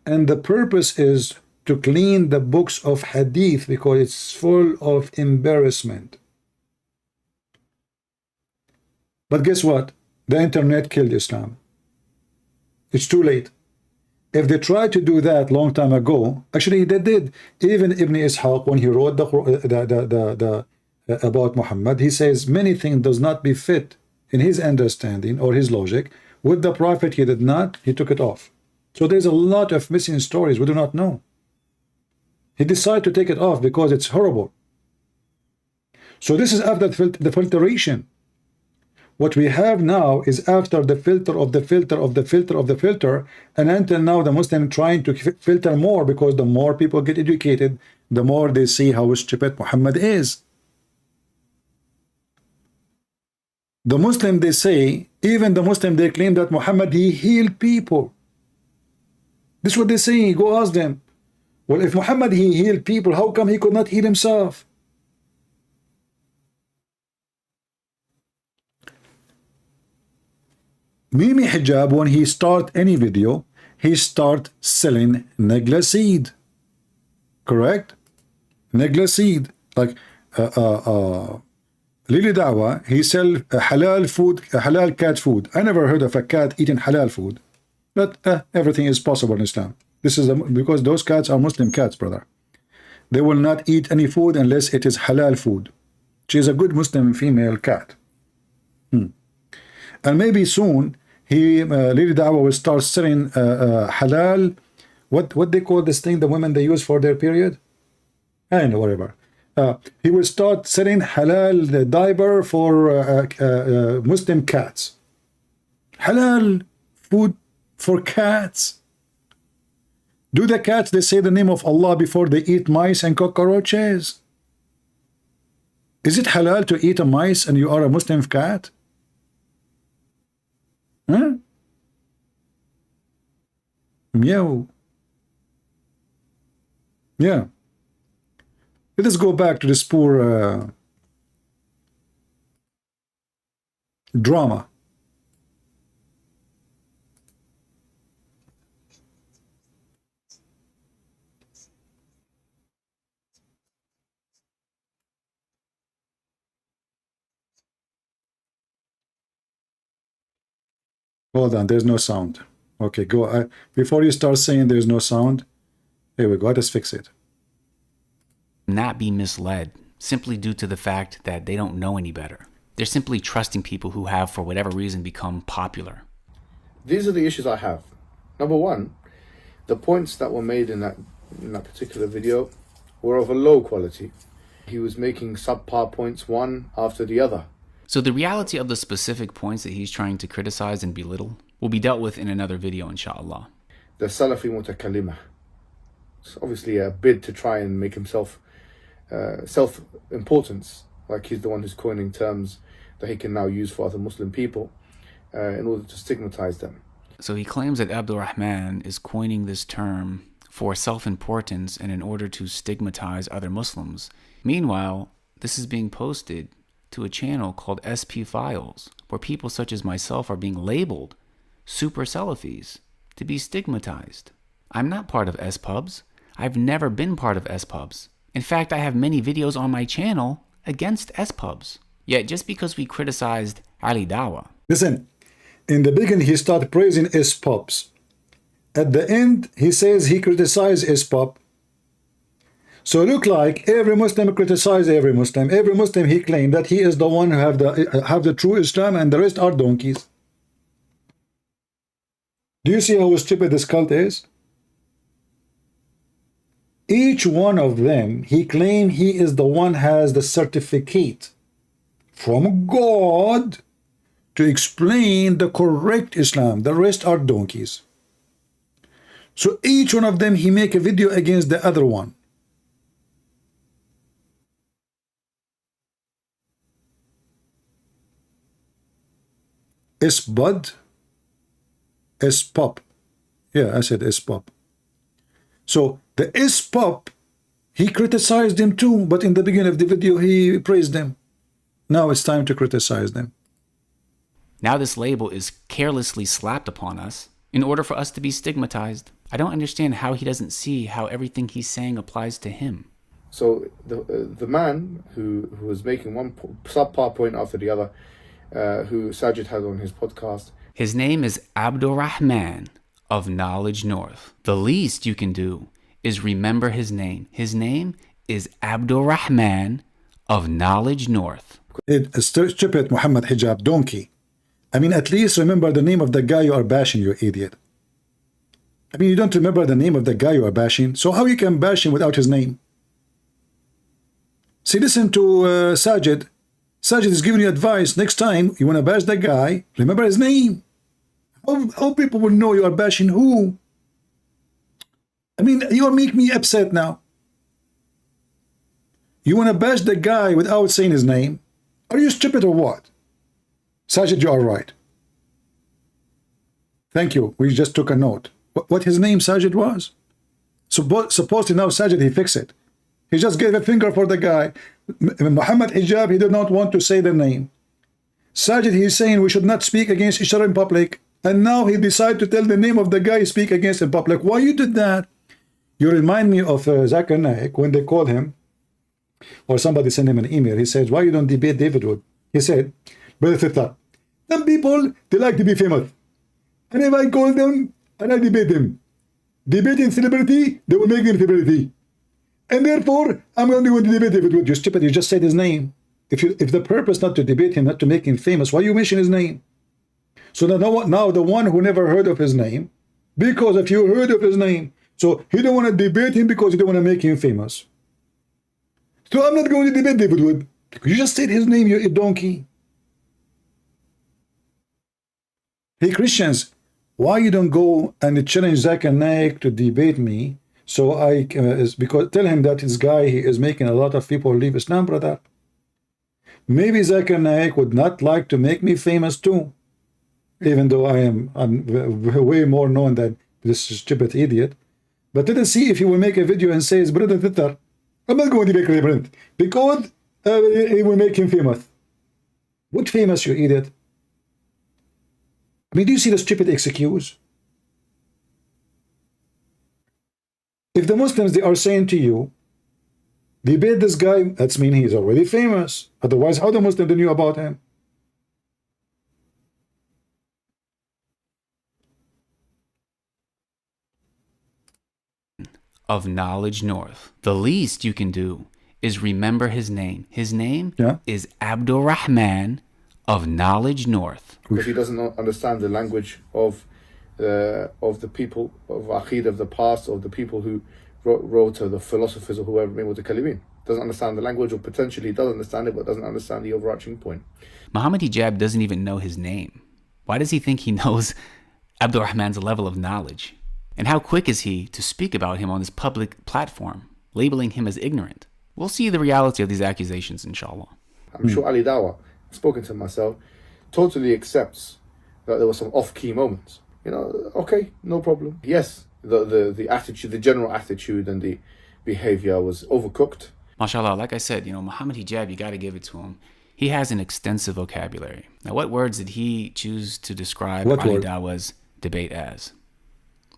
and the purpose is to clean the books of hadith because it's full of embarrassment. But guess what? The internet killed Islam. It's too late. If they tried to do that long time ago, actually they did. Even Ibn Ishaq, when he wrote about Muhammad, he says many things does not be fit in his understanding or his logic. With the Prophet, he did not. He took it off. So there's a lot of missing stories we do not know. He decided to take it off because it's horrible. So this is after the filtration. What we have now is after the filter of the filter of the filter of the filter, and until now the Muslim trying to filter more, because the more people get educated, the more they see how stupid Muhammad is. The Muslim, they say, even the Muslim, they claim that Muhammad, he healed people. This is what they say. Go ask them. Well, if Muhammad, he healed people, how come he could not heal himself? Mimi Hijab, when he start any video, he start selling negla seed. Correct? Negla seed. Like Lili Dawha, he sell halal food, halal cat food. I never heard of a cat eating halal food. But everything is possible in Islam. This is because those cats are Muslim cats, brother. They will not eat any food unless it is halal food. She is a good Muslim female cat. And maybe soon, Lili Dawha will start selling halal, what they call this thing the women they use for their period? I don't know, whatever. He will start selling halal diaper for Muslim cats. Halal food for cats. Do the cats, they say the name of Allah before they eat mice and cockroaches? Is it halal to eat a mice and you are a Muslim cat? Huh? Meow. Yeah. Let us go back to this poor drama. Hold on, there's no sound. Okay, go. Before you start saying there's no sound, here we go. Let's fix it. Not be misled simply due to the fact that they don't know any better. They're simply trusting people who have, for whatever reason, become popular. These are the issues I have. Number one, the points that were made in that in that particular video were of a low quality. He was making subpar points one after the other. So the reality of the specific points that he's trying to criticize and belittle will be dealt with in another video, inshallah. The Salafi Mutakallimah. It's obviously a bid to try and make himself self-importance, like he's the one who's coining terms that he can now use for other Muslim people in order to stigmatize them. So he claims that Abdul Rahman is coining this term for self-importance and in order to stigmatize other Muslims. Meanwhile, this is being posted to a channel called SP Files, where people such as myself are being labeled super Salafis to be stigmatized. I'm not part of S-Pubs. I've never been part of S-Pubs. In fact, I have many videos on my channel against S-Pubs. Yet just because we criticized Ali Dawha. Listen, in the beginning he started praising S-Pubs. At the end, he says he criticized S-Pub. So it look like every Muslim criticized every Muslim. Every Muslim he claimed that he is the one who have the true Islam and the rest are donkeys. Do you see how stupid this cult is? Each one of them, he claimed he is the one has the certificate from God to explain the correct Islam. The rest are donkeys. So each one of them, he make a video against the other one. S-Bud, S-Pop. Yeah, I said S-Pop. So the S-Pop, he criticized them too, but in the beginning of the video, he praised them. Now it's time to criticize them. Now this label is carelessly slapped upon us in order for us to be stigmatized. I don't understand how he doesn't see how everything he's saying applies to him. So the man who was making one subpar point after the other, who Sajid had on his podcast. His name is Abdul Rahman of Knowledge North. The least you can do is remember his name. His name is Abdul Rahman of Knowledge North. Stupid Muhammad Hijab donkey. I mean, at least remember the name of the guy you are bashing, you idiot. I mean, you don't remember the name of the guy you are bashing, so how you can bash him without his name? See, listen to Sajid. Sajid is giving you advice. Next time you want to bash that guy, remember his name. How people will know you are bashing who? I mean, you make me upset now. You want to bash the guy without saying his name? Are you stupid or what? Sajid, you are right. Thank you. We just took a note. What his name, Sajid, was? Supposedly now Sajid, he fixed it. He just gave a finger for the guy. Muhammad Hijab, he did not want to say the name. Sajid, he's saying we should not speak against each other in public. And now he decided to tell the name of the guy he speak against in public. Why you did that? You remind me of Zakir Naik when they called him, or somebody sent him an email. He says, why you don't debate David Wood? He said, Brother Sitta, some people, they like to be famous. And if I call them and I debate them, debating celebrity, they will make them celebrity. And therefore, I'm only going to debate David Wood. You're stupid, you just said his name. If the purpose not to debate him, not to make him famous, why you mention his name? So now the one who never heard of his name, because if you heard of his name, so he don't want to debate him because he don't want to make him famous. So I'm not going to debate David Wood. You just said his name, you donkey. Hey Christians, why you don't go and challenge Zakir Naik to debate me? So because tell him that this guy, he is making a lot of people leave Islam, brother. Maybe Zakir Naik would not like to make me famous too, even though I'm way more known than this stupid idiot. But let us see if he will make a video and says, brother Twitter, I'm not going to make Brent because it will make him famous. What famous, you idiot? I mean, do you see the stupid excuse? If the Muslims, they are saying to you, debate this guy, that's mean he's already famous. Otherwise, how the Muslims knew about him? Of Knowledge North. The least you can do is remember his name. His name is Abdul Rahman of Knowledge North. Because he doesn't understand the language of the people of Aqid of the past, of the people who wrote the philosophers or whoever made with the Kalimeen. Doesn't understand the language, or potentially does understand it, but doesn't understand the overarching point. Muhammad Hijab doesn't even know his name. Why does he think he knows Abdul Rahman's level of knowledge? And how quick is he to speak about him on this public platform, labeling him as ignorant? We'll see the reality of these accusations, inshallah. I'm sure Ali Dawha, spoken to myself, totally accepts that there were some off-key moments. You know, okay, no problem. Yes, the attitude, the general attitude and the behavior was overcooked. MashaAllah, like I said, Muhammad Hijab, you got to give it to him. He has an extensive vocabulary. Now, what words did he choose to describe Ali Dawah's debate as?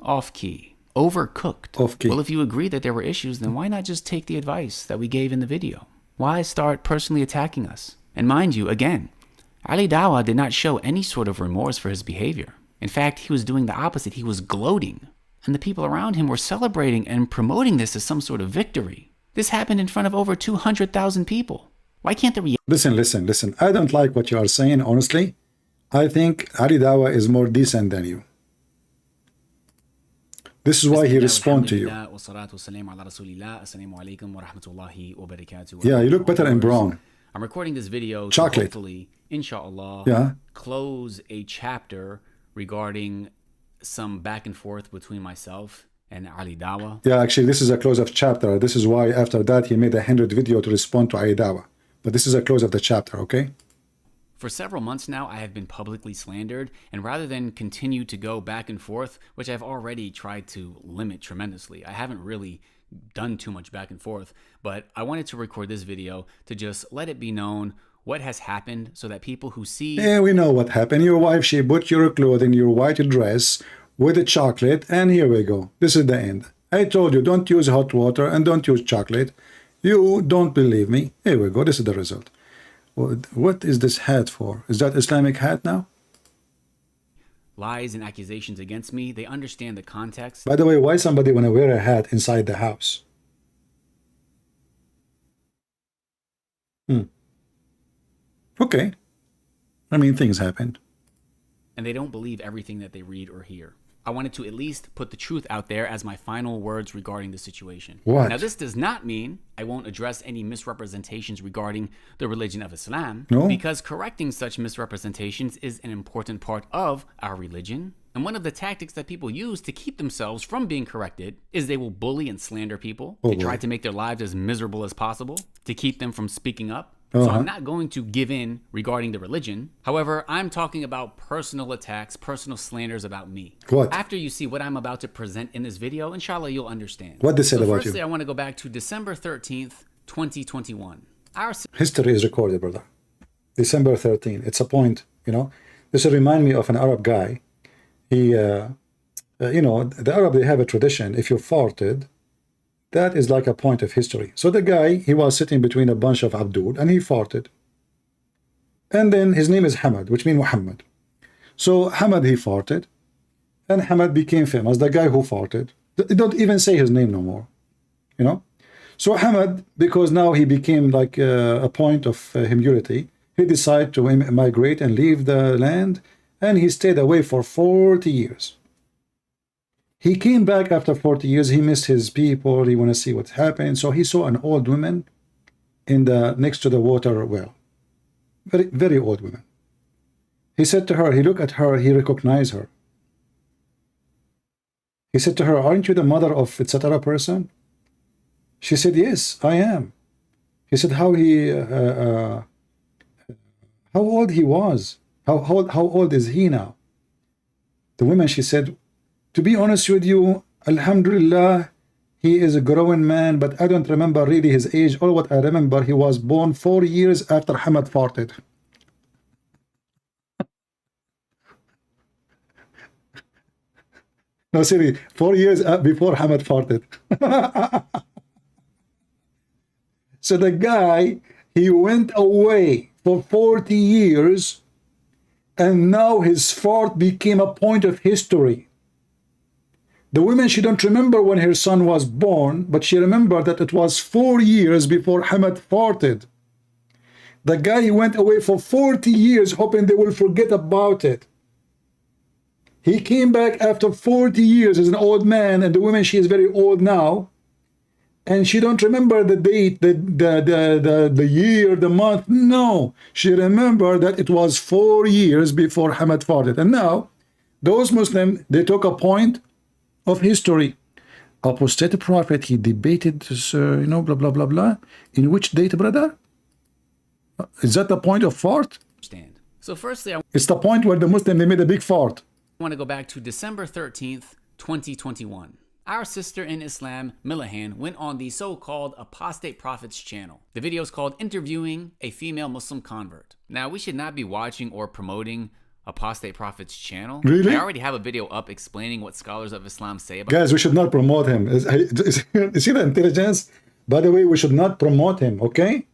Off-key. Overcooked. Off-key. Well, if you agree that there were issues, then why not just take the advice that we gave in the video? Why start personally attacking us? And mind you, again, Ali Dawah did not show any sort of remorse for his behavior. In fact, he was doing the opposite. He was gloating. And the people around him were celebrating and promoting this as some sort of victory. This happened in front of over 200,000 people. Why can't the Listen. I don't like what you are saying, honestly. I think Ali Dawah is more decent than you. This is why he responds to you. Yeah, you look better in brown. I'm recording this video Chocolate. to hopefully, inshallah, close a chapter regarding some back and forth between myself and Ali Dawah. Yeah, actually, this is a close of chapter. This is why after that he made a 100 video to respond to Ali Dawah. But this is a close of the chapter, okay? For several months now, I have been publicly slandered, and rather than continue to go back and forth, which I've already tried to limit tremendously, I haven't really done too much back and forth, but I wanted to record this video to just let it be known what has happened so that people who see... Yeah, we know what happened. Your wife, she put your clothes in your white dress with the chocolate, and here we go. This is the end. I told you, don't use hot water and don't use chocolate. You don't believe me. Here we go. This is the result. What is this hat for? Is that Islamic hat now? Lies and accusations against me, they understand the context. By the way, why somebody want to wear a hat inside the house? Okay. I mean, things happen. And they don't believe everything that they read or hear. I wanted to at least put the truth out there as my final words regarding the situation. What? Now, this does not mean I won't address any misrepresentations regarding the religion of Islam, because correcting such misrepresentations is an important part of our religion. And one of the tactics that people use to keep themselves from being corrected is they will bully and slander people. They try to make their lives as miserable as possible to keep them from speaking up. So I'm not going to give in regarding the religion. However, I'm talking about personal attacks, personal slanders about me. What? After you see what I'm about to present in this video, inshallah, you'll understand. What they said about you? Firstly, I want to go back to December 13th, 2021. History is recorded, brother. December 13th. It's a point, This will remind me of an Arab guy. He, the Arab, they have a tradition. If you farted, that is like a point of history. So the guy, he was sitting between a bunch of Abdul and he farted. And then his name is Hamad, which means Muhammad. So Hamad, he farted. And Hamad became famous, the guy who farted. They don't even say his name no more. So Hamad, because now he became like a point of humility, he decided to migrate and leave the land. And he stayed away for 40 years. He came back after 40 years. He missed his people. He want to see what's happening. So he saw an old woman next to the water well. Very, very old woman. He said to her, he looked at her, he recognized her. He said to her, aren't you the mother of etc. person? She said, yes, I am. He said how old he was. How old is he now? The woman, she said, to be honest with you, Alhamdulillah, he is a growing man, but I don't remember really his age. All what I remember, he was born 4 years after Hamad farted. No, seriously, 4 years before Hamad farted. So the guy, he went away for 40 years, and now his fart became a point of history. The woman, she don't remember when her son was born, but she remembered that it was 4 years before Hamad farted. The guy, he went away for 40 years hoping they will forget about it. He came back after 40 years as an old man, and the woman, she is very old now. And she don't remember the date, the year, the month. No, she remembered that it was 4 years before Muhammad farted. And now, those Muslims, they took a point of history. Apostate prophet, he debated this, you know, blah, blah, blah, blah. In which date, brother? Is that the point of fart? So firstly, It's the point where the Muslim, they made a big fart. I want to go back to December 13th, 2021. Our sister in Islam, Millihan, went on the so-called Apostate Prophet's channel. The video is called Interviewing a Female Muslim Convert. Now, we should not be watching or promoting Apostate Prophet's channel. Really? I already have a video up explaining what scholars of Islam say about— Guys, we should not promote him. You see the intelligence? By the way, we should not promote him, okay?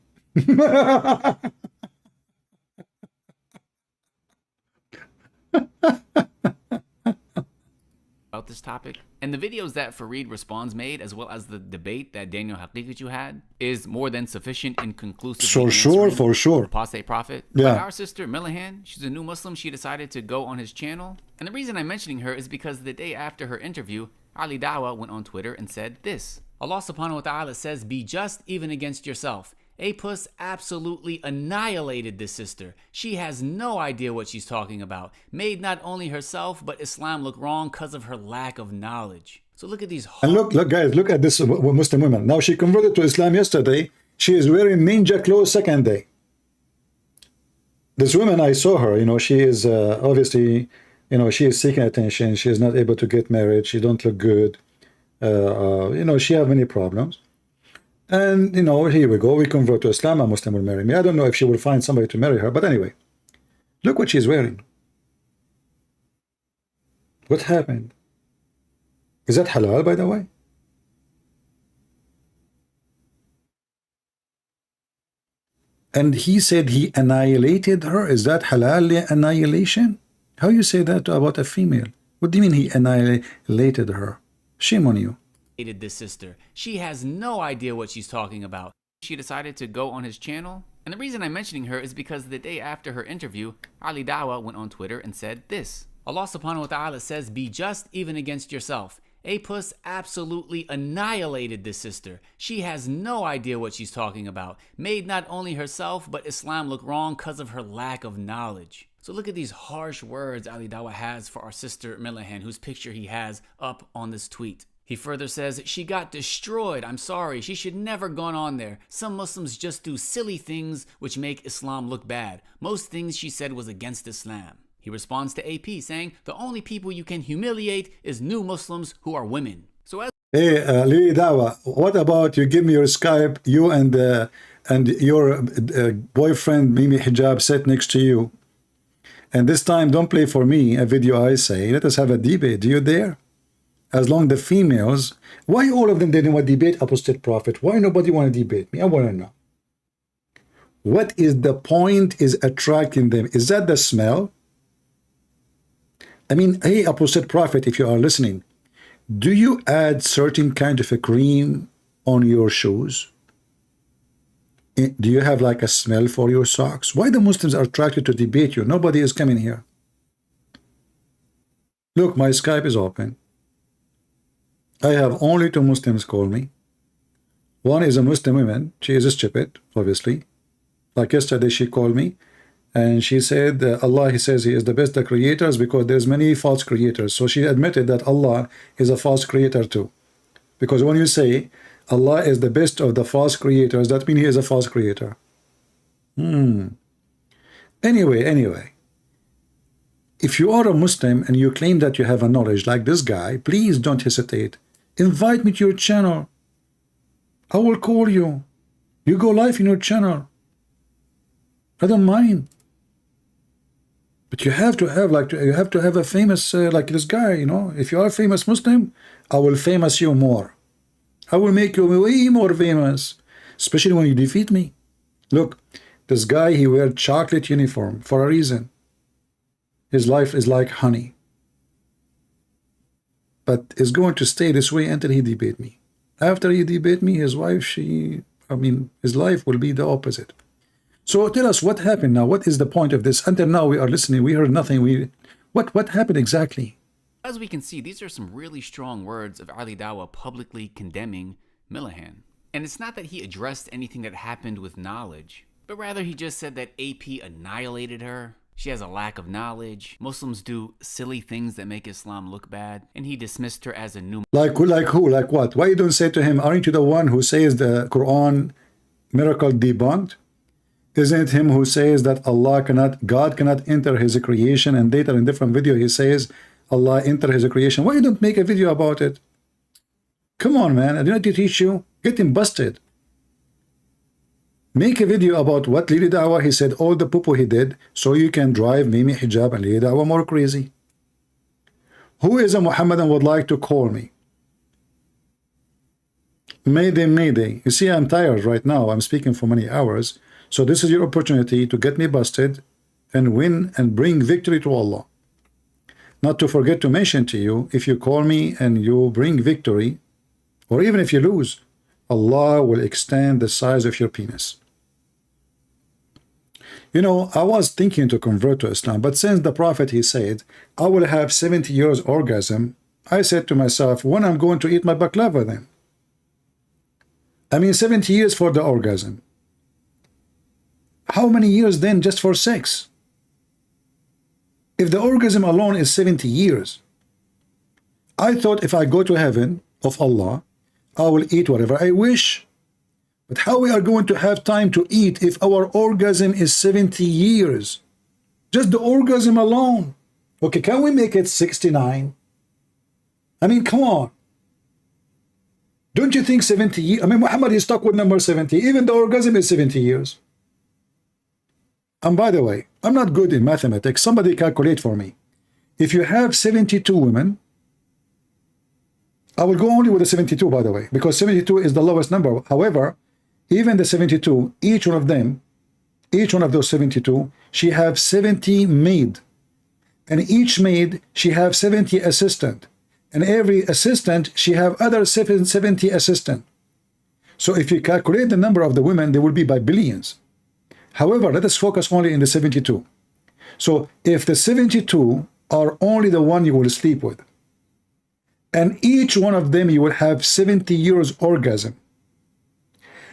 about this topic. And the videos that Fareed Responds made, as well as the debate that Daniel Haqiqatu had, is more than sufficient and conclusive. For sure. Apostate Prophet. Yeah. But our sister Millihan, she's a new Muslim. She decided to go on his channel. And the reason I'm mentioning her is because the day after her interview, Ali Dawha went on Twitter and said this: Allah subhanahu wa ta'ala says, "Be just even against yourself." Apus absolutely annihilated this sister. She has no idea what she's talking about. Made not only herself, but Islam look wrong because of her lack of knowledge. So look at these— And look, guys, look at this Muslim woman. Now, she converted to Islam yesterday. She is wearing ninja clothes second day. This woman, I saw her, you know, she is obviously, you know, she is seeking attention. She is not able to get married. She don't look good. You know, she have many problems. And, you know, here we go. We convert to Islam. A Muslim will marry me. I don't know if she will find somebody to marry her. But anyway, look what she's wearing. What happened? Is that halal, by the way? And he said he annihilated her. Is that halal annihilation? How you say that about a female? What do you mean he annihilated her? Shame on you. This sister. She has no idea what she's talking about. She decided to go on his channel. And the reason I'm mentioning her is because the day after her interview, Ali Dawha went on Twitter and said this: Allah subhanahu wa ta'ala says, "Be just even against yourself." Apus absolutely annihilated this sister. She has no idea what she's talking about. Made not only herself, but Islam look wrong because of her lack of knowledge. So look at these harsh words Ali Dawha has for our sister Millihan, whose picture he has up on this tweet. He further says, "She got destroyed. I'm sorry. She should never gone on there. Some Muslims just do silly things which make Islam look bad. Most things she said was against Islam." He responds to AP saying, "The only people you can humiliate is new Muslims who are women." So as— Hey, Lily Dawha, what about you give me your Skype, you and your boyfriend Mimi Hijab sit next to you. And this time, don't play for me a video I say. Let us have a debate. Do you dare? As long the females, why all of them didn't want to debate Apostate Prophet? Why nobody want to debate me? I want to know. What is the point is attracting them? Is that the smell? I mean, hey, Apostate Prophet, if you are listening, do you add certain kind of a cream on your shoes? Do you have like a smell for your socks? Why the Muslims are attracted to debate you? Nobody is coming here. Look, my Skype is open. I have only 2 Muslims call me. One is a Muslim woman. She is stupid, obviously. Like yesterday, she called me and she said, Allah, he says he is the best of creators because there's many false creators. So she admitted that Allah is a false creator too. Because when you say Allah is the best of the false creators, that means he is a false creator. Anyway. If you are a Muslim and you claim that you have a knowledge like this guy, please don't hesitate. Invite me to your channel. I will call you. You go live in your channel. I don't mind. But you have to have a famous like this guy, you know. If you are a famous Muslim, I will famous you more. I will make you way more famous, especially when you defeat me. Look, this guy, he wears chocolate uniform for a reason. His life is like honey. But it's going to stay this way until he debate me. After he debate me, his wife, his life will be the opposite. So tell us what happened now. What is the point of this? Until now we are listening. We heard nothing. What happened exactly? As we can see, these are some really strong words of Ali Dawha publicly condemning Millihan. And it's not that he addressed anything that happened with knowledge, but rather he just said that AP annihilated her. She has a lack of knowledge. Muslims do silly things that make Islam look bad. And he dismissed her as a new... Like who? Like what? Why you don't say to him, aren't you the one who says the Quran miracle debunked? Isn't it him who says that God cannot enter his creation, and later in different video he says Allah enter his creation? Why you don't make a video about it? Come on, man. I didn't teach you. Get him busted. Make a video about what Lili Dawah, he said all the poo-poo he did, so you can drive Mimi Hijab and Lili Dawah more crazy. Who is a Muhammadan would like to call me? Mayday, mayday. You see, I'm tired right now. I'm speaking for many hours. So this is your opportunity to get me busted and win and bring victory to Allah. Not to forget to mention to you, if you call me and you bring victory, or even if you lose, Allah will extend the size of your penis. You know, I was thinking to convert to Islam, but since the Prophet, he said, I will have 70 years orgasm, I said to myself, when I'm going to eat my baklava then? I mean, 70 years for the orgasm. How many years then just for sex? If the orgasm alone is 70 years, I thought if I go to heaven of Allah, I will eat whatever I wish. But how we are going to have time to eat if our orgasm is 70 years? Just the orgasm alone. Okay, can we make it 69? I mean, come on. Don't you think 70 years? I mean, Muhammad is stuck with number 70. Even the orgasm is 70 years. And by the way, I'm not good in mathematics. Somebody calculate for me. If you have 72 women, I will go only with the 72, by the way, because 72 is the lowest number. However, even the 72, each one of them, each one of those 72, she have 70 maid. And each maid, she have 70 assistant. And every assistant, she have other 70 assistant. So if you calculate the number of the women, they will be by billions. However, let us focus only in the 72. So if the 72 are only the one you will sleep with, and each one of them you will have 70 years orgasm,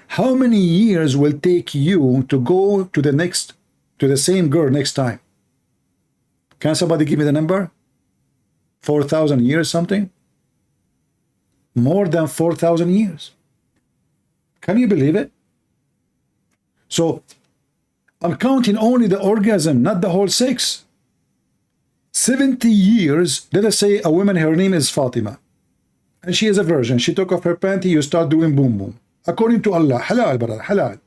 how many years will take you to go to the same girl next time? Can somebody give me the number? 4,000 years something? More than 4,000 years. Can you believe it? So I'm counting only the orgasm, not the whole sex. 70 years, let us say a woman, her name is Fatima, and she is a virgin. She took off her panty, you start doing boom boom. According to Allah, halal, brother, halal.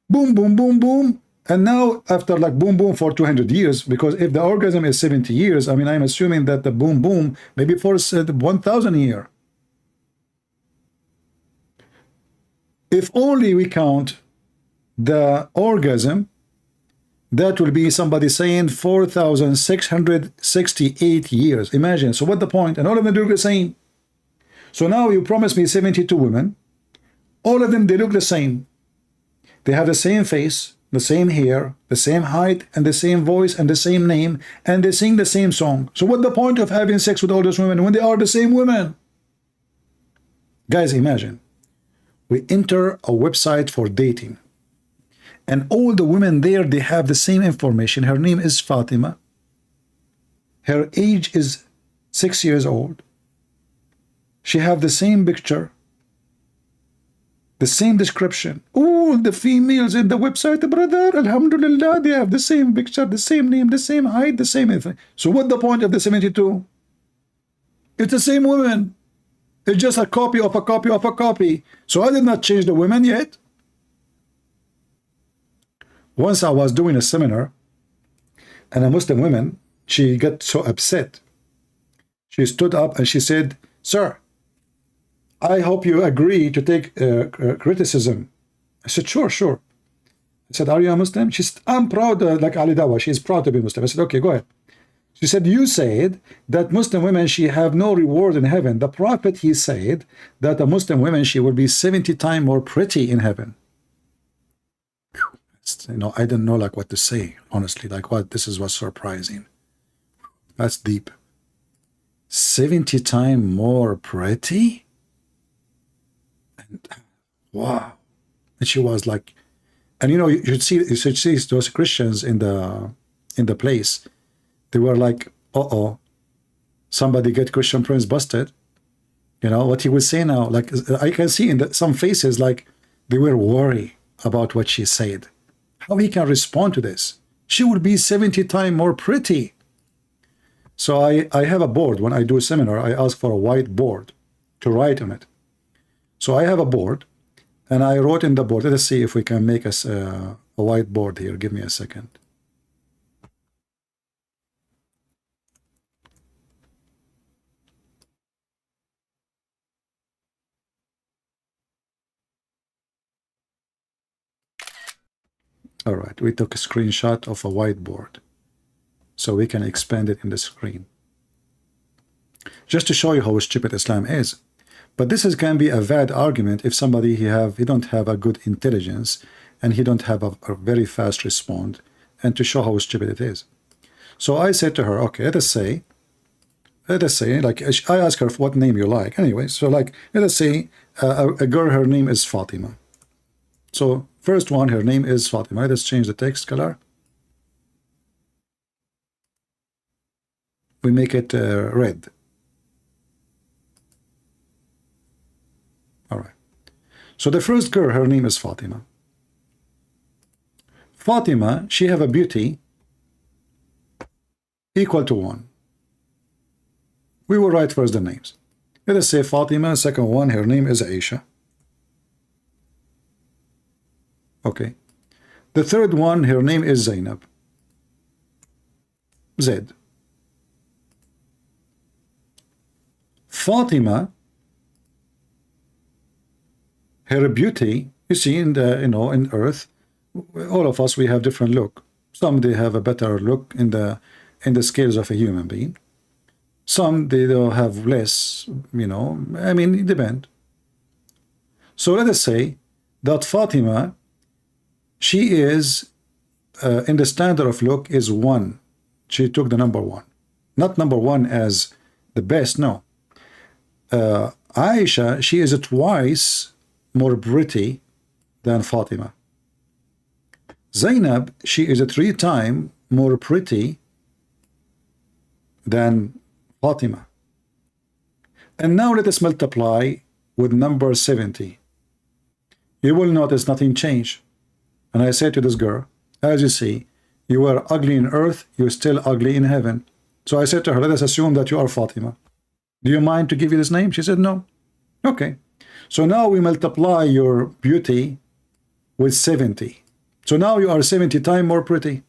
Boom, boom, boom, boom. And now, after like boom, boom for 200 years, because if the orgasm is 70 years, I mean, I'm assuming that the boom, boom, maybe for 1,000 years. If only we count the orgasm, that will be somebody saying 4,668 years. Imagine. So what the point? And all of them look the same. So now you promised me 72 women. All of them, they look the same. They have the same face, the same hair, the same height, and the same voice, and the same name, and they sing the same song. So what the point of having sex with all those women when they are the same women? Guys, imagine. We enter a website for dating. And all the women there, they have the same information. Her name is Fatima. Her age is 6 years old. She have the same picture, the same description. All the females in the website, brother, alhamdulillah, they have the same picture, the same name, the same height, the same everything. So what the point of the 72? It's the same woman. It's just a copy of a copy of a copy. So I did not change the women yet. Once I was doing a seminar, and a Muslim woman, she got so upset. She stood up and she said, "Sir, I hope you agree to take criticism." I said, "Sure, sure." I said, "Are you a Muslim?" She said, "I'm proud, like Ali Dawah, she's proud to be Muslim." I said, "Okay, go ahead." She said, "You said that Muslim women, she have no reward in heaven. The Prophet, he said that a Muslim woman, she will be 70 times more pretty in heaven." You know, I didn't know like what to say, honestly. Like what, this is what's surprising. That's deep. 70 times more pretty? wow. And she was like, and you know, you should see those Christians in the place. They were like, uh-oh, somebody get Christian Prince busted. You know what he would say now? Like, I can see in some faces, like they were worried about what she said. How he can respond to this? She would be 70 times more pretty. So I have a board. When I do a seminar, I ask for a white board to write on it. So I have a board, and I wrote in the board. Let us see if we can make us a white board here. Give me a second. All right, we took a screenshot of a whiteboard so we can expand it in the screen. Just to show you how stupid Islam is. But this can be a valid argument if somebody he don't have a good intelligence and he don't have a very fast response, and to show how stupid it is. So I said to her, okay, let us say, like, I asked her what name you like. Anyway, so like, let us say a girl, her name is Fatima. So first one, her name is Fatima. Let's change the text color. We make it red. All right. So the first girl, her name is Fatima. Fatima, she have a beauty equal to 1. We will write first the names. Let us say Fatima, second one, her name is Aisha. Okay. The third one, her name is Zainab. Z. Fatima, her beauty, you see, in the, in earth, all of us, we have different look. Some they have a better look in the scales of a human being. Some they don't have less, I mean, it depends. So let us say that Fatima, she is in the standard of look is 1. She took the number 1. Not number 1 as the best, no. Aisha, she is twice more pretty than Fatima. Zainab, she is 3 times more pretty than Fatima. And now let us multiply with number 70. You will notice nothing changed. And I said to this girl, as you see, you were ugly in earth, you're still ugly in heaven. So I said to her, let us assume that you are Fatima. Do you mind to give you this name? She said, no. Okay. So now we multiply your beauty with 70. So now you are 70 times more pretty.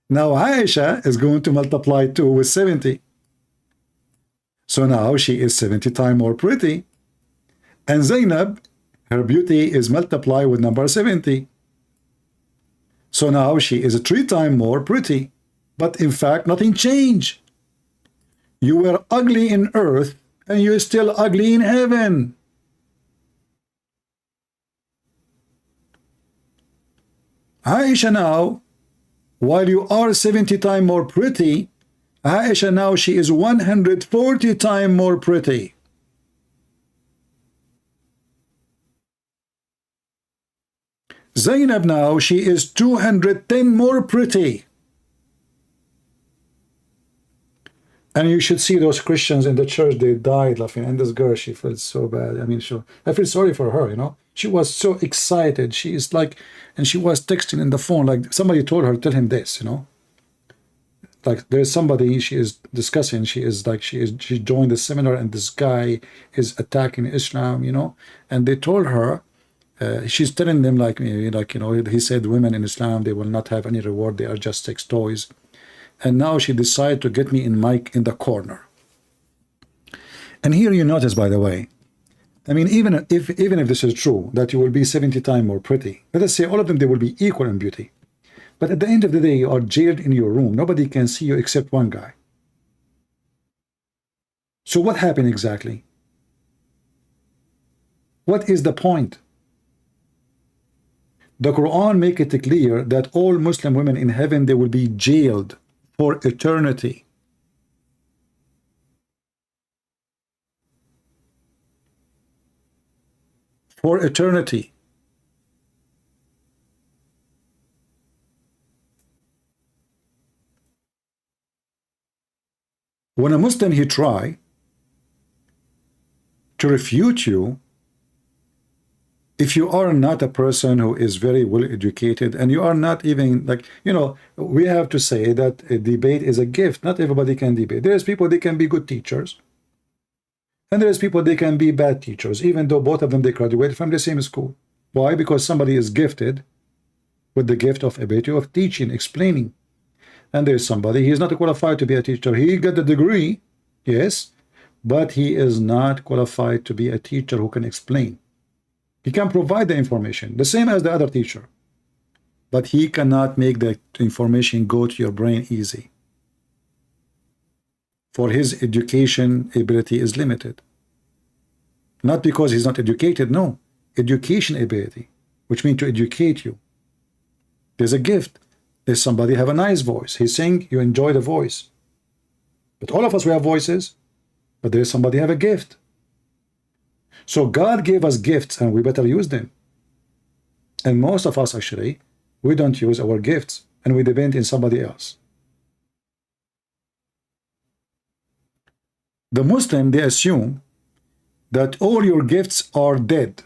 Now Aisha is going to multiply 2 with 70. So now she is 70 times more pretty. And Zainab, her beauty is multiplied with number 70. So now she is 3 times more pretty. But in fact, nothing changed. You were ugly in earth, and you're still ugly in heaven. Aisha now, while you are 70 times more pretty, Aisha now, she is 140 times more pretty. Zainab now, she is 210 more pretty. And you should see those Christians in the church, they died laughing. And this girl, she felt so bad. I mean, I feel sorry for her, She was so excited. She is like, and she was texting in the phone, like somebody told her, tell him this, Like there's somebody she is discussing, she joined the seminar and this guy is attacking Islam, And they told her, she's telling them he said women in Islam, they will not have any reward, they are just sex toys. And now she decided to get me in the corner. And here you notice, by the way, I mean, even if this is true, that you will be 70 times more pretty, let us say all of them, they will be equal in beauty. But at the end of the day, you are jailed in your room. Nobody can see you except one guy. So what happened exactly? What is the point? The Quran make it clear that all Muslim women in heaven, they will be jailed for eternity. for eternity. When a Muslim he try to refute you, if you are not a person who is very well educated and you are not even like, you know, we have to say that a debate is a gift. Not everybody can debate. There's people they can be good teachers, and there's people they can be bad teachers, even though both of them they graduated from the same school. Why? Because somebody is gifted with the gift of ability of teaching, explaining. And there's somebody, he is not qualified to be a teacher. He got the degree, yes, but he is not qualified to be a teacher who can explain. He can provide the information, the same as the other teacher, but he cannot make the information go to your brain easy. For his education ability is limited. Not because he's not educated, no. Education ability, which means to educate you. There's a gift. There's somebody have a nice voice. He sing, you enjoy the voice. But all of us, we have voices, but there's somebody have a gift. So God gave us gifts and we better use them. And most of us actually, we don't use our gifts and we depend on somebody else. The Muslim, they assume that all your gifts are dead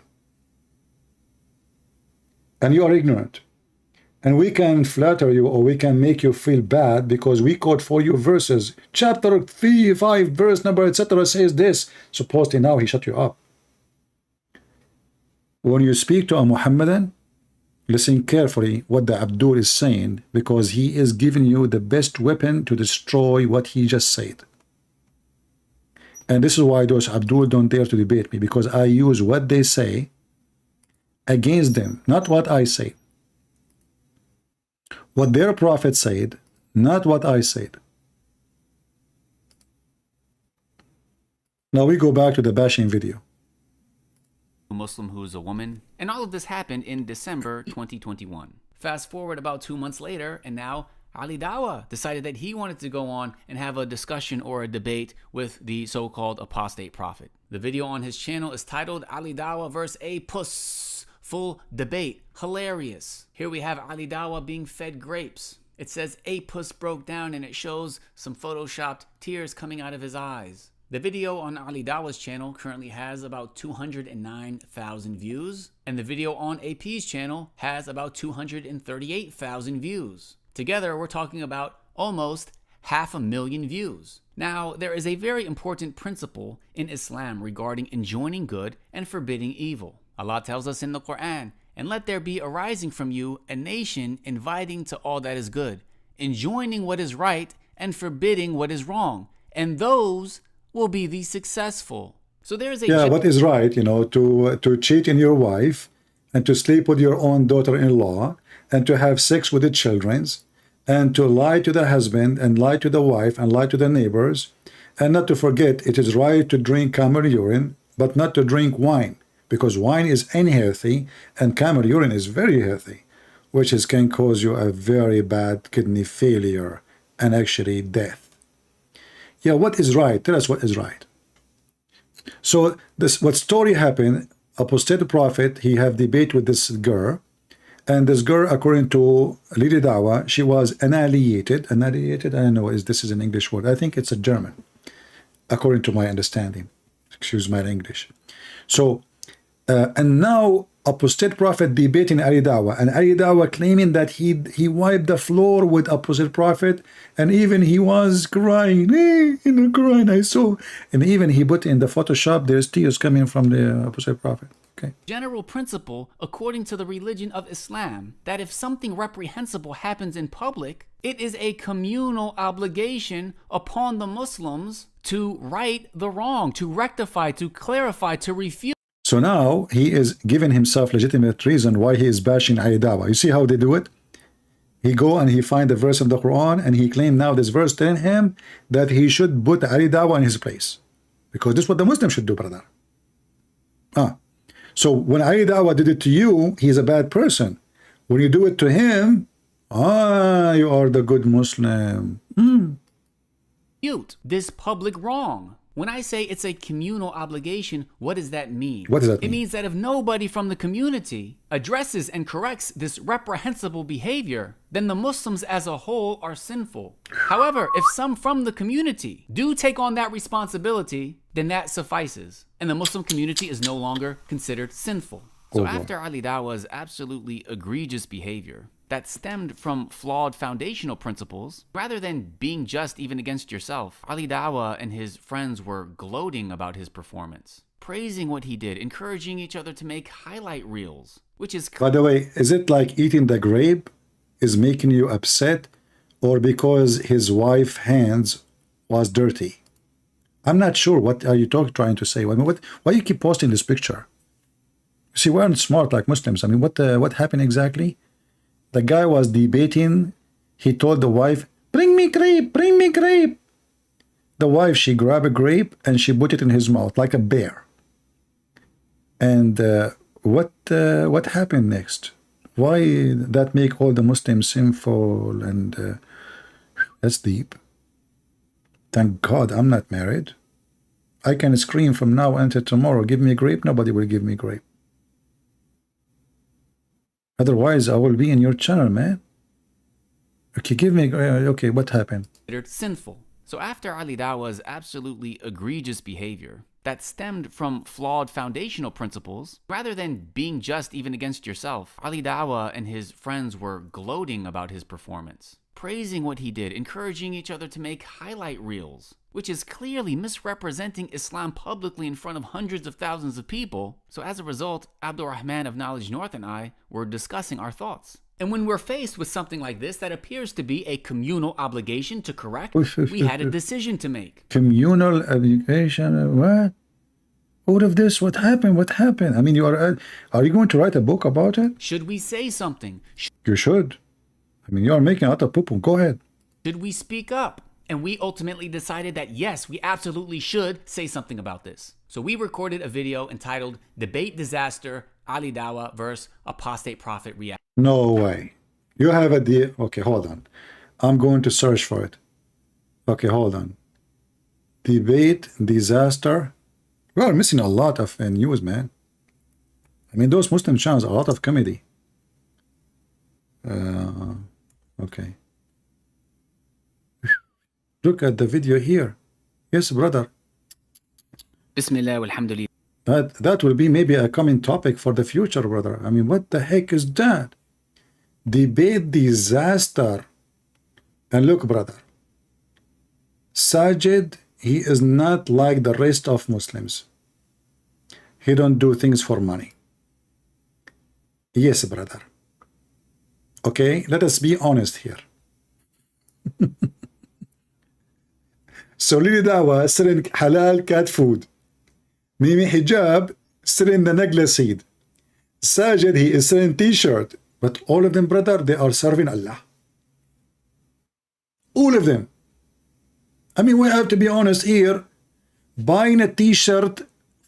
and you are ignorant. And we can flatter you or we can make you feel bad because we quote for you verses. Chapter 3, 5, verse number, etc. says this. Supposedly now he shut you up. When you speak to a Muhammadan, listen carefully what the Abdul is saying, because he is giving you the best weapon to destroy what he just said. And this is why those Abdul don't dare to debate me, because I use what they say against them, not what I say. What their prophet said, not what I said. Now we go back to the bashing video. A Muslim who is a woman, and all of this happened in December 2021. Fast forward about 2 months later, and now Ali Dawha decided that he wanted to go on and have a discussion or a debate with the so-called apostate prophet. The video on his channel is titled Ali Dawha vs. A Puss. Full debate. Hilarious. Here we have Ali Dawha being fed grapes. It says a puss broke down and it shows some photoshopped tears coming out of his eyes. The video on Ali Dawha's channel currently has about 209,000 views, and the video on AP's channel has about 238,000 views. Together, we're talking about almost 500,000 views. Now, there is a very important principle in Islam regarding enjoining good and forbidding evil. Allah tells us in the Quran, and let there be arising from you a nation inviting to all that is good, enjoining what is right and forbidding what is wrong, and those will be the successful. So there is a what is right, you know, to cheat in your wife and to sleep with your own daughter-in-law and to have sex with the children's and to lie to the husband and lie to the wife and lie to the neighbors, and not to forget it is right to drink camel urine but not to drink wine, because wine is unhealthy and camel urine is very healthy, which can cause you a very bad kidney failure and actually death. Yeah, what is right? Tell us what is right. So what story happened, apostate prophet, he have debate with this girl, and this girl, according to Lady Dawha, she was annihilated, I don't know if this is an English word, I think it's a German, according to my understanding, excuse my English. So and now apostate prophet debating Ali Dawha, and Ali Dawha claiming that he wiped the floor with apostate prophet, and even he was crying, crying, I saw, and even he put in the Photoshop, there's tears coming from the apostate prophet. Okay. General principle according to the religion of Islam that if something reprehensible happens in public, it is a communal obligation upon the Muslims to right the wrong, to rectify, to clarify, to refute. So now he is giving himself legitimate reason why he is bashing Ali Dawha. You see how they do it? He go and he find the verse of the Quran and he claim now this verse telling him that he should put Ali Dawha in his place. Because this is what the Muslim should do, brother. So when Ali Dawha did it to you, he's a bad person. When you do it to him, you are the good Muslim. This public wrong. When I say it's a communal obligation, what does that mean? What does that It mean? means that if nobody from the community addresses and corrects this reprehensible behavior, then the Muslims as a whole are sinful. However, if some from the community do take on that responsibility, then that suffices, and the Muslim community is no longer considered sinful. So after Ali Dawah's absolutely egregious behavior that stemmed from flawed foundational principles, rather than being just even against yourself, Ali Dawah and his friends were gloating about his performance, praising what he did, encouraging each other to make highlight reels, which is... By the way, is it like eating the grape is making you upset, or because his wife's hands was dirty? I'm not sure. What are you trying to say? I mean, why you keep posting this picture? See, we aren't smart like Muslims. I mean, what happened exactly? The guy was debating. He told the wife, bring me grape, bring me grape. The wife, she grabbed a grape and she put it in his mouth like a bear. And what happened next? Why that make all the Muslims sinful? And that's deep. Thank God I'm not married. I can scream from now until tomorrow, give me a grape. Nobody will give me grape. Otherwise, I will be in your channel, man. Okay, give me... okay, what happened? Considered sinful. So after Ali Dawah's absolutely egregious behavior that stemmed from flawed foundational principles, rather than being just even against yourself, Ali Dawah and his friends were gloating about his performance, praising what he did, encouraging each other to make highlight reels, which is clearly misrepresenting Islam publicly in front of hundreds of thousands of people. So as a result, Abdul Rahman of Knowledge North and I were discussing our thoughts. And when we're faced with something like this that appears to be a communal obligation to correct, we had a decision to make. Communal obligation? What? Out of this, what happened? What happened? I mean, are you going to write a book about it? Should we say something? You should. I mean, you are making a lot of poo-poo. Go ahead. Should we speak up? And we ultimately decided that yes, we absolutely should say something about this. So we recorded a video entitled Debate Disaster, Ali Dawah vs. Apostate Prophet Reaction. No way. You have a deal. Okay, hold on. I'm going to search for it. Okay, hold on. Debate Disaster. We are missing a lot of news, man. I mean, those Muslim channels, a lot of comedy. Okay. Look at the video here. Yes, brother. Bismillah walhamdulillah. That will be maybe a common topic for the future, brother. I mean, what the heck is that? Debate disaster. And look, brother. Sajid, he is not like the rest of Muslims. He don't do things for money. Yes, brother. Okay, let us be honest here. So Lily Dawah selling halal cat food. Mimi Hijab selling the Nagla seed. Sajid, he is selling t-shirt. But all of them, brother, they are serving Allah. All of them. I mean, we have to be honest here. Buying a t-shirt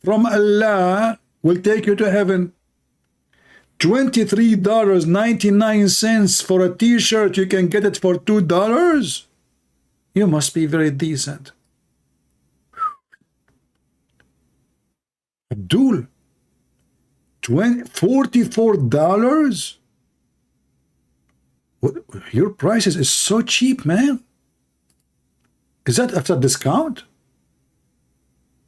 from Allah will take you to heaven. $23.99 for a t-shirt. You can get it for $2. You must be very decent. Abdul, $44? Your prices is so cheap, man. Is that after discount?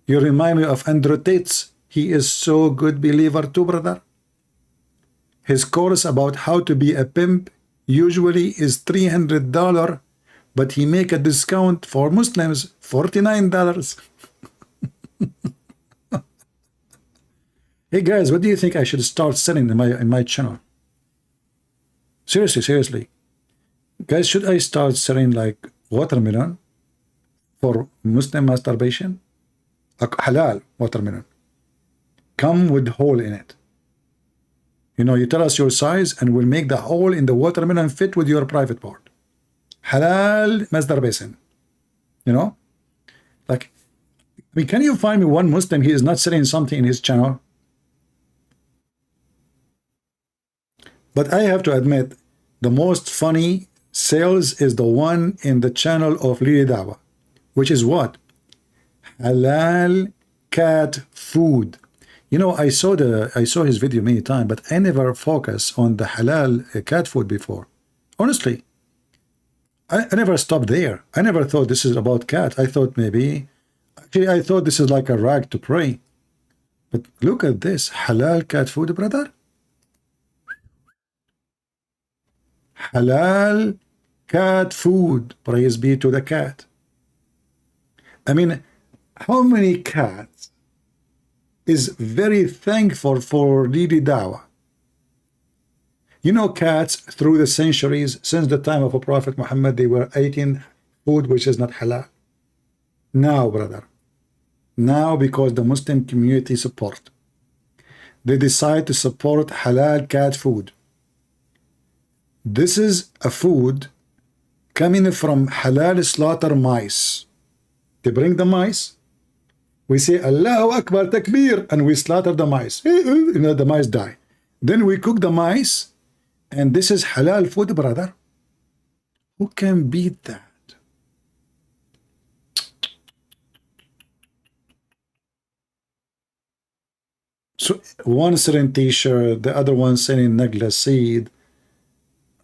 You remind me of Andrew Tate's. He is so good believer too, brother. His course about how to be a pimp usually is $300, but he make a discount for Muslims, $49. Hey guys, what do you think I should start selling in my channel? Seriously. Guys, should I start selling like watermelon for Muslim masturbation? Halal watermelon. Come with hole in it. You know, you tell us your size and we'll make the hole in the watermelon fit with your private part. Halal masturbation. You know? Like, I mean, can you find me one Muslim he is not selling something in his channel? But I have to admit, the most funny sales is the one in the channel of Lily Dawah, which is what? halal cat food. You know, I saw his video many times, but I never focus on the halal cat food before. Honestly, I never stopped there. I never thought this is about cat. I thought maybe, actually, I thought this is like a rag to pray. But look at this halal cat food, brother. Halal cat food. Praise be to the cat. I mean, how many cats is very thankful for Didi Dawah? You know, cats through the centuries, since the time of a Prophet Muhammad, they were eating food which is not halal. Now, brother, now because the Muslim community support, they decide to support halal cat food. This is a food coming from halal slaughter mice. They bring the mice, we say Allahu Akbar Takbir, and we slaughter the mice. You know, the mice die. Then we cook the mice, and this is halal food, brother. Who can beat that? So one selling t-shirt, the other one selling negla seed.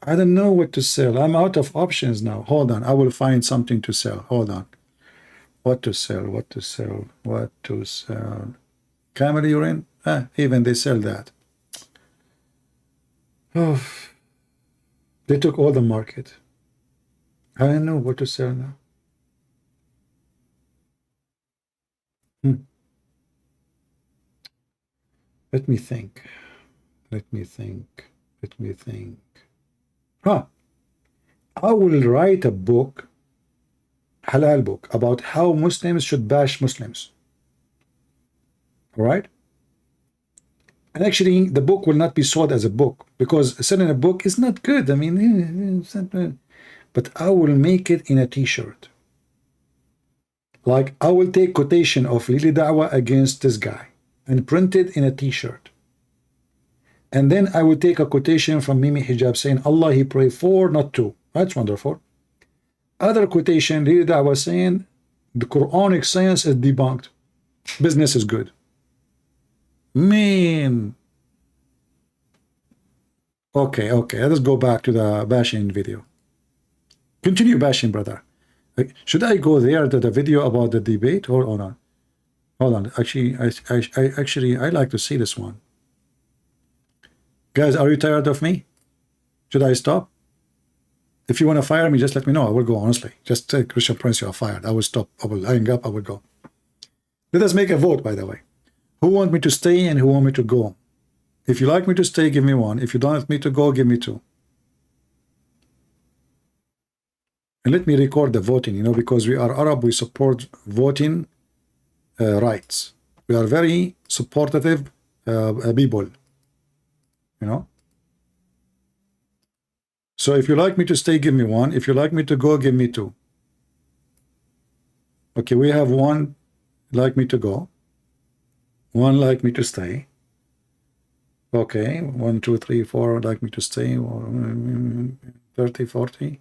I don't know what to sell. I'm out of options now. Hold on, I will find something to sell. Hold on. What to sell? What to sell? What to sell? Camel urine? Even they sell that. Oh, they took all the market. I don't know what to sell now. Let me think. Let me think. Let me think. I will write a book, halal book, about how Muslims should bash Muslims. All right? And actually, the book will not be sold as a book, because selling a book is not good. I mean, it's not good. But I will make it in a t-shirt. Like, I will take quotation of Lili Dawah against this guy and print it in a t-shirt. And then I will take a quotation from Mimi Hijab saying, Allah he pray for, not to. That's wonderful. Other quotation, Lili Dawah saying, the Quranic science is debunked. Business is good. Man. Okay, let's go back to the bashing video. Continue bashing, brother. Should I go there to the video about the debate? Hold on. Hold on. Actually, I like to see this one. Guys, are you tired of me? Should I stop? If you want to fire me, just let me know. I will go, honestly. Just say, Christian Prince, you are fired. I will stop. I will hang up. I will go. Let us make a vote, by the way. Who want me to stay and who want me to go? If you like me to stay, give me 1. If you don't want me to go, give me 2. And let me record the voting, because we are Arab, we support voting rights. We are very supportive people, So if you like me to stay, give me 1. If you like me to go, give me 2. Okay, we have 1 like me to go, 1 like me to stay. Okay, 1, 2, 3, 4 like me to stay. 30, 40.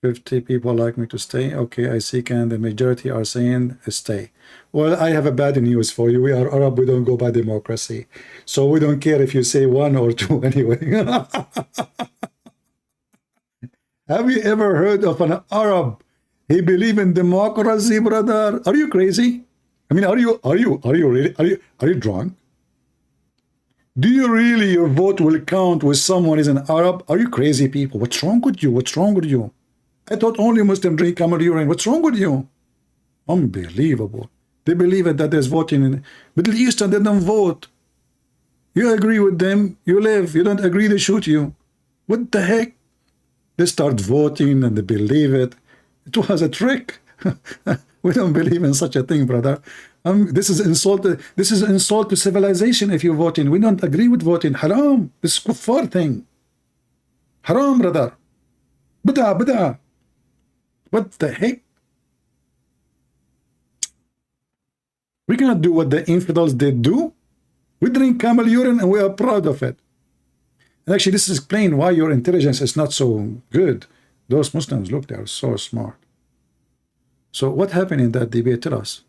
50 people like me to stay. Okay, I see, and the majority are saying stay. Well, I have a bad news for you. We are Arab, we don't go by democracy. So we don't care if you say 1 or 2 anyway. Have you ever heard of an Arab? He believe in democracy, brother. Are you crazy? I mean, are you really drunk? Do you really, your vote will count with someone is an Arab? Are you crazy people? What's wrong with you? What's wrong with you? I thought only Muslims drink camel urine. What's wrong with you? Unbelievable. They believe that there's voting in Middle East and they don't vote. You agree with them, you live. You don't agree, they shoot you. What the heck? They start voting and they believe it. It was a trick. We don't believe in such a thing, brother. This is insult. This is insult to civilization if you're voting. We don't agree with voting. Haram. This is kuffar thing. Haram, brother. Bid'ah. What the heck? We cannot do what the infidels did do. We drink camel urine and we are proud of it. And actually, this explains why your intelligence is not so good. Those Muslims, look, they are so smart. So what happened in that debate? Tell us.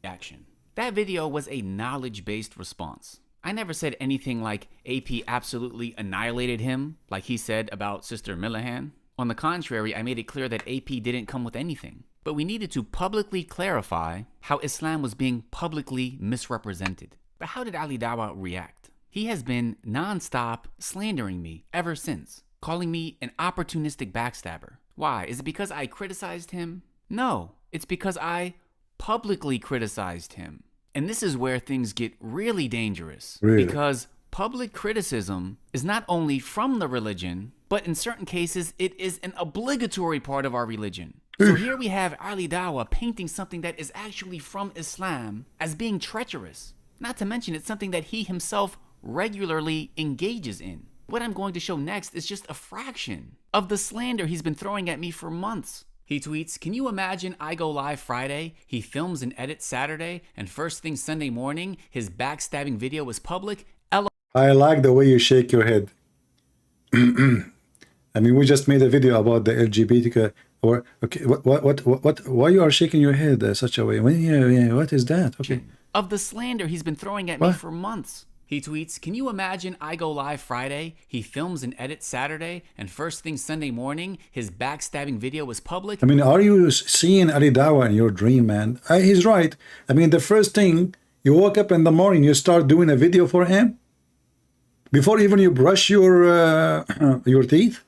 reaction. That video was a knowledge-based response. I never said anything like AP absolutely annihilated him, like he said about Sister Millihan. On the contrary, I made it clear that AP didn't come with anything. But we needed to publicly clarify how Islam was being publicly misrepresented. But how did Ali Dawha react? He has been non-stop slandering me ever since, calling me an opportunistic backstabber. Why? Is it because I criticized him? No, it's because I publicly criticized him. And this is where things get really dangerous. Really? Because public criticism is not only from the religion, but in certain cases, it is an obligatory part of our religion. So here we have Ali Dawha painting something that is actually from Islam as being treacherous. Not to mention it's something that he himself regularly engages in. What I'm going to show next is just a fraction of the slander he's been throwing at me for months. He tweets, "Can you imagine I go live Friday, he films and edits Saturday, and first thing Sunday morning, his backstabbing video is public? I like the way you shake your head. I mean, we just made a video about the LGBT. Or okay, why you are shaking your head such a way? Yeah, what is that? Okay. Of the slander he's been throwing at me for months." He tweets, "Can you imagine I go live Friday, he films and edits Saturday, and first thing Sunday morning, his backstabbing video is public?" I mean, are you seeing Ali Dawha in your dream, man? He's right. I mean, the first thing, you woke up in the morning, you start doing a video for him? Before even you brush your teeth?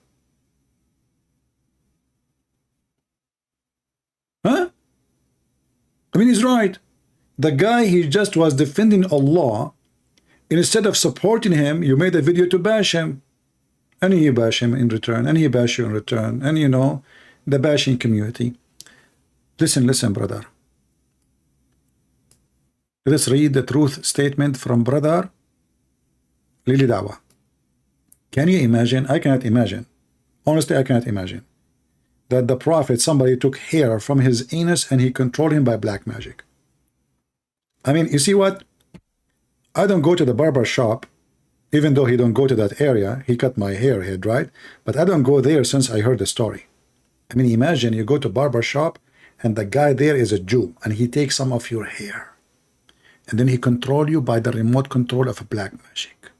Huh? I mean, he's right. The guy, he just was defending Allah. Instead of supporting him, you made a video to bash him. And he bash him in return. And he bash you in return. And you know, the bashing community. Listen, brother. Let's read the truth statement from brother Lili Dawha. Can you imagine? I cannot imagine. Honestly, I cannot imagine that the Prophet, somebody took hair from his anus and he controlled him by black magic. I mean, you see what? I don't go to the barber shop, even though he don't go to that area. He cut my hair head, right? But I don't go there since I heard the story. I mean, imagine you go to barber shop and the guy there is a Jew and he takes some of your hair. And then he control you by the remote control of black magic.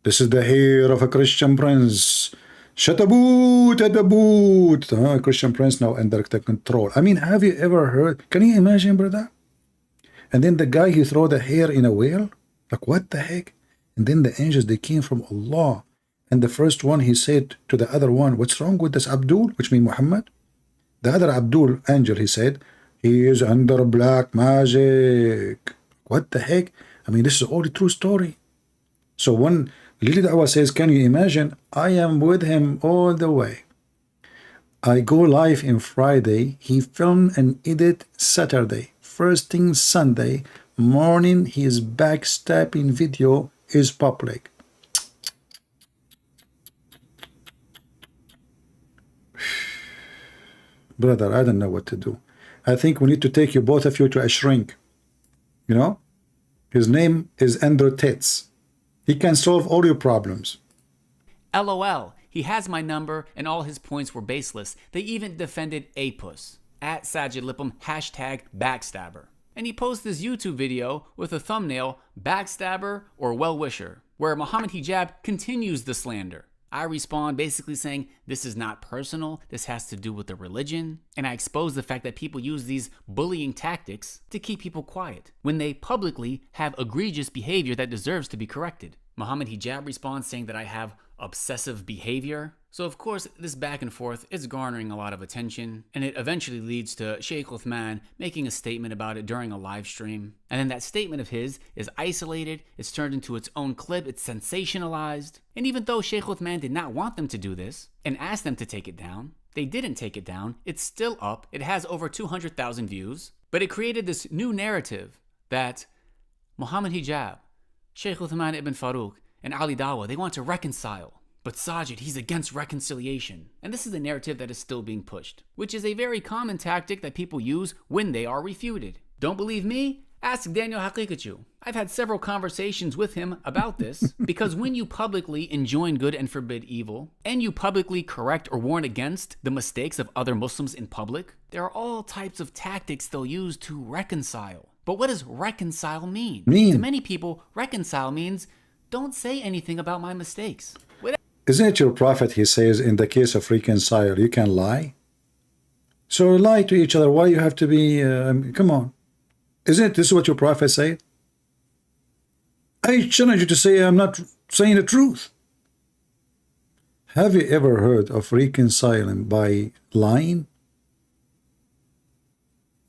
This is the hair of a Christian prince. Shut a boot at the boot. Christian prince now under the control. I mean, have you ever heard? Can you imagine, brother? And then the guy, he throw the hair in a whale. Like, what the heck? And then the angels, they came from Allah. And the first one, he said to the other one, what's wrong with this Abdul? Which means Muhammad. The other Abdul, angel, he said, he is under black magic. What the heck? I mean, this is all the true story. So when Lili Dawha says, can you imagine? I am with him all the way. I go live in Friday. He filmed and edit Saturday. First thing Sunday morning, his backstabbing video is public. Brother, I don't know what to do. I think we need to take you, both of you, to a shrink. You know? His name is Andrew Tits. He can solve all your problems. LOL, he has my number and all his points were baseless. They even defended Apus. At Sajid Lippum, hashtag backstabber. And he posts this YouTube video with a thumbnail, backstabber or well-wisher, where Muhammad Hijab continues the slander. I respond basically saying, this is not personal, this has to do with the religion, and I expose the fact that people use these bullying tactics to keep people quiet, when they publicly have egregious behavior that deserves to be corrected. Muhammad Hijab responds saying that I have obsessive behavior. So of course, this back and forth is garnering a lot of attention, and it eventually leads to Sheikh Uthman making a statement about it during a live stream. And then that statement of his is isolated, it's turned into its own clip, it's sensationalized. And even though Sheikh Uthman did not want them to do this and asked them to take it down, they didn't take it down. It's still up. It has over 200,000 views. But it created this new narrative that Muhammad Hijab, Sheikh Uthman ibn Farouk, and Ali Dawha, they want to reconcile. But Sajid, he's against reconciliation. And this is the narrative that is still being pushed, which is a very common tactic that people use when they are refuted. Don't believe me? Ask Daniel Hakikachu. I've had several conversations with him about this because when you publicly enjoin good and forbid evil, and you publicly correct or warn against the mistakes of other Muslims in public, there are all types of tactics they'll use to reconcile. But what does reconcile mean? To many people, reconcile means don't say anything about my mistakes. Isn't it your prophet, he says, in the case of reconcile, you can lie? So lie to each other. Why you have to be, come on. Isn't this what your prophet said? I challenge you to say I'm not saying the truth. Have you ever heard of reconciling by lying?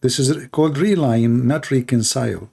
This is called re-lying, not reconcile.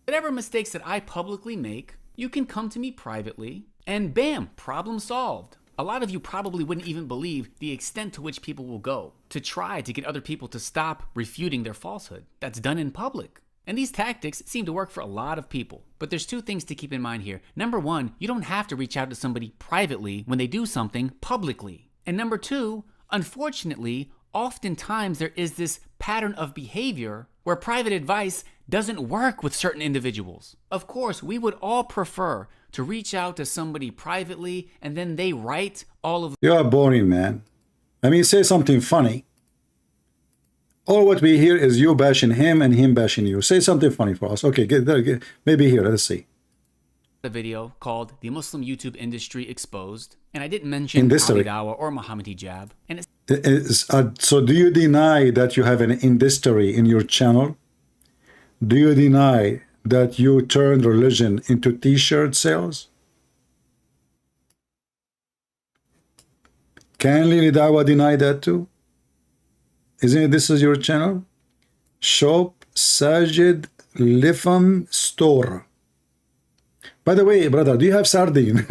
Whatever mistakes that I publicly make, you can come to me privately, and bam, problem solved. A lot of you probably wouldn't even believe the extent to which people will go to try to get other people to stop refuting their falsehood. That's done in public. And these tactics seem to work for a lot of people. But there's two things to keep in mind here. Number one, you don't have to reach out to somebody privately when they do something publicly. And number two, unfortunately, oftentimes there is this pattern of behavior where private advice doesn't work with certain individuals. Of course, we would all prefer to reach out to somebody privately and then they write all of... You are boring, man. I mean, say something funny. All what we hear is you bashing him and him bashing you. Say something funny for us. Okay, get there. Maybe here, let's see. A video called The Muslim YouTube Industry Exposed. And I didn't mention Ali Dawha or Muhammad Hijab. And so do you deny that you have an industry in your channel? Do you deny that you turned religion into t-shirt sales? Can Lili Dawha deny that too? Isn't it this is your channel? Shop Sajid Lifam Store. By the way, brother, do you have sardine?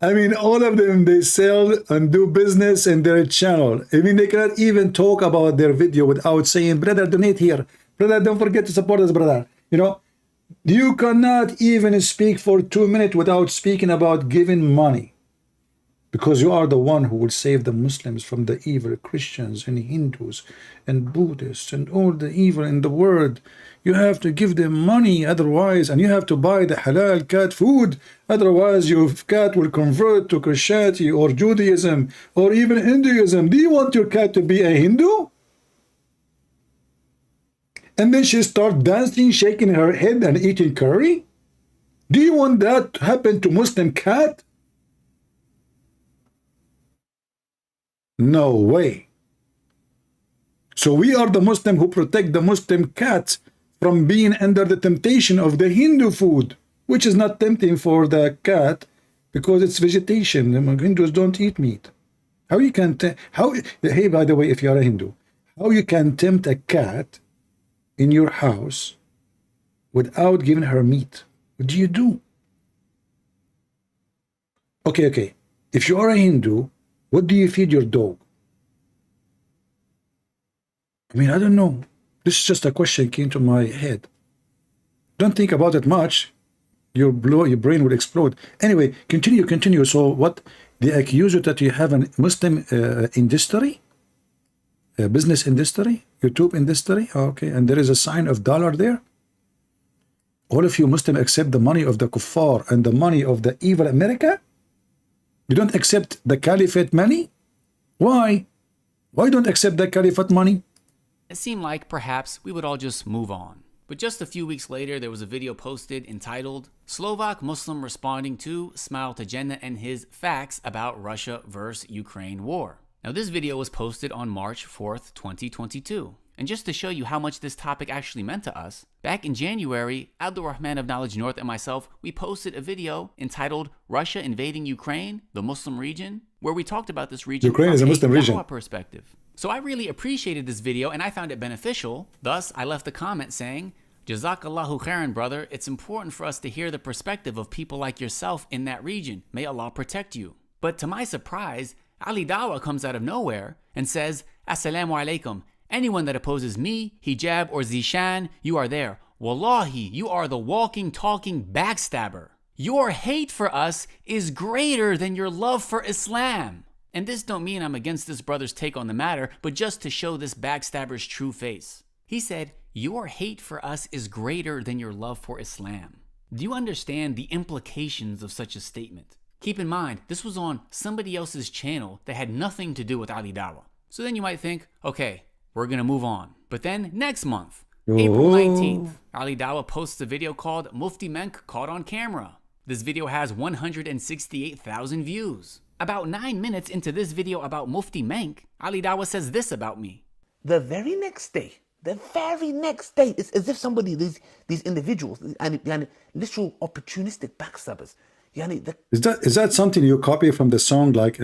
I mean, all of them, they sell and do business in their channel. I mean, they cannot even talk about their video without saying, brother, donate here. Brother, don't forget to support us, brother. You know, you cannot even speak for 2 minutes without speaking about giving money. Because you are the one who will save the Muslims from the evil Christians and Hindus and Buddhists and all the evil in the world. You have to give them money, otherwise, and you have to buy the halal cat food. Otherwise, your cat will convert to Christianity or Judaism or even Hinduism. Do you want your cat to be a Hindu? And then she starts dancing, shaking her head and eating curry? Do you want that to happen to Muslim cat? No way. So we are the Muslim who protect the Muslim cats from being under the temptation of the Hindu food, which is not tempting for the cat because it's vegetation. The Hindus don't eat meat. How you can hey, by the way, if you are a Hindu, how you can tempt a cat in your house without giving her meat? What do you do? Okay. If you are a Hindu, what do you feed your dog? I mean, I don't know. This is just a question came to my head. Don't think about it much. Your brain will explode. Anyway, continue. So what? They accuse you that you have a Muslim industry? A business industry? YouTube industry? Okay, and there is a sign of dollar there? All of you Muslims accept the money of the kuffar and the money of the evil America? You don't accept the caliphate money? Why? Why don't accept the caliphate money? It seemed like perhaps we would all just move on. But just a few weeks later, there was a video posted entitled Slovak Muslim Responding to Smile to Jannah and His Facts About Russia vs. Ukraine War. Now this video was posted on March 4th, 2022. And just to show you how much this topic actually meant to us, back in January, Abdul Rahman of Knowledge North and myself, we posted a video entitled Russia Invading Ukraine, the Muslim Region, where we talked about this region Ukraine from is a Muslim region perspective. So I really appreciated this video and I found it beneficial. Thus, I left a comment saying, Jazakallahu khairan, brother. It's important for us to hear the perspective of people like yourself in that region. May Allah protect you. But to my surprise, Ali Dawha comes out of nowhere and says, Assalamu alaikum. Anyone that opposes me, Hijab, or Zishan, you are there. Wallahi, you are the walking, talking backstabber. Your hate for us is greater than your love for Islam. And this don't mean I'm against this brother's take on the matter, but just to show this backstabber's true face. He said, your hate for us is greater than your love for Islam. Do you understand the implications of such a statement? Keep in mind, this was on somebody else's channel that had nothing to do with Ali Dawah. So then you might think, okay, we're gonna move on. But then next month, April 19th, Ali Dawah posts a video called Mufti Menk Caught on Camera. This video has 168,000 views. About 9 minutes into this video about Mufti Menk, Ali Dawah says this about me. The very next day, it's as if somebody, these individuals, and literal opportunistic backstabbers. Is that something you copy from the song like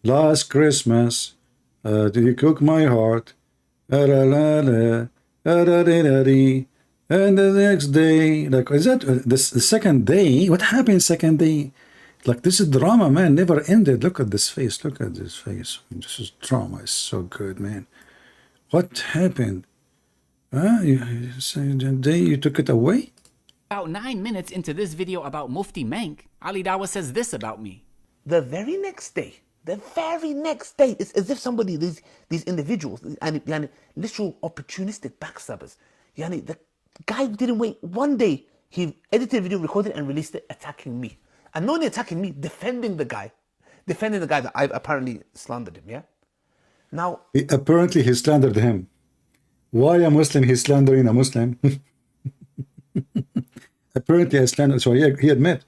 Last Christmas, do you cook my heart? And the next day, like, is that the second day? What happened second day? Like, this is drama, man, never ended. Look at this face. Look at this face. This is drama. It's so good, man. What happened? The day you took it away? About 9 minutes into this video about Mufti Menk, Ali Dawah says this about me. The very next day, it's as if somebody, these individuals, and literal opportunistic backstabbers. The guy didn't wait 1 day. He edited a video, recorded it, and released it attacking me. And not only attacking me, defending the guy that I've apparently slandered him, yeah? Now... Apparently he slandered him. Why a Muslim he's slandering a Muslim? Apparently I slandered, so he admit.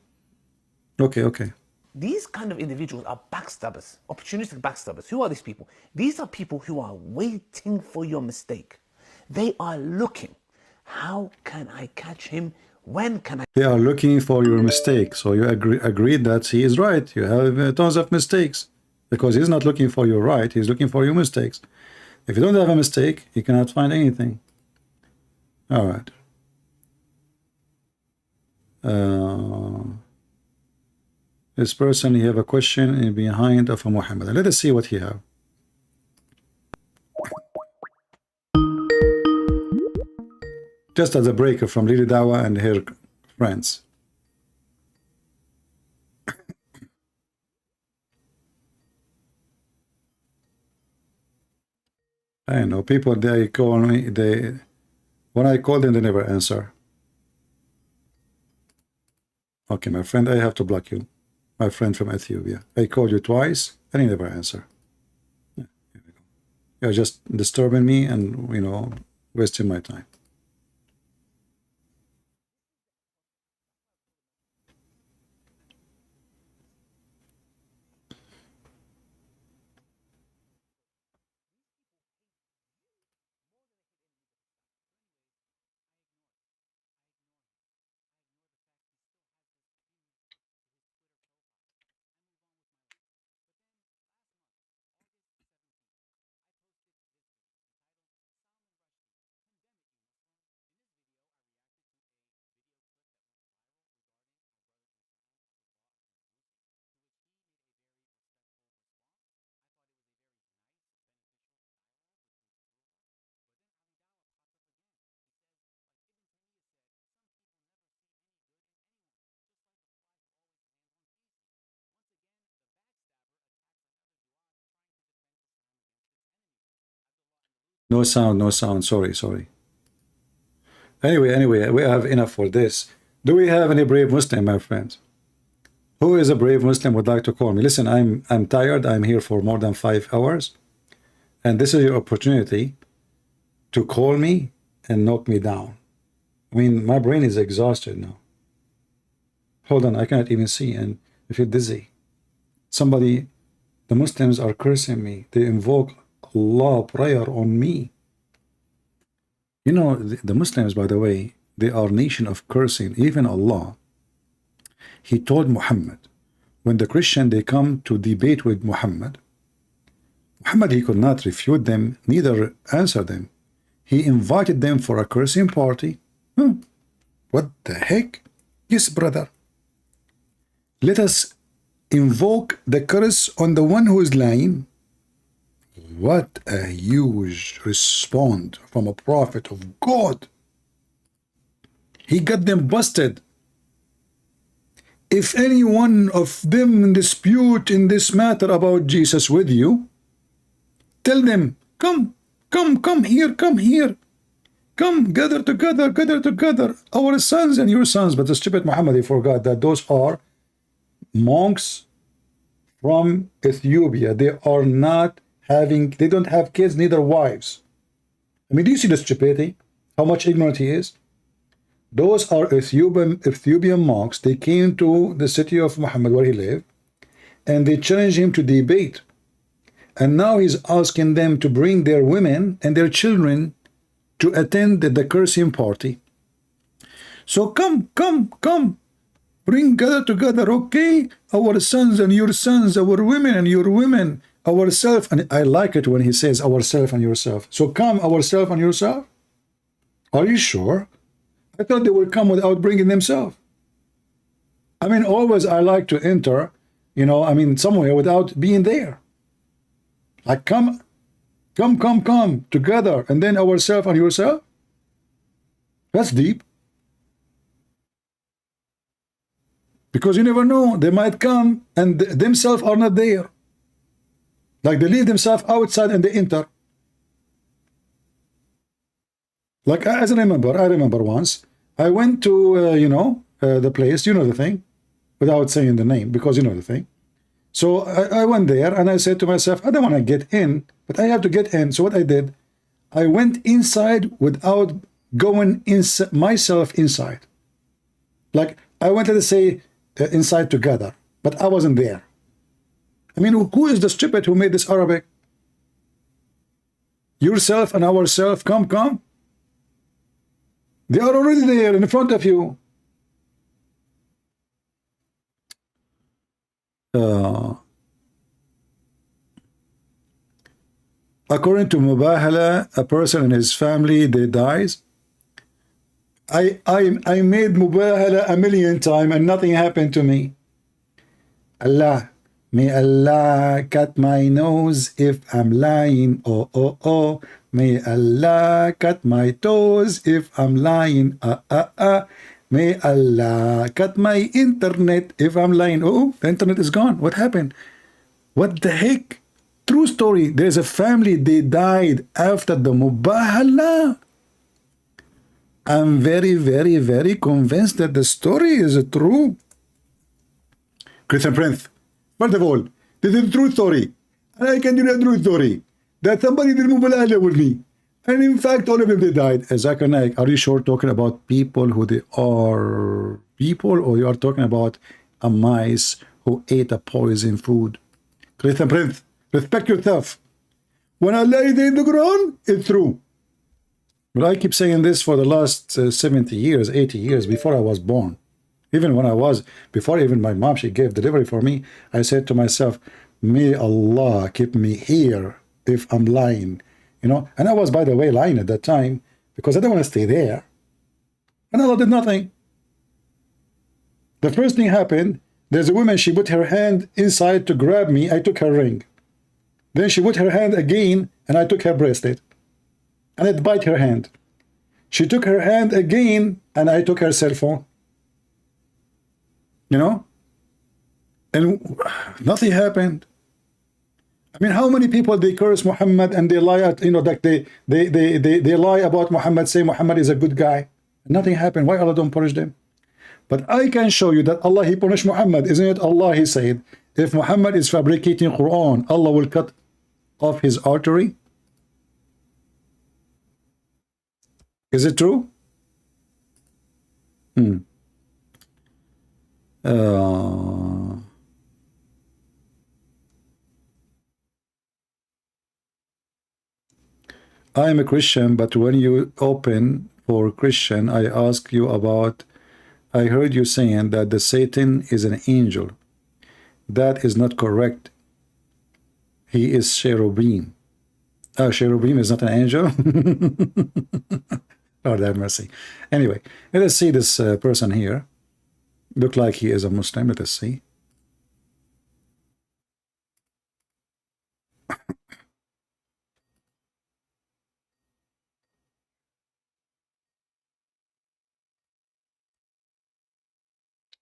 Okay. These kind of individuals are backstabbers, opportunistic backstabbers. Who are these people? These are people who are waiting for your mistake. They are looking. How can I catch him? When can I? They are looking for your mistake. So you agreed that he is right. You have tons of mistakes. Because he's not looking for your right. He's looking for your mistakes. If you don't have a mistake, you cannot find anything. All right. This person, he have a question in behind of Muhammad. Let us see what he have. Just as a breaker from Lily Dawah and her friends. I know people, they call me, when I call them, they never answer. Okay, my friend, I have to block you. My friend from Ethiopia. I called you twice and you never answer. Yeah, here we go. You're just disturbing me and, wasting my time. No sound. Sorry. Anyway, we have enough for this. Do we have any brave Muslim, my friends? Who is a brave Muslim would like to call me? Listen, I'm tired. I'm here for more than 5 hours. And this is your opportunity to call me and knock me down. I mean, my brain is exhausted now. Hold on, I cannot even see and I feel dizzy. The Muslims are cursing me. They invoke Allah prayer on me. The Muslims, by the way, they are nation of cursing. Even Allah, he told Muhammad, when the Christian, they come to debate with Muhammad, he could not refute them, neither answer them. He invited them for a cursing party. What the heck? Yes, brother. Let us invoke the curse on the one who is lying. What a huge response from a prophet of God. He got them busted. if any one of them dispute in this matter about Jesus with you, tell them, come here, come here. Come, gather together, our sons and your sons. But the stupid Muhammad, he forgot that those are monks from Ethiopia. They are not having, they don't have kids, neither wives. I mean, do you see the stupidity? How much ignorant he is? Those are Ethiopian monks. They came to the city of Muhammad where he lived, and they challenged him to debate. And now he's asking them to bring their women and their children to attend the cursing party. So come, gather together, okay? Our sons and your sons, our women and your women, ourself. And I like it when he says ourself and yourself. So come, ourself and yourself. Are you sure? I thought they would come without bringing themselves. I mean, always I like to enter, you know, I mean, somewhere without being there. Like come together, and then ourself and yourself. That's deep. Because you never know, they might come and themselves are not there. Like they leave themselves outside and they enter. Like as I remember once, I went to, the place, you know the thing, without saying the name, because you know the thing. So I went there and I said to myself, I don't want to get in, but I have to get in. So what I did, I went inside without going myself inside. Like I went, let's say, inside together, but I wasn't there. I mean, who is the stupid who made this Arabic? Yourself and ourself, come. They are already there in front of you. According to Mubahala, a person in his family, they dies. I made Mubahala a million times and nothing happened to me. Allah, may Allah cut my nose if I'm lying. Oh. May Allah cut my toes if I'm lying. May Allah cut my internet if I'm lying. Oh, the internet is gone. What happened? What the heck? True story. There's a family, they died after the Mubahala. I'm very, very, very convinced that the story is true. Christian Prince, first of all, this is a true story. And I can do a true story. That somebody did Mubahala with me. And in fact, all of them, they died. Zakir Naik, are you sure talking about people who they are people, or you are talking about a mice who ate a poison food? Christian Prince, respect yourself. When Allah is in the Quran, it's true. But I keep saying this for the last 70 years, 80 years, before I was born. Even when I was, before even my mom, she gave delivery for me, I said to myself, may Allah keep me here if I'm lying. You know, and I was, by the way, lying at that time because I didn't want to stay there. And Allah did nothing. The first thing happened, there's a woman, she put her hand inside to grab me. I took her ring. Then she put her hand again, and I took her bracelet. And it bite her hand. She took her hand again, and I took her cell phone. You know? And nothing happened. I mean, how many people they curse Muhammad and they lie at, like they lie about Muhammad, say Muhammad is a good guy. Nothing happened. Why Allah don't punish them? But I can show you that Allah, he punished Muhammad. Isn't it Allah, he said, if Muhammad is fabricating Quran, Allah will cut off his artery? Is it true? I am a Christian, but when you open for Christian, I ask you about, I heard you saying that the Satan is an angel. That is not correct. He is cherubim. Cherubim is not an angel? Lord have mercy. Anyway, let us see this person here. Look like he is a Muslim. Let us see.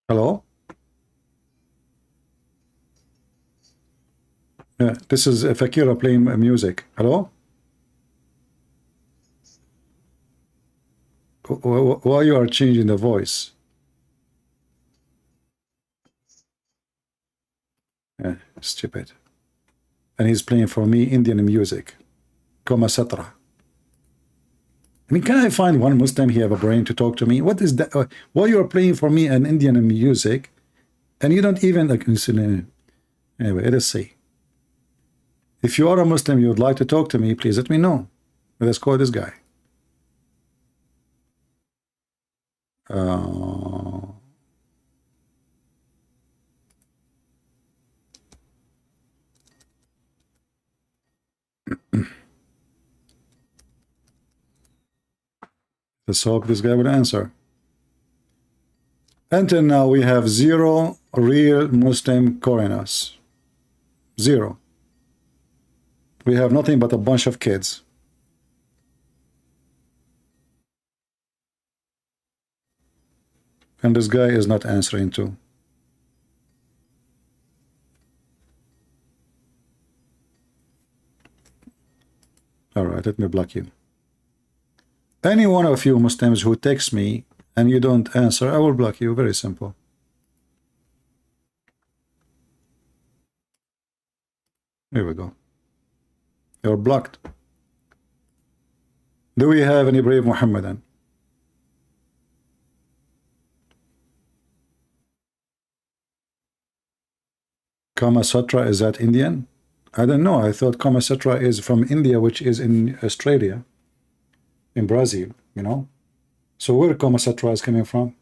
Hello? This is Fakira playing music. Hello? Why you are changing the voice? Yeah, stupid. And he's playing for me Indian music. Kama Satra. I mean, can I find one Muslim he have a brain to talk to me? What is that? Why you are playing for me an Indian music and you don't even like, anyway, let's see. If you are a Muslim, you would like to talk to me, please let me know. Let's call this guy. Let's hope this guy will answer. Until now, we have 0 real Muslim calling us. 0. We have nothing but a bunch of kids. And this guy is not answering too. All right, let me block you. Any one of you Muslims who text me and you don't answer, I will block you. Very simple. Here we go. You're blocked. Do we have any brave Muhammadan? Kama Sutra, is that Indian? I don't know. I thought Kama Sutra is from India, which is in Australia, in Brazil, you know. So where Kama Sutra is coming from?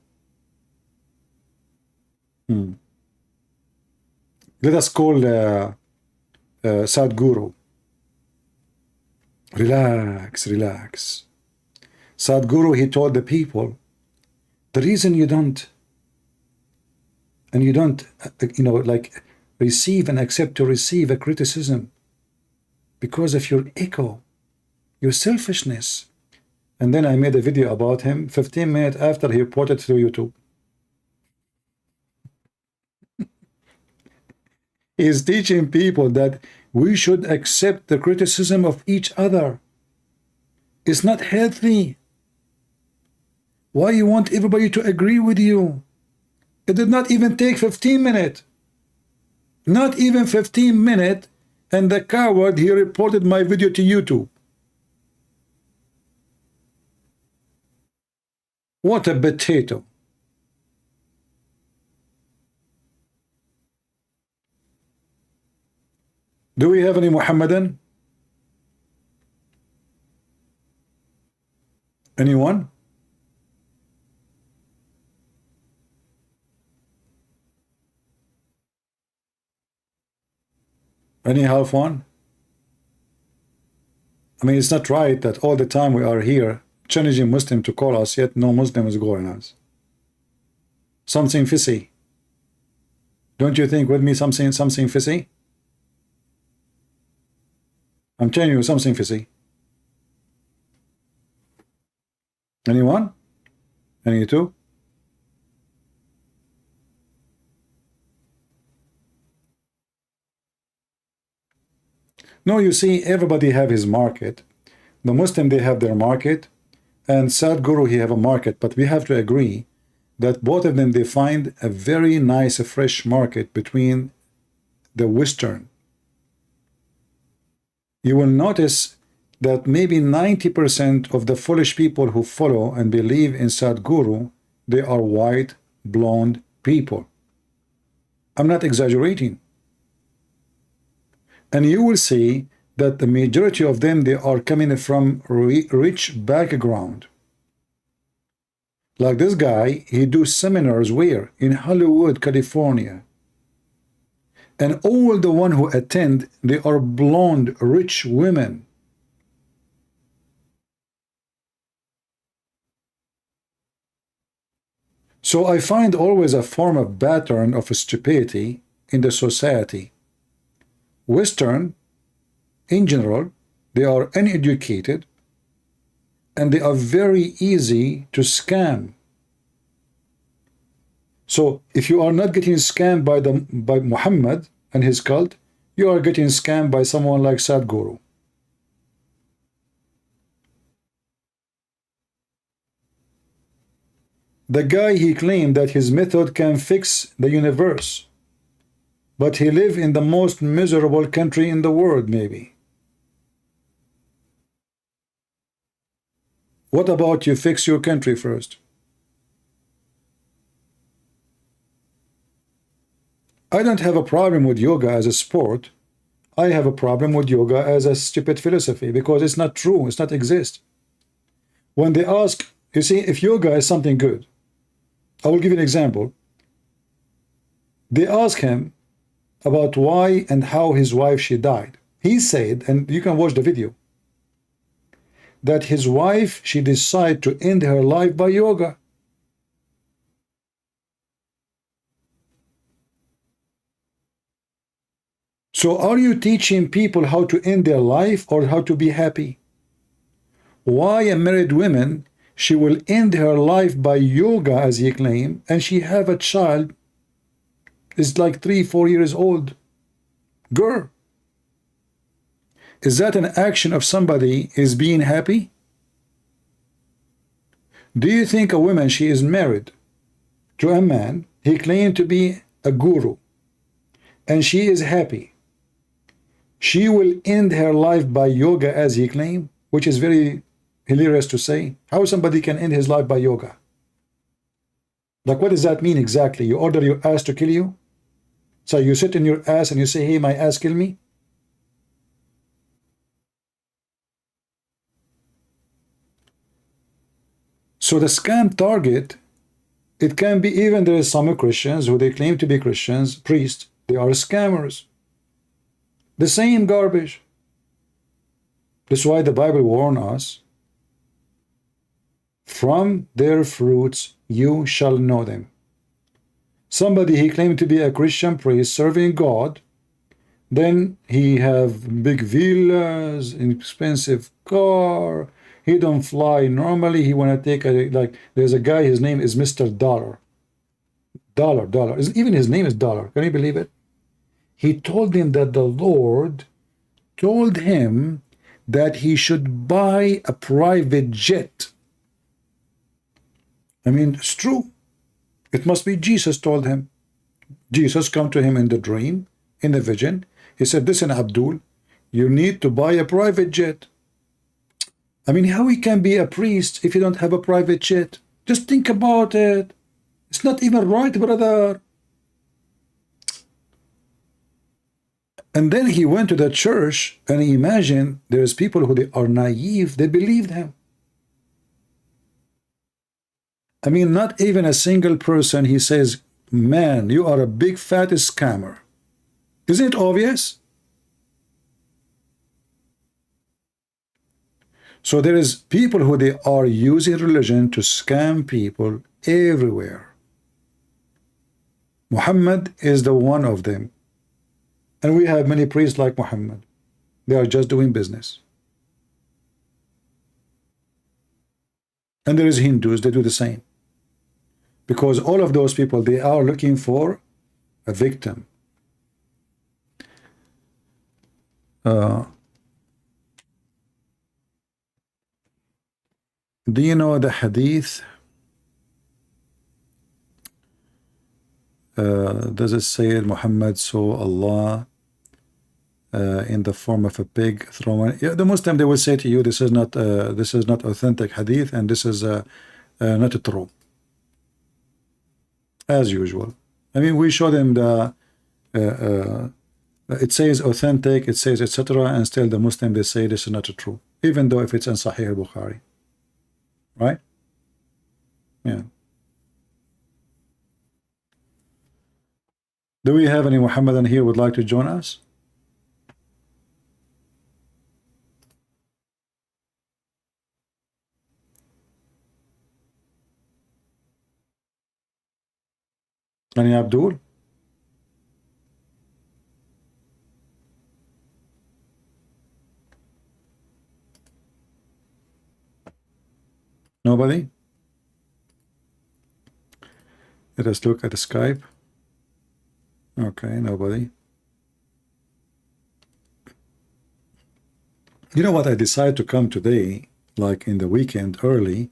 Let us call Sadhguru. Relax, relax. Sadhguru, he told the people, the reason you don't, you know, like, receive and accept to receive a criticism because of your ego, your selfishness. And then I made a video about him 15 minutes after he reported to YouTube. He is teaching people that we should accept the criticism of each other. It's not healthy. Why you want everybody to agree with you? It did not even take 15 minutes. Not even 15 minutes, and the coward, he reported my video to YouTube. What a potato. Do we have any Muhammadan? Anyone? Any half one? I mean, it's not right that all the time we are here challenging Muslim to call us, yet no Muslim is calling us. Something fishy. Don't you think with me something fishy? I'm telling you something fishy. Anyone? Any two? No, you see, everybody have his market. The Muslim, they have their market, and Sadhguru, he have a market. But we have to agree that both of them, they find a very nice, fresh market between the Western. You will notice that maybe 90% of the foolish people who follow and believe in Sadhguru, they are white, blonde people. I'm not exaggerating. And you will see that the majority of them, they are coming from rich background. Like this guy, he do seminars where? In Hollywood, California. And all the one who attend, they are blonde, rich women. So I find always a form of pattern of stupidity in the society. Western, in general, they are uneducated and they are very easy to scam. So if you are not getting scammed by Muhammad and his cult, You are getting scammed by someone like Sadhguru. The guy, he claimed that his method can fix the universe, but he live in the most miserable country in the world, maybe. What about you fix your country first? I don't have a problem with yoga as a sport. I have a problem with yoga as a stupid philosophy because it's not true. It's not exist. When they ask, you see, if yoga is something good, I will give you an example. They ask him about why and how his wife, she died. He said, and you can watch the video, that his wife, she decided to end her life by yoga. So are you teaching people how to end their life or how to be happy? Why a married woman, she will end her life by yoga, as he claimed, and she have a child, is like 3-4 years old. Girl, is that an action of somebody is being happy? Do you think a woman, she is married to a man, he claimed to be a guru, and she is happy, she will end her life by yoga, as he claimed, which is very hilarious to say. How somebody can end his life by yoga? Like, what does that mean exactly? You order your ass to kill you? So you sit in your ass and you say, hey, my ass, kill me? So the scam target, it can be, even there is some Christians who they claim to be Christians, priests, they are scammers. The same garbage. That's why the Bible warns us, from their fruits you shall know them. Somebody, he claimed to be a Christian priest serving God, then he have big villas, expensive car, he don't fly normally, he want to take a, like, there's a guy, his name is Mr. Dollar. Dollar. Even his name is Dollar. Can you believe it? He told him that the Lord told him that he should buy a private jet. I mean, it's true. It must be Jesus told him. Jesus come to him in the dream, in the vision. He said, listen, Abdul, you need to buy a private jet. I mean, how he can be a priest if you don't have a private jet? Just think about it. It's not even right, brother. And then he went to the church, and imagine there's people who they are naive, they believed him. I mean, not even a single person, he says, man, you are a big fat scammer. Isn't it obvious? So there is people who they are using religion to scam people everywhere. Muhammad is the one of them. And we have many priests like Muhammad. They are just doing business. And there is Hindus, they do the same. Because all of those people, they are looking for a victim. Do you know the hadith? Does it say Muhammad saw Allah in the form of a pig thrown? Yeah, the Muslim, they will say to you, this is not authentic hadith, and this is not true. As usual. I mean, we show them the it says authentic, it says etc., and still the Muslim, they say this is not true, even though if it's in Sahih al-Bukhari, right? Yeah. Do we have any Muhammadan here would like to join us? Any Abdul? Nobody? Let us look at the Skype. Okay, nobody. You know what? I decided to come today, like in the weekend early,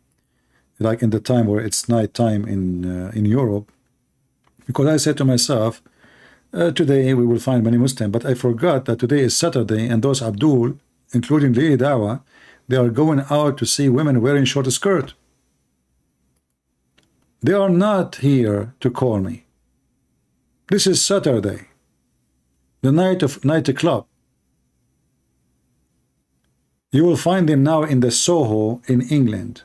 like in the time where it's night time in Europe, because I said to myself, today we will find many Muslims, but I forgot that today is Saturday, and those Abdul, including Lady Dawha, they are going out to see women wearing short skirt. They are not here to call me. This is Saturday, the night of nightclub. You will find them now in the Soho in England.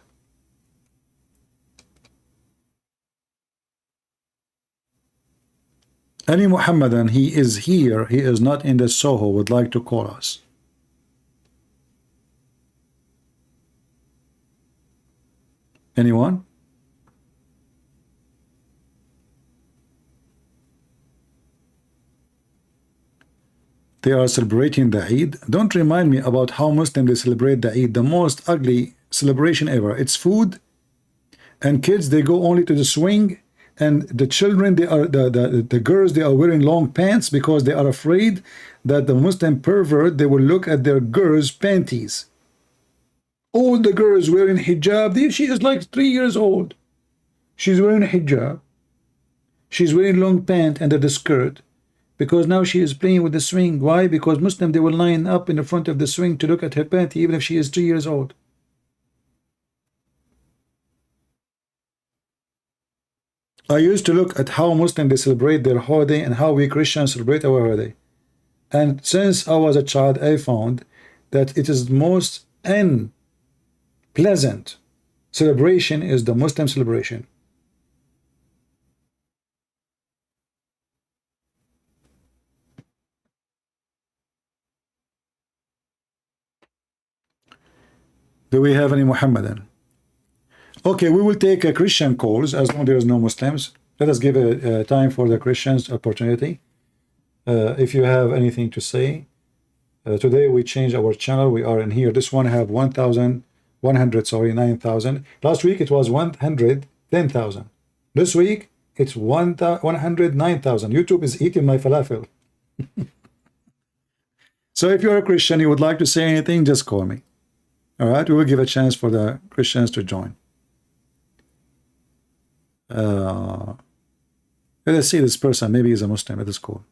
Any Muhammadan, he is here, he is not in the Soho, would like to call us. Anyone? They are celebrating the Eid. Don't remind me about how Muslims they celebrate the Eid, the most ugly celebration ever. It's food, and kids, they go only to the swing, and the children, they are the girls, they are wearing long pants because they are afraid that the Muslim pervert, they will look at their girls' panties. All the girls wearing hijab, she is like 3 years old. She's wearing hijab. She's wearing long pant under the skirt, because now she is playing with the swing. Why? Because Muslim, they will line up in the front of the swing to look at her panty, even if she is 3 years old. I used to look at how Muslims they celebrate their holiday and how we Christians celebrate our holiday. And since I was a child, I found that it is most unpleasant celebration is the Muslim celebration. Do we have any Muhammadan? Okay, we will take Christian calls as long as there is no Muslims. Let us give a time for the Christians opportunity. If you have anything to say. Today we changed our channel. We are in here. This one have 9,000. Last week it was 110,000. This week it's 109,000. YouTube is eating my falafel. So if you're a Christian, you would like to say anything, just call me. All right, we will give a chance for the Christians to join. Let us see this person. Maybe he's a Muslim. Let us call.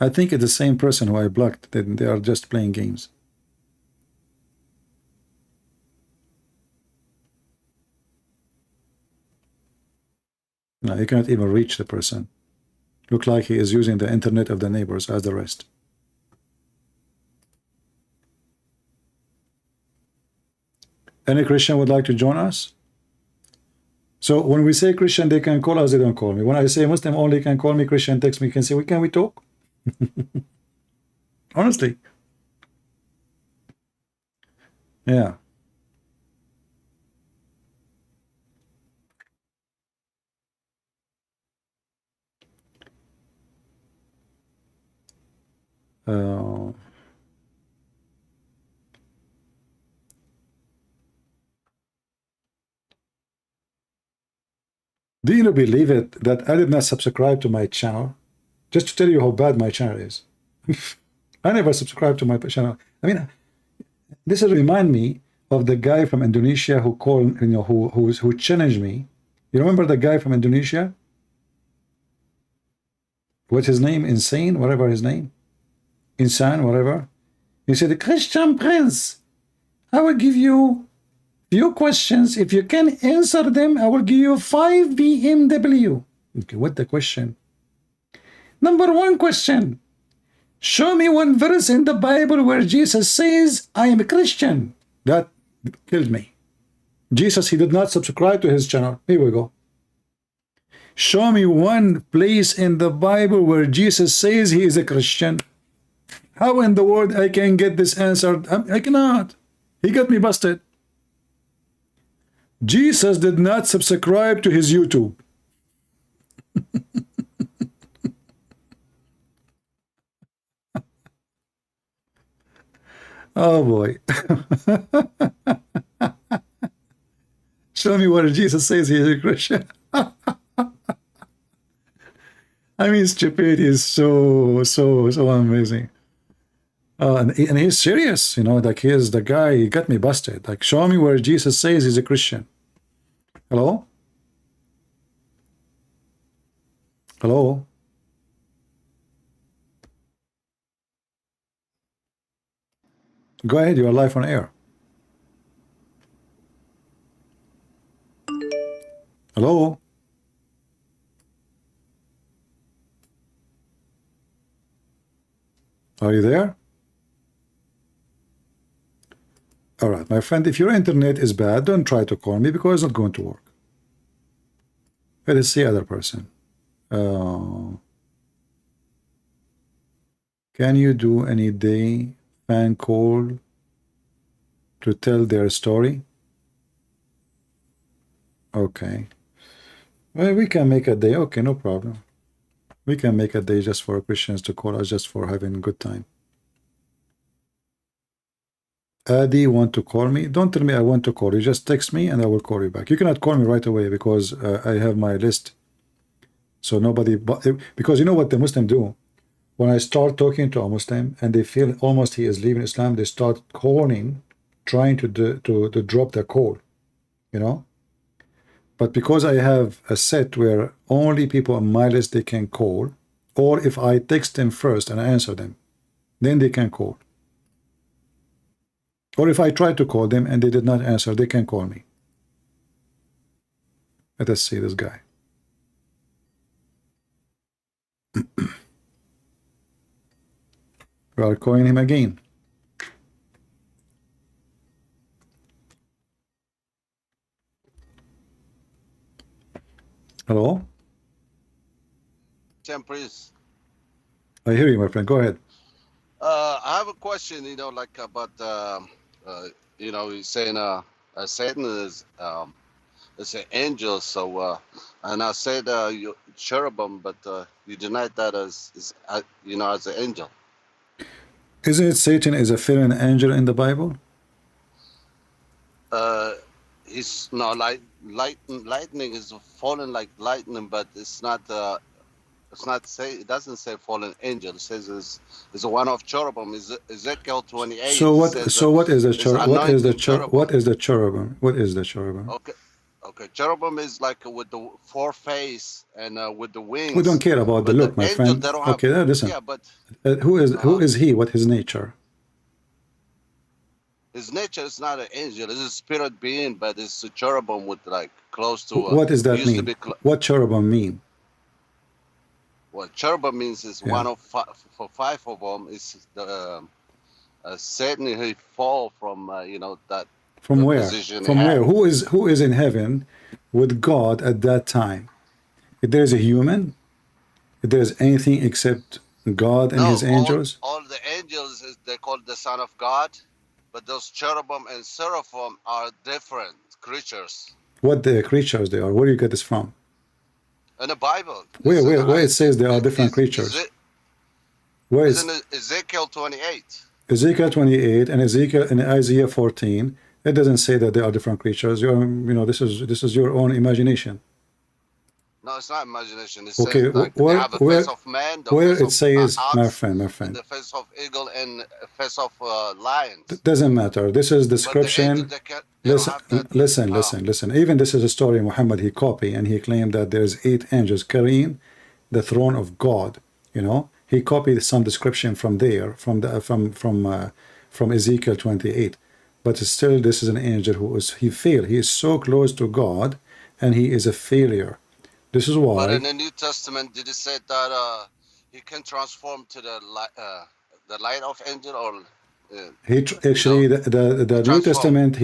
I think it's the same person who I blocked. They are just playing games. No, you cannot even reach the person. Look like he is using the internet of the neighbors as the rest. Any Christian would like to join us? So when we say Christian, they can call us, they don't call me. When I say Muslim only can call me, Christian text me, can say, can we talk? Honestly. Yeah. Do you believe it that I did not subscribe to my channel? Just to tell you how bad my channel is. I never subscribed to my channel. I mean, this will remind me of the guy from Indonesia who called, who challenged me. You remember the guy from Indonesia? What's his name? Insane, whatever his name. Insan, whatever. He said, Christian Prince, I will give you few questions. If you can answer them, I will give you 5 BMW. Okay, what the question? Number 1 question. Show me one verse in the Bible where Jesus says, I am a Christian. That killed me. Jesus, he did not subscribe to his channel. Here we go. Show me one place in the Bible where Jesus says he is a Christian. How in the world I can get this answered? I cannot. He got me busted. Jesus did not subscribe to his YouTube. Oh boy. Show me where Jesus says he is a Christian. I mean, stupidity is so amazing. And he's serious, you know, like he's the guy, he got me busted. Like, show me where Jesus says he's a Christian. Hello? Hello? Go ahead, you are live on air. Hello? Are you there? All right, my friend, if your internet is bad, don't try to call me because it's not going to work. Let us see other person. Can you do any day fan call to tell their story? Okay. Well, we can make a day. Okay, no problem. We can make a day just for Christians to call us, just for having a good time. Adi want to call me? Don't tell me I want to call you. Just text me and I will call you back. You cannot call me right away because I have my list. So nobody, because you know what the Muslim do? When I start talking to a Muslim and they feel almost he is leaving Islam, they start calling, trying to drop their call, you know? But because I have a set where only people on my list they can call, or if I text them first and I answer them, then they can call. Or if I try to call them and they did not answer, they can call me. Let us see this guy. We are calling him again. Hello? Sam, please. I hear you, my friend. Go ahead. I have a question, you know, like about, you know, he's saying Satan is an angel, so, and I said cherubim, but you denied that as you know, as an angel. Isn't it Satan is a fallen angel in the Bible? He's no lightning is fallen like lightning, but it's not say, it doesn't say fallen angel. It says it's a one of cherubim. Is Ezekiel 28. So what? So what is the cherubim? What is the cherubim? What is the cherubim? What is the cherubim? Okay. Cherubim is like with the four face and with the wings. We don't care about the look, my friend. Okay, listen. Yeah, but who is he? What his nature? His nature is not an angel. It's a spirit being, but it's a cherubim with like close to. What does that mean? What cherubim mean? What cherubim means is one of for five of them is the Satan. He fall from you know that. From where? From where? Who is in heaven with God at that time? If there is a human, if there is anything except God and his angels. All the angels they called the Son of God. But those cherubim and seraphim are different creatures. What the creatures they are? Where do you get this from? In the Bible. Where it says they are different creatures? Where is in Ezekiel 28? Ezekiel 28 and Ezekiel and Isaiah 14. It doesn't say that they are different creatures. You know, this is your own imagination. No, it's not imagination. It okay, says like they have a face of man, where it says, ox, my friend, the face of eagle and a face of lions. It doesn't matter. This is description. Listen. Even this is a story Muhammad he copied, and he claimed that there's 8 angels carrying the throne of God. You know, he copied some description from there, from Ezekiel 28. But still, this is an angel he failed. He is so close to God, and he is a failure. This is why. But in the New Testament, did it say that he can transform to the light of angel, or actually the New Testament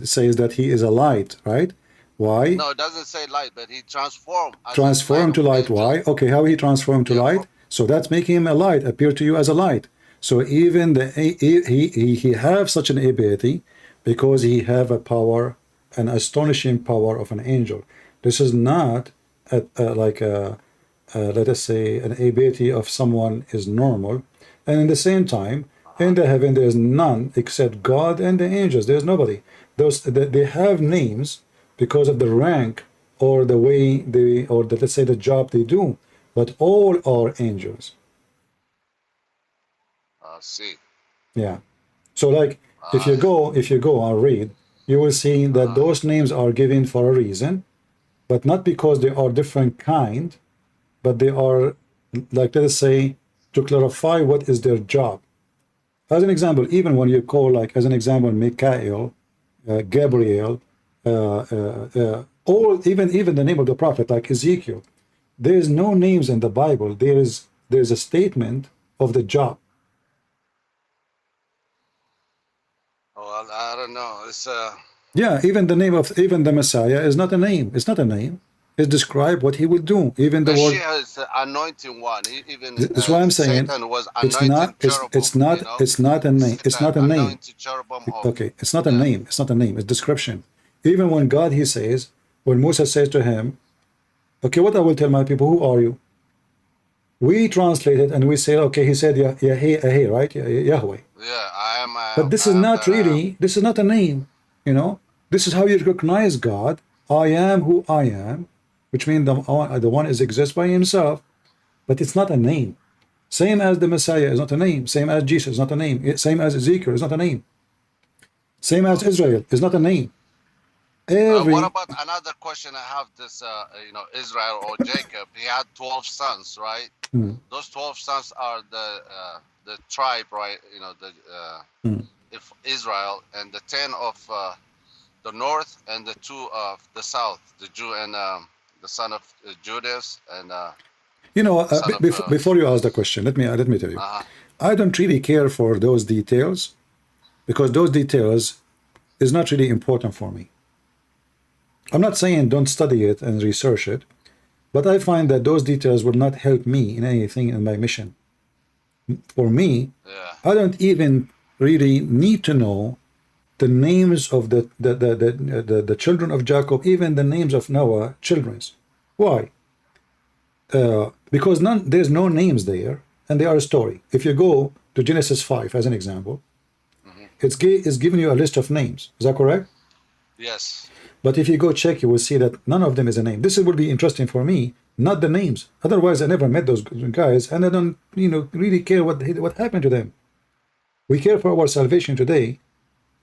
says that he is a light, right? Why? No, it doesn't say light, but he transformed. Transformed to light. Why? Okay, how he transformed to light? So that's making him a light, appear to you as a light. So even he have such an ability because he have a power, an astonishing power of an angel. This is not let us say an ability of someone is normal, and in the same time in the heaven there is none except God and the angels. There's nobody. They have names because of the rank or the way let's say the job they do. but all are angels. See. Yeah. So like if you go and read, you will see that those names are given for a reason, but not because they are different kind, but they are, like, let us say, to clarify what is their job. As an example, even when you call, like, as an example, Michael, Gabriel, or even the name of the prophet, like Ezekiel, there is no names in the Bible. There's a statement of the job. Well, I don't know. It's Yeah, even the name of the Messiah is not a name. It's not a name. It's describe what he will do. Even the word. Mashiach is the anointing one. Even That's why I'm saying Satan was it's anointing not. It's not. you know? It's not a name. It's not a name. Anointed cherubim of, Okay, it's not a name. It's not a name. It's description. Even when God, he says, when Moses says to him, okay, what I will tell my people, who are you? We translate it and we say, okay, he said, Yahweh, right? Yahweh. Yeah, I am. But this is not really, this is not a name, you know? This is how you recognize God. I am who I am, which means the one is exists by himself, but it's not a name. Same as the Messiah is not a name. Same as Jesus is not a name. Same as Ezekiel is not a name. Same as Israel is not a name. What about another question I have? This, you know, Israel or Jacob, he had 12 sons, right? Those 12 sons are the tribe, right? You know, if Israel, and the 10 of the north and the 2 of the south, the Jew and the son of Judas and. You know, before you ask the question, let me tell you, I don't really care for those details, because those details is not really important for me. I'm not saying don't study it and research it, but I find that those details will not help me in anything in my mission. For me, I don't even really need to know the names of the children of Jacob, even the names of Noah children's. Why? Because there's no names there, and they are a story. If you go to Genesis 5 as an example, it's giving you a list of names. Is that correct? Yes. But if you go check, you will see that none of them is a name. This will be interesting for me, not the names. Otherwise, I never met those guys, and I don't, really care what happened to them. We care for our salvation today,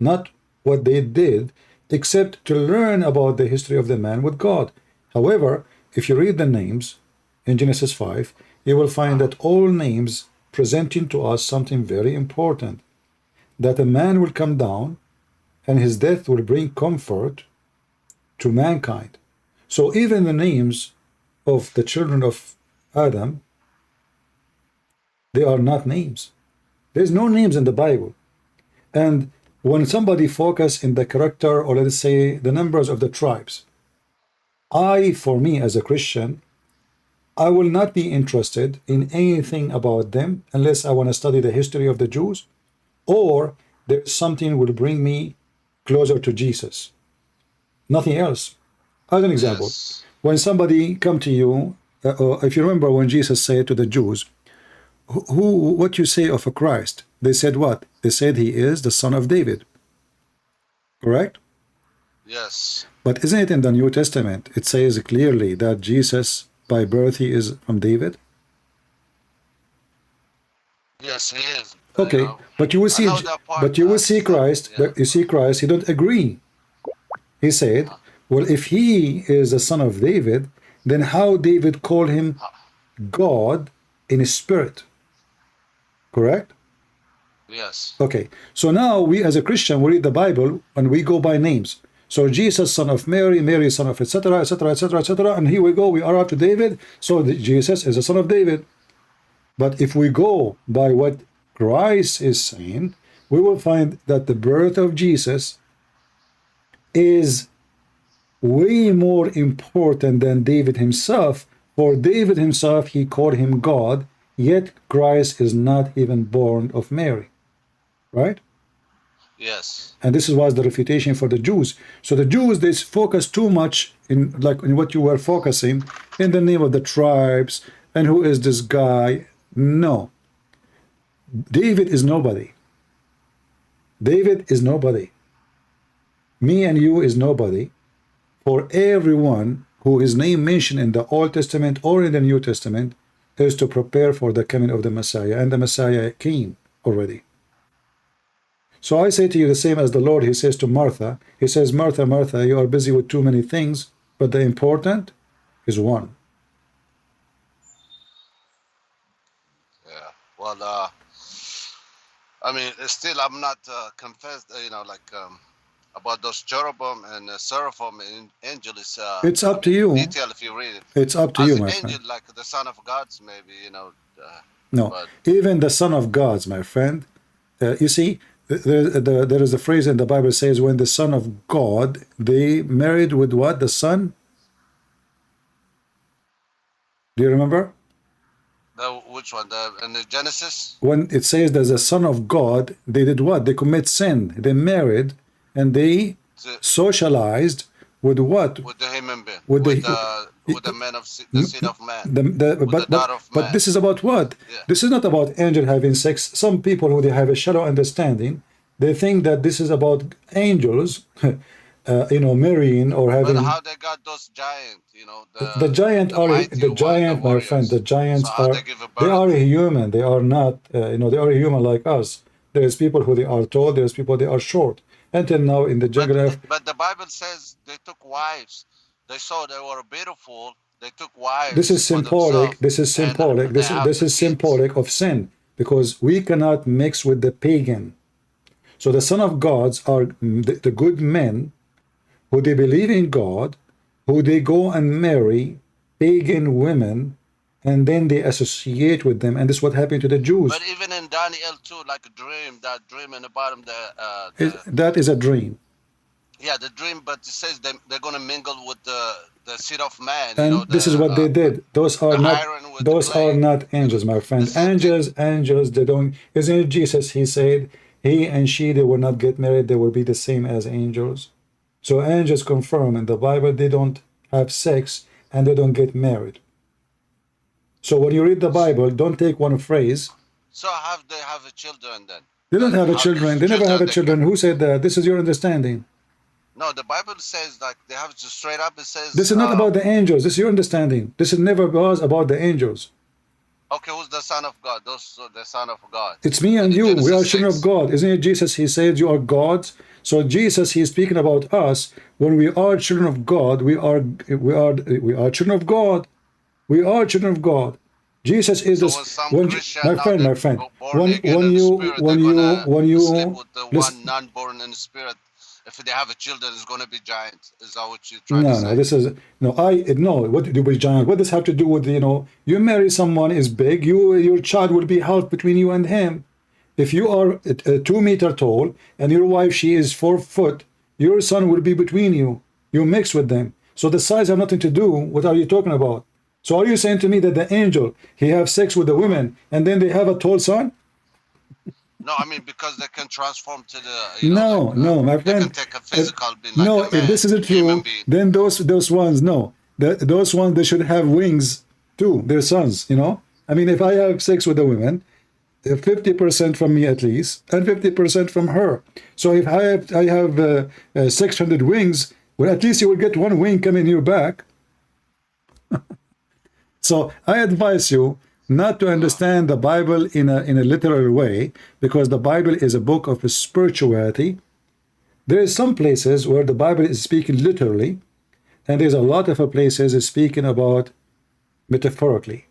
not what they did, except to learn about the history of the man with God. However, if you read the names in Genesis 5, you will find that all names presenting to us something very important, that a man will come down and his death will bring comfort to mankind. So even the names of the children of Adam, they are not names. There's no names in the Bible. And when somebody focus in the character, or let's say the numbers of the tribes, for me as a Christian, I will not be interested in anything about them unless I want to study the history of the Jews, or there's something will bring me closer to Jesus. Nothing else. As an example, when somebody come to you, if you remember when Jesus said to the Jews, what you say of a Christ? They said what? They said he is the son of David. Correct? Yes. But isn't it in the New Testament, it says clearly that Jesus, by birth, he is from David? Yes, he is. Okay, but you will see, Christ. But you see Christ. He don't agree. He said, "Well, if he is the son of David, then how David called him God in his spirit?" Correct? Yes. Okay. So now we, as a Christian, we read the Bible and we go by names. So Jesus, son of Mary, Mary, son of etc., etc., etc., etc., and here we go. We are up to David. So Jesus is the son of David. But if we go by what Christ is saying, we will find that the birth of Jesus is way more important than David himself. For David himself, he called him God, yet Christ is not even born of Mary. Right? Yes. And this was the refutation for the Jews. So the Jews, they focus too much in what you were focusing, in the name of the tribes, and who is this guy. No. David is nobody. David is nobody. Me and you is nobody. For everyone who is name mentioned in the Old Testament or in the New Testament, is to prepare for the coming of the Messiah, and the Messiah came already. So I say to you the same as the Lord, he says to Martha, he says, Martha, Martha, you are busy with too many things, but the important is one. Yeah. Well, I mean, still, I'm not confessed. About those cherubim and seraphim and angel is. It's up to you. Detail if you read it. It's up to As you, the my angel, friend. like the son of gods, maybe No, but even the Son of Gods, my friend. You see, there is a phrase in the Bible says, when the Son of God, they married with what? The Son? Do you remember? which one? In the Genesis? When it says there's a Son of God, they did what? They commit sin. They married and they socialized with what? With the human being. With the man of the seed of man. But this is about what? Yeah. This is not about angel having sex. Some people who they have a shallow understanding, they think that this is about angels, marrying or having. But how they got those giants? The giant my friend. The giants they are human. They are not. They are human like us. There's people who they are tall. There's people they are short. Until now, in the geography. But the Bible says they took wives. They saw they were beautiful. They took wives. This is symbolic. This is symbolic. This is symbolic of sin, because we cannot mix with the pagan. So the Son of Gods are the good men who they believe in God, who they go and marry pagan women, and then they associate with them, and this is what happened to the Jews. But even in Daniel too, like a dream, that dream in the bottom, that is a dream. Yeah, the dream, but it says they're going to mingle with the seed of man. And this is what they did. Those are not angels, my friend. Angels, they don't. Isn't it Jesus? He said, he and she, they will not get married. They will be the same as angels. So angels confirm in the Bible they don't have sex and they don't get married. So when you read the Bible, don't take one phrase. So have they have a children then? They don't have a children. They never have a children. Who said that? This is your understanding. No, the Bible says like they have to straight up. It says this is not about the angels. This is your understanding. This is never was about the angels. Okay, who's the Son of God? Those the Son of God. It's me and you. We are children of God. Isn't it Jesus? He said you are gods. So Jesus, he's speaking about us. When we are children of God, we are children of God. We are children of God. Jesus is so this. My friend. When you sleep with the one non-born in the spirit, if they have a children, it's going to be giants. Is that what you're trying to say? No. This is What do we giant? What does have to do with you marry someone is big. Your child will be half between you and him. If you are 2 meters tall and your wife she is 4 foot, your son will be between you. You mix with them. So the size have nothing to do. What are you talking about? So are you saying to me that the angel he have sex with the women and then they have a tall son? No, I mean because they can transform to the. No, my friend. They can take a physical being like a man, if this isn't true, then those ones those ones they should have wings too. Their sons, I mean, if I have sex with the women, 50% from me at least, and 50% from her. So if I have 600 wings, well, at least you will get one wing coming in your back. So I advise you not to understand the Bible in a literal way, because the Bible is a book of spirituality. There is some places where the Bible is speaking literally, and there's a lot of places is speaking about metaphorically.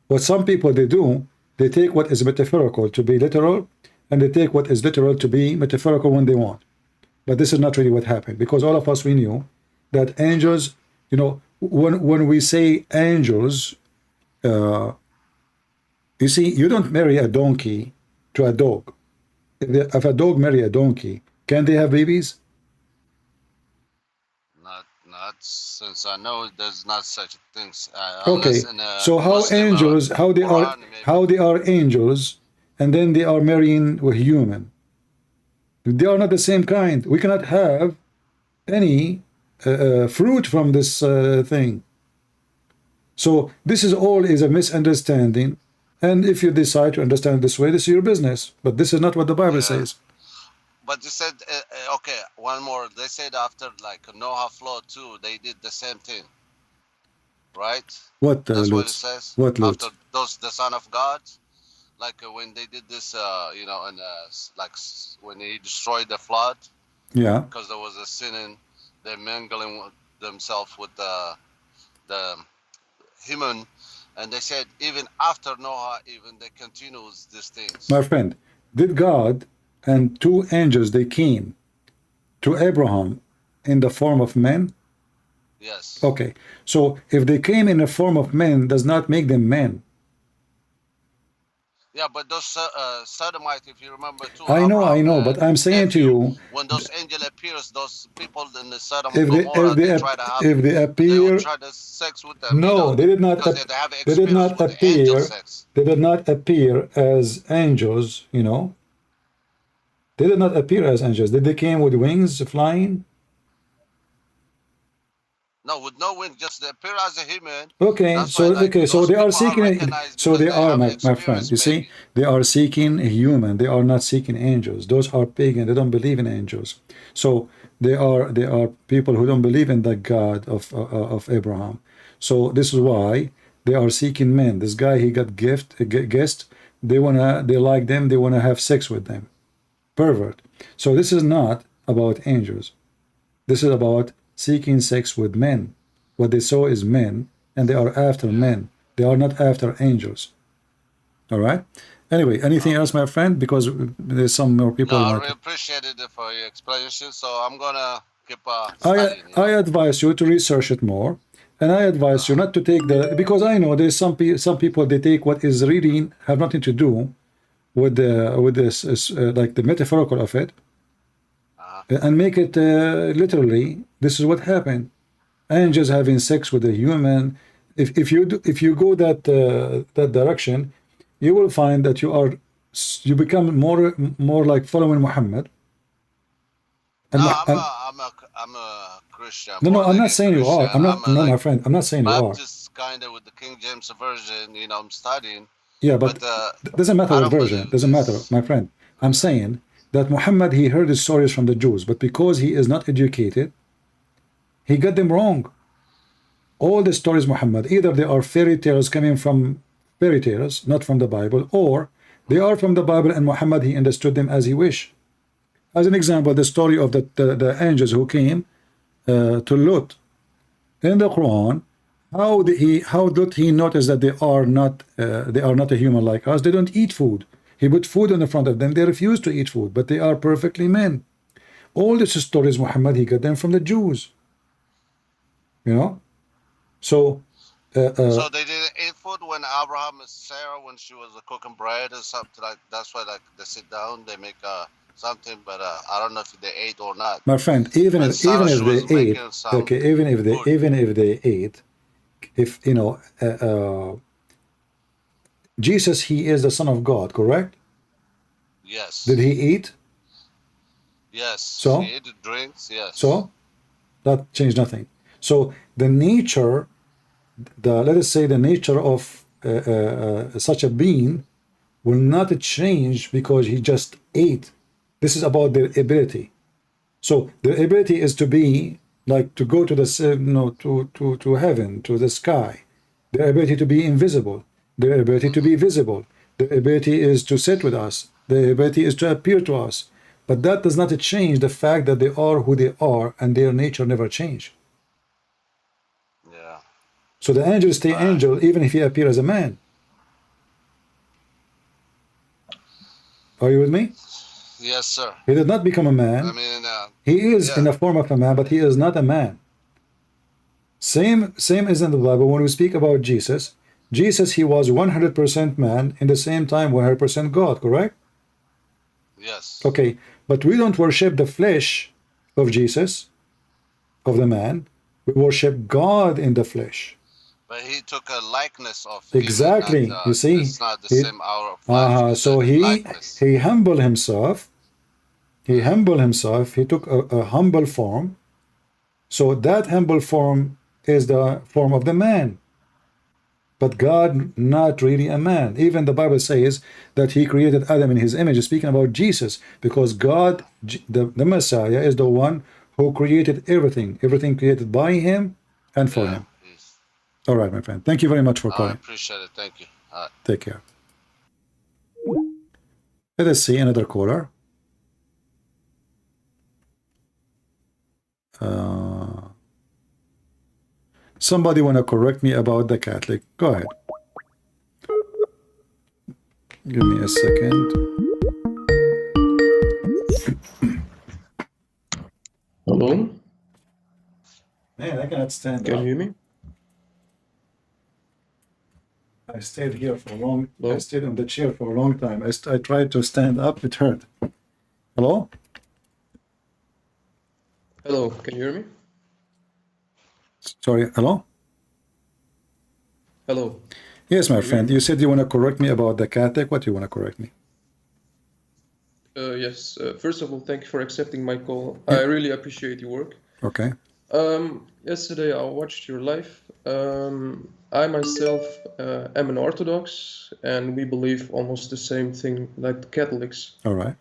What some people they do, they take what is metaphorical to be literal, and they take what is literal to be metaphorical when they want. But this is not really what happened, because all of us, we knew that angels, when we say angels, you see, you don't marry a donkey to a dog. If a dog marry a donkey, can they have babies? Not since I know there's not such things. Okay, so how angels, how they are angels, and then they are marrying with human. They are not the same kind. We cannot have any fruit from this thing. So this is all is a misunderstanding, and if you decide to understand this way, this is your business. But this is not what the Bible says. But they said, okay, one more. They said after like Noah flood too, they did the same thing. right? What That's what it Lut? says. What After Lut? those, the son of God, like when they did this, you know, and when he destroyed the flood, Yeah. because there was a sin in, they're mingling with themselves with the human, and they said even after Noah, even they continue with these things. My friend, did God and two angels they came to Abraham in the form of men? Yes. Okay, so if they came in the form of men, does not make them men. Yeah, but those Sodomites, if you remember too, I Abraham know, but I'm saying to nephew, you, when those angel appears, those people in the Sodom if they Gomorrah, they if try to have, they if they they will appear, try to sex with them, you know, no, they did not. because they have They did experience not with the angel appear. sex. They did not appear as angels. You know, they did not appear as angels. Did they came with wings, flying? No, with no wing, just they appear as a human. Okay, That's why, so like, so those they are people are seeking. recognized So because they they are have my friend. experience, You see, maybe. they are seeking a human. They are not seeking angels. Those are pagan. They don't believe in angels. So they are people who don't believe in the God of Abraham. So this is why they are seeking men. This guy he got guest. They like them. They wanna have sex with them. Pervert. So this is not about angels. This is about seeking sex with men. What they saw is men, and they are after men. They are not after angels. All right. Anyway, anything else, my friend? Because there's some more people. No, who I want really to. appreciated it for your explanation. So I'm gonna keep I studying. I advise you to research it more, and I advise you not to take the, because I know there's some people they take what is really have nothing to do with this like the metaphorical of it, and make it literally. This is what happened. Angels having sex with a human. If you go that direction, you will find that you become more like following Muhammad. And, No, and I'm a Christian, no, born I'm not again saying you are. Christian. I'm a No, like my friend. I'm not saying you are. Baptist kind of with the King James version. You know, I'm studying. Yeah, but doesn't matter I what don't version. believe Doesn't matter, this. my friend. I'm saying that Muhammad he heard the stories from the Jews, but because he is not educated, he got them wrong. All the stories Muhammad, either they are fairy tales coming from fairy tales, not from the Bible, or they are from the Bible and Muhammad he understood them as he wished. As an example, the story of the angels who came to Lut in the Quran. How did he notice that they are not a human like us? They don't eat food. He put food in the front of them. They refuse to eat food, but they are perfectly men. All these stories Muhammad he got them from the Jews. You know, so. So they didn't eat food when Abraham and Sarah, when she was cooking bread or something like. That's why like they sit down, they make something, but I don't know if they ate or not. My friend, even if they ate, okay, even if they ate, if you know, Jesus, he is the Son of God, correct? Yes. Did he eat? Yes. So He ate the drinks. Yes. so that changed nothing. So the nature, let us say the nature of such a being will not change because he just ate. This is about their ability. So the ability is to be like to go to the to heaven, to the sky. Their ability to be invisible. Their ability to be visible. The ability is to sit with us. The ability is to appear to us. But that does not change the fact that they are who they are and their nature never change. Yeah. So the angel stay angel even if he appear as a man. Are you with me? Yes, sir. He did not become a man. I mean, he is in the form of a man, but he is not a man. Same is in the Bible when we speak about Jesus. Jesus, he was 100% man, in the same time 100% God, correct? Yes. Okay, but we don't worship the flesh of Jesus, of the man. We worship God in the flesh. But he took a likeness of exactly. human, You see, it's not the same hour of life. so he humbled himself. He humbled himself. He took a humble form. So that humble form is the form of the man. But God not really a man. Even the Bible says that he created Adam in his image, speaking about Jesus, because God, the Messiah, is the one who created everything. Everything created by him and for him. All right, my friend. Thank you very much for I calling. appreciate it. Thank you. All right. Take care. Let us see another caller. Somebody want to correct me about the Catholic? Go ahead. Give me a second. Hello? Man, I cannot stand Can up. you hear me? I stayed here for a long. Hello? I stayed on the chair for a long time. I tried to stand up. It hurt. Hello? Hello, can you hear me? Sorry. Hello? Hello. Yes, my Can you hear friend. me? You said you want to correct me about the Catholic. What do you want to correct me? Yes. First of all, thank you for accepting my call. I really appreciate your work. Okay. Yesterday I watched your live. I myself am an Orthodox, and we believe almost the same thing like the Catholics. All right.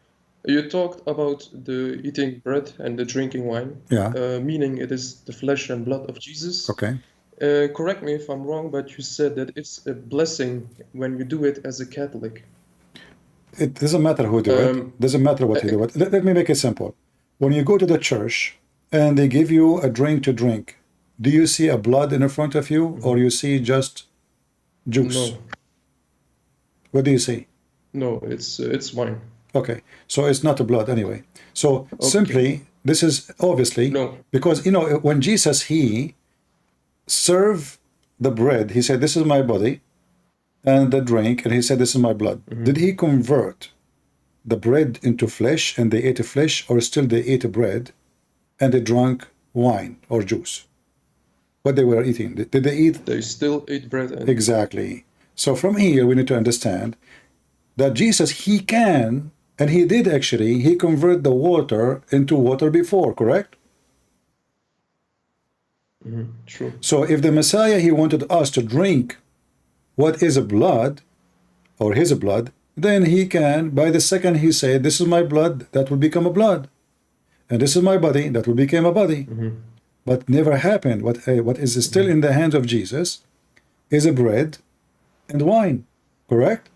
You talked about the eating bread and the drinking wine, Yeah. Meaning it is the flesh and blood of Jesus. Okay. Correct me if I'm wrong, but you said that it's a blessing when you do it as a Catholic. It doesn't matter who do it. Doesn't matter what you do it. Let me make it simple. When you go to the church and they give you a drink to drink, do you see a blood in front of you, or you see just juice? No. What do you see? No, it's wine. Okay, so it's not a blood anyway. So simply, this is obviously because when Jesus he served the bread, he said, "This is my body," and the drink, and he said, "This is my blood." Did he convert the bread into flesh, and they ate flesh, or still they ate bread, and they drank wine or juice? What they were eating? Did they eat? They still eat bread. And Exactly. So from here, we need to understand that Jesus, he can, and he did actually, he converted the water into water before, correct? True. So if the Messiah, he wanted us to drink what is a blood, or his blood, then he can, by the second he said, "This is my blood," that will become a blood. And this is my body, that will become a body. But never happened. What is still in the hands of Jesus is a bread and wine, correct?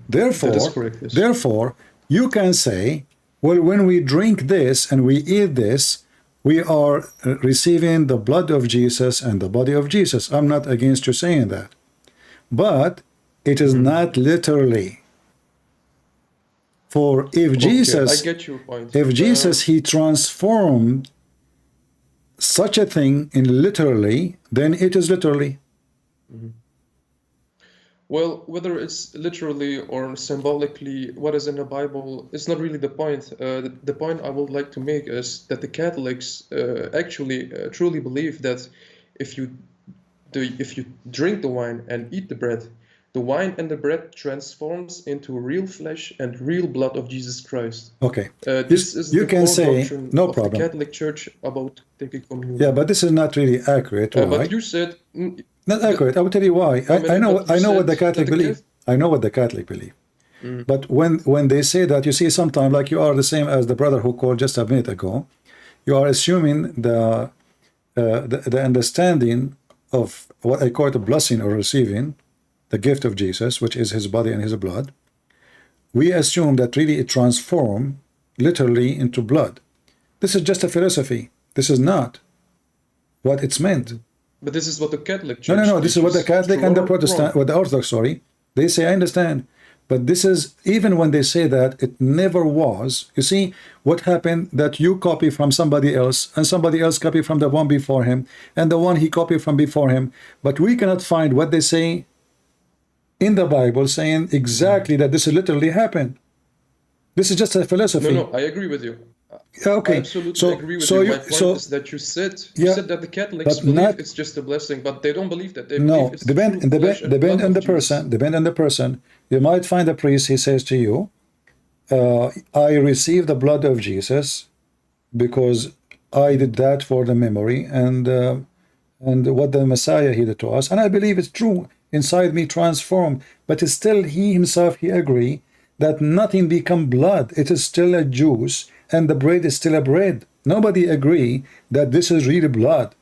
Therefore, that is correct, yes. Therefore, you can say, well, when we drink this and we eat this, we are receiving the blood of Jesus and the body of Jesus. I'm not against you saying that. But it is not literally. For if Jesus, I get your point. if Jesus, he transformed such a thing in literally, then it is literally. Well, whether it's literally or symbolically, what is in the Bible is not really the point. The point I would like to make is that the Catholics actually truly believe that if you drink the wine and eat the bread, the wine and the bread transforms into real flesh and real blood of Jesus Christ. Okay. This is you the can core say, doctrine no of problem. the Catholic Church about taking communion. Yeah, but this is not really accurate. Why? But you said not accurate. I will tell you why. I know what the Catholic believe. I know what the Catholic believe. But when they say that, you see, sometimes like you are the same as the brother who called just a minute ago, you are assuming the understanding of what I call it a blessing or receiving the gift of Jesus, which is his body and his blood. We assume that really it transforms literally into blood. This is just a philosophy. This is not what it's meant. But this is what the Catholic Church No. This is what the Catholic and the Protestant, wrong. or the Orthodox, sorry, they say. I understand, but this is, even when they say that, it never was. You see what happened? That you copy from somebody else, and somebody else copy from the one before him, and the one he copied from before him. But we cannot find what they say in the Bible saying exactly that this literally happened. This is just a philosophy. No, I agree with you. Okay. I absolutely agree with you. My point is that you said that the Catholics believe it's just a blessing, but they don't believe that. They believe it's depend on the person. Depend on the person. You might find a priest. He says to you, "I received the blood of Jesus because I did that for the memory and what the Messiah he did to us, and I believe it's true. Inside me transformed, but it's still he himself. He agree that nothing become blood. It is still a juice." And the bread is still a bread. Nobody agree that this is really blood.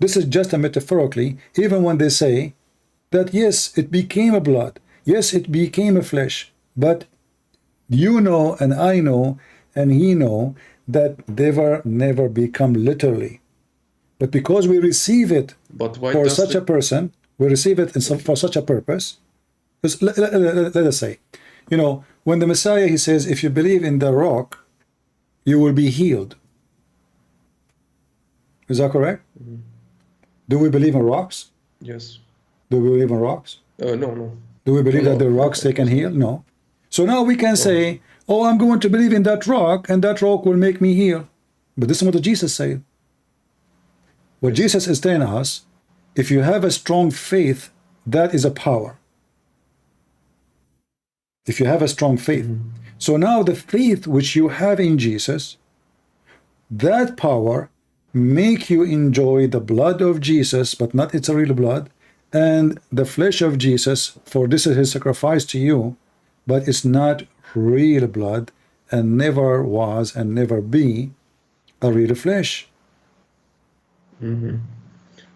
This is just a metaphorically, even when they say that yes, it became a blood, yes, it became a flesh, but you know and I know and he know that they were never become literally. But because we receive it for such a person, we receive it for such a purpose. Let us say, you know, when the Messiah, he says, if you believe in the rock, you will be healed. Is that correct? Mm-hmm. Do we believe in rocks? Yes. Do we believe in rocks? No. Do we believe that the rocks they can heal? No. So now we can say, oh, I'm going to believe in that rock, and that rock will make me heal. But this is what Jesus said. What Jesus is telling us, if you have a strong faith, that is a power. If you have a strong faith. So now the faith which you have in Jesus, that power make you enjoy the blood of Jesus, but not its real blood, and the flesh of Jesus, for this is his sacrifice to you, but it's not real blood, and never was and never be a real flesh. Mm-hmm.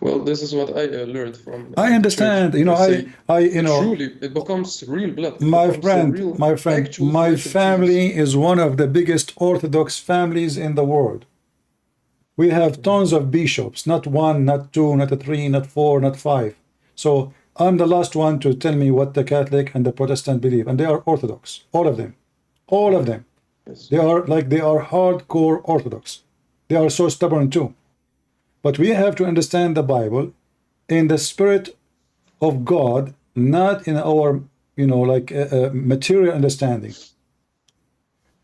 Well, this is what I learned from. I understand. Church. You know, you know. Truly, it becomes real blood. My friend, my family is one of the biggest Orthodox families in the world. We have tons of bishops, not one, not two, not three, not four, not five. So I'm the last one to tell me what the Catholic and the Protestant believe, and they are Orthodox, all of them, all of them. Yes. They are hardcore Orthodox. They are so stubborn too. But we have to understand the Bible in the spirit of God, not in our, you know, like material understanding.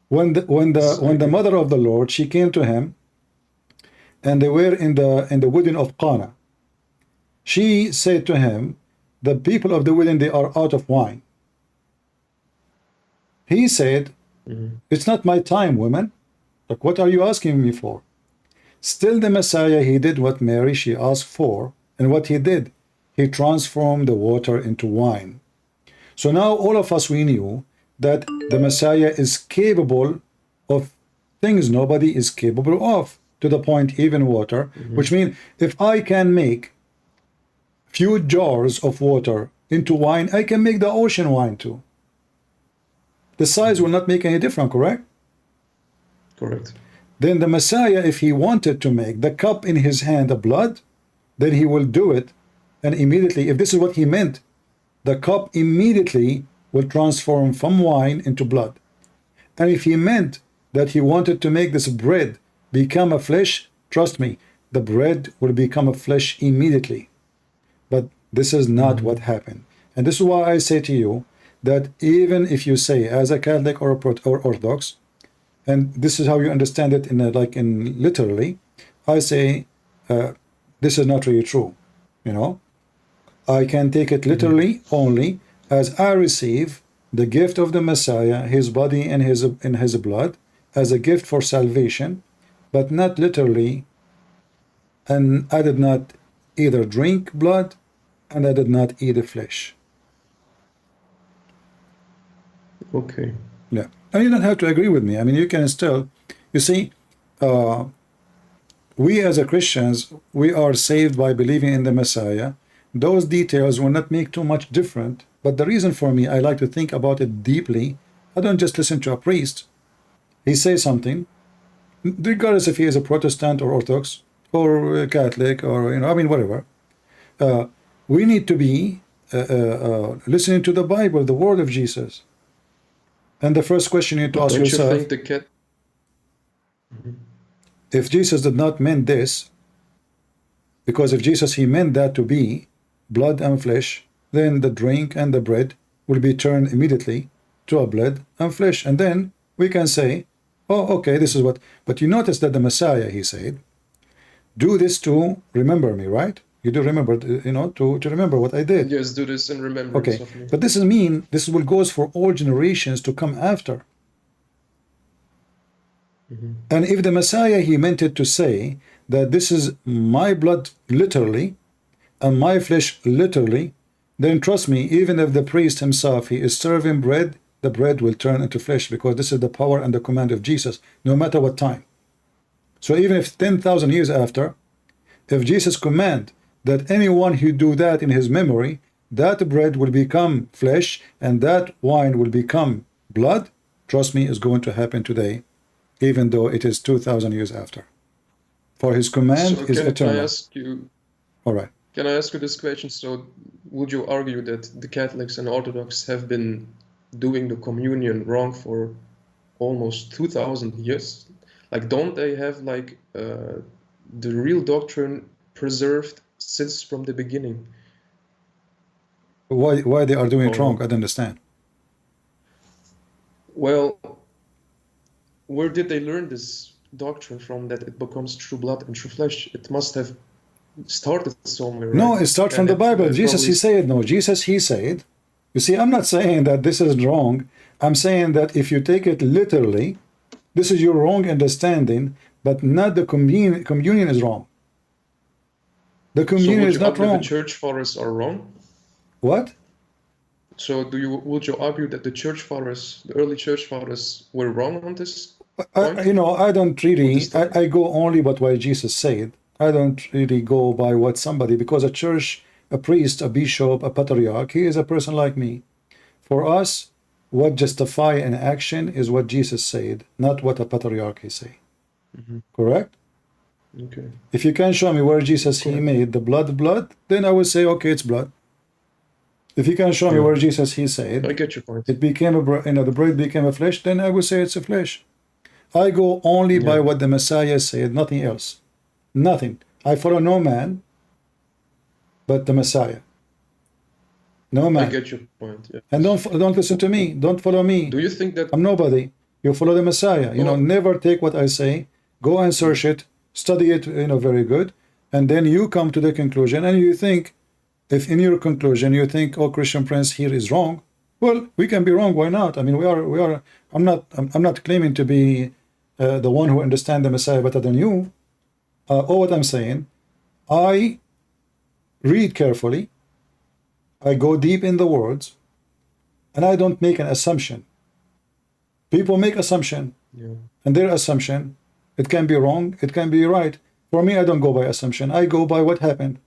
When the mother of the Lord, she came to him, and they were in the wedding of Cana. She said to him, the people of the wedding, they are out of wine. He said, it's not my time, women. Like, what are you asking me for? Still the Messiah, he did what Mary, she asked for, and what he did, he transformed the water into wine. So now all of us, we knew that the Messiah is capable of things nobody is capable of, to the point even water, which means if I can make few jars of water into wine, I can make the ocean wine too. The size will not make any difference, correct? Correct. Then the Messiah, if he wanted to make the cup in his hand a blood, then he will do it, and immediately, if this is what he meant, the cup immediately will transform from wine into blood. And if he meant that he wanted to make this bread become a flesh, trust me, the bread will become a flesh immediately. But this is not what happened. And this is why I say to you that even if you say as a Catholic or Orthodox, and this is how you understand it in literally, I say this is not really true. You know, I can take it literally only as I receive the gift of the Messiah, his body and his blood, as a gift for salvation, but not literally. And I did not either drink blood, and I did not eat the flesh. Okay. Yeah, and you don't have to agree with me. I mean, you can still, you see, we as a Christians, we are saved by believing in the Messiah. Those details will not make too much different, but the reason for me, I like to think about it deeply. I don't just listen to a priest. He says something, regardless if he is a Protestant or Orthodox or Catholic or, you know, I mean, whatever. We need to be listening to the Bible, the word of Jesus. And the first question you need to ask yourself, if Jesus did not mean this, because if Jesus, he meant that to be blood and flesh, then the drink and the bread will be turned immediately to a blood and flesh. And then we can say, oh, okay, this is what, but you notice that the Messiah, he said, do this to remember me, right? You do remember, you know, to remember what I did. Yes, do this in remembrance of me. But this is mean, this will goes for all generations to come after. And if the Messiah, he meant it to say that this is my blood literally and my flesh literally, then trust me, even if the priest himself, he is serving bread, the bread will turn into flesh, because this is the power and the command of Jesus, no matter what time. So even if 10,000 years after, If Jesus command that anyone who do that in his memory, that bread will become flesh and that wine will become blood, trust me, is going to happen today, even though it is 2,000 years after. For his command So is can I eternal. ask you? All right. Can I ask you this question? So, would you argue that the Catholics and Orthodox have been doing the communion wrong for almost 2,000 years? Like, don't they have like the real doctrine preserved since from the beginning? Why they are doing it Or- wrong? I don't understand. Well, where did they learn this doctrine from, that it becomes true blood and true flesh? It must have started somewhere, No, right? it starts from And the Bible. Jesus, probably he said, no, Jesus, he said. You see, I'm not saying that this is wrong. I'm saying that if you take it literally, this is your wrong understanding, but not the communion is wrong. The So communion would is you not argue wrong. the church fathers are wrong? What? So would you argue that the church fathers, the early church fathers, were wrong on this point? I don't really, I go only by what Jesus said. I don't really go by what somebody, because a church, a priest, a bishop, a patriarch, he is a person like me. For us, what justify an action is what Jesus said, not what a patriarch say. Correct? Okay. If you can show me where Jesus he made the blood, then I would say, okay, it's blood. If you can show me where Jesus he said, I get your point. it became the bread became a flesh, then I would say it's a flesh. I go only by what the Messiah said, nothing else. Nothing. I follow no man but the Messiah. No man. I get your point. Yeah. And don't listen to me. Don't follow me. Do you think that I'm nobody. You follow the Messiah. Never take what I say. Go and search it. Study it. Very good. And then you come to the conclusion. And you think, if in your conclusion you think, oh, Christian Prince here is wrong. Well, we can be wrong. Why not? I mean, we are. I'm not claiming to be the one who understands the Messiah better than you. All what I'm saying, I read carefully. I go deep in the words, and I don't make an assumption. People make assumption, and their assumption, it can be wrong, it can be right. For me, I don't go by assumption. I go by what happened.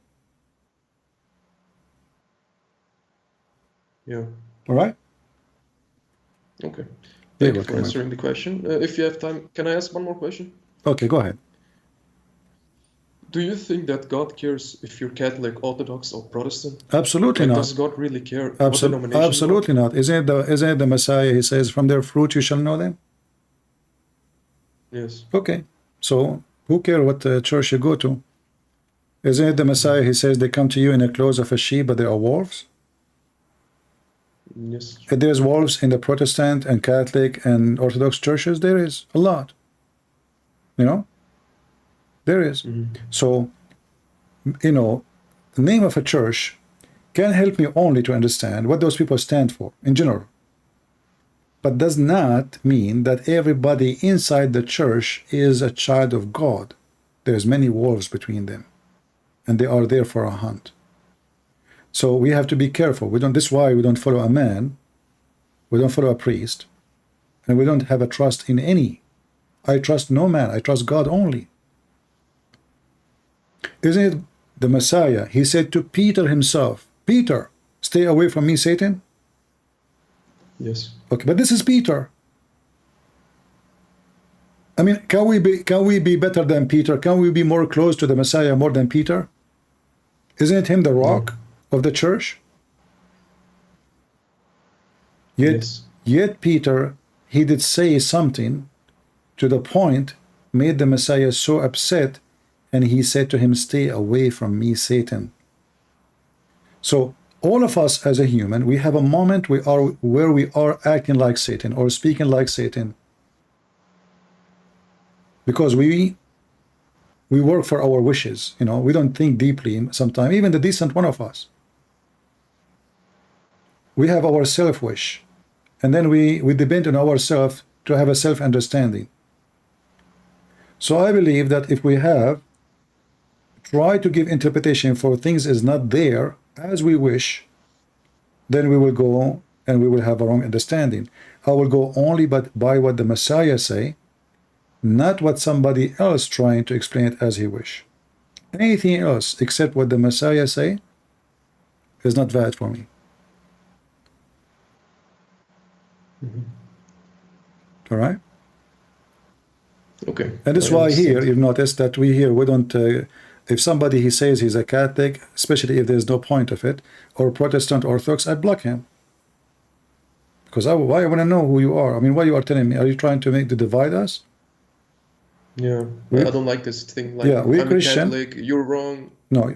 Yeah. All right? Okay. Thank you for answering the question. If you have time, can I ask one more question? Okay, go ahead. Do you think that God cares if you're Catholic, Orthodox, or Protestant? Absolutely not. Does God really care what denomination you are? Absolutely not. Isn't it the Messiah? He says, "From their fruit you shall know them." Yes. Okay. So who cares what church you go to? Isn't it the Messiah? He says they come to you in the clothes of a sheep, but they are wolves. Yes. If there's wolves in the Protestant and Catholic and Orthodox churches, there is a lot. There is. So, the name of a church can help me only to understand what those people stand for in general. But does not mean that everybody inside the church is a child of God. There's many wolves between them, and they are there for a hunt. So we have to be careful. This is why we don't follow a man, we don't follow a priest, and we don't have a trust in any. I trust no man, I trust God only. Isn't it the Messiah? He said to Peter himself, Peter, stay away from me, Satan. Yes. Okay, but this is Peter. I mean, can we be better than Peter? Can we be more close to the Messiah more than Peter? Isn't it him the rock of the church? Yet Peter, he did say something to the point made the Messiah so upset, and he said to him, stay away from me, Satan. So all of us as a human, we have a moment where we are acting like Satan or speaking like Satan, because we work for our wishes. We don't think deeply sometimes, even the decent one of us. We have our self-wish, and then we depend on ourselves to have a self-understanding. So I believe that if we try to give interpretation for things is not there as we wish, then we will go and we will have a wrong understanding. I will go only by what the Messiah say, not what somebody else trying to explain it as he wish. Anything else except what the Messiah say is not valid for me. All right. Okay. And that's I why here understand. you've noticed that we don't. If somebody he says he's a Catholic, especially if there's no point of it, or Protestant Orthodox, I block him. Because why I want to know who you are. I mean, what you are telling me? Are you trying to divide us? Yeah, I don't like this thing. Like, Yeah, we I'm Christian. a Catholic, you're wrong. No,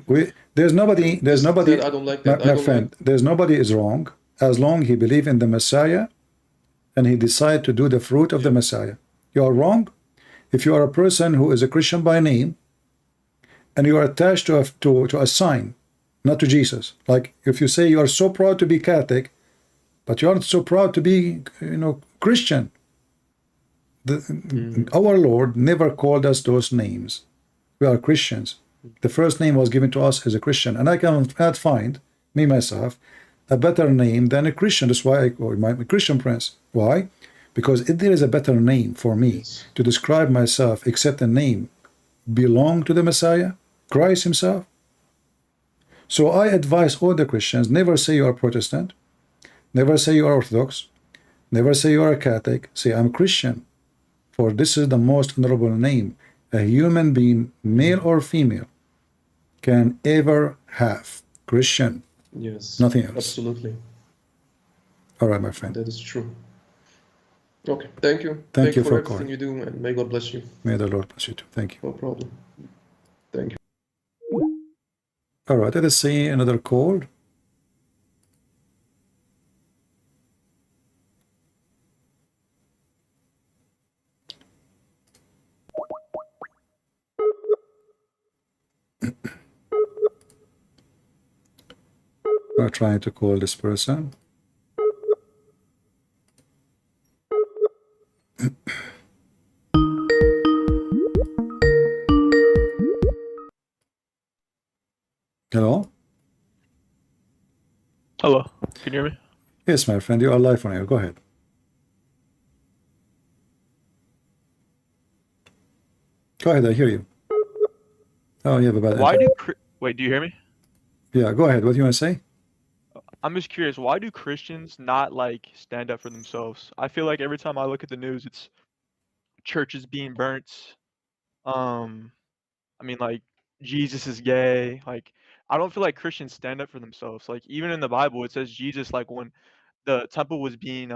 there's nobody. There's nobody. I don't like that. My friend, there's nobody is wrong as long he believe in the Messiah, and he decide to do the fruit of the Messiah. You are wrong if you are a person who is a Christian by name, and you are attached to a sign, not to Jesus. Like if you say you are so proud to be Catholic, but you aren't so proud to be, Christian. Our Lord never called us those names. We are Christians. The first name was given to us as a Christian, and I cannot find, me myself, a better name than a Christian. That's why I call my Christian Prince. Why? Because if there is a better name for me to describe myself except the name belong to the Messiah, Christ himself. So I advise all the Christians, never say you are Protestant, never say you are Orthodox, never say you are a Catholic, say I'm Christian. For this is the most honorable name a human being, male or female, can ever have. Christian. Yes. Nothing else. Absolutely. All right, my friend. That is true. Okay. Thank you. Thank you for everything calling. you do, and may God bless you. May the Lord bless you too. Thank you. No problem. Thank you. All right, let us see another call. We're trying to call this person. Hello? Hello, can you hear me? Yes, my friend, you are live on air. Go ahead. Go ahead, I hear you. Oh, you have a bad Why internet. wait, do you hear me? Yeah, go ahead. What do you want to say? I'm just curious, why do Christians not like stand up for themselves? I feel like every time I look at the news, it's churches being burnt. I mean, like, Jesus is gay. Like, I don't feel like Christians stand up for themselves. Like, even in the Bible, it says Jesus, like, when the temple was being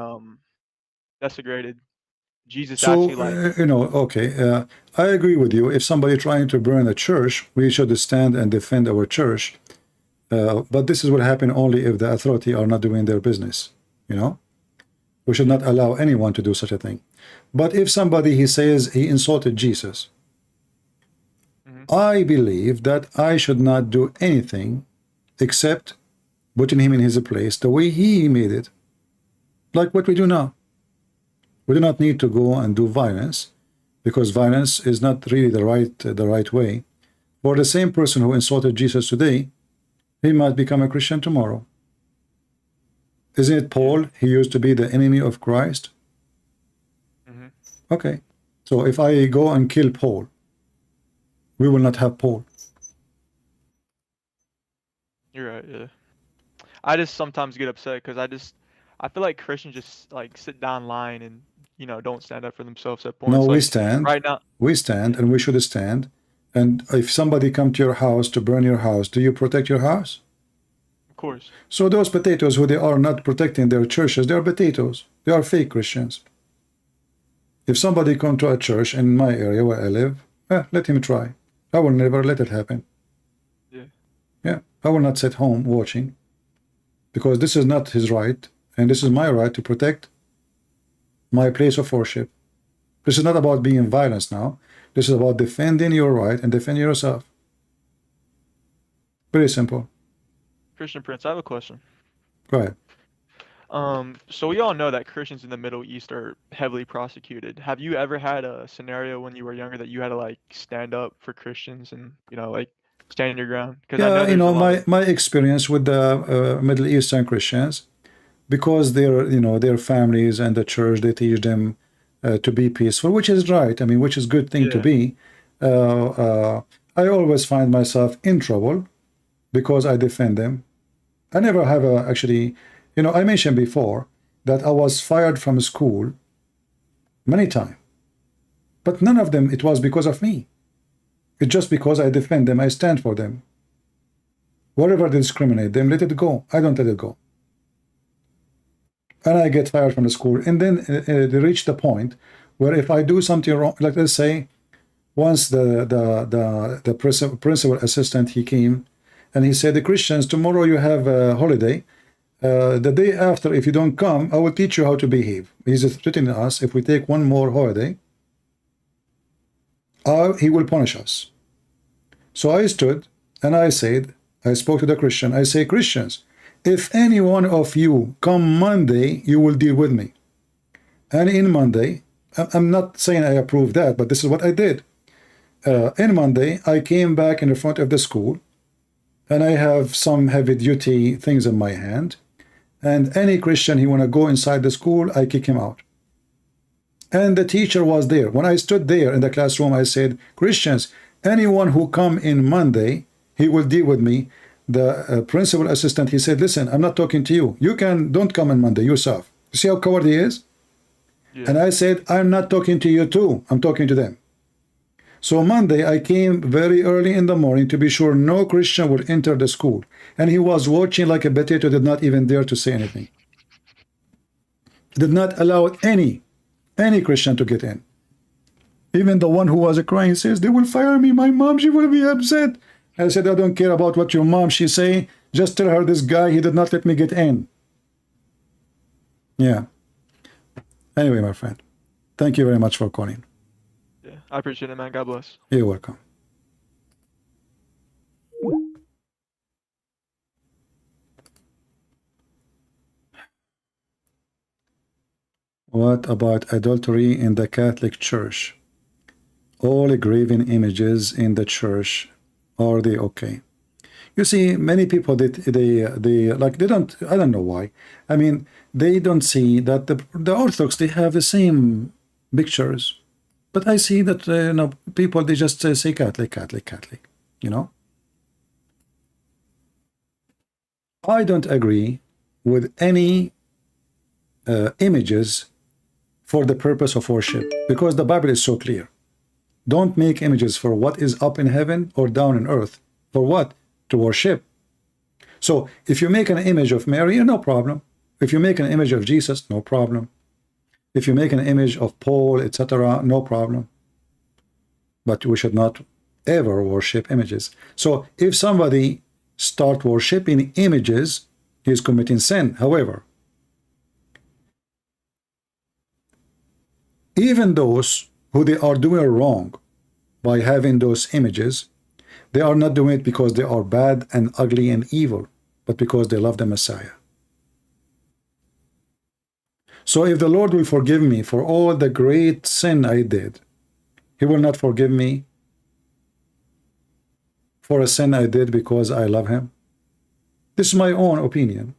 desecrated, Jesus So, actually like okay, I agree with you. If somebody trying to burn a church, we should stand and defend our church. But this is what happen only if the authority are not doing their business. We should not allow anyone to do such a thing. But if somebody he says he insulted Jesus, I believe that I should not do anything except putting him in his place the way he made it, like what we do now. We do not need to go and do violence, because violence is not really the right way. For the same person who insulted Jesus today, he might become a Christian tomorrow. Isn't it Paul? He used to be the enemy of Christ. Okay, so if I go and kill Paul, we will not have Paul. You're right, yeah. I just sometimes get upset because I feel like Christians just like sit down line and don't stand up for themselves at points. No, we like, stand. right now. We stand, and we should stand. And if somebody come to your house to burn your house, do you protect your house? Of course. So those potatoes who they are not protecting their churches, they are potatoes. They are fake Christians. If somebody come to a church in my area where I live, let him try. I will never let it happen. Yeah, I will not sit home watching, because this is not his right, and this is my right to protect my place of worship. This is not about being violent now. This is about defending your right and defending yourself. Very simple. Christian Prince, I have a question. Go ahead. So we all know that Christians in the Middle East are heavily prosecuted. Have you ever had a scenario when you were younger that you had to like stand up for Christians and like stand your ground? Because I know there's a lot my experience with the Middle Eastern Christians, because their families and the church, they teach them to be peaceful, which is right. I mean, which is good thing to be. I always find myself in trouble because I defend them. I never have actually, you know, I mentioned before that I was fired from school many times, but none of them it was because of me. It's just because I defend them, I stand for them. Whatever they discriminate them, let it go. I don't let it go. And I get fired from the school. And then they reach the point where if I do something wrong, like let's say, once the principal assistant, he came and he said, the Christians, tomorrow you have a holiday. The day after, if you don't come, I will teach you how to behave. He's threatening us. If we take one more holiday, he will punish us. So I stood and I said, I spoke to the Christian. I say, Christians, if any one of you come Monday, you will deal with me. And in Monday, I'm not saying I approve that, but this is what I did. In Monday, I came back in the front of the school, and I have some heavy-duty things in my hand. And any Christian he want to go inside the school, I kick him out. And the teacher was there. When I stood there in the classroom, I said, Christians, anyone who come in Monday, he will deal with me. The principal assistant, he said, listen, I'm not talking to you. You don't come on Monday yourself. You see how coward he is? Yeah. And I said, I'm not talking to you too. I'm talking to them. So Monday, I came very early in the morning to be sure no Christian would enter the school. And he was watching like a potato, did not even dare to say anything. Did not allow any Christian to get in. Even the one who was crying says, they will fire me. My mom, she will be upset. I said, I don't care about what your mom, she say. Just tell her this guy, he did not let me get in. Yeah. Anyway, my friend, thank you very much for calling. Yeah, I appreciate it, man. God bless. You're welcome. What about adultery in the Catholic Church? All graven images in the church, are they okay? You see, many people they don't, I don't know why. I mean, they don't see that the Orthodox, they have the same pictures. But I see that you know, people, they just say Catholic, Catholic, Catholic, you know. I don't agree with any images for the purpose of worship, because the Bible is so clear. Don't make images for what is up in heaven or down in earth. For what? To worship. So if you make an image of Mary, no problem. If you make an image of Jesus, no problem. If you make an image of Paul, etc., no problem. But we should not ever worship images. So if somebody start worshiping images, he is committing sin. However, even those who they are doing wrong by having those images, they are not doing it because they are bad and ugly and evil, but because they love the Messiah. So if the Lord will forgive me for all the great sin I did, he will not forgive me for a sin I did because I love him. This is my own opinion.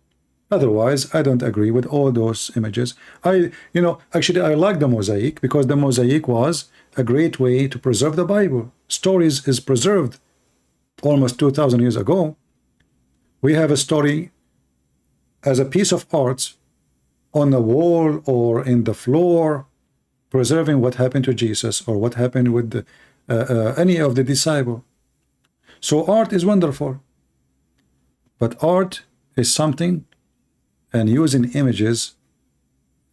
Otherwise, I don't agree with all those images. Actually, I like the mosaic because the mosaic was a great way to preserve the Bible. Stories is preserved almost 2,000 years ago. We have a story as a piece of art on the wall or in the floor, preserving what happened to Jesus or what happened with any of the disciples. So art is wonderful, but art is something, and using images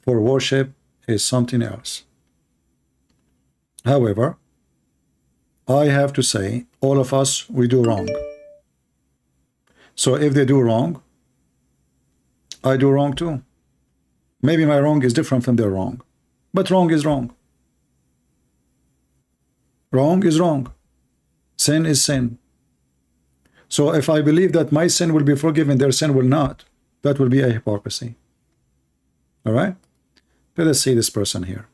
for worship is something else. However, I have to say, all of us, we do wrong. So if they do wrong, I do wrong too. Maybe my wrong is different from their wrong, but wrong is wrong. Wrong is wrong. Sin is sin. So if I believe that my sin will be forgiven, their sin will not, that will be a hypocrisy. All right? Let us see this person here.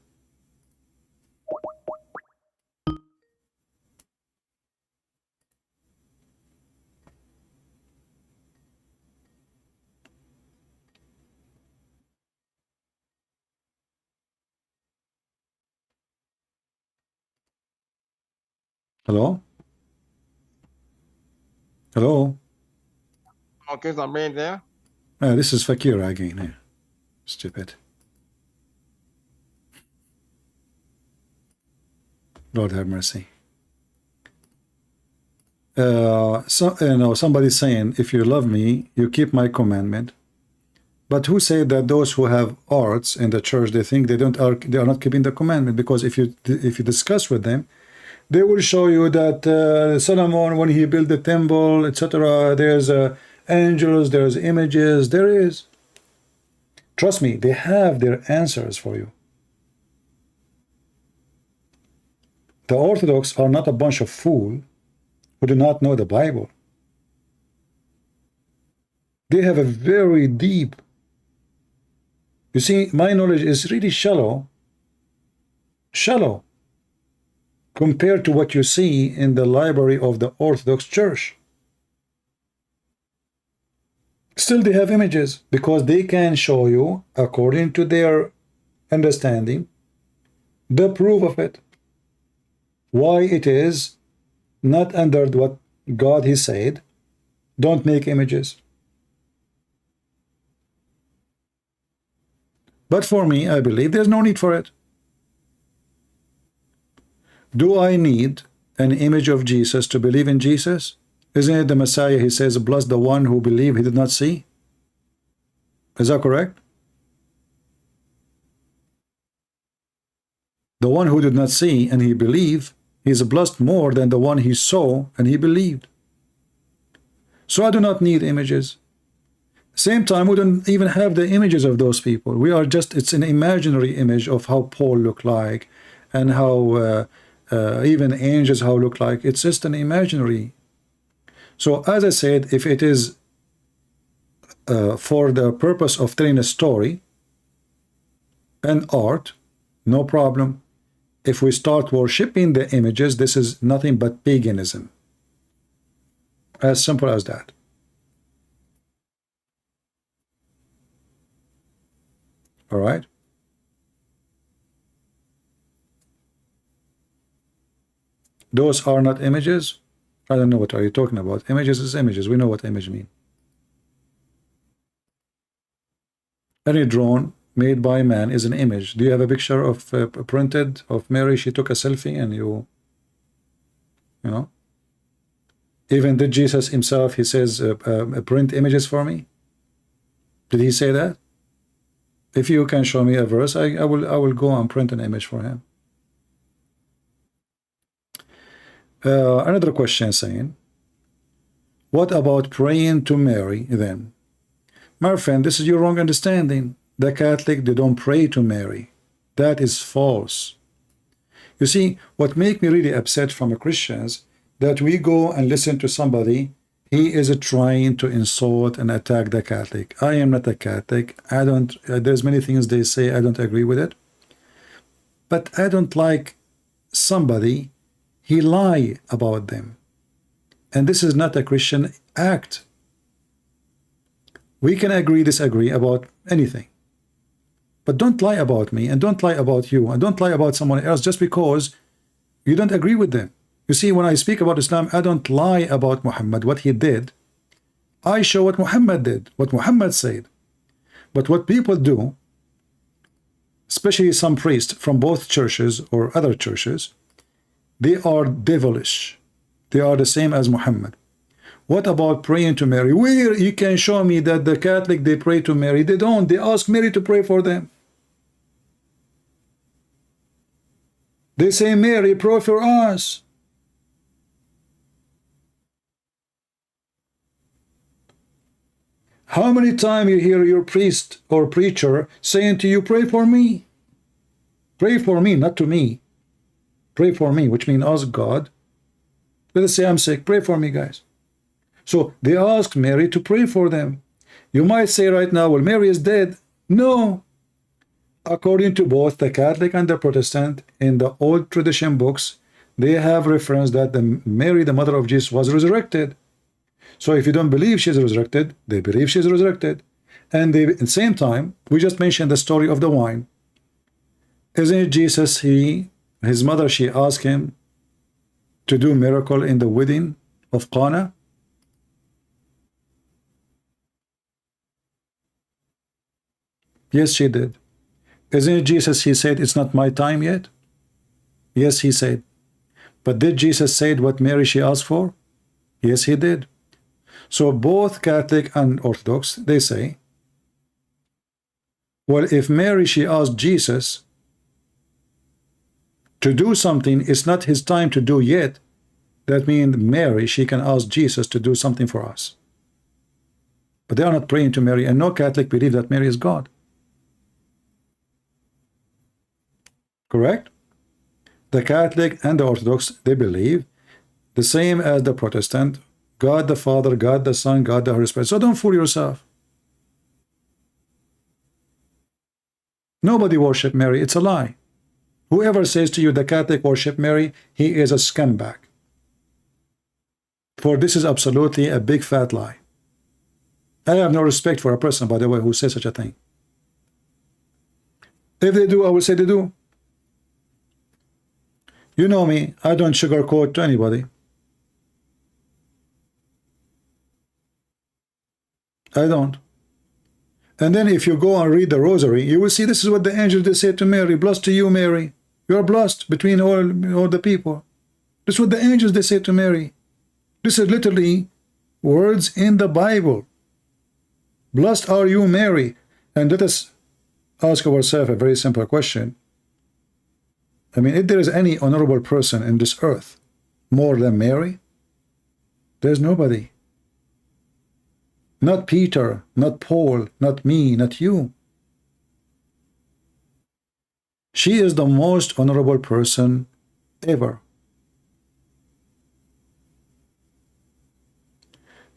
Hello? Hello? Okay, somebody there? This is Fakir again here. Stupid. Lord have mercy. Somebody's saying, if you love me, you keep my commandment. But who said that those who have arts in the church, they think they are not keeping the commandment? Because if you discuss with them, they will show you that Solomon, when he built the temple, etc., there's angels, there's images, there is. Trust me, they have their answers for you. The Orthodox are not a bunch of fools who do not know the Bible. They have a very deep. You see, my knowledge is really shallow compared to what you see in the library of the Orthodox Church. Still, they have images because they can show you, according to their understanding, the proof of it. Why it is not under what God He said, don't make images. But for me, I believe there's no need for it. Do I need an image of Jesus to believe in Jesus? Isn't it the Messiah? He says, bless the one who believed he did not see. Is that correct? The one who did not see and he believed, he is blessed more than the one he saw and he believed. So I do not need images. Same time, we don't even have the images of those people. We are just, it's an imaginary image of how Paul looked like and how even angels how look like. It's just an imaginary. So as I said, if it is for the purpose of telling a story and art, no problem. If we start worshipping the images, this is nothing but paganism. As simple as that. All right. Those are not images. I don't know what are you talking about. Images is images. We know what image mean. Any drone made by man is an image. Do you have a picture of printed of Mary? She took a selfie and you know. Even did Jesus himself, he says, print images for me? Did he say that? If you can show me a verse, I will go and print an image for him. Another question saying, what about praying to Mary then? My friend, this is your wrong understanding. The Catholic, they don't pray to Mary. That is false. You see, what make me really upset from the Christians, that we go and listen to somebody, he is trying to insult and attack the Catholic. I am not a Catholic. I don't, there's many things they say, I don't agree with it. But I don't like somebody, he lie about them. And this is not a Christian act. We can agree, disagree about anything. But don't lie about me, and don't lie about you, and don't lie about someone else just because you don't agree with them. You see, when I speak about Islam, I don't lie about Muhammad, what he did. I show what Muhammad did, what Muhammad said. But what people do, especially some priests from both churches or other churches, they are devilish. They are the same as Muhammad. What about praying to Mary? Where you can show me that the Catholic, they pray to Mary? They don't. They ask Mary to pray for them. They say, Mary, pray for us. How many times you hear your priest or preacher saying to you, pray for me? Pray for me, not to me. Pray for me, which means ask God. Let us say I'm sick. Pray for me, guys. So they asked Mary to pray for them. You might say right now, well, Mary is dead. No. According to both the Catholic and the Protestant, in the old tradition books, they have reference that Mary, the mother of Jesus, was resurrected. So if you don't believe she's resurrected, they believe she's resurrected. And they, at the same time, we just mentioned the story of the wine. Isn't it Jesus, his mother, she asked him to do miracle in the wedding of Cana? Yes, she did. Isn't it Jesus, he said, it's not my time yet? Yes, he said. But did Jesus say what Mary she asked for? Yes, he did. So both Catholic and Orthodox, they say, well, if Mary she asked Jesus to do something it's not his time to do yet, that means Mary, she can ask Jesus to do something for us. But they are not praying to Mary, and no Catholic believe that Mary is God. Correct? The Catholic and the Orthodox, they believe the same as the Protestant, God the Father, God the Son, God the Holy Spirit. So don't fool yourself. Nobody worship Mary. It's a lie. Whoever says to you the Catholic worship Mary, he is a scumbag. For this is absolutely a big fat lie. I have no respect for a person, by the way, who says such a thing. If they do, I will say they do. You know me, I don't sugarcoat to anybody. I don't. And then if you go and read the rosary, you will see this is what the angels they say to Mary. Blessed to you, Mary. You are blessed between all the people. This is what the angels they say to Mary. This is literally words in the Bible. Blessed are you, Mary. And let us ask ourselves a very simple question. I mean, if there is any honorable person in this earth more than Mary, there's nobody. Not Peter, not Paul, not me, not you. She is the most honorable person ever.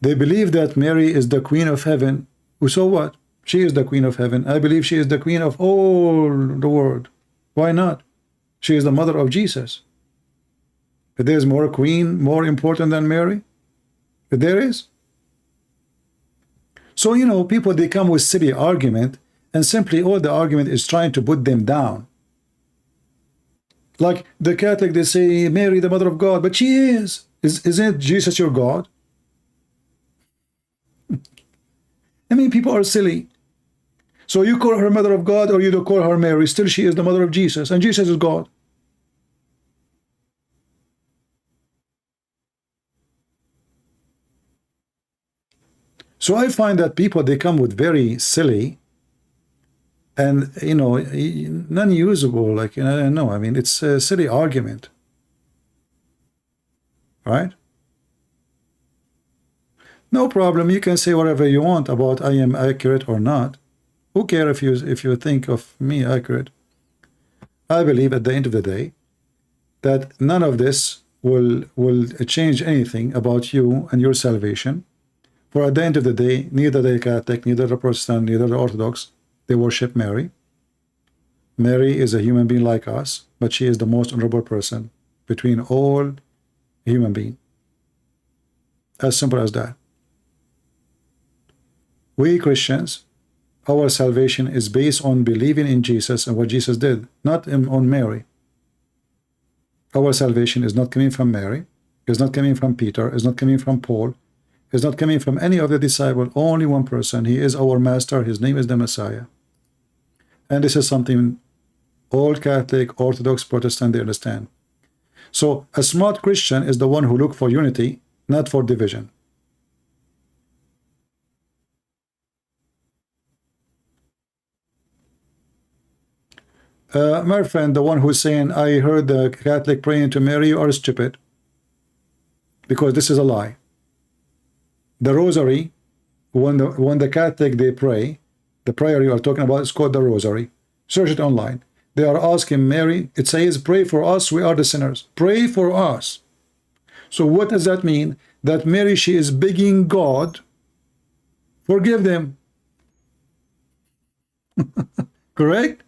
They believe that Mary is the Queen of Heaven. So what? She is the Queen of Heaven. I believe she is the Queen of all the world. Why not? She is the mother of Jesus. If there is more queen, more important than Mary? If there is. So, you know, people, they come with silly argument, and simply all the argument is trying to put them down. Like the Catholic, they say, Mary, the mother of God, but she is. Isn't Jesus your God? I mean, people are silly. So you call her mother of God or you don't call her Mary, still she is the mother of Jesus, and Jesus is God. So I find that people, they come with very silly and, you know, non-usable, like, I don't know, I mean, it's a silly argument. Right? No problem, you can say whatever you want about I am accurate or not. Who cares if you think of me accurate? I believe at the end of the day that none of this will change anything about you and your salvation. For at the end of the day, neither the Catholic, neither the Protestant, neither the Orthodox, they worship Mary. Mary is a human being like us, but she is the most honorable person between all human beings. As simple as that. We Christians, our salvation is based on believing in Jesus and what Jesus did, not on Mary. Our salvation is not coming from Mary, is not coming from Peter, is not coming from Paul, is not coming from any of the disciples, only one person. He is our master, his name is the Messiah. And this is something all Catholic, Orthodox, Protestant, they understand. So a smart Christian is the one who looks for unity, not for division. My friend, the one who's saying, I heard the Catholic praying to Mary, you are stupid. Because this is a lie. The rosary, when the Catholic, they pray, the prayer you are talking about is called the rosary. Search it online. They are asking Mary, it says, pray for us, we are the sinners. Pray for us. So what does that mean? That Mary, she is begging God, forgive them. Correct?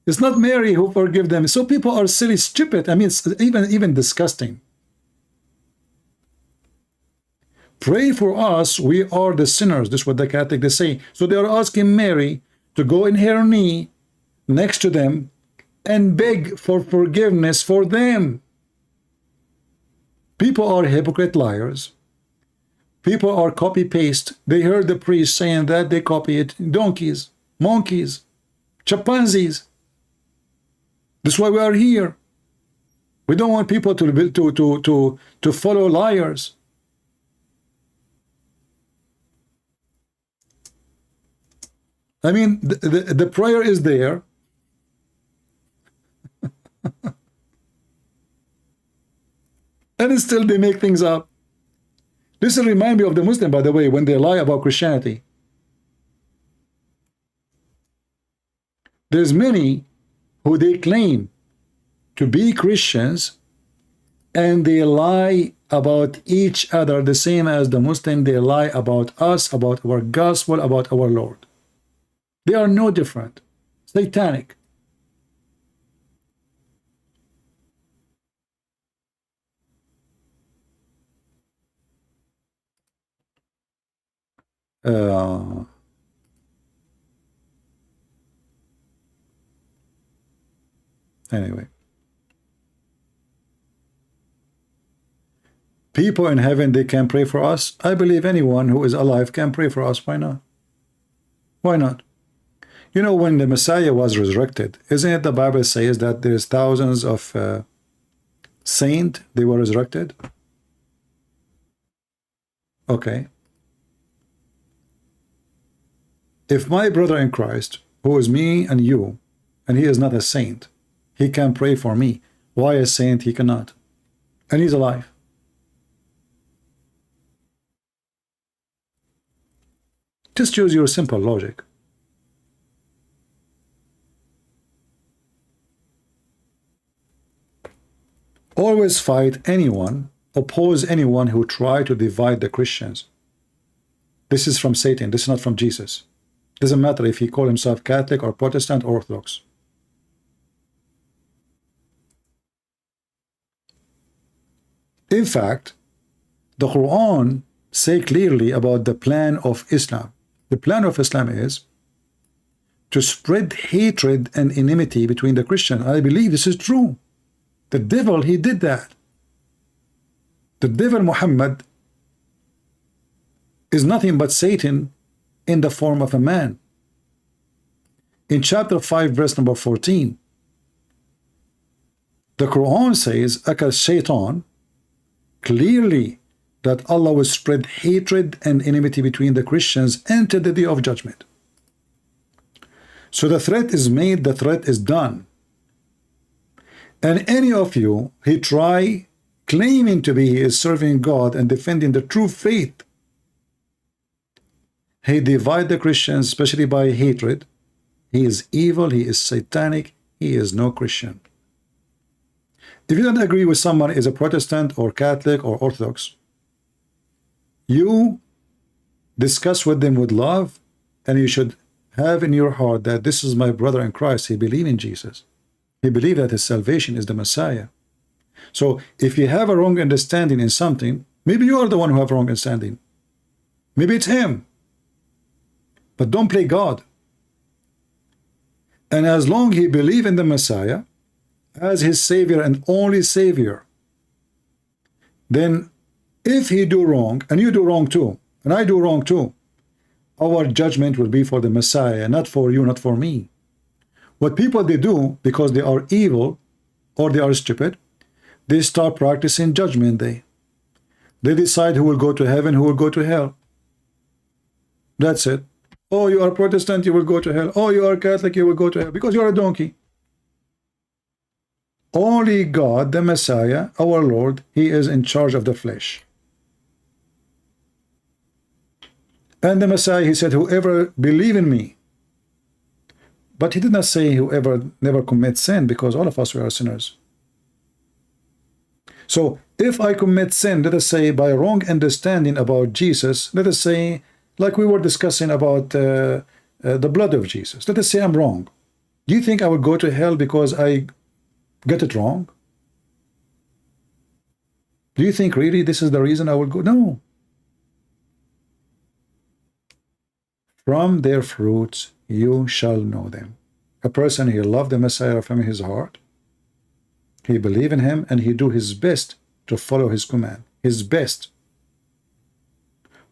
It's not Mary who forgive them. So people are silly, stupid. I mean, it's even disgusting. Pray for us, we are the sinners. This is what the Catholic, they say. So they are asking Mary to go in her knee next to them and beg for forgiveness for them. People are hypocrite liars. People are copy-paste. They heard the priest saying that, they copy it. Donkeys. monkeys, chimpanzees. That's why we are here. We don't want people to follow liars. I mean, the prayer is there. And still they make things up. This reminds me of the Muslim, by the way, when they lie about Christianity. There's many who they claim to be Christians and they lie about each other the same as the Muslim. They lie about us, about our gospel, about our Lord. They are no different. Satanic. Anyway, people in heaven, they can pray for us. I believe anyone who is alive can pray for us. Why not? Why not? You know, when the Messiah was resurrected, isn't it the Bible says that there's thousands of saints, they were resurrected? Okay. If my brother in Christ, who is me and you, and he is not a saint, he can pray for me, why a saint he cannot? And he's alive. Just use your simple logic. Always fight anyone, oppose anyone who try to divide the Christians. This is from Satan. This is not from Jesus. Doesn't matter if he call himself Catholic or Protestant or Orthodox. In fact, the Quran say clearly about the plan of Islam. The plan of Islam is to spread hatred and enmity between the Christians. I believe this is true. The devil, he did that. The devil Muhammad is nothing but Satan in the form of a man. In chapter 5, verse number 14, the Quran says, Aka Shaitan, clearly that Allah will spread hatred and enmity between the Christians until the day of judgment. So the threat is made, the threat is done. And any of you, he try claiming to be he is serving God and defending the true faith, he divide the Christians, especially by hatred. He is evil, he is satanic, he is no Christian. If you don't agree with someone is a Protestant or Catholic or Orthodox, you discuss with them with love, and you should have in your heart that this is my brother in Christ. He believes in Jesus. He believes that his salvation is the Messiah. So if you have a wrong understanding in something, maybe you are the one who have wrong understanding. Maybe it's him. But don't play God. And as long he believes in the Messiah as his Savior and only Savior, then if he do wrong, and you do wrong too, and I do wrong too, our judgment will be for the Messiah, not for you, not for me. What people they do, because they are evil or they are stupid, they start practicing judgment day. They decide who will go to heaven, who will go to hell. That's it. Oh, you are Protestant, you will go to hell. Oh, you are Catholic, you will go to hell because you are a donkey. Only God, the Messiah, our Lord, he is in charge of the flesh. And the Messiah, he said, whoever believe in me. But he did not say whoever never commits sin, because all of us we are sinners. So if I commit sin, let us say by wrong understanding about Jesus, let us say like we were discussing about the blood of Jesus. Let us say I'm wrong. Do you think I will go to hell because I get it wrong? Do you think really this is the reason I will go? No. From their fruits you shall know them. A person, he loved the Messiah from his heart. He believe in him and he do his best to follow his command. His best.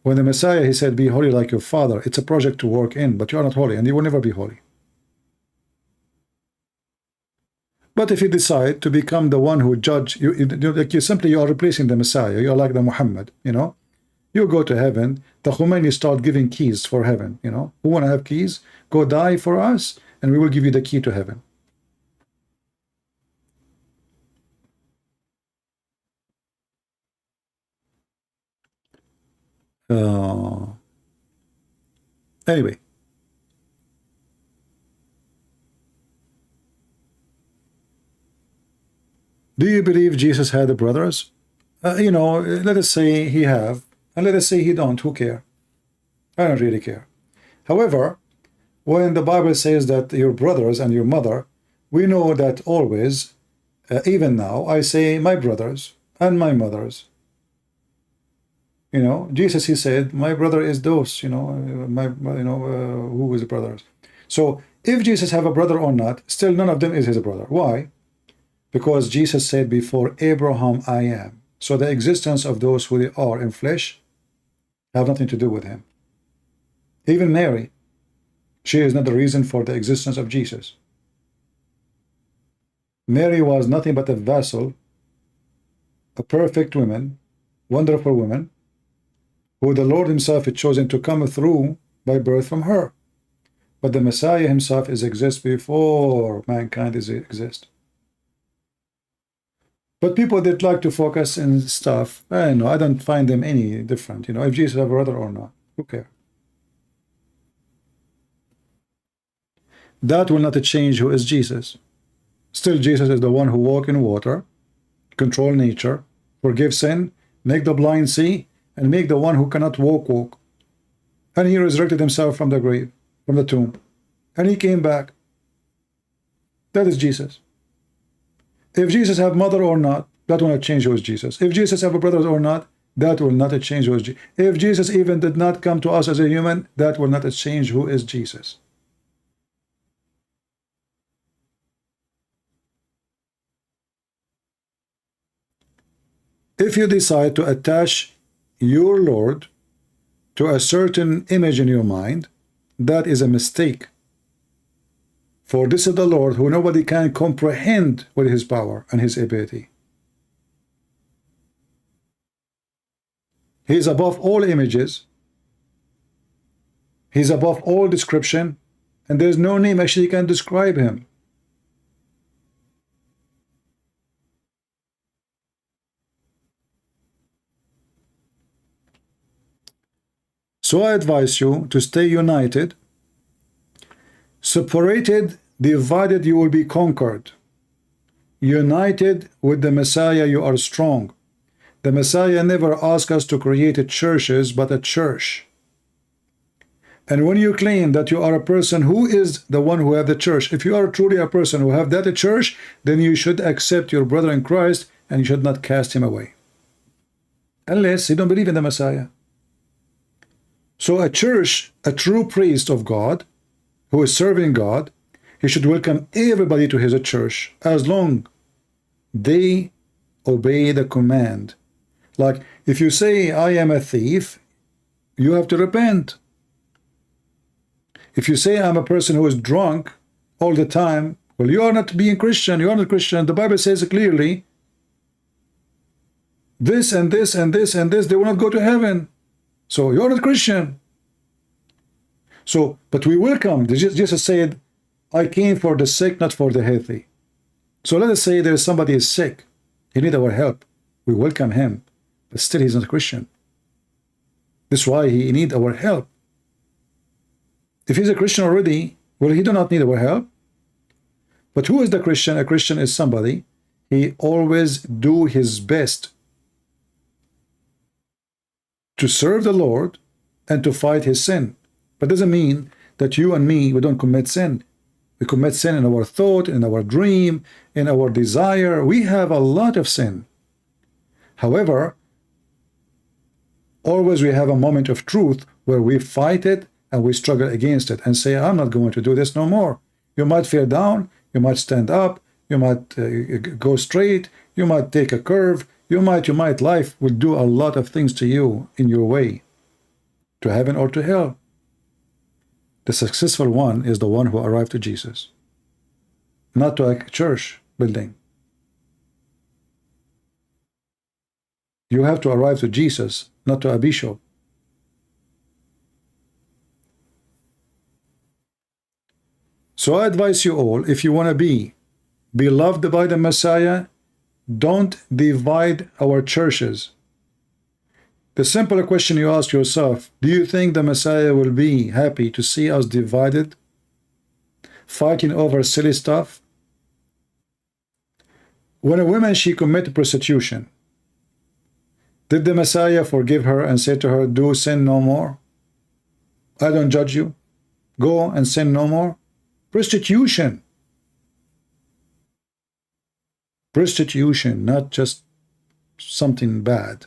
When the Messiah, he said, be holy like your father. It's a project to work in, but you are not holy, and you will never be holy. But if you decide to become the one who judge, you are replacing the Messiah. You are like the Muhammad, you know. You go to heaven. The Khomeini start giving keys for heaven, you know. Who want to have keys? Go die for us, and we will give you the key to heaven. Anyway. Do you believe Jesus had brothers? You know, let us say he have, and let us say he don't. Who care? I don't really care. However, when the Bible says that your brothers and your mother, we know that always, even now, I say my brothers and my mothers. You know, Jesus, he said, my brother is those, you know, who is brothers. So if Jesus have a brother or not, still none of them is his brother. Why? Because Jesus said, before Abraham I am. So the existence of those who they are in flesh have nothing to do with him. Even Mary, she is not the reason for the existence of Jesus. Mary was nothing but a vessel, a perfect woman, wonderful woman, who the Lord himself had chosen to come through by birth from her. But the Messiah himself exists before mankind exists. But people that like to focus in stuff, I don't know, I don't find them any different. You know, if Jesus have a brother or not, who cares? That will not change who is Jesus. Still, Jesus is the one who walk in water, control nature, forgive sin, make the blind see, and make the one who cannot walk. And he resurrected himself from the grave, from the tomb. And he came back. That is Jesus. If Jesus have mother or not, that will not change who is Jesus. If Jesus have a brother or not, that will not change who is Jesus. If Jesus even did not come to us as a human, that will not change who is Jesus. If you decide to attach your Lord to a certain image in your mind, that is a mistake. For this is the Lord who nobody can comprehend with his power and his ability. He is above all images. He is above all description. And there is no name actually can describe him. So I advise you to stay united. Separated, divided, you will be conquered. United with the Messiah, you are strong. The Messiah never asked us to create churches, but a church. And when you claim that you are a person who is the one who have the church, if you are truly a person who have that church, then you should accept your brother in Christ and you should not cast him away. Unless you don't believe in the Messiah. So a church, a true priest of God, who is serving God, he should welcome everybody to his church as long they obey the command. Like if you say I am a thief, you have to repent. If you say I'm a person who is drunk all the time, well, you are not being Christian. You are not Christian. The Bible says clearly this and this and this and this, they will not go to heaven. So you're not Christian. So, but we welcome. Jesus said, I came for the sick, not for the healthy. So let us say there is somebody is sick. He needs our help. We welcome him. But still he's not a Christian. That's why he needs our help. If he's a Christian already, well, he do not need our help. But who is the Christian? A Christian is somebody. He always do his best to serve the Lord and to fight his sin. But doesn't mean that you and me, we don't commit sin. We commit sin in our thought, in our dream, in our desire. We have a lot of sin. However, always we have a moment of truth where we fight it and we struggle against it and say, I'm not going to do this no more. You might fall down, you might stand up, you might go straight, you might take a curve, you might, life will do a lot of things to you in your way. to heaven or to hell. The successful one is the one who arrived to Jesus, not to a church building. You have to arrive to Jesus, not to a bishop. So I advise you all, if you want to be beloved by the Messiah, don't divide our churches. The simple question you ask yourself, do you think the Messiah will be happy to see us divided, fighting over silly stuff? When a woman, she committed prostitution, did the Messiah forgive her and say to her, do sin no more? I don't judge you. Go and sin no more. Prostitution. Prostitution, not just something bad.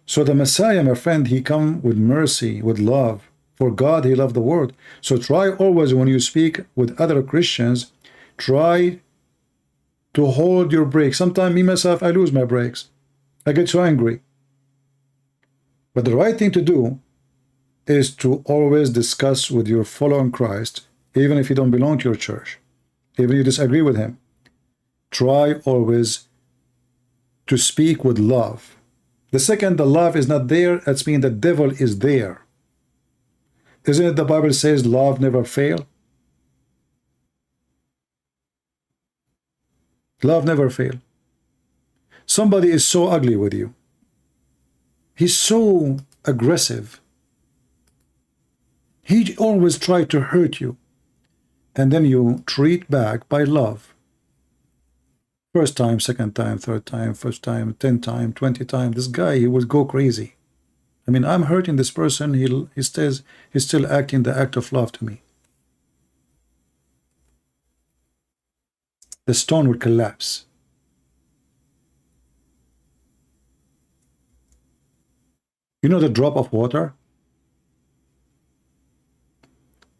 So the Messiah, my friend, he come with mercy, with love. For God, he loved the world. So try always when you speak with other Christians, try to hold your brakes. Sometimes me, myself, I lose my brakes. I get so angry. But the right thing to do is to always discuss with your follower in Christ, even if you don't belong to your church, even if you disagree with him. Try always to speak with love. The second the love is not there, that's mean the devil is there. Isn't it the Bible says love never fail? Love never fail. Somebody is so ugly with you. He's so aggressive. He always tries to hurt you. And then you treat back by love. First time, second time, third time, first time, 10 times, 20 times. This guy, he will go crazy. I mean, I'm hurting this person. He's still acting the act of love to me. The stone will collapse. You know the drop of water?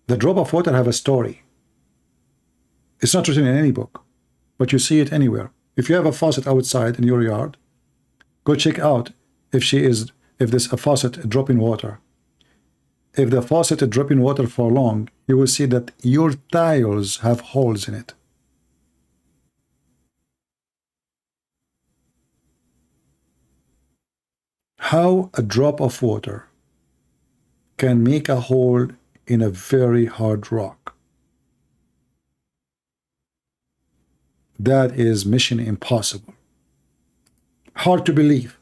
The drop of water have a story. It's not written in any book, but you see it anywhere. If you have a faucet outside in your yard, go check out if there's a faucet dropping water. If the faucet is dropping water for long, you will see that your tiles have holes in it. How a drop of water can make a hole in a very hard rock. That is mission impossible. Hard to believe.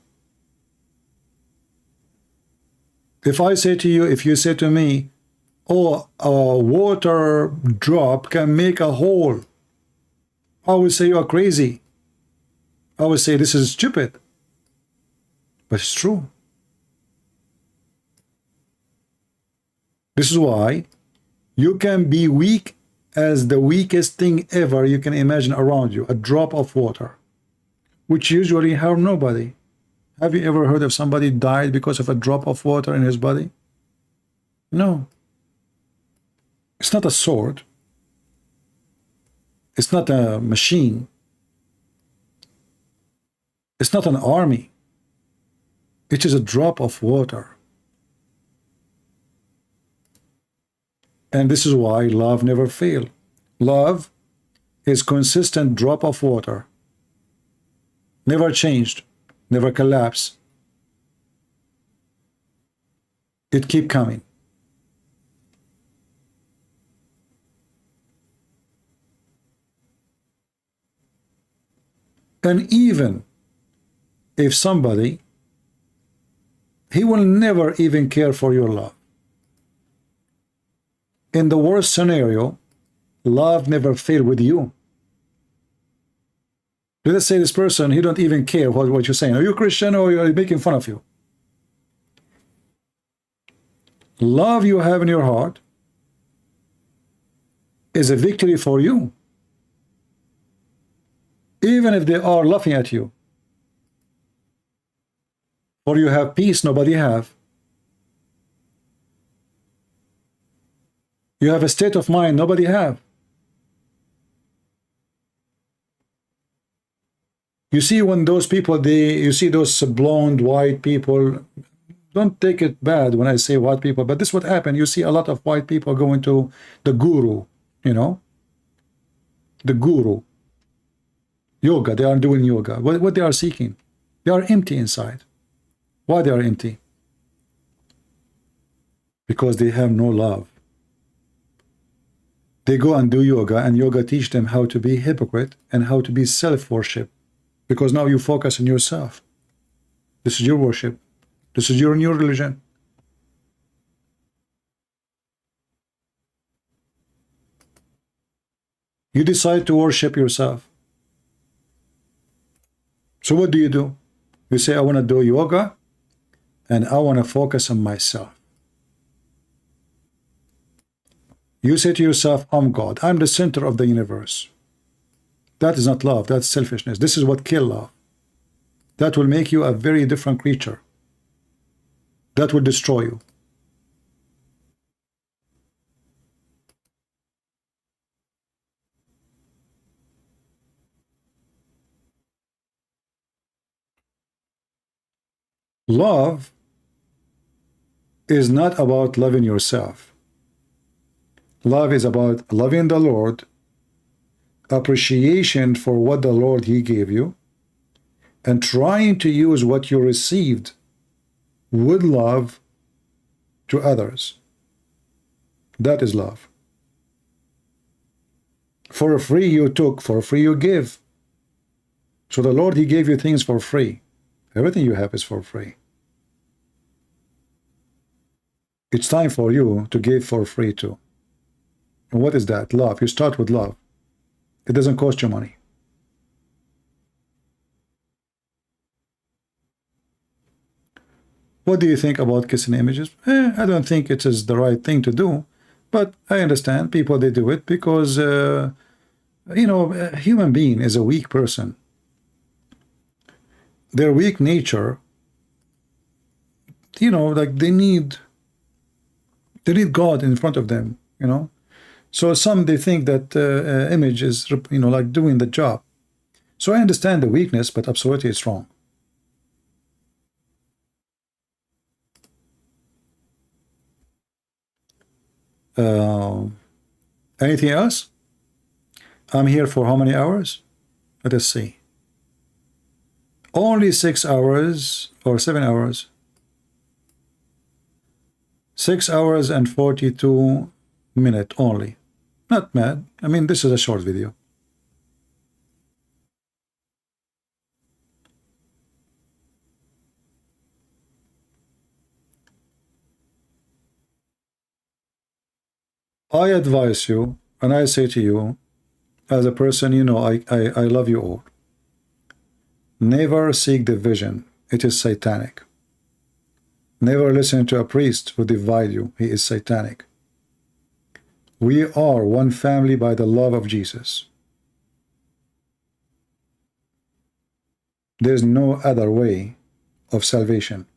If I say to you, if you say to me, oh, a water drop can make a hole, I would say you are crazy. I would say this is stupid. But it's true. This is why you can be weak as the weakest thing ever you can imagine around you, a drop of water, which usually harm nobody. Have you ever heard of somebody died because of a drop of water in his body? No. It's not a sword. It's not a machine. It's not an army. It is a drop of water. And this is why love never fails. Love is consistent drop of water. Never changed, never collapsed. It keep coming. And even if somebody, he will never even care for your love. In the worst scenario, love never fail with you. Let us say this person, he don't even care what you're saying. Are you a Christian or are you making fun of you? Love you have in your heart is a victory for you. Even if they are laughing at you. Or you have peace nobody have. You have a state of mind nobody have. You see, when those people, you see those blonde white people, don't take it bad when I say white people, but this is what happened. You see a lot of white people going to the guru, you know, the guru. Yoga, they are doing yoga. What they are seeking? They are empty inside. Why they are empty? Because they have no love. They go and do yoga, and yoga teach them how to be hypocrite and how to be self-worship. Because now you focus on yourself. This is your worship. This is your new religion. You decide to worship yourself. So what do? You say, I want to do yoga, and I want to focus on myself. You say to yourself, I'm God. I'm the center of the universe. That is not love. That's selfishness. This is what kills love. That will make you a very different creature. That will destroy you. Love is not about loving yourself. Love is about loving the Lord, appreciation for what the Lord He gave you, and trying to use what you received with love to others. That is love. For free you took, for free you give. So the Lord, He gave you things for free. Everything you have is for free. It's time for you to give for free too. And what is that? Love. You start with love. It doesn't cost you money. What do you think about kissing images? I don't think it is the right thing to do, but I understand people, they do it because, you know, a human being is a weak person. Their weak nature, you know, like they need God in front of them, you know. So some, they think that image is, you know, like doing the job. So I understand the weakness, but absolutely it's wrong. Anything else? I'm here for how many hours? Let us see. Only 6 hours or 7 hours. 6 hours and 42 minutes only. Not bad. I mean, this is a short video. I advise you, and I say to you, as a person, you know, I love you all. Never seek division. It is satanic. Never listen to a priest who divide you. He is satanic. We are one family by the love of Jesus. There's no other way of salvation.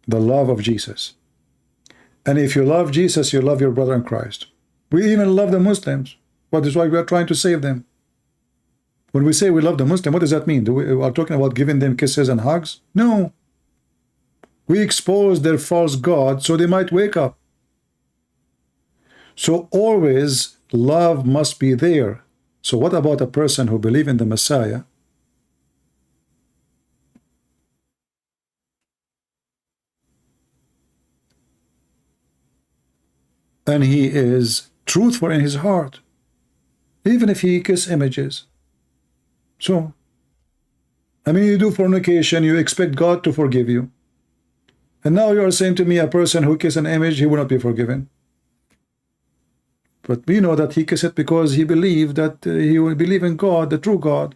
The love of Jesus. And if you love Jesus, you love your brother in Christ. We even love the Muslims. That is why we are trying to save them. When we say we love the Muslim, what does that mean? We are talking about giving them kisses and hugs? No. We expose their false god so they might wake up. So always love must be there. So what about a person who believes in the Messiah? And he is truthful in his heart, even if he kisses images. So, I mean, you do fornication, you expect God to forgive you. And now you are saying to me, a person who kisses an image, he will not be forgiven. But we know that he kissed it because he believed that he will believe in God, the true God.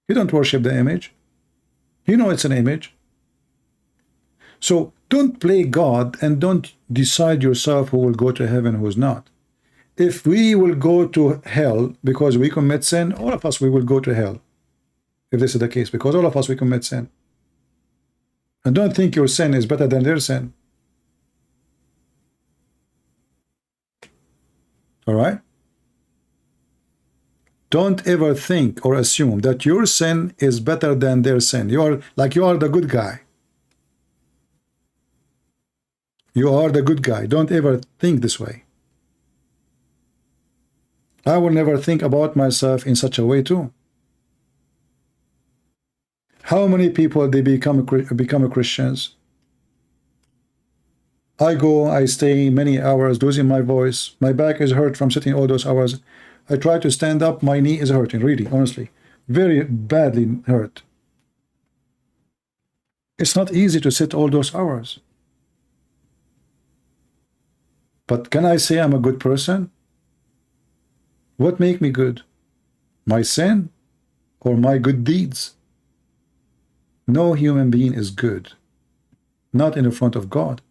He don't worship the image. You know it's an image. So don't play God and don't decide yourself who will go to heaven, who's not. If we will go to hell because we commit sin, all of us, we will go to hell. If this is the case, because all of us, we commit sin. And don't think your sin is better than their sin. All right? Don't ever think or assume that your sin is better than their sin. You are the good guy. You are the good guy. Don't ever think this way. I will never think about myself in such a way too. How many people they become Christians? I go, I stay many hours losing my voice. My back is hurt from sitting all those hours. I try to stand up, my knee is hurting, really, honestly. Very badly hurt. It's not easy to sit all those hours. But can I say I'm a good person? What make me good? My sin or my good deeds? No human being is good, not in the front of God.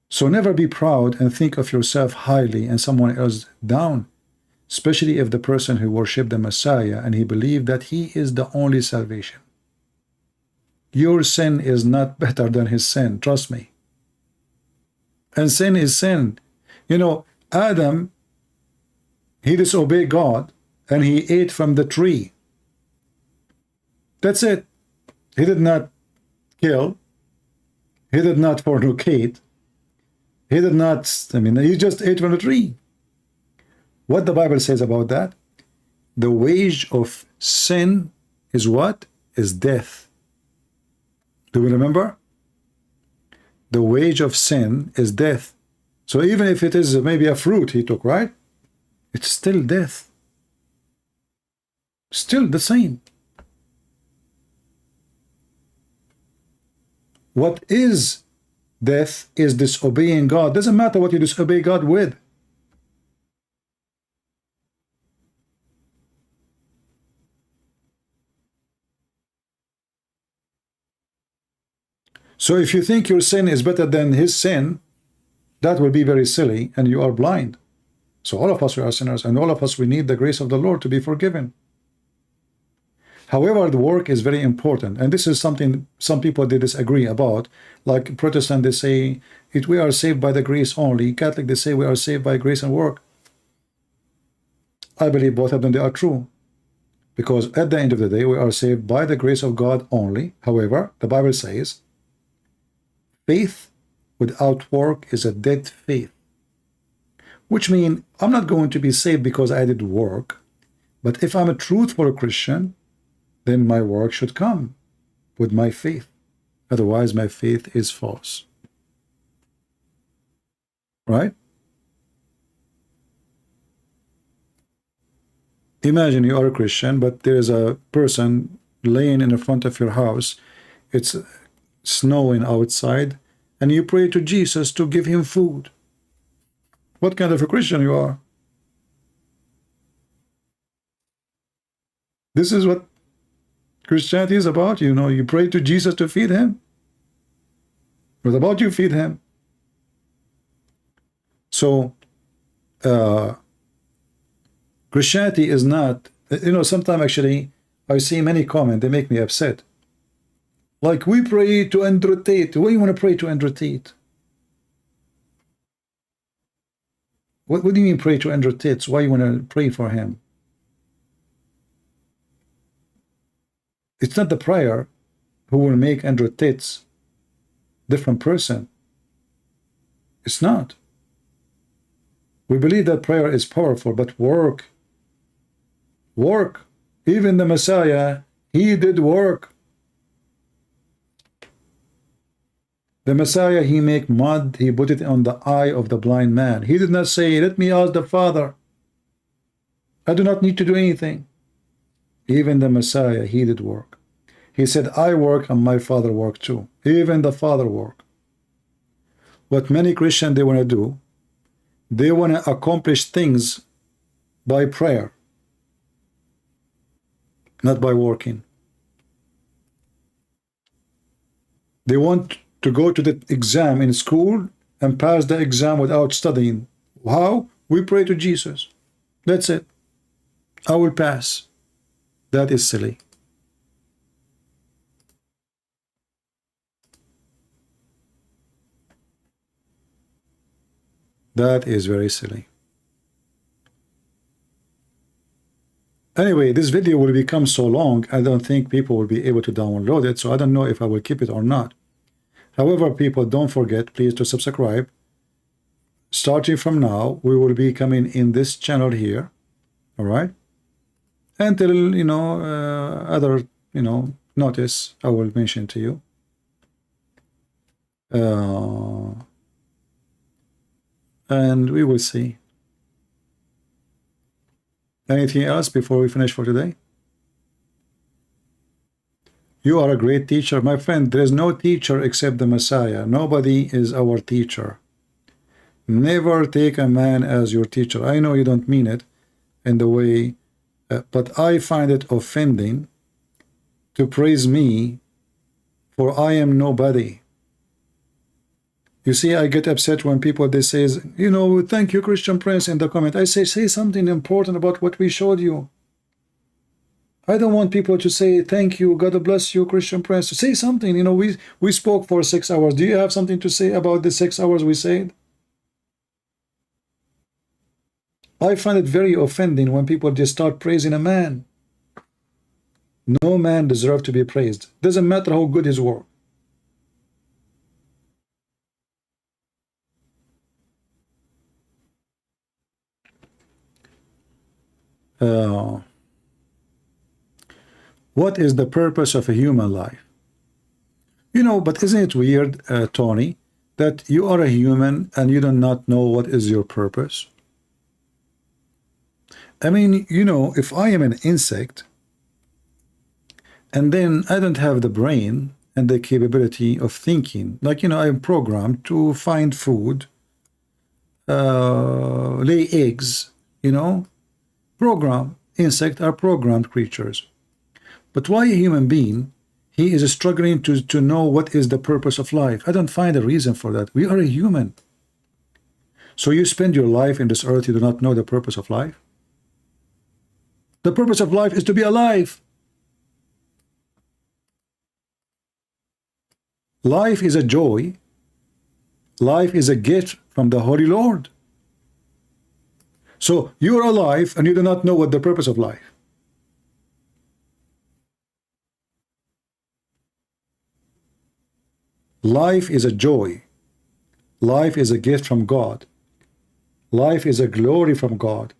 So never be proud and think of yourself highly and someone else down, especially if the person who worshiped the Messiah and he believed that he is the only salvation. Your sin is not better than his sin, trust me. And sin is sin. You know, Adam, he disobeyed God and he ate from the tree. That's it. He did not kill. He did not fornicate. He did not, he just ate from the tree. What the Bible says about that? The wage of sin is what? Is death. Do we remember? The wage of sin is death. So even if it is maybe a fruit he took, right? It's still death. Still the same. What is death is disobeying God. Doesn't matter what you disobey God with. So if you think your sin is better than his sin, that will be very silly and you are blind. So all of us are sinners and all of us we need the grace of the Lord to be forgiven. However, the work is very important, and this is something some people they disagree about. Like Protestant, they say we are saved by the grace only. Catholic, they say we are saved by grace and work. I believe both of them they are true, because at the end of the day we are saved by the grace of God only. However, the Bible says faith without work is a dead faith, which means I'm not going to be saved because I did work, but if I'm a truthful Christian, then my work should come with my faith. Otherwise, my faith is false. Right? Imagine you are a Christian, but there's a person laying in the front of your house. It's snowing outside, and you pray to Jesus to give him food. What kind of a Christian you are? This is what Christianity is about. You know, you pray to Jesus to feed him. What about you feed him? So Christianity is not, sometimes actually I see many comments, they make me upset. Like, we pray to Andrew Tate. Why do you want to pray to Andrew Tate? What do you mean pray to Andrew Tate? Why you want to pray for him? It's not the prayer who will make Andrew Tate's different person. It's not. We believe that prayer is powerful, but work. Even the Messiah, he did work. The Messiah, he make mud, he put it on the eye of the blind man. He did not say, let me ask the Father. I do not need to do anything. Even the Messiah, he did work. He said, I work and my Father worked too. Even the Father worked. What many Christians, they want to do, they want to accomplish things by prayer, not by working. They want to go to the exam in school and pass the exam without studying. How? We pray to Jesus. That's it. I will pass. That is silly. That is very silly. Anyway, this video will become so long, I don't think people will be able to download it, so I don't know if I will keep it or not. However, people, don't forget, please, to subscribe. Starting from now, we will be coming in this channel here, all right? Until, you know, other, you know, notice I will mention to you. And we will see. Anything else before we finish for today? You are a great teacher. My friend, there is no teacher except the Messiah. Nobody is our teacher. Never take a man as your teacher. I know you don't mean it in the way, but I find it offending to praise me, for I am nobody. You see, I get upset when people, they say, you know, thank you, Christian Prince, in the comment. I say something important about what we showed you. I don't want people to say, thank you, God bless you, Christian Prince. Say something. You know, we spoke for 6 hours. Do you have something to say about the 6 hours we said? I find it very offending when people just start praising a man. No man deserves to be praised. Doesn't matter how good his work. What is the purpose of a human life? You know, but isn't it weird, Tony, that you are a human and you do not know what is your purpose? I mean, you know, if I am an insect and then I don't have the brain and the capability of thinking, like, you know, I am programmed to find food, lay eggs, you know, insects are programmed creatures. But why a human being, he is struggling to know what is the purpose of life? I don't find a reason for that. We are a human. So you spend your life in this earth, you do not know the purpose of life? The purpose of life is to be alive. Life is a joy. Life is a gift from the Holy Lord. So you are alive and you do not know what the purpose of life. Life is a joy. Life is a gift from God. Life is a glory from God.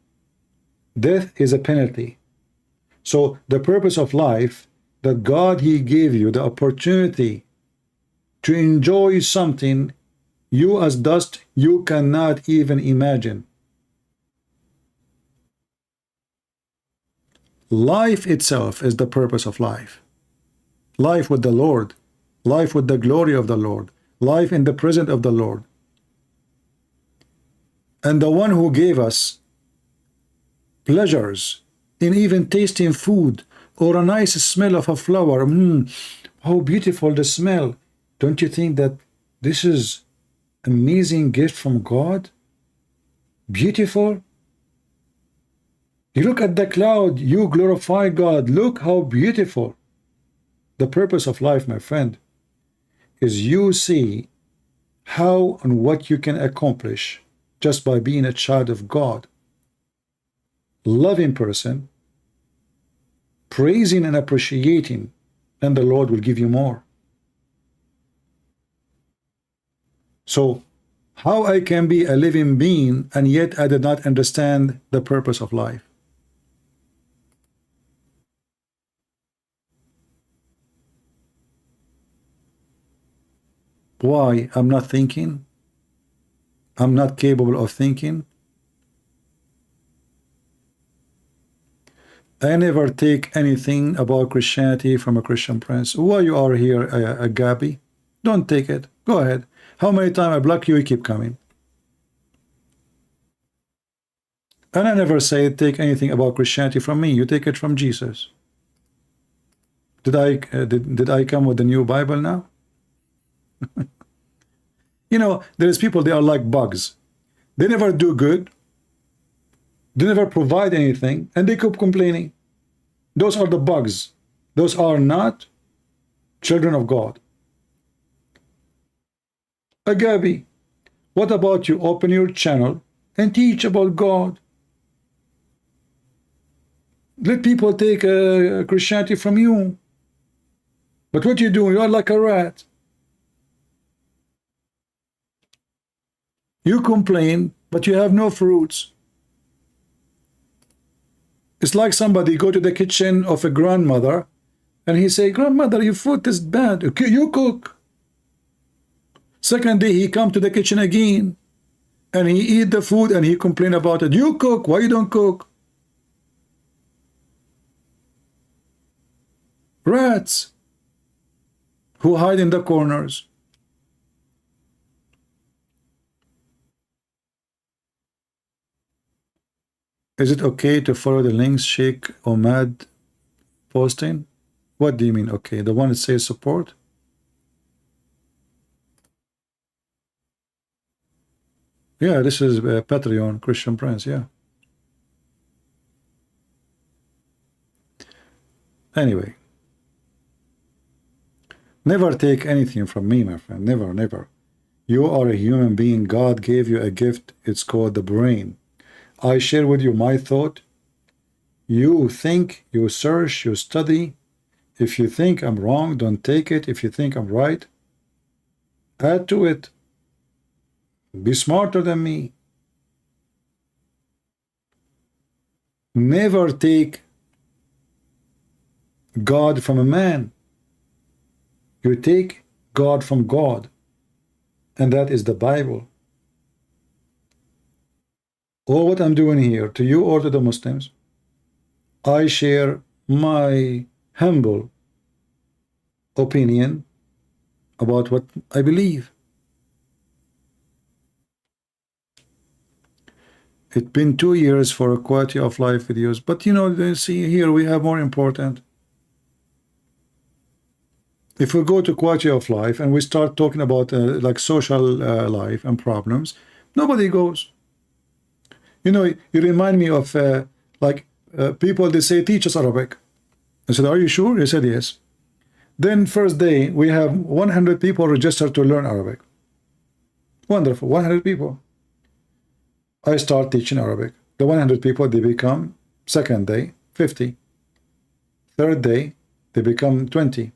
Death is a penalty. So the purpose of life, that God, he gave you the opportunity to enjoy something you as dust you cannot even imagine. Life itself is the purpose of life. Life with the Lord. Life with the glory of the Lord. Life in the presence of the Lord. And the one who gave us pleasures in even tasting food or a nice smell of a flower. How beautiful the smell. Don't you think that this is amazing gift from God? Beautiful. You look at the cloud, you glorify God. Look how beautiful. The purpose of life, my friend, is you see how and what you can accomplish just by being a child of God. Loving person, praising and appreciating, and the Lord will give you more. So, how I can be a living being and yet I did not understand the purpose of life? Why? I'm not thinking? I'm not capable of thinking? I never take anything about Christianity from a Christian Prince. Why you are here, a Gabi? Don't take it. Go ahead. How many times I block you, you keep coming. And I never say take anything about Christianity from me. You take it from Jesus. Did I come with the new Bible now? You know, there's people, they are like bugs. They never do good. They never provide anything, and they keep complaining. Those are the bugs. Those are not children of God. Agabi, what about you open your channel and teach about God? Let people take Christianity from you. But what you do, you are like a rat. You complain, but you have no fruits. It's like somebody go to the kitchen of a grandmother and he say, grandmother, your food is bad. Okay, you cook. Second day he come to the kitchen again and he eat the food and he complain about it. You cook, why you don't cook? Rats who hide in the corners. Is it okay to follow the links Sheikh Omad posting? What do you mean okay? The one that says support? Yeah, this is Patreon, Christian Prince, yeah. Anyway. Never take anything from me, my friend. Never, never. You are a human being. God gave you a gift. It's called the brain. I share with you my thought. You think, you search, you study. If you think I'm wrong, don't take it. If you think I'm right, add to it. Be smarter than me. Never take God from a man. You take God from God, and that is the Bible. All what I'm doing here, to you or to the Muslims, I share my humble opinion about what I believe. It's been 2 years for a quality of life videos, but you know, see here we have more important. If we go to quality of life and we start talking about like social life and problems, nobody goes. You know, you remind me of people, they say, teach us Arabic. I said, are you sure? He said, yes. Then first day, we have 100 people registered to learn Arabic. Wonderful, 100 people. I start teaching Arabic. The 100 people, they become, second day, 50. Third day, they become 20.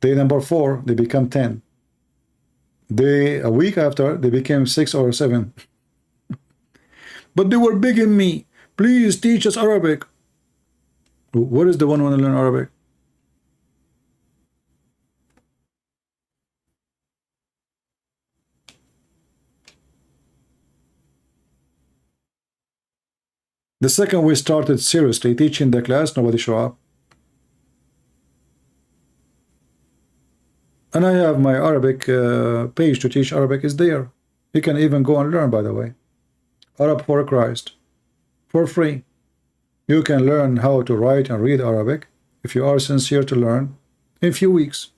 Day number 4, they become 10. A week after, they became 6 or 7. But they were begging me, please teach us Arabic. What is the one who want to learn Arabic? The second we started seriously teaching the class, nobody show up. And I have my Arabic page to teach Arabic is there. You can even go and learn, by the way. Arab for Christ. For free. You can learn how to write and read Arabic, if you are sincere to learn, in a few weeks.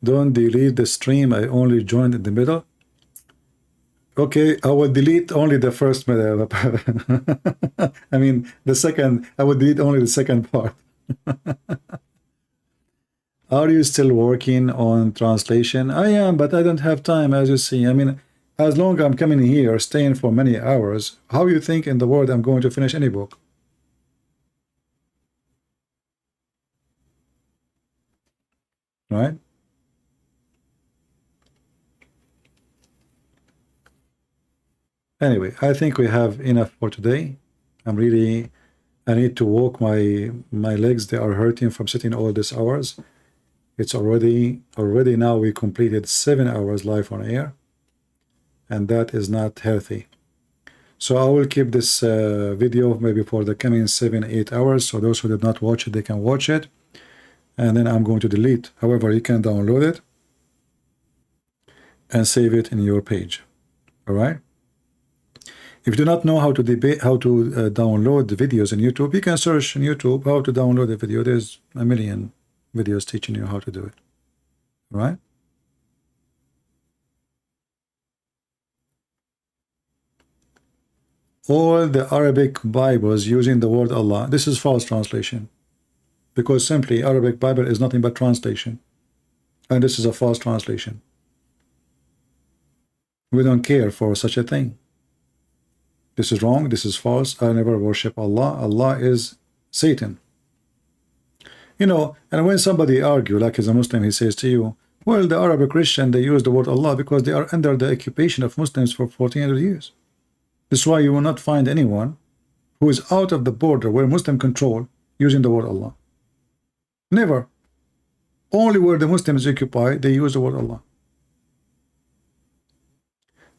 Don't delete the stream. I only joined in the middle. Okay, I will delete only the first middle. I mean, the second, I will delete only the second part. Are you still working on translation? I am, but I don't have time, as you see. I mean, as long as I'm coming here, staying for many hours, how you think in the world I'm going to finish any book? Right? Anyway, I think we have enough for today. I need to walk my legs. They are hurting from sitting all these hours. It's already now we completed 7 hours live on air, and that is not healthy. So I will keep this video maybe for the coming 7-8 hours. So those who did not watch it, they can watch it, and then I'm going to delete. However, you can download it and save it in your page. All right. If you do not know how to download the videos on YouTube, you can search on YouTube how to download the video. There's a million videos teaching you how to do it. right? All the Arabic Bibles using the word Allah, this is false translation, because simply Arabic Bible is nothing but translation, and this is a false translation. We don't care for such a thing. This is wrong, this is false. I never worship Allah. Allah is Satan. You know, and when somebody argue, like as a Muslim, he says to you, well, the Arabic Christian, they use the word Allah because they are under the occupation of Muslims for 1400 years. That's why you will not find anyone who is out of the border where Muslim control using the word Allah. Never. Only where the Muslims occupy, they use the word Allah.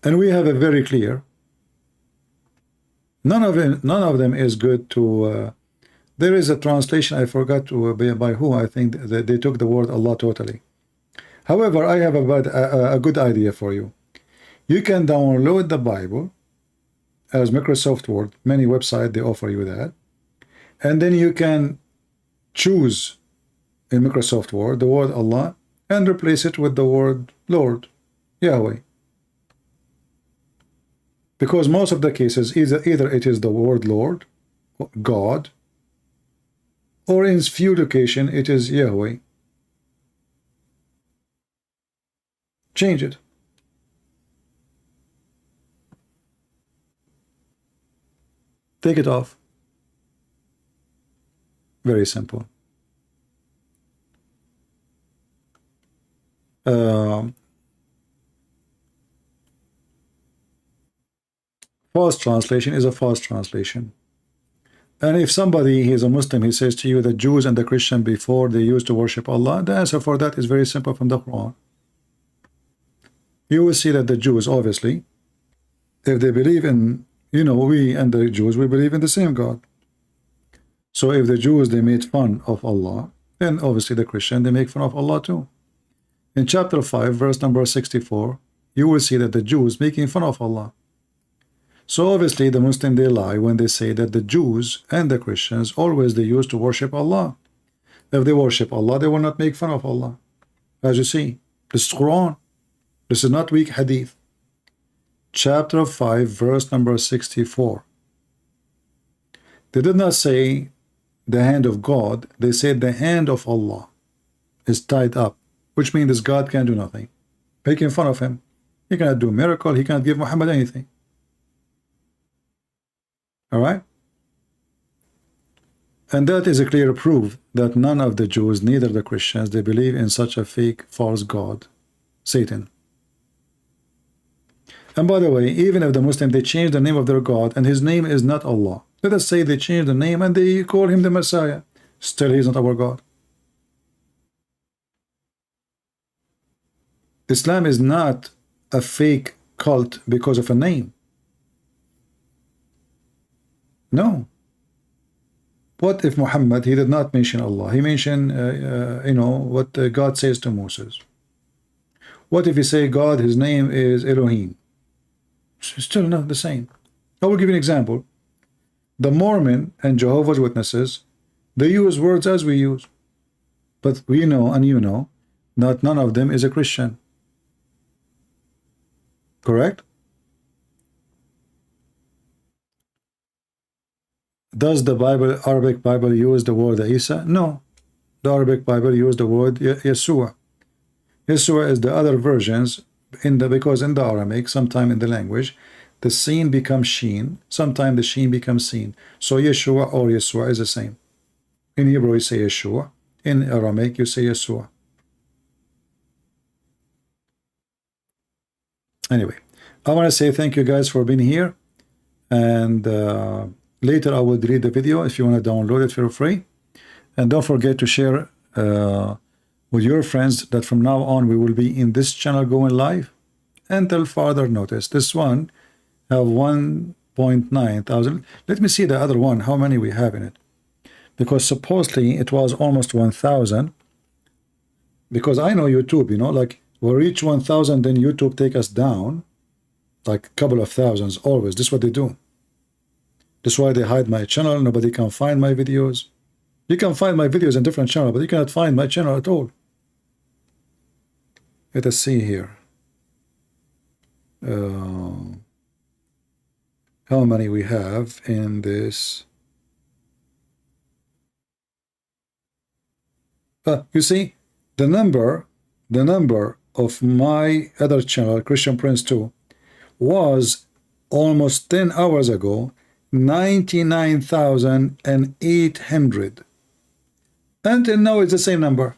And we have a very clear, none of them is good to, there is a translation, I forgot to, by who, I think that they took the word Allah totally. However, I have a good idea for you. You can download the Bible as Microsoft Word. Many websites, they offer you that. And then you can choose in Microsoft Word the word Allah and replace it with the word Lord, Yahweh. Because most of the cases, either it is the word Lord, God, or in few location it is Yahweh. Change it. Take it off. Very simple. False translation is a false translation. And if somebody is a Muslim, he says to you the Jews and the Christian before they used to worship Allah, the answer for that is very simple from the Quran. You will see that the Jews, obviously, if they believe in, you know, we and the Jews, we believe in the same God. So if the Jews, they made fun of Allah, then obviously the Christian, they make fun of Allah too. In chapter 5, verse number 64, you will see that the Jews making fun of Allah. So obviously the Muslim, they lie when they say that the Jews and the Christians always they used to worship Allah. If they worship Allah, they will not make fun of Allah. As you see, this is Quran. This is not weak hadith. Chapter 5, verse number 64. They did not say the hand of God. They said the hand of Allah is tied up, which means this God can't do nothing. Making fun of him. He cannot do a miracle. He cannot give Muhammad anything. All right? And that is a clear proof that none of the Jews, neither the Christians, they believe in such a fake, false God, Satan. And by the way, even if the Muslim, they change the name of their God and his name is not Allah. Let us say they change the name and they call him the Messiah. Still, he is not our God. Islam is not a fake cult because of a name. No. What if Muhammad, he did not mention Allah? He mentioned, you know, what God says to Moses. What if he say God, his name is Elohim? Still not the same. I will give you an example. The Mormon and Jehovah's Witnesses, they use words as we use. But we know, and you know, that none of them is a Christian. Correct? Does the Bible, Arabic Bible, use the word Isa? No. The Arabic Bible uses the word Yeshua. Yeshua is the other versions because in the Aramaic, sometime in the language, the seen becomes sheen, sometime the sheen becomes seen. So Yeshua or Yeshua is the same. In Hebrew you say Yeshua, in Aramaic you say Yeshua. Anyway, I want to say thank you guys for being here, and later I will delete the video. If you want to download it, feel free. And don't forget to share with your friends that from now on we will be in this channel going live until further notice. This one have 1.9 thousand. Let me see the other one, how many we have in it. Because supposedly it was almost 1,000. Because I know YouTube, you know, like we'll reach 1,000, then YouTube take us down like a couple of thousands always. This is what they do. That's why they hide my channel. Nobody can find my videos. You can find my videos in different channels, but you cannot find my channel at all. Let us see here. How many we have in this? You see, the number of my other channel, Christian Prince 2, was almost 10 hours ago 99,800. Until now, it's the same number.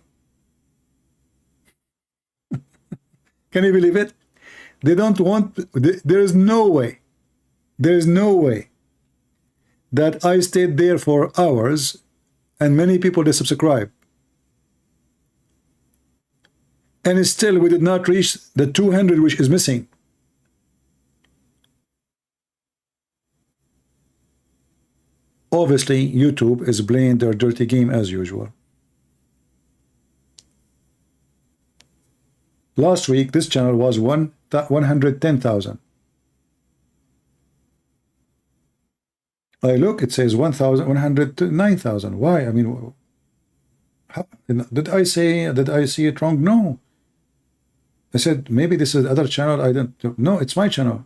Can you believe it? They don't want, there is no way that I stayed there for hours and many people they subscribe. And still we did not reach the 200 which is missing. Obviously, YouTube is playing their dirty game as usual. Last week, this channel was 110,000. I look, it says 109,000. Why? I mean, how, did I see it wrong? No. I said, maybe this is the other channel. I don't know. No, it's my channel.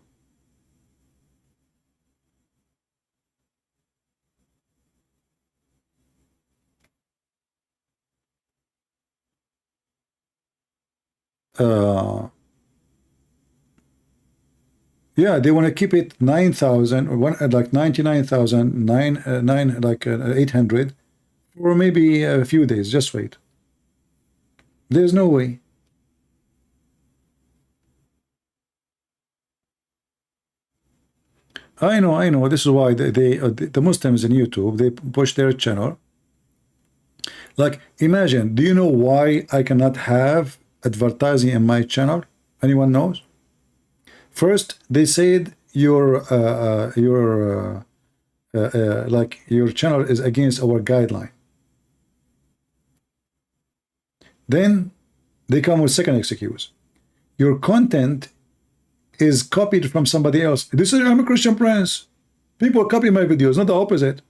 Yeah, they want to keep it 9,000, like 99,000, 800, or maybe a few days. Just wait. There's no way. I know. This is why the Muslims in YouTube, they push their channel. Like, imagine, do you know why I cannot have advertising in my channel? Anyone knows? First, they said your channel is against our guideline. Then they come with second excuse. Your content is copied from somebody else. This is, I'm a Christian Prince. People copy my videos, not the opposite.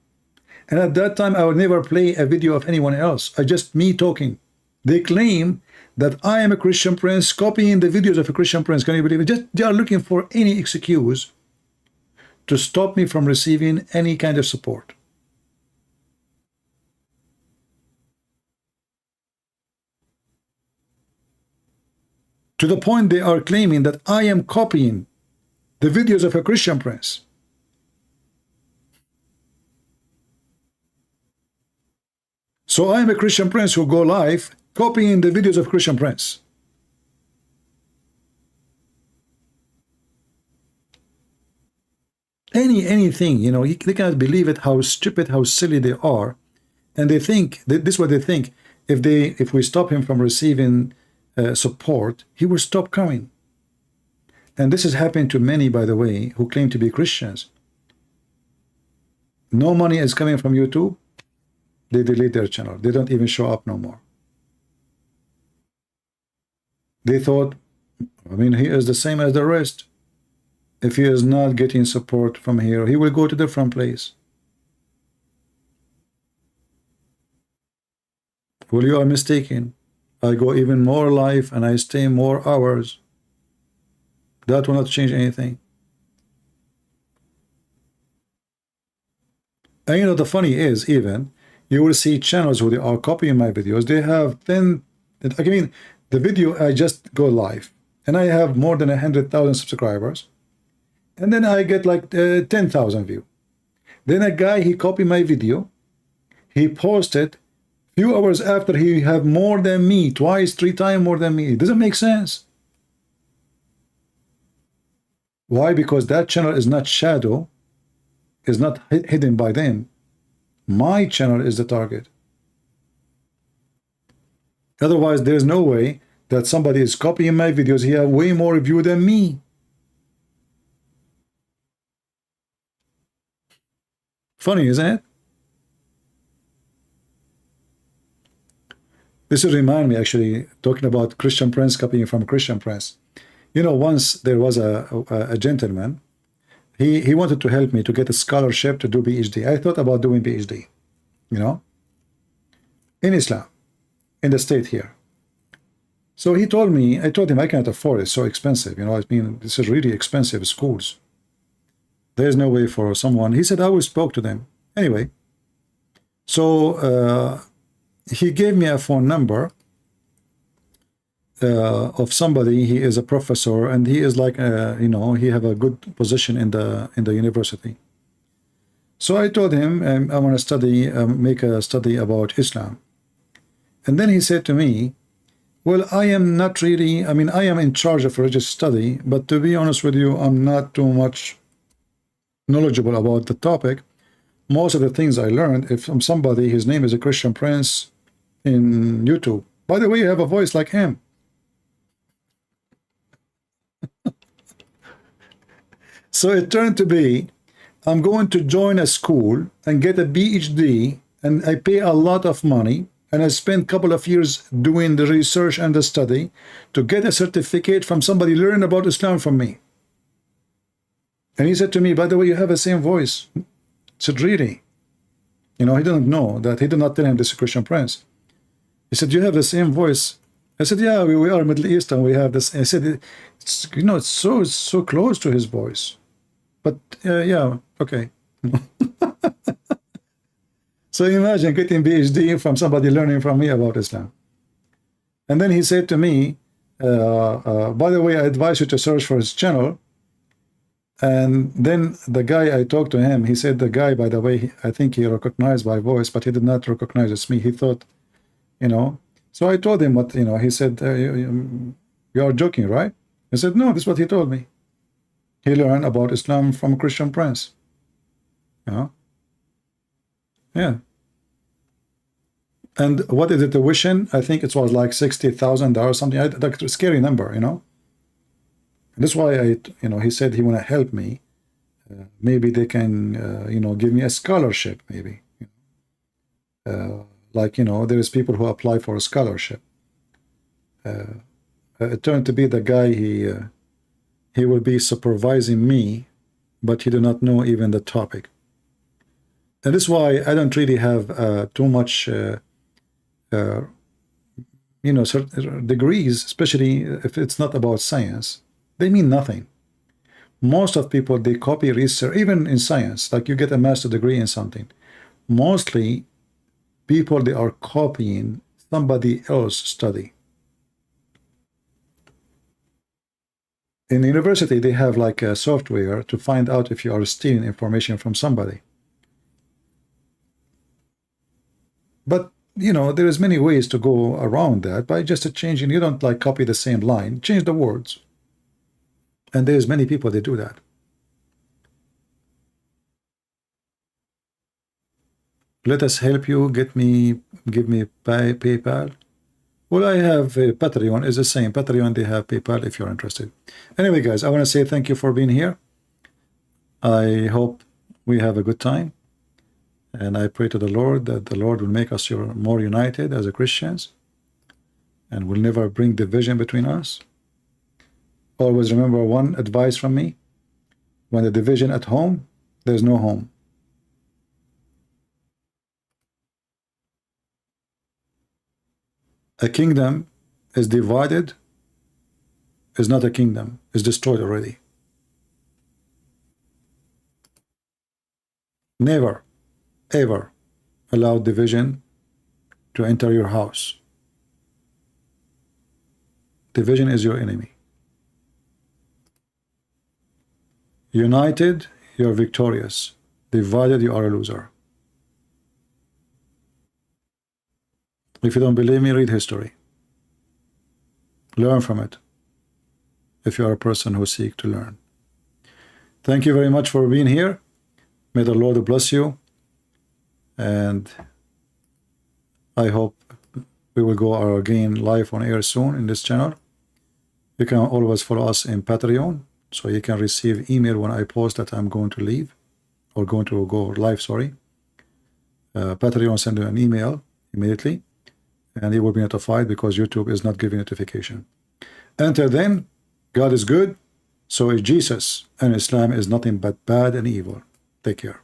And at that time, I would never play a video of anyone else. Just me talking. They claim that I am a Christian Prince copying the videos of a Christian Prince. Can you believe it? They are looking for any excuse to stop me from receiving any kind of support. To the point they are claiming that I am copying the videos of a Christian Prince. So I am a Christian Prince who go live copying the videos of Christian Prince. Anything, you know, they cannot believe it, how stupid, how silly they are. And they think, this is what they think, if we stop him from receiving support, he will stop coming. And this has happened to many, by the way, who claim to be Christians. No money is coming from YouTube, they delete their channel. They don't even show up no more. They thought, I mean, he is the same as the rest. If he is not getting support from here, he will go to a different place. Well, you are mistaken. I go even more live and I stay more hours. That will not change anything. And you know, the funny is, even, you will see channels who they are copying my videos. They have 10, I mean, the video, I just go live and I have more than 100,000 subscribers. And then I get like 10,000 views. Then a guy, he copied my video. He posted few hours after he have more than me, twice, 3 times more than me. It doesn't make sense. Why? Because that channel is not shadow, is not hidden by them. My channel is the target. Otherwise, there's no way that somebody is copying my videos. He have way more view than me. Funny, isn't it? This will remind me, actually, talking about Christian Prince copying from Christian Prince. You know, once there was a gentleman. He wanted to help me to get a scholarship to do PhD. I thought about doing PhD, you know, in Islam, in the state here. So he told me, I told him I can't afford it. It's so expensive. You know, I mean, this is really expensive schools. There's no way for someone. He said, I will spoke to them. Anyway, so he gave me a phone number of somebody. He is a professor, and he is like, you know, he have a good position in the university. So I told him, I want to study, make a study about Islam. And then he said to me, well, I am not really, I mean, I am in charge of religious study, but to be honest with you, I'm not too much knowledgeable about the topic. Most of the things I learned if from somebody, his name is a Christian Prince in YouTube. By the way, you have a voice like him. So it turned to be, I'm going to join a school and get a PhD, and I pay a lot of money, and I spent a couple of years doing the research and the study to get a certificate from somebody learning about Islam from me. And he said to me, by the way, you have the same voice. I said, really? You know, he didn't know that. He did not tell him this is Christian Prince. He said, you have the same voice. I said, yeah, we are Middle Eastern. We have this. I said, it's, you know, it's so close to his voice. But yeah, okay. So imagine getting PhD from somebody learning from me about Islam. And then he said to me, by the way, I advise you to search for his channel. And then the guy, I talked to him, he said the guy, by the way, I think he recognized my voice, but he did not recognize it's me. He thought, you know. So I told him what, you know, he said, you are joking, right? I said, no, this is what he told me. He learned about Islam from a Christian Prince. You know? Yeah. And what is the tuition? I think it was like $60,000 something. Like a scary number, you know. And that's why I, you know, he said he want to help me. Maybe they can, you know, give me a scholarship. Maybe, like, you know, there is people who apply for a scholarship. It turned to be the guy. He will be supervising me, but he do not know even the topic. And this is why I don't really have too much, you know, certain degrees, especially if it's not about science. They mean nothing. Most of people, they copy research, even in science, like you get a master's degree in something. Mostly people, they are copying somebody else's study. In university, they have like a software to find out if you are stealing information from somebody. But, you know, there is many ways to go around that by just changing. You don't like copy the same line, change the words. And there's many people that do that. Let us help you. Give me PayPal. Well, I have Patreon. Is the same. Patreon, they have PayPal if you're interested. Anyway, guys, I want to say thank you for being here. I hope we have a good time. And I pray to the Lord that the Lord will make us more united as Christians and will never bring division between us. Always remember one advice from me. When the division at home, there's no home. A kingdom is divided, is not a kingdom, is destroyed already. Never, ever allow division to enter your house. Division is your enemy. United, you are victorious. Divided, you are a loser. If you don't believe me, read history. Learn from it. If you are a person who seeks to learn. Thank you very much for being here. May the Lord bless you. And I hope we will go again live on air soon in this channel. You can always follow us in Patreon, so you can receive email when I post that I'm going to leave or going to go live, sorry. Patreon send you an email immediately and you will be notified because YouTube is not giving notification. Until then, God is good, so is Jesus, and Islam is nothing but bad and evil. Take care.